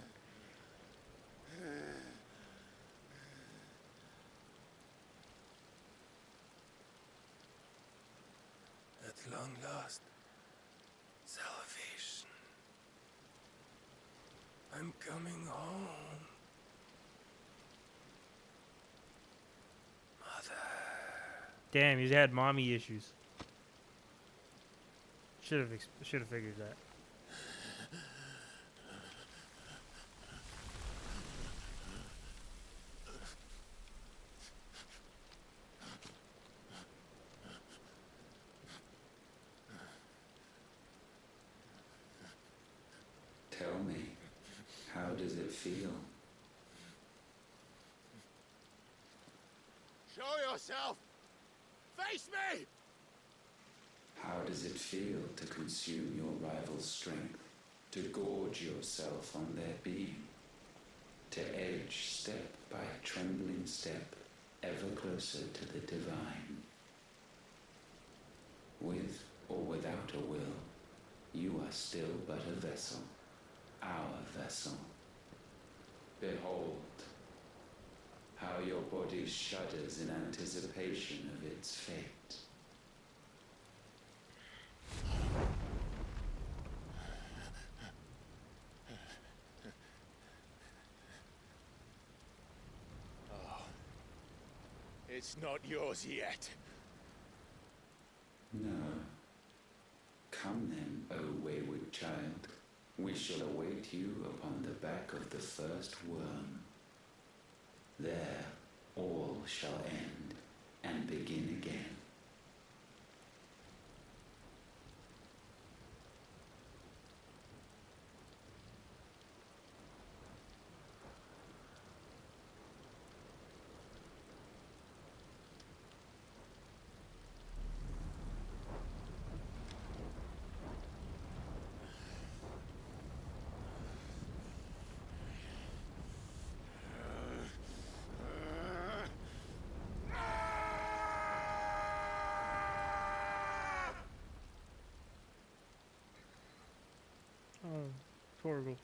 At long last, salvation. I'm coming home. Mother. Damn, he's had mommy issues. Should have figured that. Tell me, how does it feel? Show yourself! Face me! How does it feel to consume your rival's strength, to gorge yourself on their being, to edge step by trembling step ever closer to the divine? With or without a will, you are still but a vessel, our vessel. Behold, how your body shudders in anticipation of its fate. It's not yours yet. No. Come then, O wayward child. We shall await you upon the back of the first worm. There, all shall end and begin again. Oh, Torgal.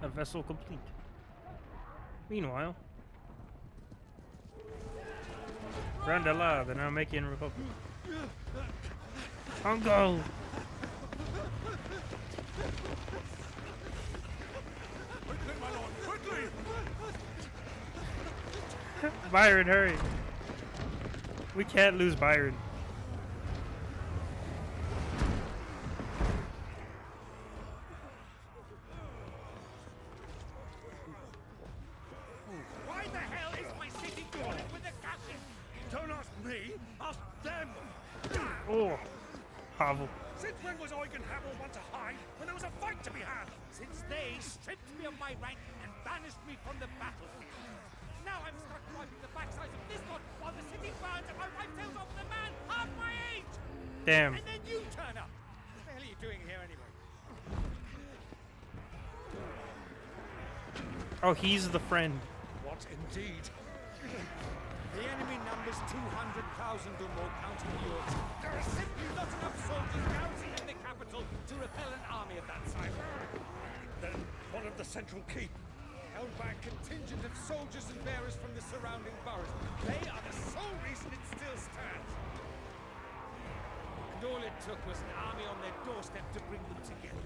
A vessel complete. Meanwhile, Randala, the now Namekian Republic. Hongo! Quickly, my lord, quickly! Byron, hurry! We can't lose Byron. Why the hell is my city crawling with the cashes? Don't ask me, ask them! Oh, Havel. Since when was Eugen Havel want to hide when there was a fight to be had? Since they stripped me of my rank and banished me from the battlefield. Now I'm stuck wiping the backsides of this one while the city burns and my wife tells off the man half my age! Damn. And then you turn up! What the hell are you doing here anyway? Oh, he's the friend. What indeed? The enemy numbers 200,000 or more, counting yours. There are simply not enough soldiers garrisoning in the capital to repel an army of that size. Then what of the central keep? Held by a contingent of soldiers and bearers from the surrounding boroughs. They are the sole reason it still stands. And all it took was an army on their doorstep to bring them together.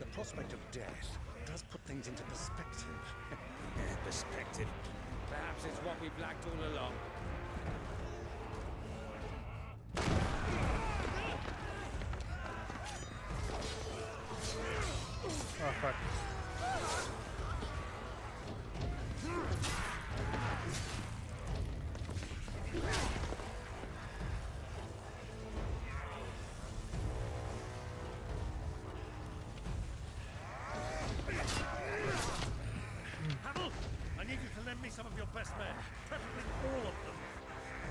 The prospect of death does put things into perspective. Perspective. Perhaps it's what we've lacked all along. Oh, fuck. Havel, I need you to lend me some of your best men. Preferably all of them.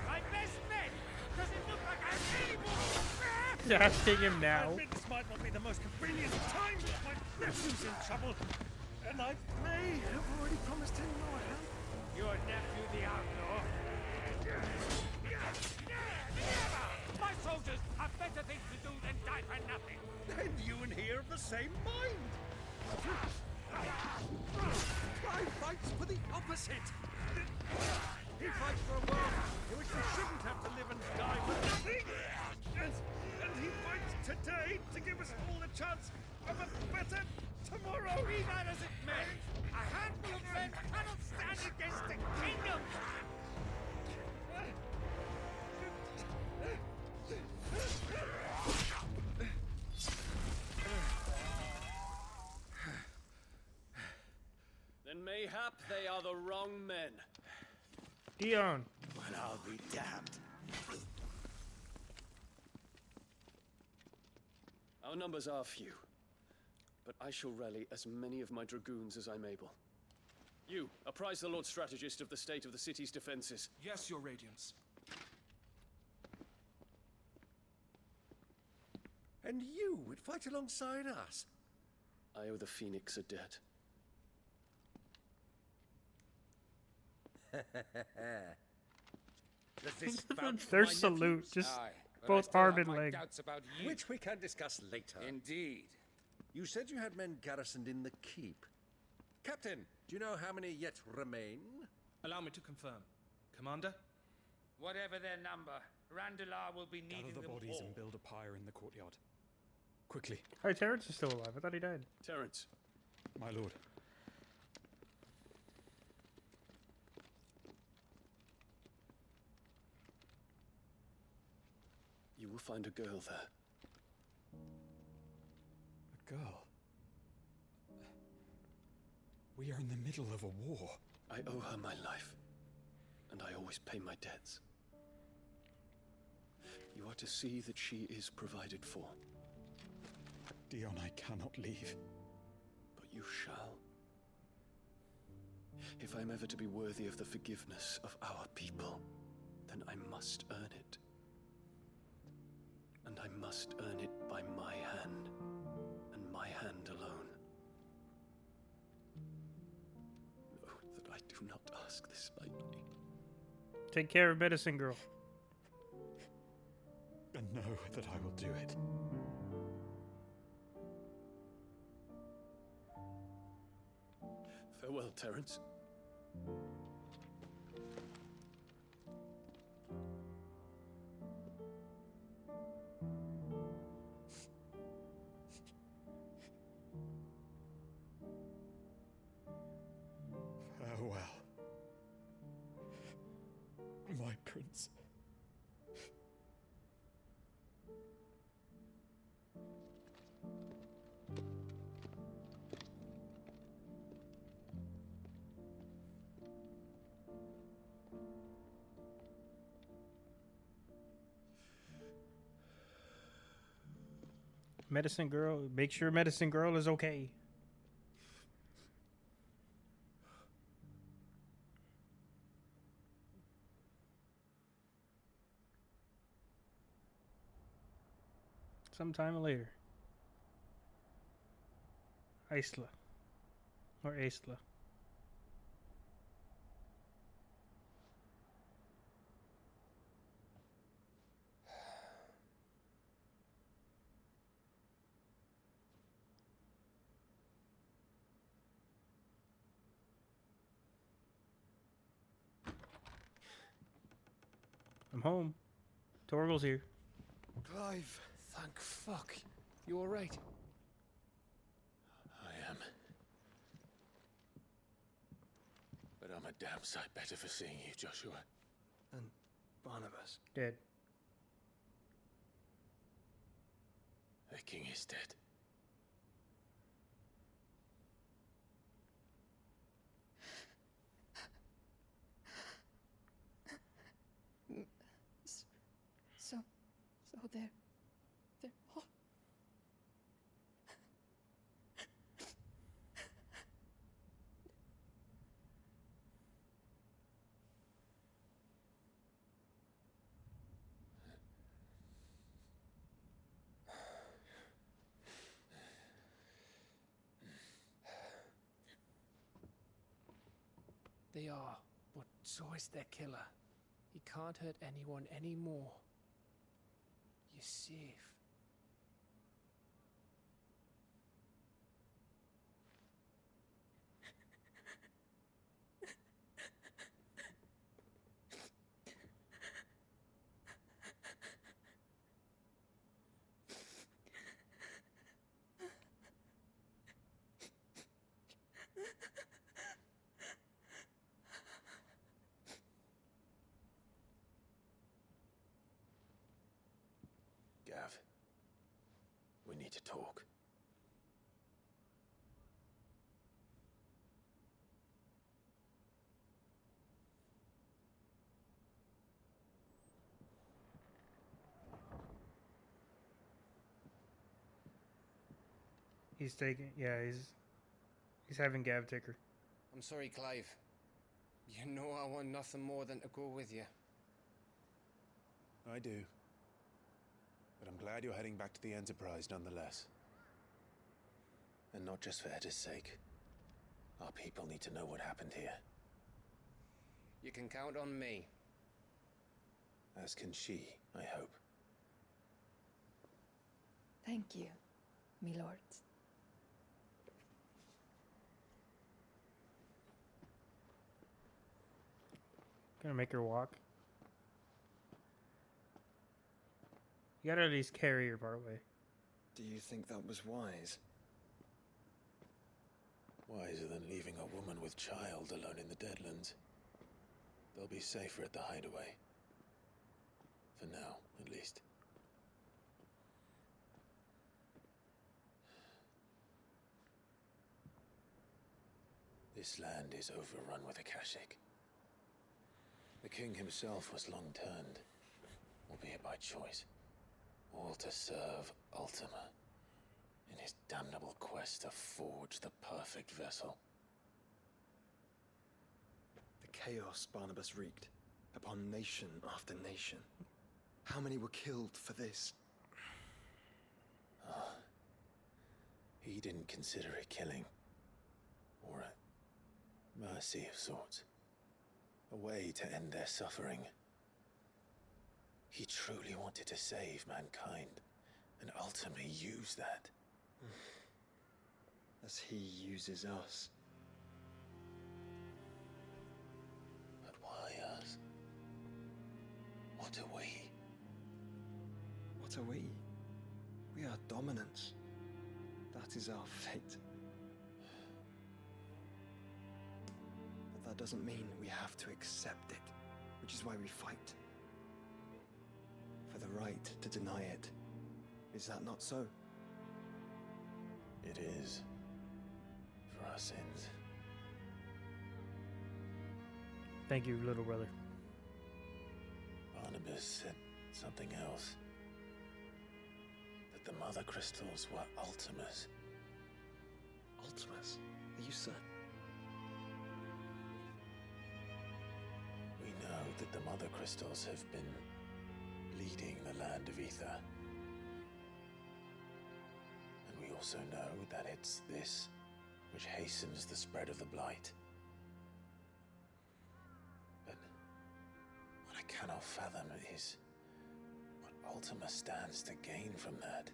My best men? Does it look like I'm really more... You're asking him now. I admit this might not be the most convenient time, but my nephew's in trouble. And I may have already promised him my help. Your nephew, the outlaw? My soldiers have better things to do than die for nothing. Then you and he are of the same mind. I fights for the opposite. He fights for a world in which we shouldn't have to live and die for nothing. And he fights today to give us all a chance of a better tomorrow. Be that as it may, a handful of men cannot stand against the kingdom. Then mayhap they are the wrong men. Dion. Well, I'll be damned. Our numbers are few, but I shall rally as many of my dragoons as I'm able. You, apprise the Lord Strategist of the state of the city's defenses. Yes, Your Radiance. And you would fight alongside us? I owe the Phoenix a debt. Does this vouch for Their my salute, nephews? just Aye, but I both still arm have and my leg. doubts about you. Which we can discuss later. Indeed. You said you had men garrisoned in the keep. Captain, do you know how many yet remain? Allow me to confirm. Commander? Whatever their number, Randalar will be needing Gather the them bodies all. and build a pyre in the courtyard. Quickly. Hey, Terrence is still alive. I thought he died. Terrence. My lord. You will find a girl there. A girl? We are in the middle of a war. I owe her my life, and I always pay my debts. You are to see that she is provided for. Dion, I cannot leave. But you shall. If I am ever to be worthy of the forgiveness of our people, then I must earn it. And I must earn it by my hand, and my hand alone. Know that I do not ask this lightly. Take care of Medicine Girl. And know that I will do it. Farewell, Terrence. Farewell. My prince. Medicine Girl. Make sure Medicine Girl is okay. Sometime later. Isla. Or Isla. I'm home. Torgal's here. Clive. Thank fuck. You alright? I am. But I'm a damn sight better for seeing you, Joshua. And Barnabas. Dead. The king is dead. So they're all... They are, but so is their killer. He can't hurt anyone anymore. You're safe. Gav, we need to talk. He's taking... Yeah, he's having Gav take her. I'm sorry, Clive. You know I want nothing more than to go with you. I do. But I'm glad you're heading back to the Enterprise nonetheless. And not just for Edda's sake. Our people need to know what happened here. You can count on me. As can she, I hope. Thank you, my lords. Gonna make her walk. You gotta at least carry her part way. Do you think that was wise? Wiser than leaving a woman with child alone in the Deadlands. They'll be safer at the hideaway. For now, at least. This land is overrun with Akashic. The king himself was long turned, albeit by choice, all to serve Ultima in his damnable quest to forge the perfect vessel. The chaos Barnabas wreaked upon nation after nation. How many were killed for this? He didn't consider it killing, or a mercy of sorts. A way to end their suffering. He truly wanted to save mankind, and ultimately use that. As he uses us. But why us? What are we? What are we? We are dominance. That is our fate. But that doesn't mean we have to accept it, which is why we fight. For the right to deny it. Is that not so? It is. For our sins. Thank you, little brother. Barnabas said something else. That the mother crystals were Ultimas. Ultimas? Are you certain? We know that the mother crystals have been leading the land of ether. And we also know that it's this which hastens the spread of the blight. But what I cannot fathom is what Ultima stands to gain from that.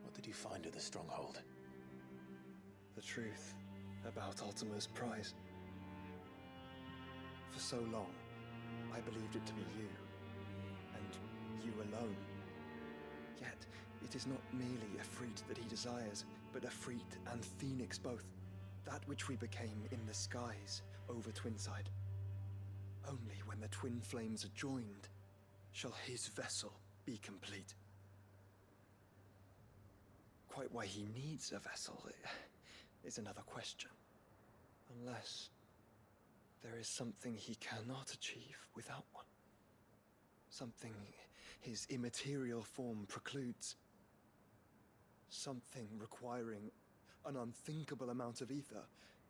What did you find at the stronghold? The truth about Ultima's prize. For so long, I believed it to be you, and you alone. Yet, it is not merely a freed that he desires, but a freed and phoenix both. That which we became in the skies over Twinside. Only when the twin flames are joined shall his vessel be complete. Quite why he needs a vessel is another question. Unless there is something he cannot achieve without one. Something his immaterial form precludes. Something requiring an unthinkable amount of ether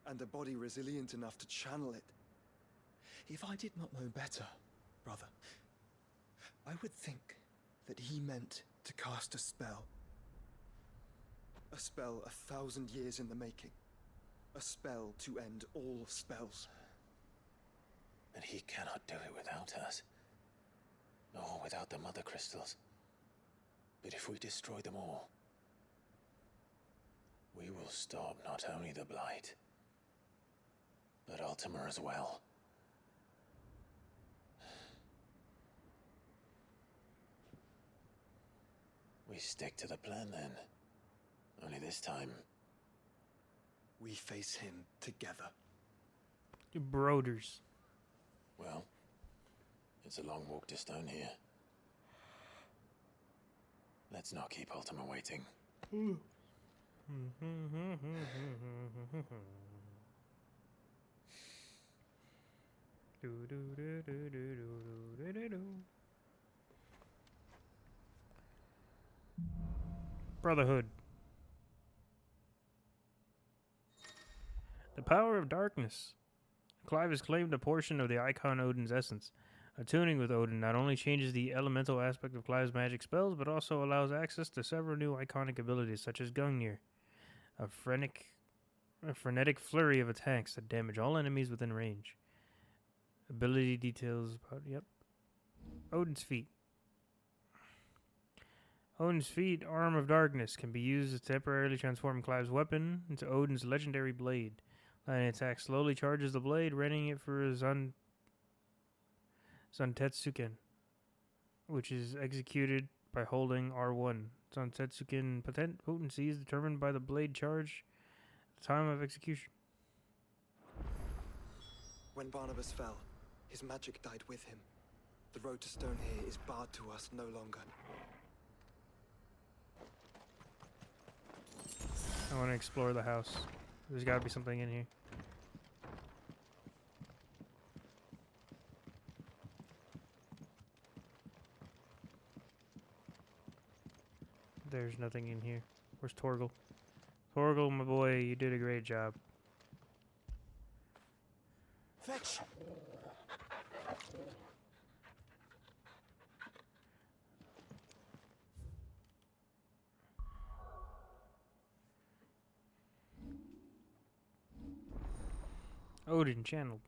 and a body resilient enough to channel it. If I did not know better, brother, I would think that he meant to cast a spell. A spell 1,000 years in the making. A spell to end all spells. And he cannot do it without us. Nor without the mother crystals. But if we destroy them all, we will stop not only the blight, but Ultima as well. We stick to the plan then. Only this time, we face him together. You broders. Well, it's a long walk to Stone here. Let's not keep Ultima waiting. Brotherhood. The power of darkness. Clive has claimed a portion of the Icon Odin's essence, Attuning with Odin not only changes the elemental aspect of Clive's magic spells, but also allows access to several new iconic abilities, such as Gungnir, a frenetic flurry of attacks that damage all enemies within range. Ability details about, yep. Odin's Feet. Odin's Feet, Arm of Darkness, can be used to temporarily transform Clive's weapon into Odin's legendary blade. An attack slowly charges the blade, readying it for Zantetsuken, which is executed by holding R1. Zantetsuken potency is determined by the blade charge at the time of execution. When Barnabas fell, his magic died with him. The road to stone here is barred to us no longer. I want to explore the house. There's got to be something in here. There's nothing in here. Where's Torgal? Torgal, my boy, you did a great job. Fetch! Odin channeled.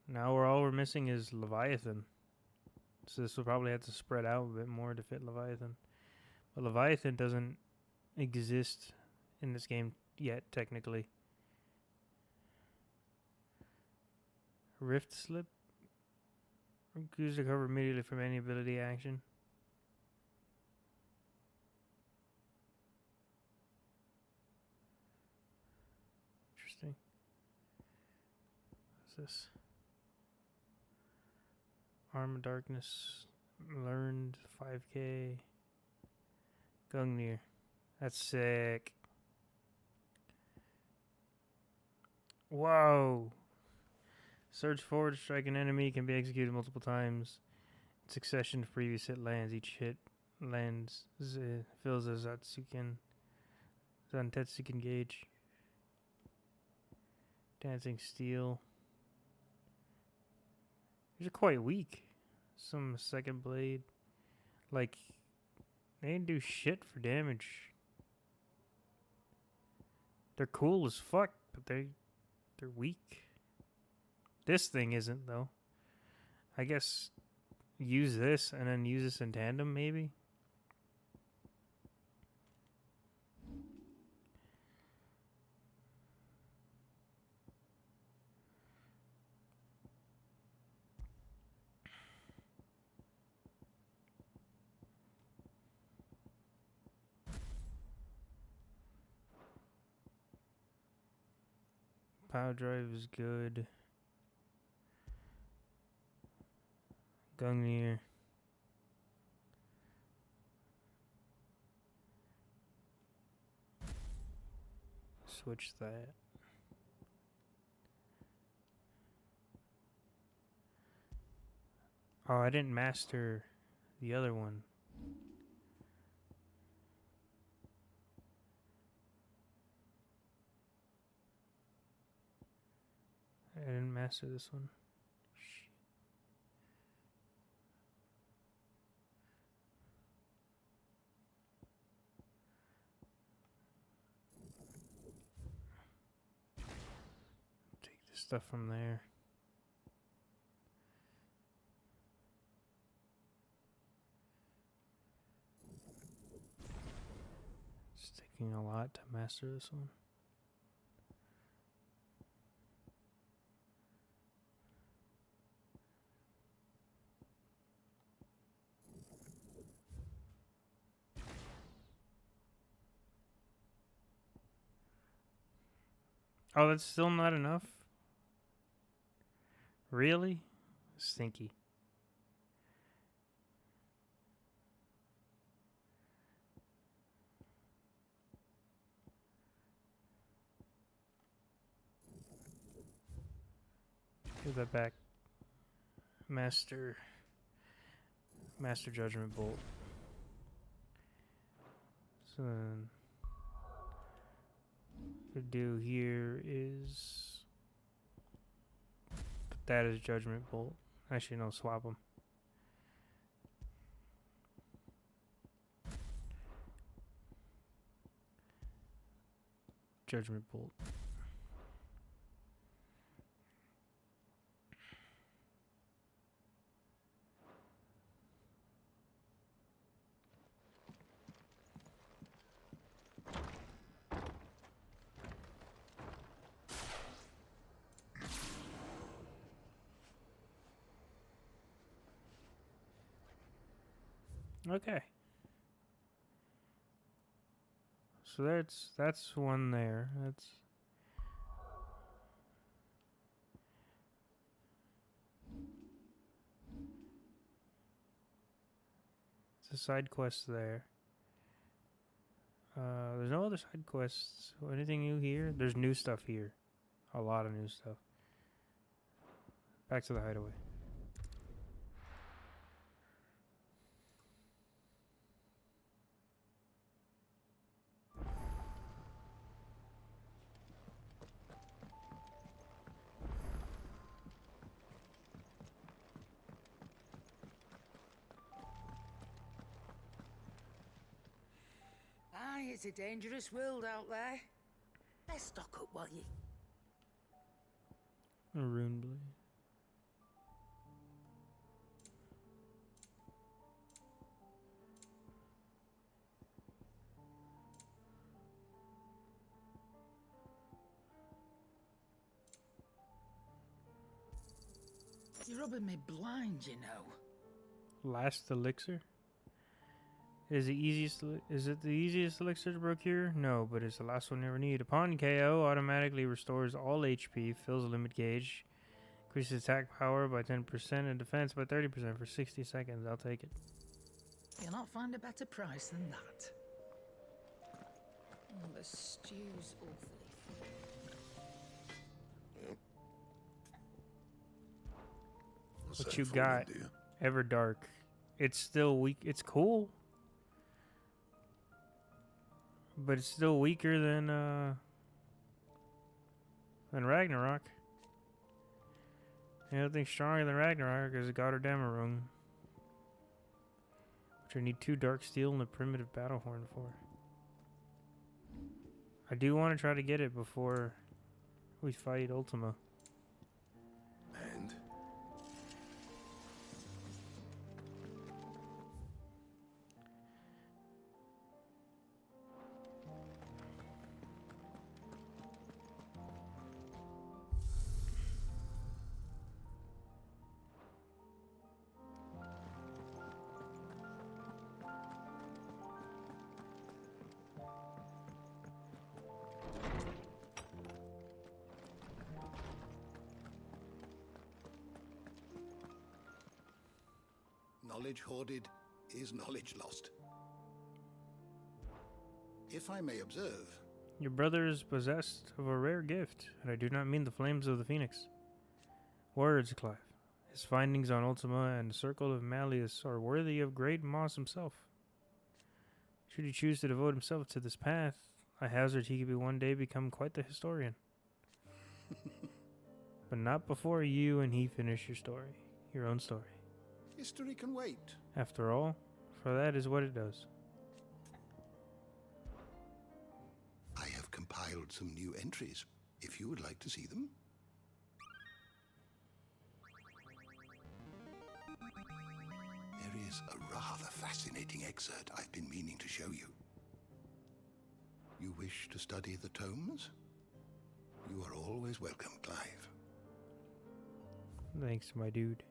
Now all we're missing is Leviathan. So this will probably have to spread out a bit more to fit Leviathan. But Leviathan doesn't exist in this game yet, technically. Rift Slip. Use the cover immediately from any ability action. Interesting. What's this? Arm of Darkness. Learned 5k. Gungnir. That's sick. Whoa. Surge forward to strike an enemy can be executed multiple times in succession of previous hit lands. Each hit lands fills a Zantetsuken gauge. Dancing Steel. These are quite weak. Some second blade. Like, they didn't do shit for damage. They're cool as fuck, but they're weak. This thing isn't, though. I guess use this and then use this in tandem, maybe? Power drive is good. Gungnir. Switch that. Oh, I didn't master the other one. I didn't master this one. Shit. Take this stuff from there. It's taking a lot to master this one. Oh, that's still not enough? Really? Stinky. Give that back. Master Judgment Bolt. So then, what we do here is that as Judgment Bolt. Actually, no, swap them. Judgment Bolt. Okay. So that's one there. That's it's a side quest there. There's no other side quests. Anything new here? There's new stuff here. A lot of new stuff. Back to the hideaway. Aye, it's a dangerous world out there. Let's stock up while you... A rune blade. You're rubbing me blind, you know. Last elixir? Is it the easiest elixir to procure? No, but it's the last one you ever need. Upon KO, automatically restores all HP, fills limit gauge, increases attack power by 10% and defense by 30% for 60 seconds. I'll take it. You'll not find a better price than that. Oh, the stew's awfully What you got? Everdark. It's still weak. It's cool. But it's still weaker than Ragnarok. The only thing stronger than Ragnarok is Gotterdammer Rune, which I need 2 Dark Steel and a Primitive Battle Horn for. I do want to try to get it before we fight Ultima. And? Knowledge hoarded is knowledge lost. If I may observe... Your brother is possessed of a rare gift, and I do not mean the flames of the Phoenix. Words, Clive. His findings on Ultima and the Circle of Malleus are worthy of great Moss himself. Should he choose to devote himself to this path, I hazard he could one day become quite the historian. But not before you and he finish your own story. History can wait. After all, for that is what it does. I have compiled some new entries, if you would like to see them. There is a rather fascinating excerpt I've been meaning to show you. You wish to study the tomes? You are always welcome, Clive. Thanks, my dude.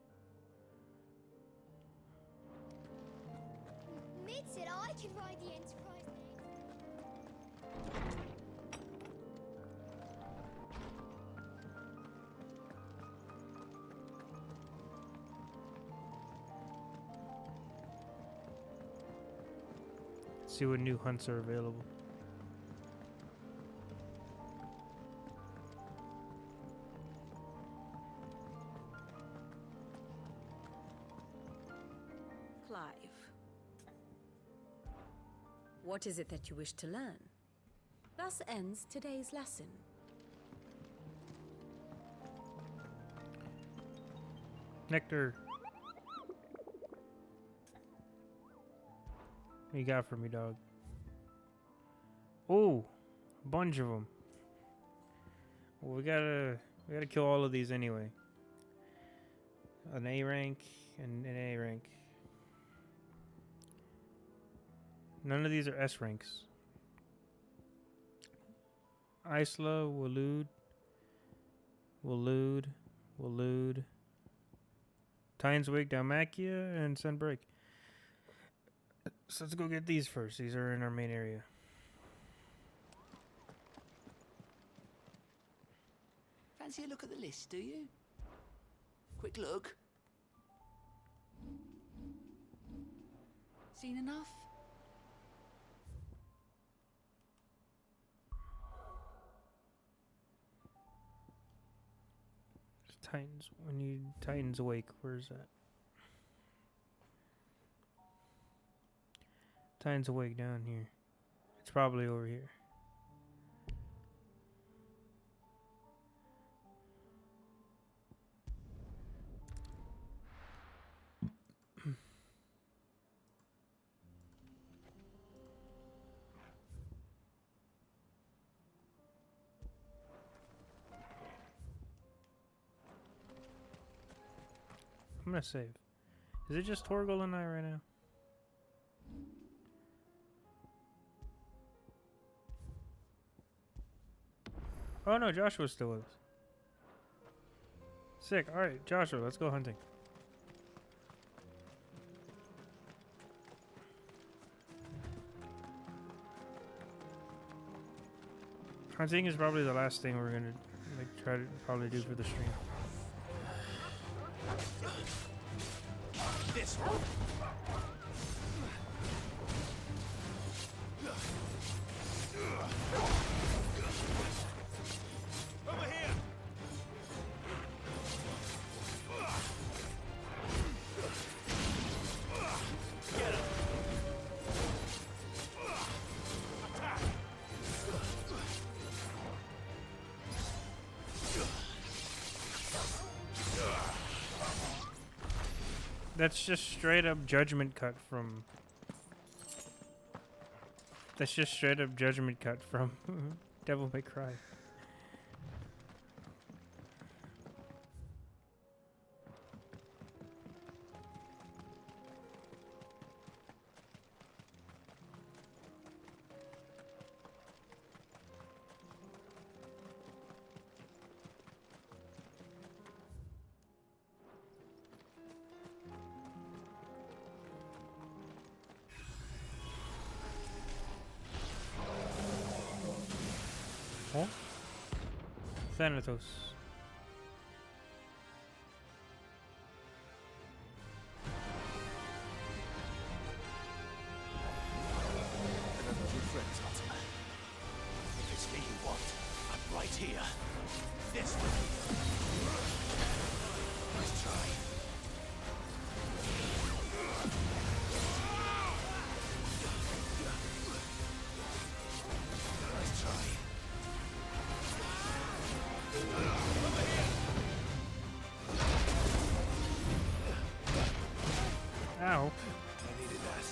Mid said I can ride the Enterprise next. See what new hunts are available. Clive. What is it that you wish to learn? Thus ends today's lesson. Nectar. What you got for me, dog? Oh, a bunch of them. Well, we gotta kill all of these anyway. An A rank and an A rank. None of these are S ranks. Isla, Waloed, Tyneswig, Dalmacia, and Sunbreak. So let's go get these first. These are in our main area. Fancy a look at the list, do you? Quick look. Seen enough? Titans. We need Titans Awake. Where's that? Titans Awake down here. It's probably over here. I'm gonna save. Is it just Torgal and I right now? Oh no, Joshua's still with us. Sick. Alright, Joshua, let's go hunting. Hunting is probably the last thing we're gonna try to probably do for the stream. This one. Over here. Get him. Attack. That's just straight up judgment cut from. That's just straight up judgment cut from Devil May Cry. Huh? Thanatos. If it's me you want, I'm right here. This way. Nice try. Nice try. Ow. I needed that.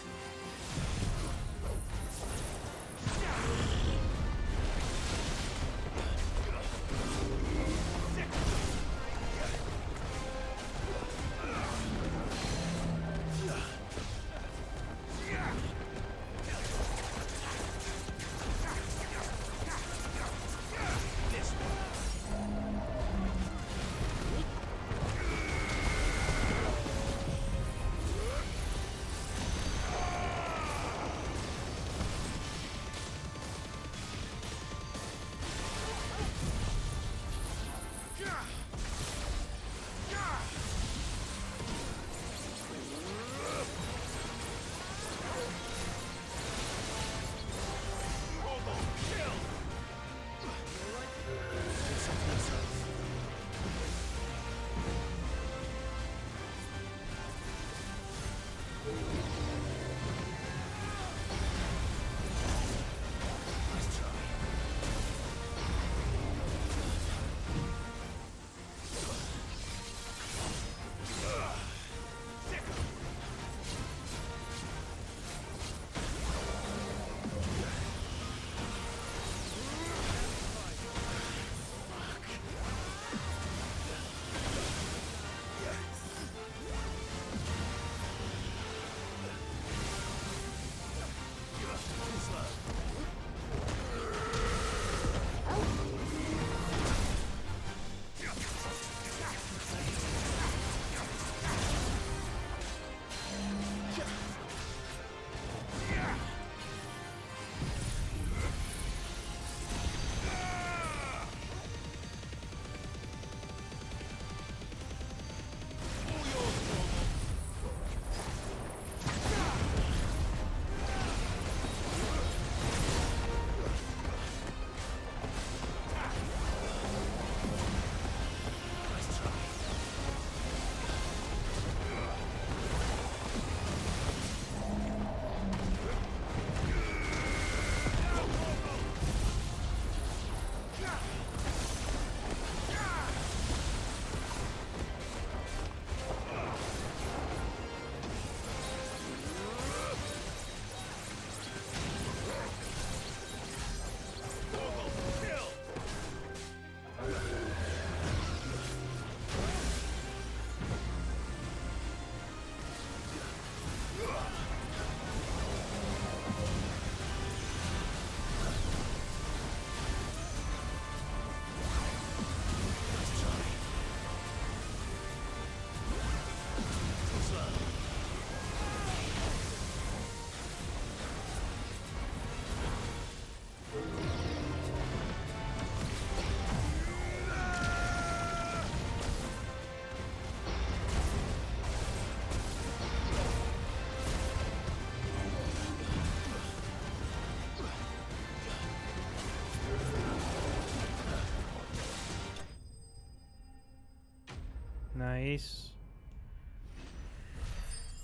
Nice.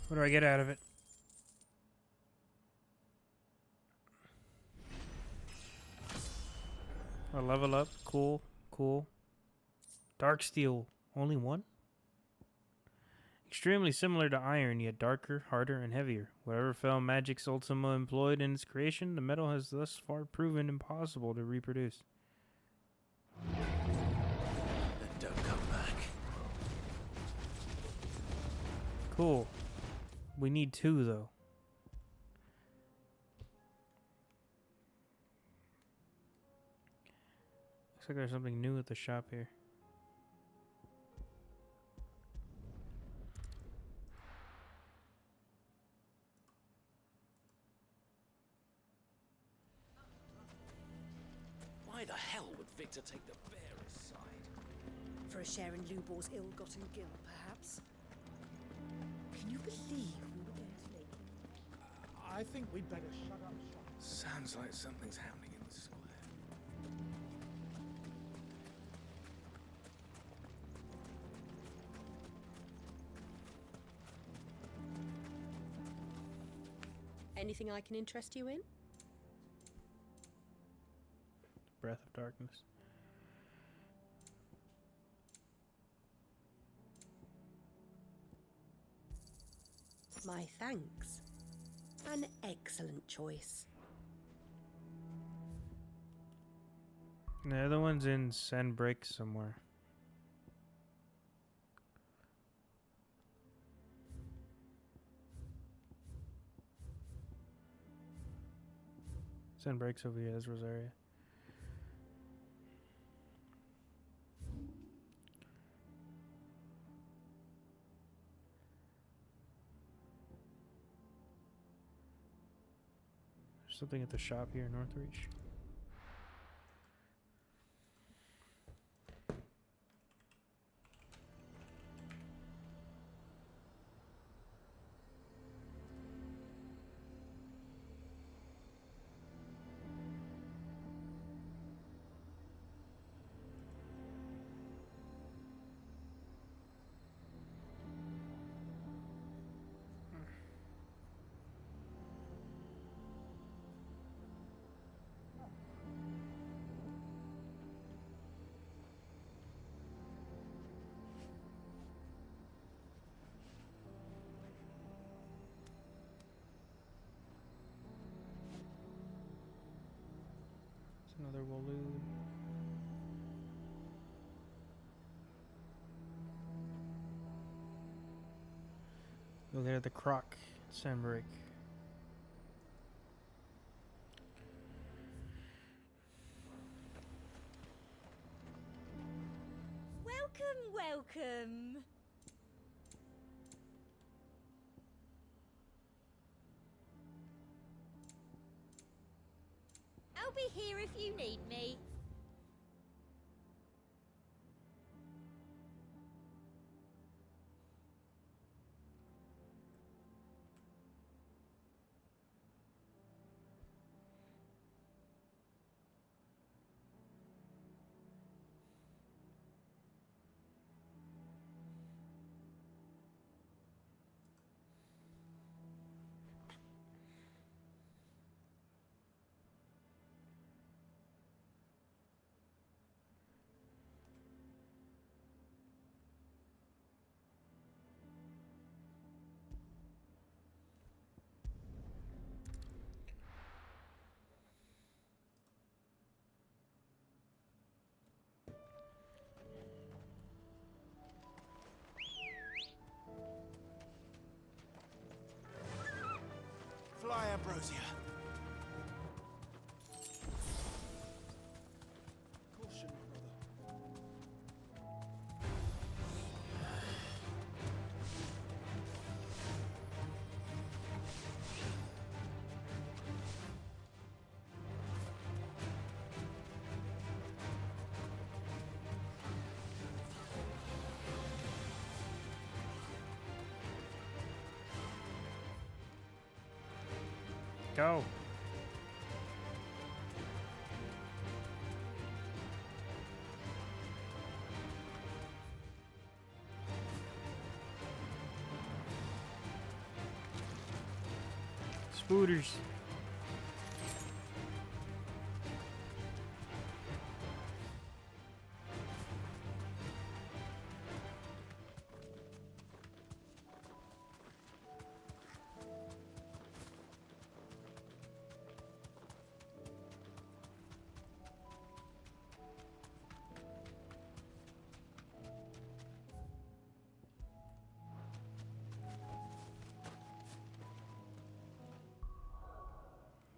What do I get out of it? A level up. Cool. Cool. Dark steel. Only one? Extremely similar to iron, yet darker, harder, and heavier. Whatever fell magic's Ultima employed in its creation, the metal has thus far proven impossible to reproduce. Then don't come back. Cool. We need 2, though. Looks like there's something new at the shop here. Why the hell would Victor take the bearer's side? For a share in Lubor's ill-gotten gil, perhaps? Can you believe we were going to leave? I think we'd better shut up shop. Sounds like something's happening in the square. Anything I can interest you in? Breath of Darkness. My thanks. An excellent choice. The other one's in Sandbreak somewhere. Sandbreak's over here, that's Rosaria. There's something at the shop here in Northreach. Another Waloon. Look at the croc, Sandbreak. Welcome, welcome. I'll be here if you need me. Fly, Ambrosia. Caution, brother. Go. Spooters.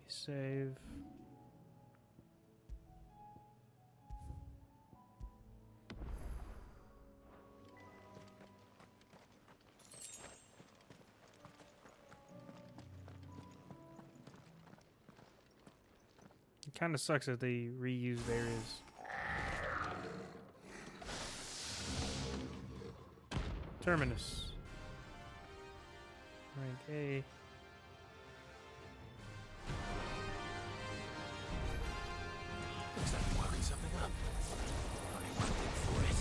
Save. It kind of sucks that they reused areas. Terminus. Rank A. Looks like I'm working something up. Only one thing for it.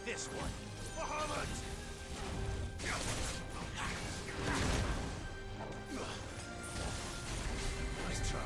This one. Muhammad! Nice try.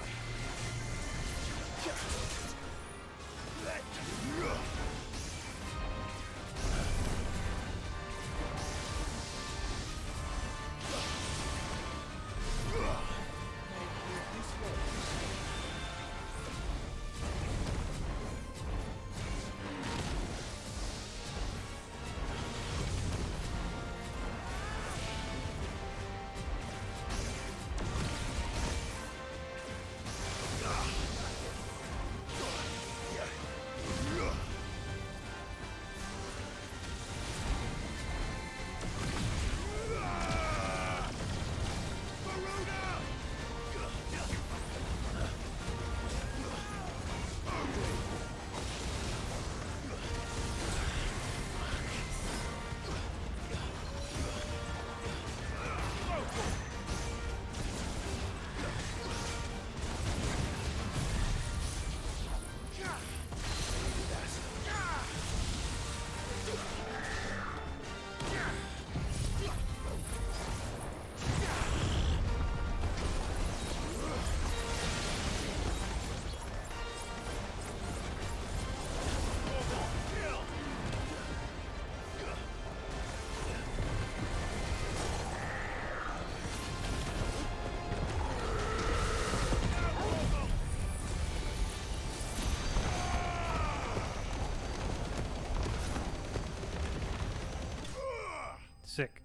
Sick.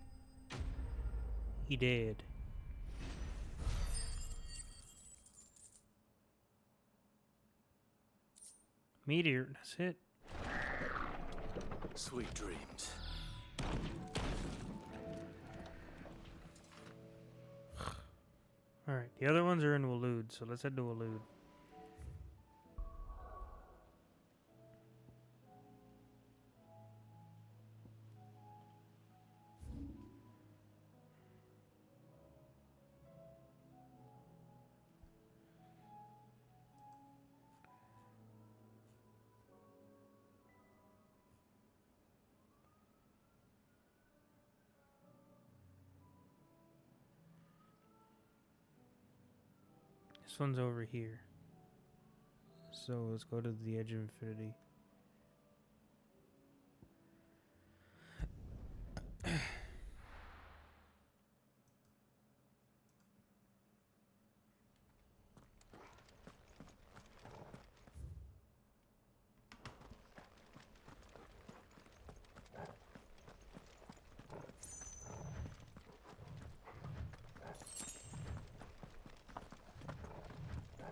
He dead. Meteor, that's it. Sweet dreams. Alright, the other ones are in Waloed, so let's head to Waloed. This one's over here. So let's go to the edge of infinity.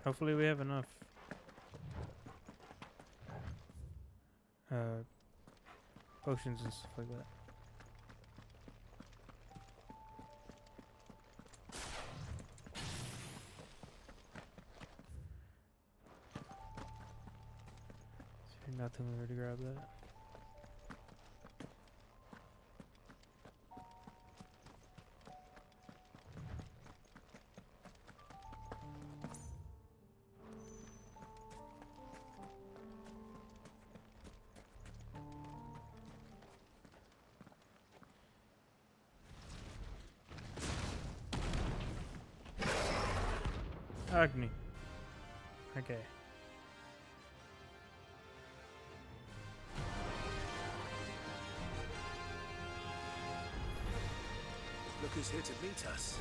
Hopefully we have enough. potions and stuff like that. Nothing over to grab that. Agni. Okay. Look who's here to meet us.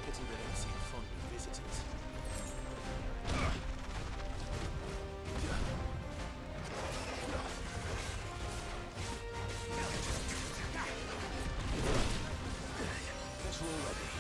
Pity they don't seem fond of visitors. Guess we're all ready.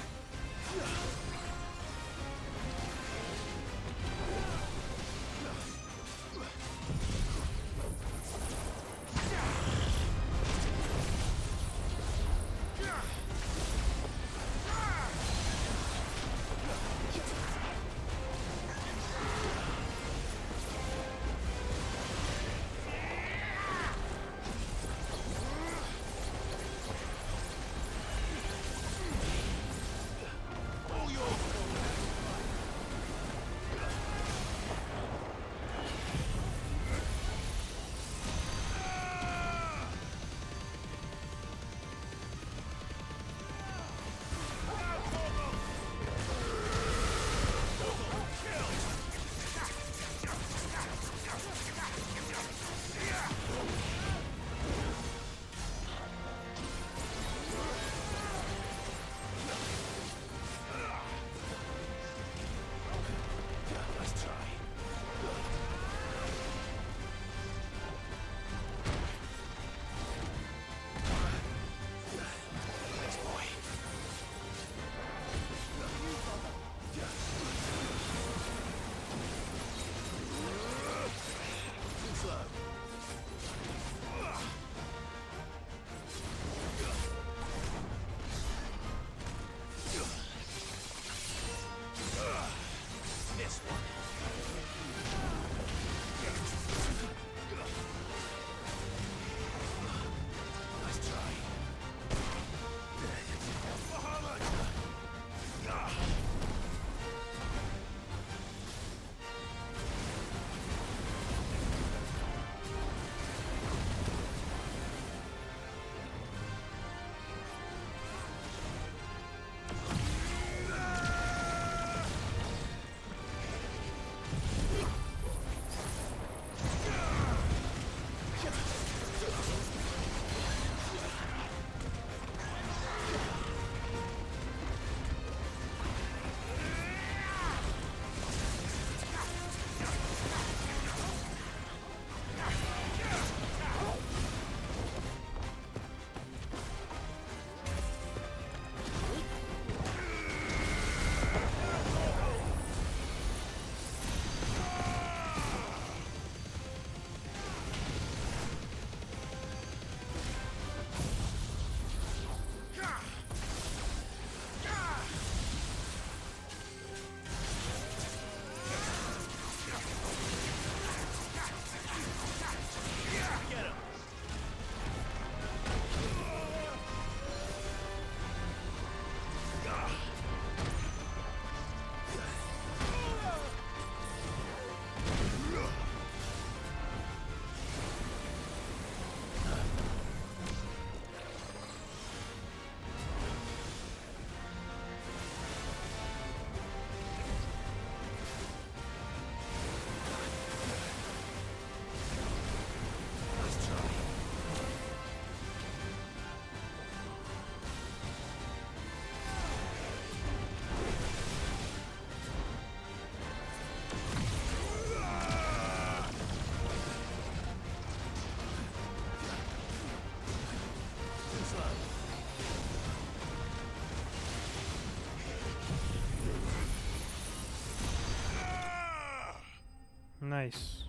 Nice.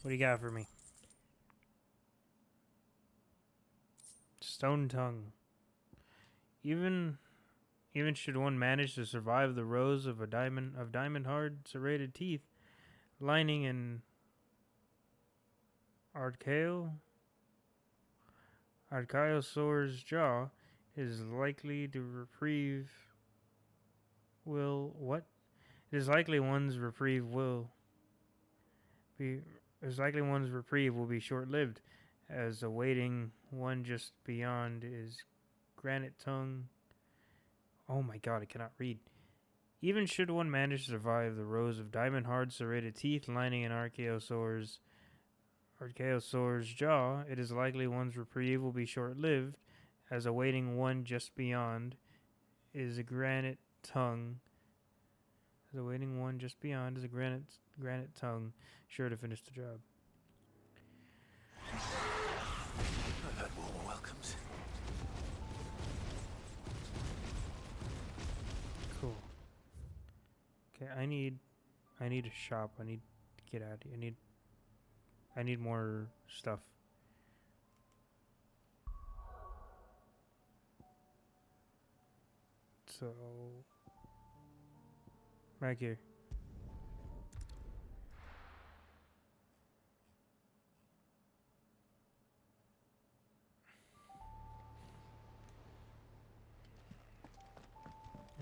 What do you got for me? Stone tongue. Even should one manage to survive the rows of diamond hard serrated teeth lining an archaeosaur's jaw, is likely to reprieve will what? It is likely one's reprieve will be short-lived, as awaiting one just beyond is granite tongue. Oh my god, I cannot read. Even should one manage to survive the rows of diamond-hard serrated teeth lining an archaeosaur's jaw, it is likely one's reprieve will be short-lived, as awaiting one just beyond is a granite tongue. As awaiting one just beyond is a granite tongue, sure to finish the job. I've had warmer welcomes. Cool. Okay, I need a shop. I need to get out of here. I need more stuff. So back here.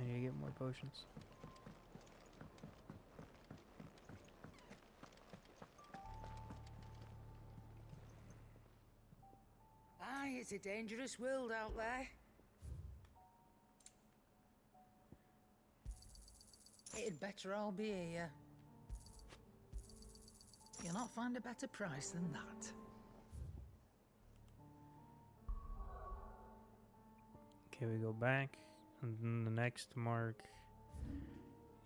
I need to get more potions. Aye, it's a dangerous world out there. It'd better all be here. You'll not find a better price than that. Okay, we go back, and then the next mark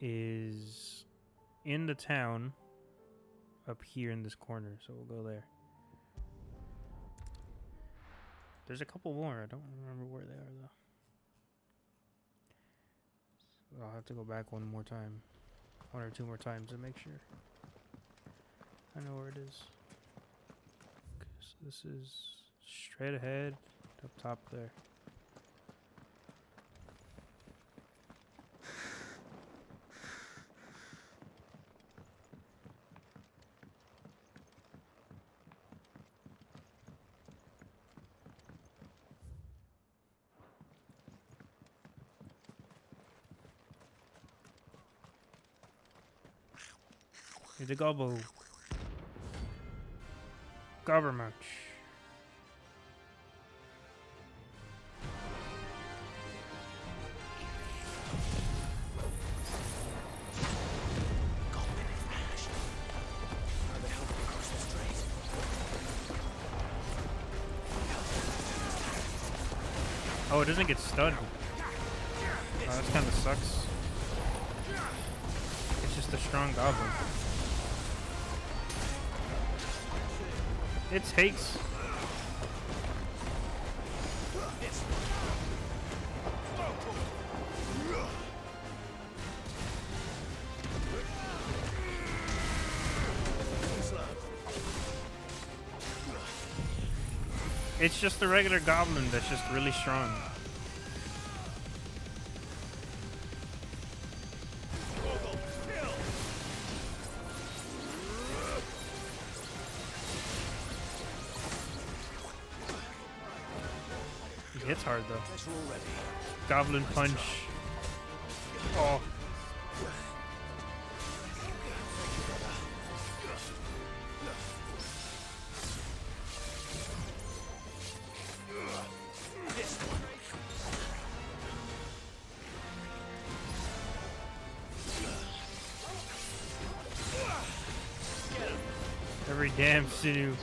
is in the town up here in this corner, so we'll go there. There's a couple more. I don't remember where they are, though. So I'll have to go back one or two more times to make sure I know where it is. Okay, so this is straight ahead, up top there. Here's a gobble. Gobbermuch. Oh, it doesn't get stunned. Oh, that kind of sucks. It's just a strong goblin. It takes. It's just a regular goblin that's just really strong. He hits hard though. Goblin punch. Oh. Every damn sinew.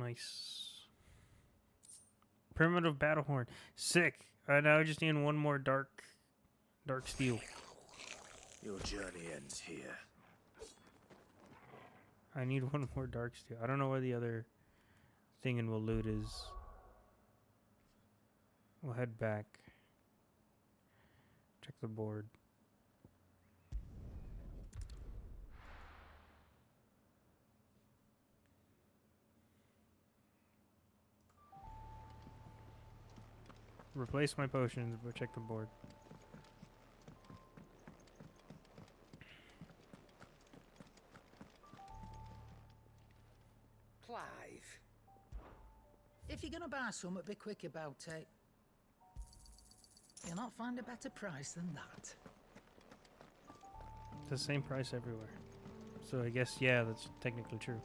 Nice. Primitive battle horn. Sick. Now I just need one more dark steel. Your journey ends here. I need one more dark steel. I don't know where the other thing in Waloot is. We'll head back. Check the board. Replace my potions, but check the board. Clive. If you're gonna buy something, be quick about it. You'll not find a better price than that. It's the same price everywhere. So I guess, yeah, that's technically true.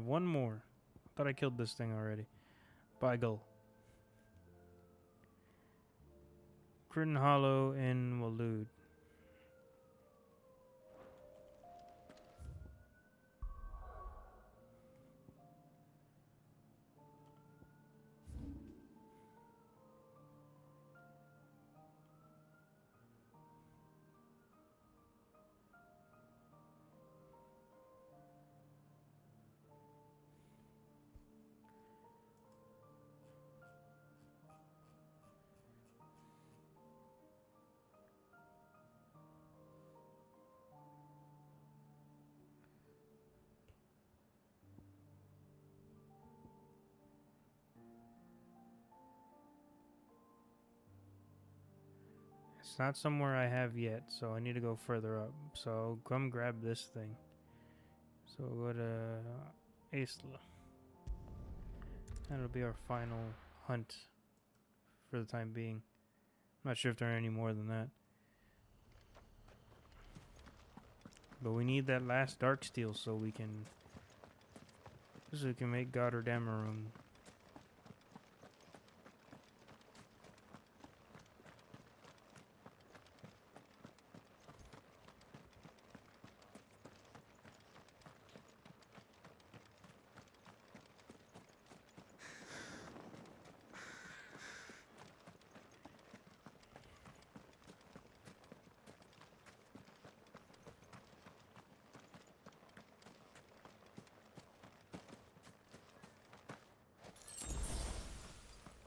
One more. Thought I killed this thing already. Beagle. Critton Hollow in Waloot. It's not somewhere I have yet, so I need to go further up. So come grab this thing. So we'll go to Aisla. That'll be our final hunt for the time being. I'm not sure if there are any more than that. But we need that last dark steel so we can make Goddardamarum.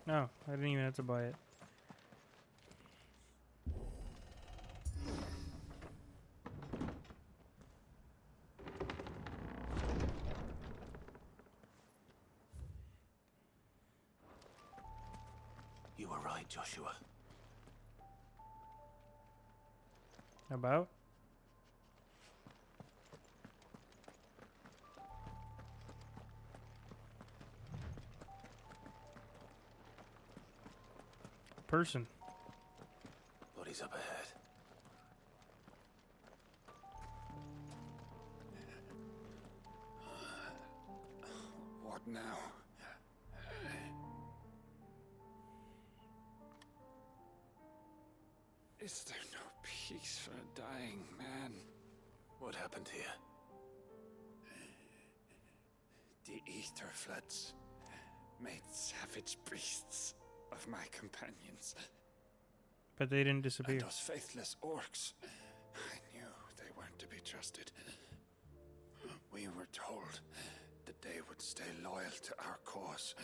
No, I didn't even have to buy it. You were right, Joshua. About? Person. Bodies up ahead. What now? Is there no peace for a dying man? What happened here? The ether floods made savage beasts of my companions. But they didn't disappear. And those faithless orcs, I knew they weren't to be trusted. We were told that they would stay loyal to our cause.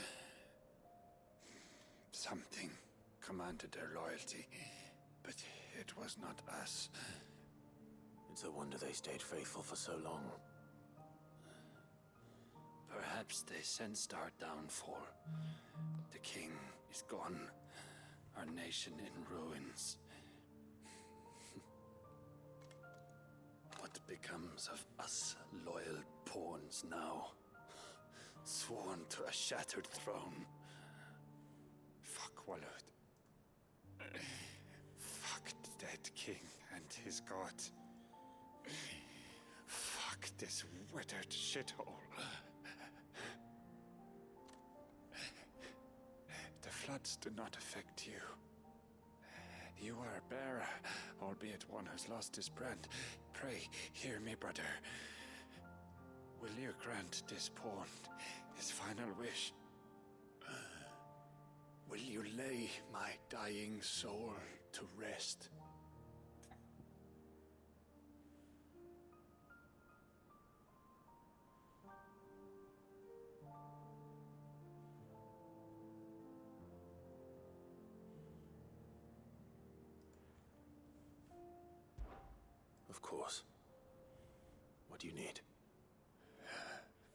Something commanded their loyalty, but it was not us. It's a wonder they stayed faithful for so long. Perhaps they sensed our downfall. The king is gone, our nation in ruins. What becomes of us loyal pawns now? Sworn to a shattered throne. Fuck Waloot. Fuck the dead king and his god. Fuck this withered shithole. The floods do not affect you. You are a bearer, albeit one who's lost his brand. Pray, hear me, brother. Will you grant this pawn his final wish? Will you lay my dying soul to rest? Of course. What do you need?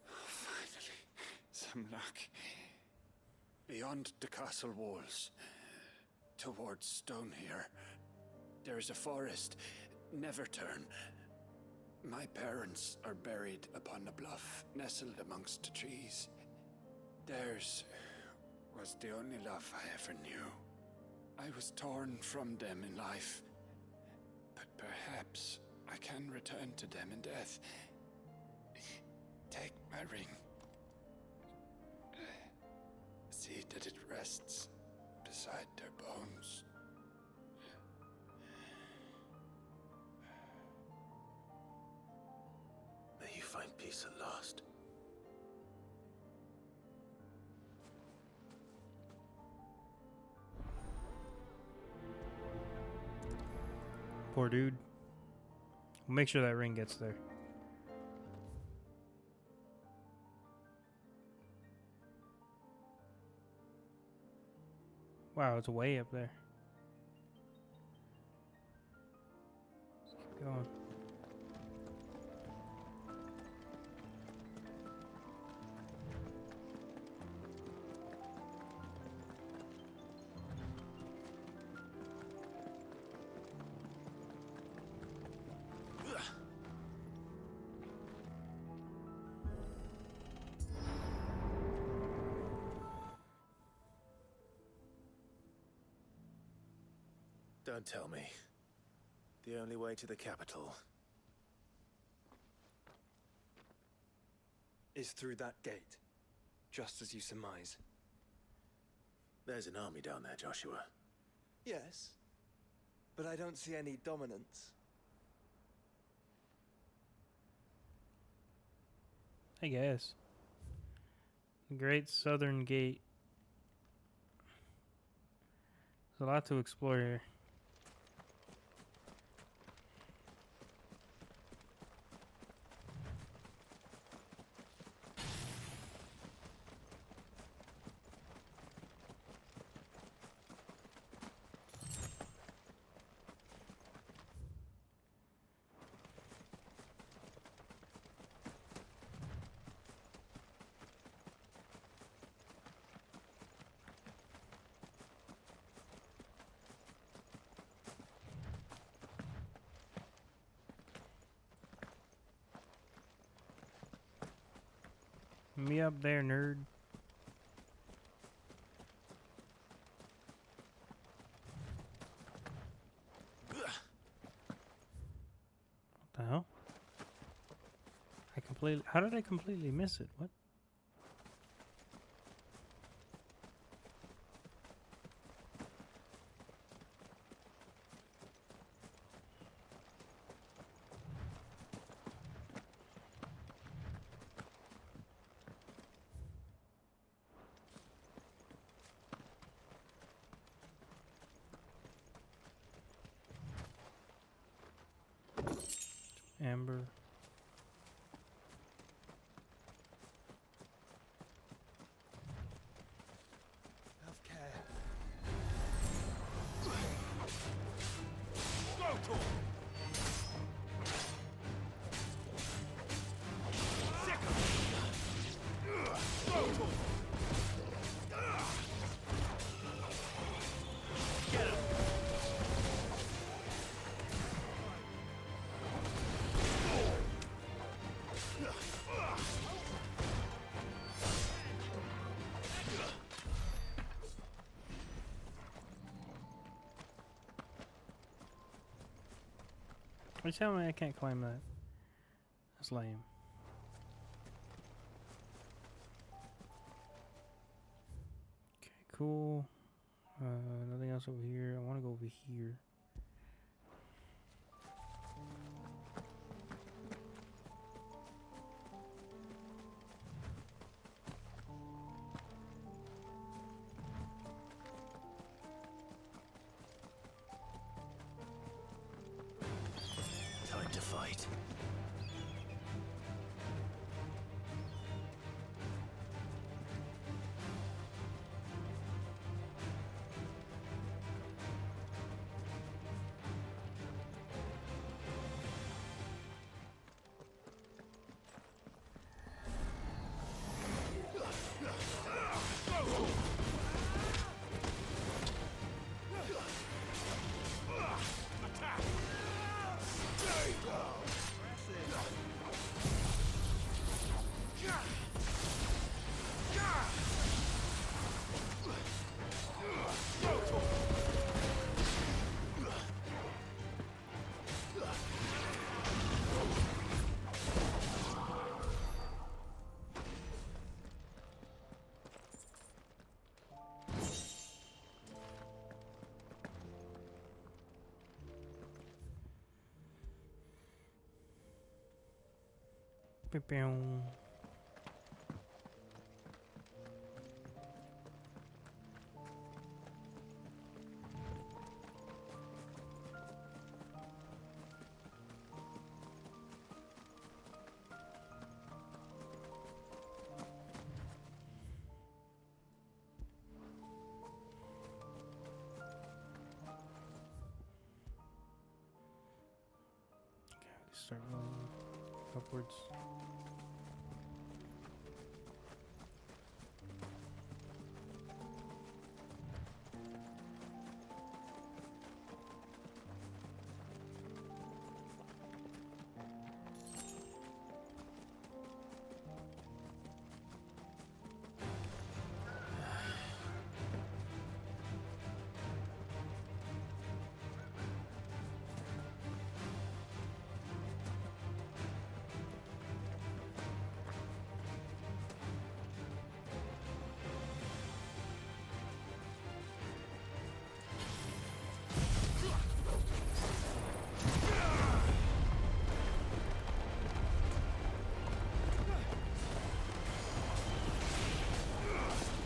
Finally, some luck. Beyond the castle walls, towards Stone here, there is a forest. Never turn. My parents are buried upon a bluff, nestled amongst the trees. Theirs was the only love I ever knew. I was torn from them in life, but perhaps I can return to them in death. Take my ring. See that it rests beside their bones. May you find peace at last. Poor dude. We'll make sure that ring gets there. Wow, it's way up there. Let's keep going. Don't tell me. The only way to the capital is through that gate, just as you surmise. There's an army down there, Joshua. Yes, but I don't see any dominance. I guess. The Great Southern Gate. There's a lot to explore here. Me up there, nerd. What the hell? How did I completely miss it? What? Amber. Have care. Go to! You tell me I can't climb that. That's lame. Okay, cool. Nothing else over here. I want to go over here. Time to fight. Pew-pew. Start rolling upwards.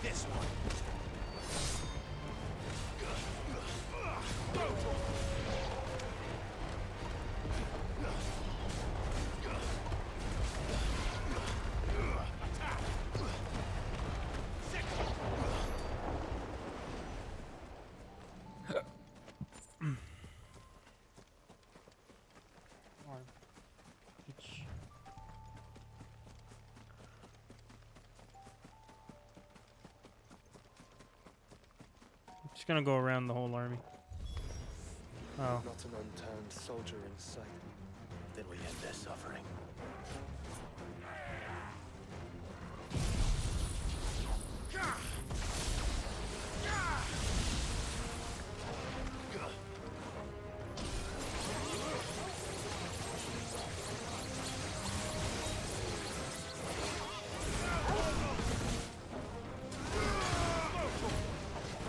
This one. Just gonna go around the whole army. Oh. Not an unturned soldier in sight. Then we end their suffering.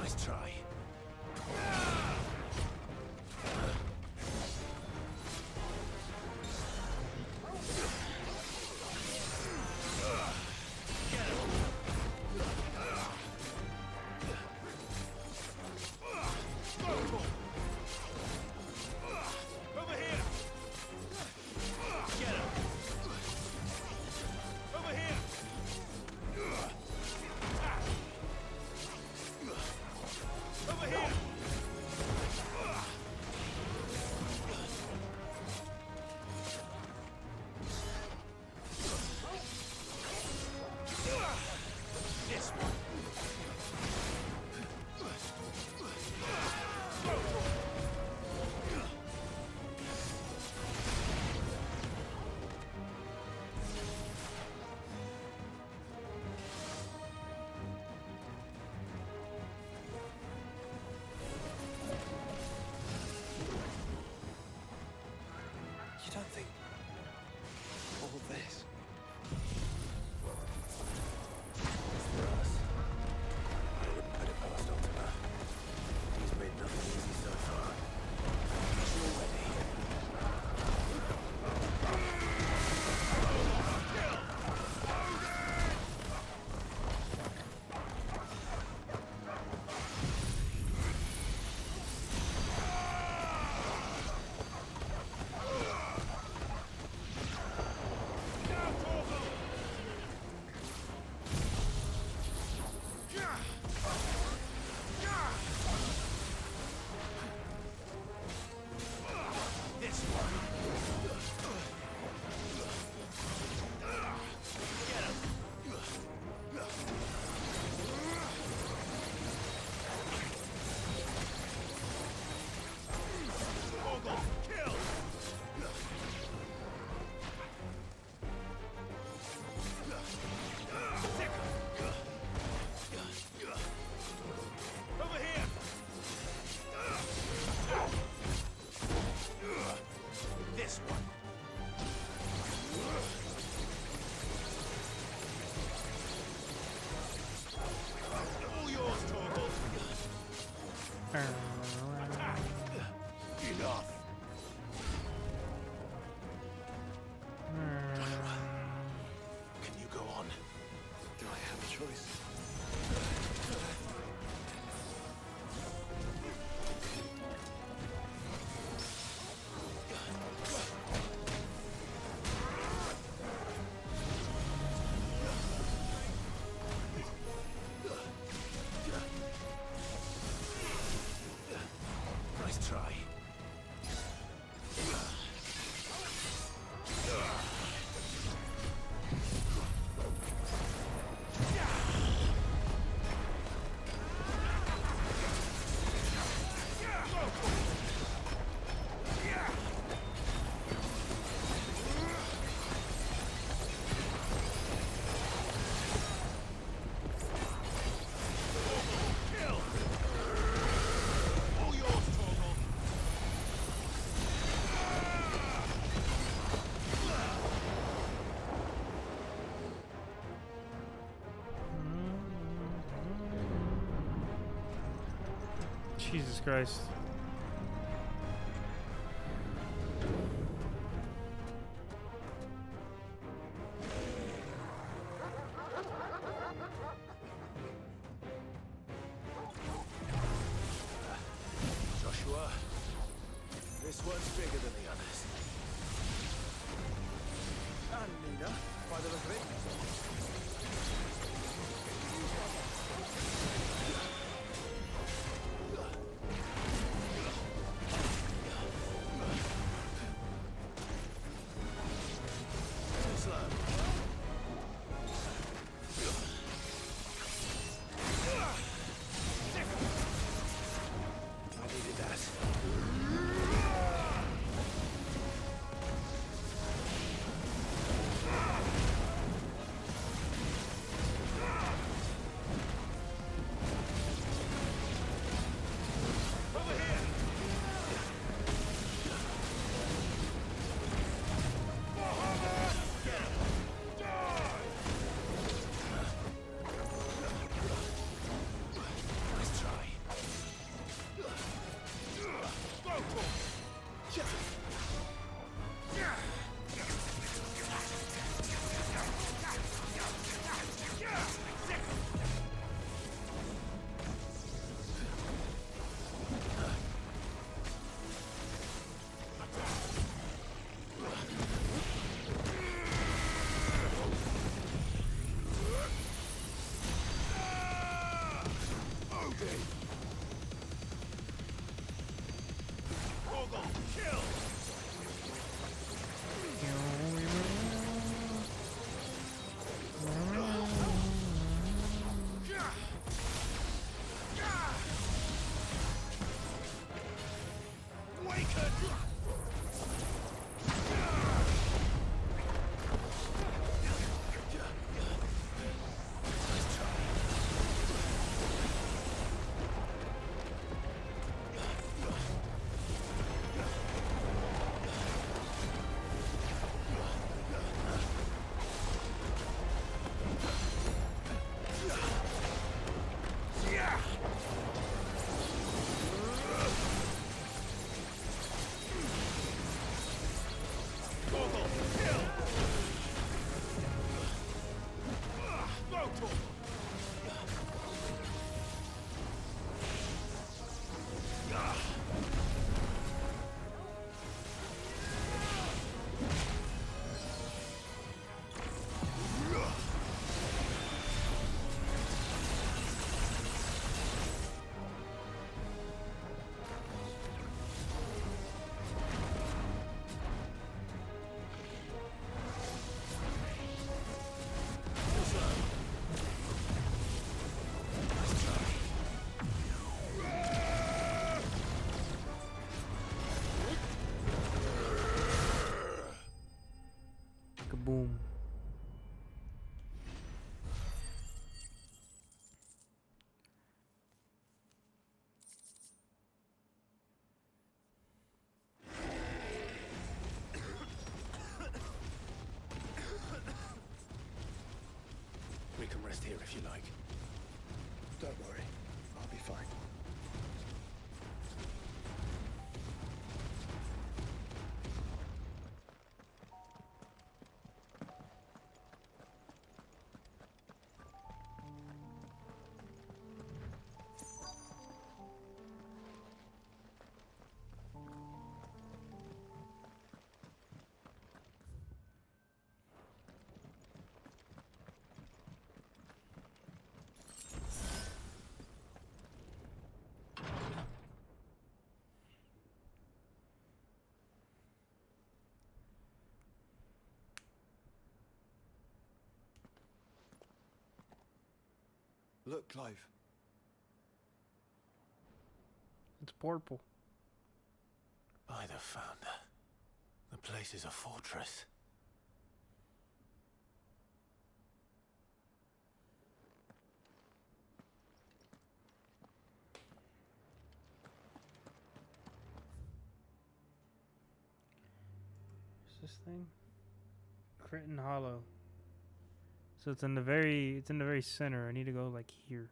Nice try. don't think all this. For us, I wouldn't put it past Ultima. He's made nothing easy so far. You're ready. Can you go on? Do I have a choice? Nice try. Jesus Christ. Joshua, this one's bigger than the others. And Nina, by the look of it. I needed that. Boom. We can rest here if you like. Don't worry, I'll be fine. Look, Clive. It's purple. By the Founder. The place is a fortress. What's this thing? Crichton Hollow. So it's in the very center. I need to go like here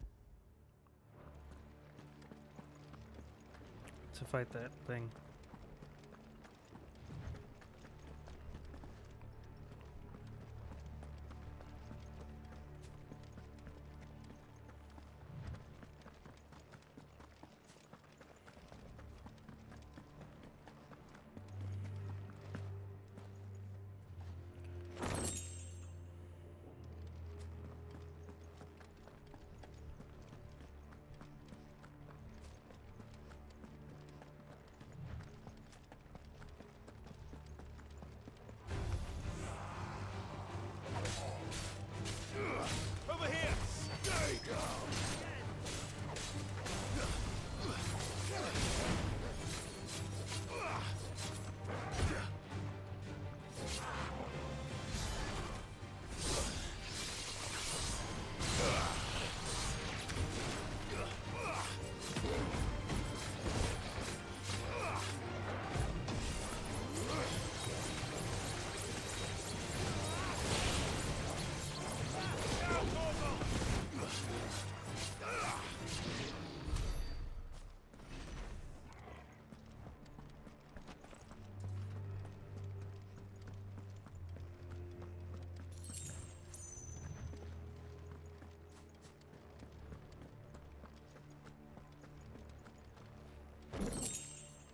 to fight that thing. Over here! There you go!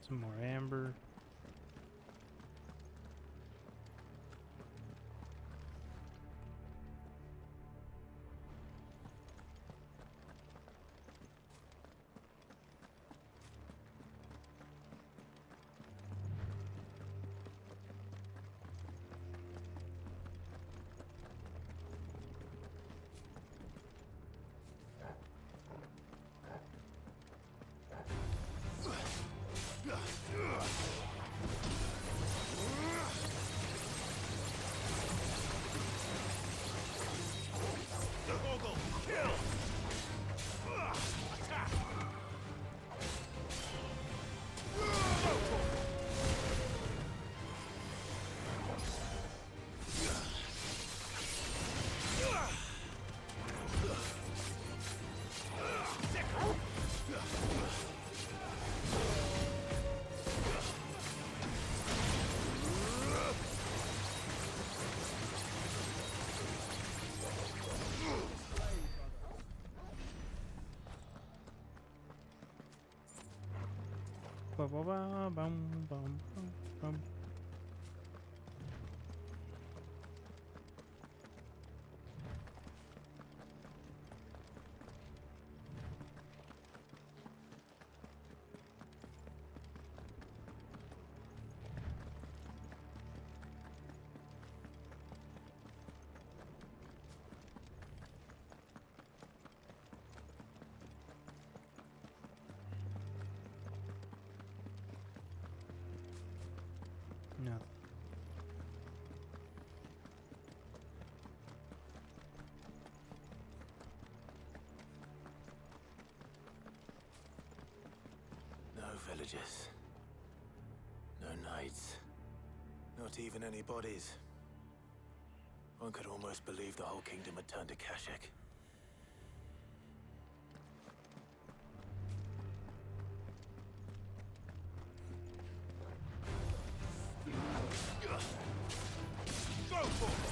Some more amber. Ba ba ba bum bum bum bum. villagers. No knights. Not even any bodies. One could almost believe the whole kingdom had turned to Kashek. Go for it!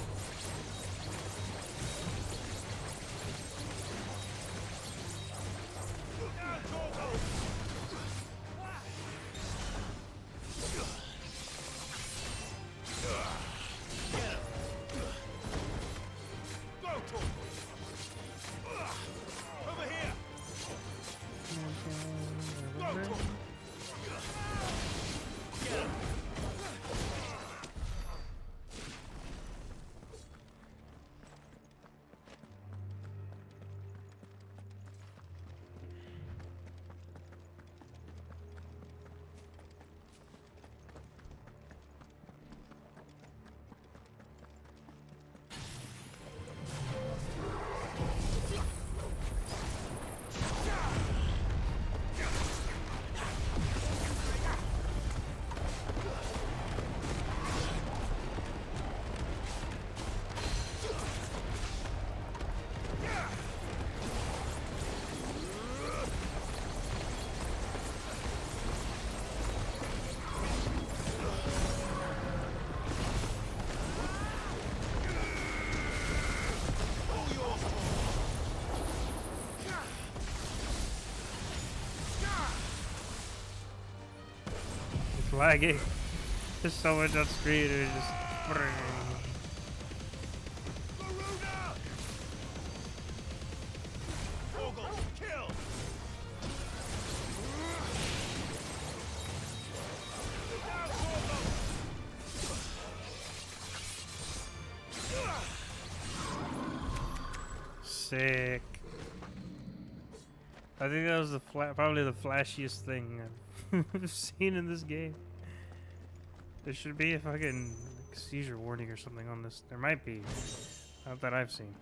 Laggy. There's so much on screen. It's just. Sick. I think that was the probably the flashiest thing I've seen in this game. There should be a fucking seizure warning or something on this. There might be. Not that I've seen.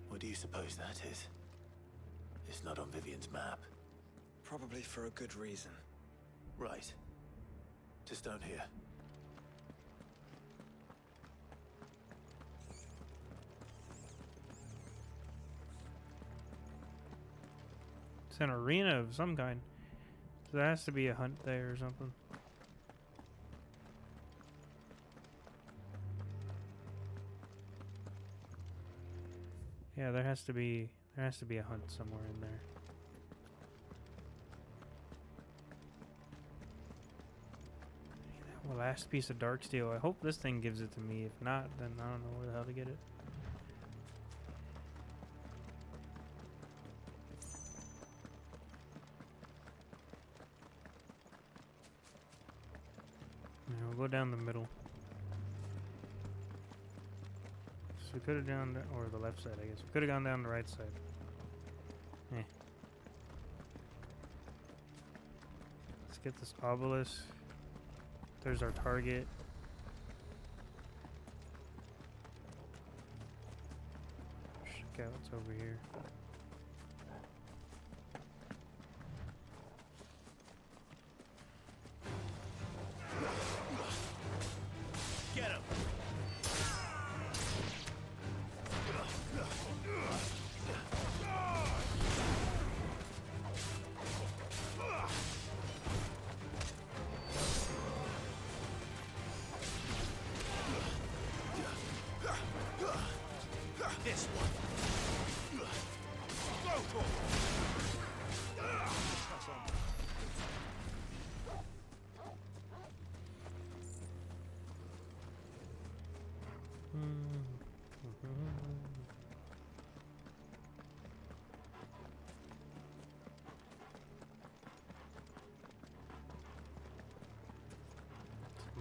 What do you suppose that is? It's not on Vivian's map. Probably for a good reason. Right. Just down here. It's an arena of some kind. So there has to be a hunt there or something. Yeah, there has to be a hunt somewhere in there. That last piece of dark steel. I hope this thing gives it to me. If not, then I don't know where the hell to get it. Yeah, we'll go down the middle. We could have gone or the left side, I guess. We could have gone down the right side. Eh. Let's get this obelisk. There's our target. Check out what's over here. Get him!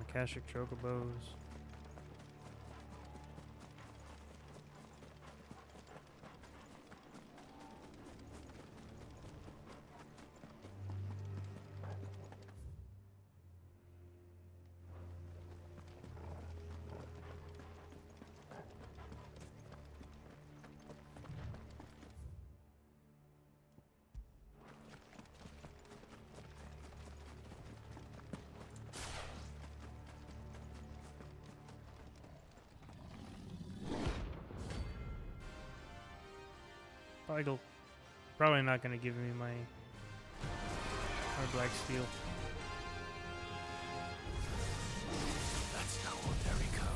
Akashic chocobos. Idle. Probably not gonna give me my black steel. That's no ordinary girl.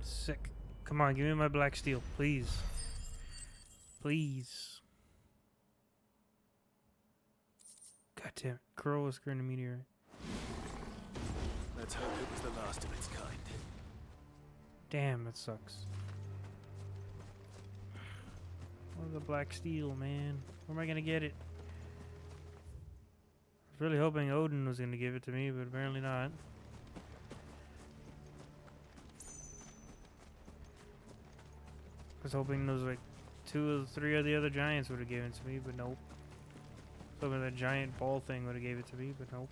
Sick. Come on, give me my black steel, please. Please. God damn it. Crow was scaring a meteorite. Let's hope it was the last of its kind. Damn, that sucks. Where's the black steel, man? Where am I gonna get it? I was really hoping Odin was gonna give it to me, but apparently not. I was hoping those like 2 or 3 of the other giants would have given it to me, but nope. I was hoping that giant ball thing would have gave it to me, but nope.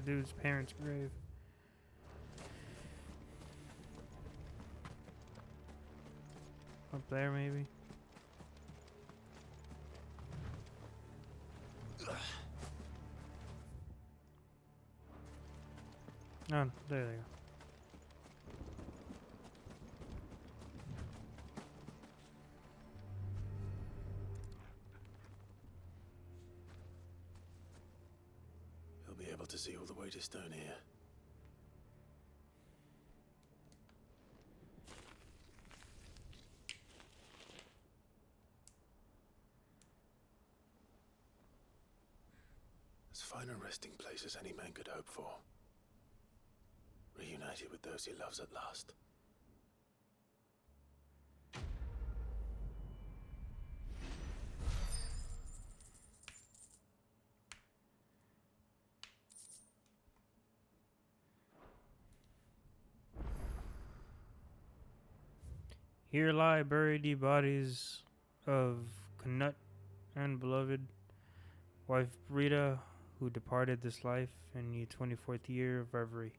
dude's parents' grave. Up there, maybe? Oh, there they go. You'll be able to see all the way to Stone here. As fine a resting place as any man could hope for. Reunited with those he loves at last. Here lie buried the bodies of Knut and beloved wife Rita, who departed this life in the 24th year of reverie.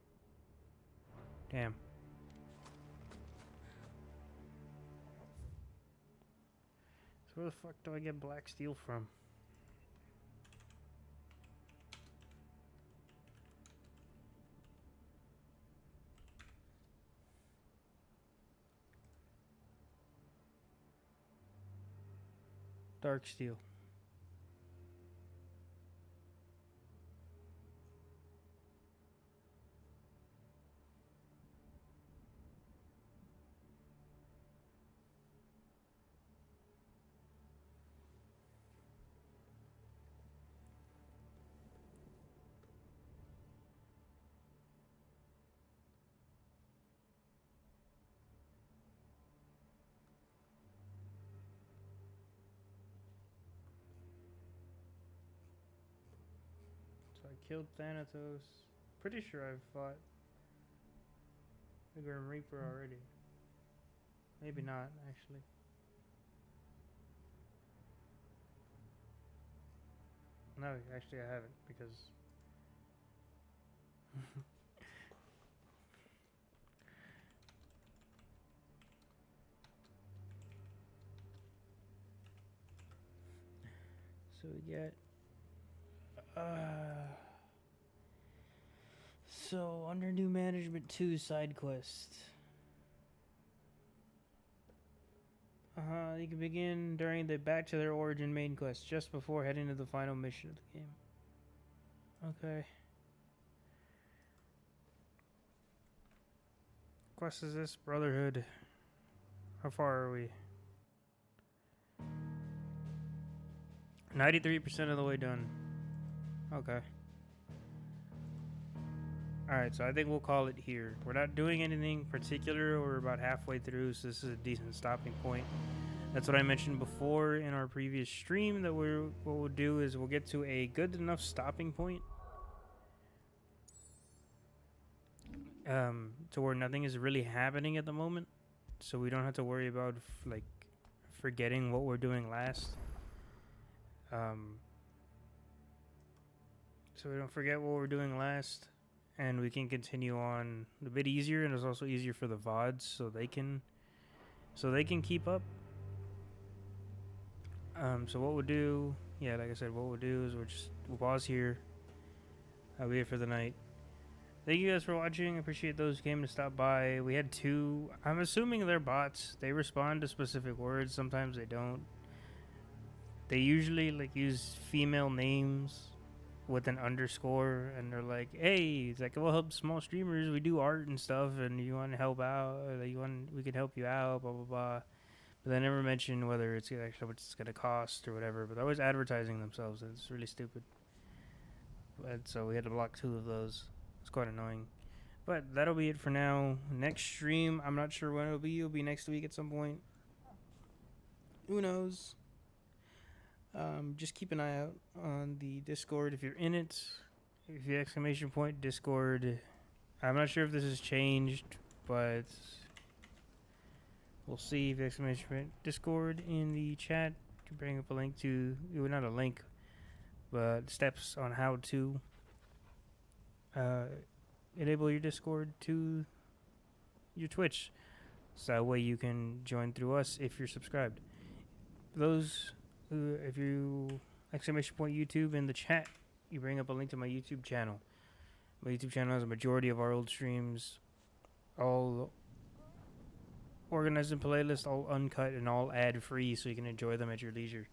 Damn. So where the fuck do I get black steel from? Dark steel. So I killed Thanatos. Pretty sure I've fought the Grim Reaper already. Maybe not, actually. No, actually I haven't, because... So we get... So, under New Management 2 side quest. You can begin during the Back to Their Origin main quest, just before heading to the final mission of the game. Okay. Quest is this? Brotherhood. How far are we? 93% of the way done. Okay. Alright, so I think we'll call it here. We're not doing anything particular. We're about halfway through, so this is a decent stopping point. That's what I mentioned before in our previous stream, that what we'll do is we'll get to a good enough stopping point to where nothing is really happening at the moment, so we don't have to worry about like forgetting what we're doing last. So we don't forget what we're doing last, and we can continue on a bit easier, and it's also easier for the VODs so they can keep up. So what we'll do, yeah, like I said, what we'll do is we'll pause here. I'll be here for the night. Thank you guys for watching. I appreciate those who came to stop by. We had 2. I'm assuming they're bots. They respond to specific words. Sometimes they don't. They usually like use female names with an underscore, and they're like, "Hey, it's like, we'll help small streamers. We do art and stuff, and you want to help out? We can help you out." Blah blah blah. But they never mention whether it's actually what it's gonna cost or whatever. But they're always advertising themselves, and it's really stupid. But so we had to block 2 of those. It's quite annoying. But that'll be it for now. Next stream, I'm not sure when it'll be. It'll be next week at some point. Who knows? Just keep an eye out on the Discord if you're in it. If you exclamation point Discord. I'm not sure if this has changed, but we'll see. If exclamation point Discord in the chat, you can bring up a link to, well, not a link, but steps on how to enable your Discord to your Twitch, so that way you can join through us if you're subscribed. Those who, if you !YouTube in the chat, you bring up a link to my YouTube channel. My YouTube channel has a majority of our old streams, all organized in playlists, all uncut and all ad-free, so you can enjoy them at your leisure.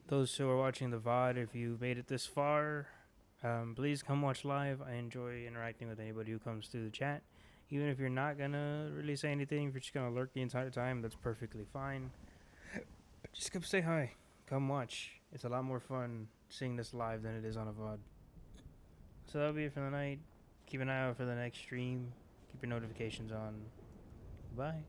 Those who are watching the VOD, if you made it this far, please come watch live. I enjoy interacting with anybody who comes through the chat. Even if you're not gonna really say anything, if you're just gonna lurk the entire time, that's perfectly fine. Just come say hi. Come watch. It's a lot more fun seeing this live than it is on a VOD. So that'll be it for the night. Keep an eye out for the next stream. Keep your notifications on. Bye.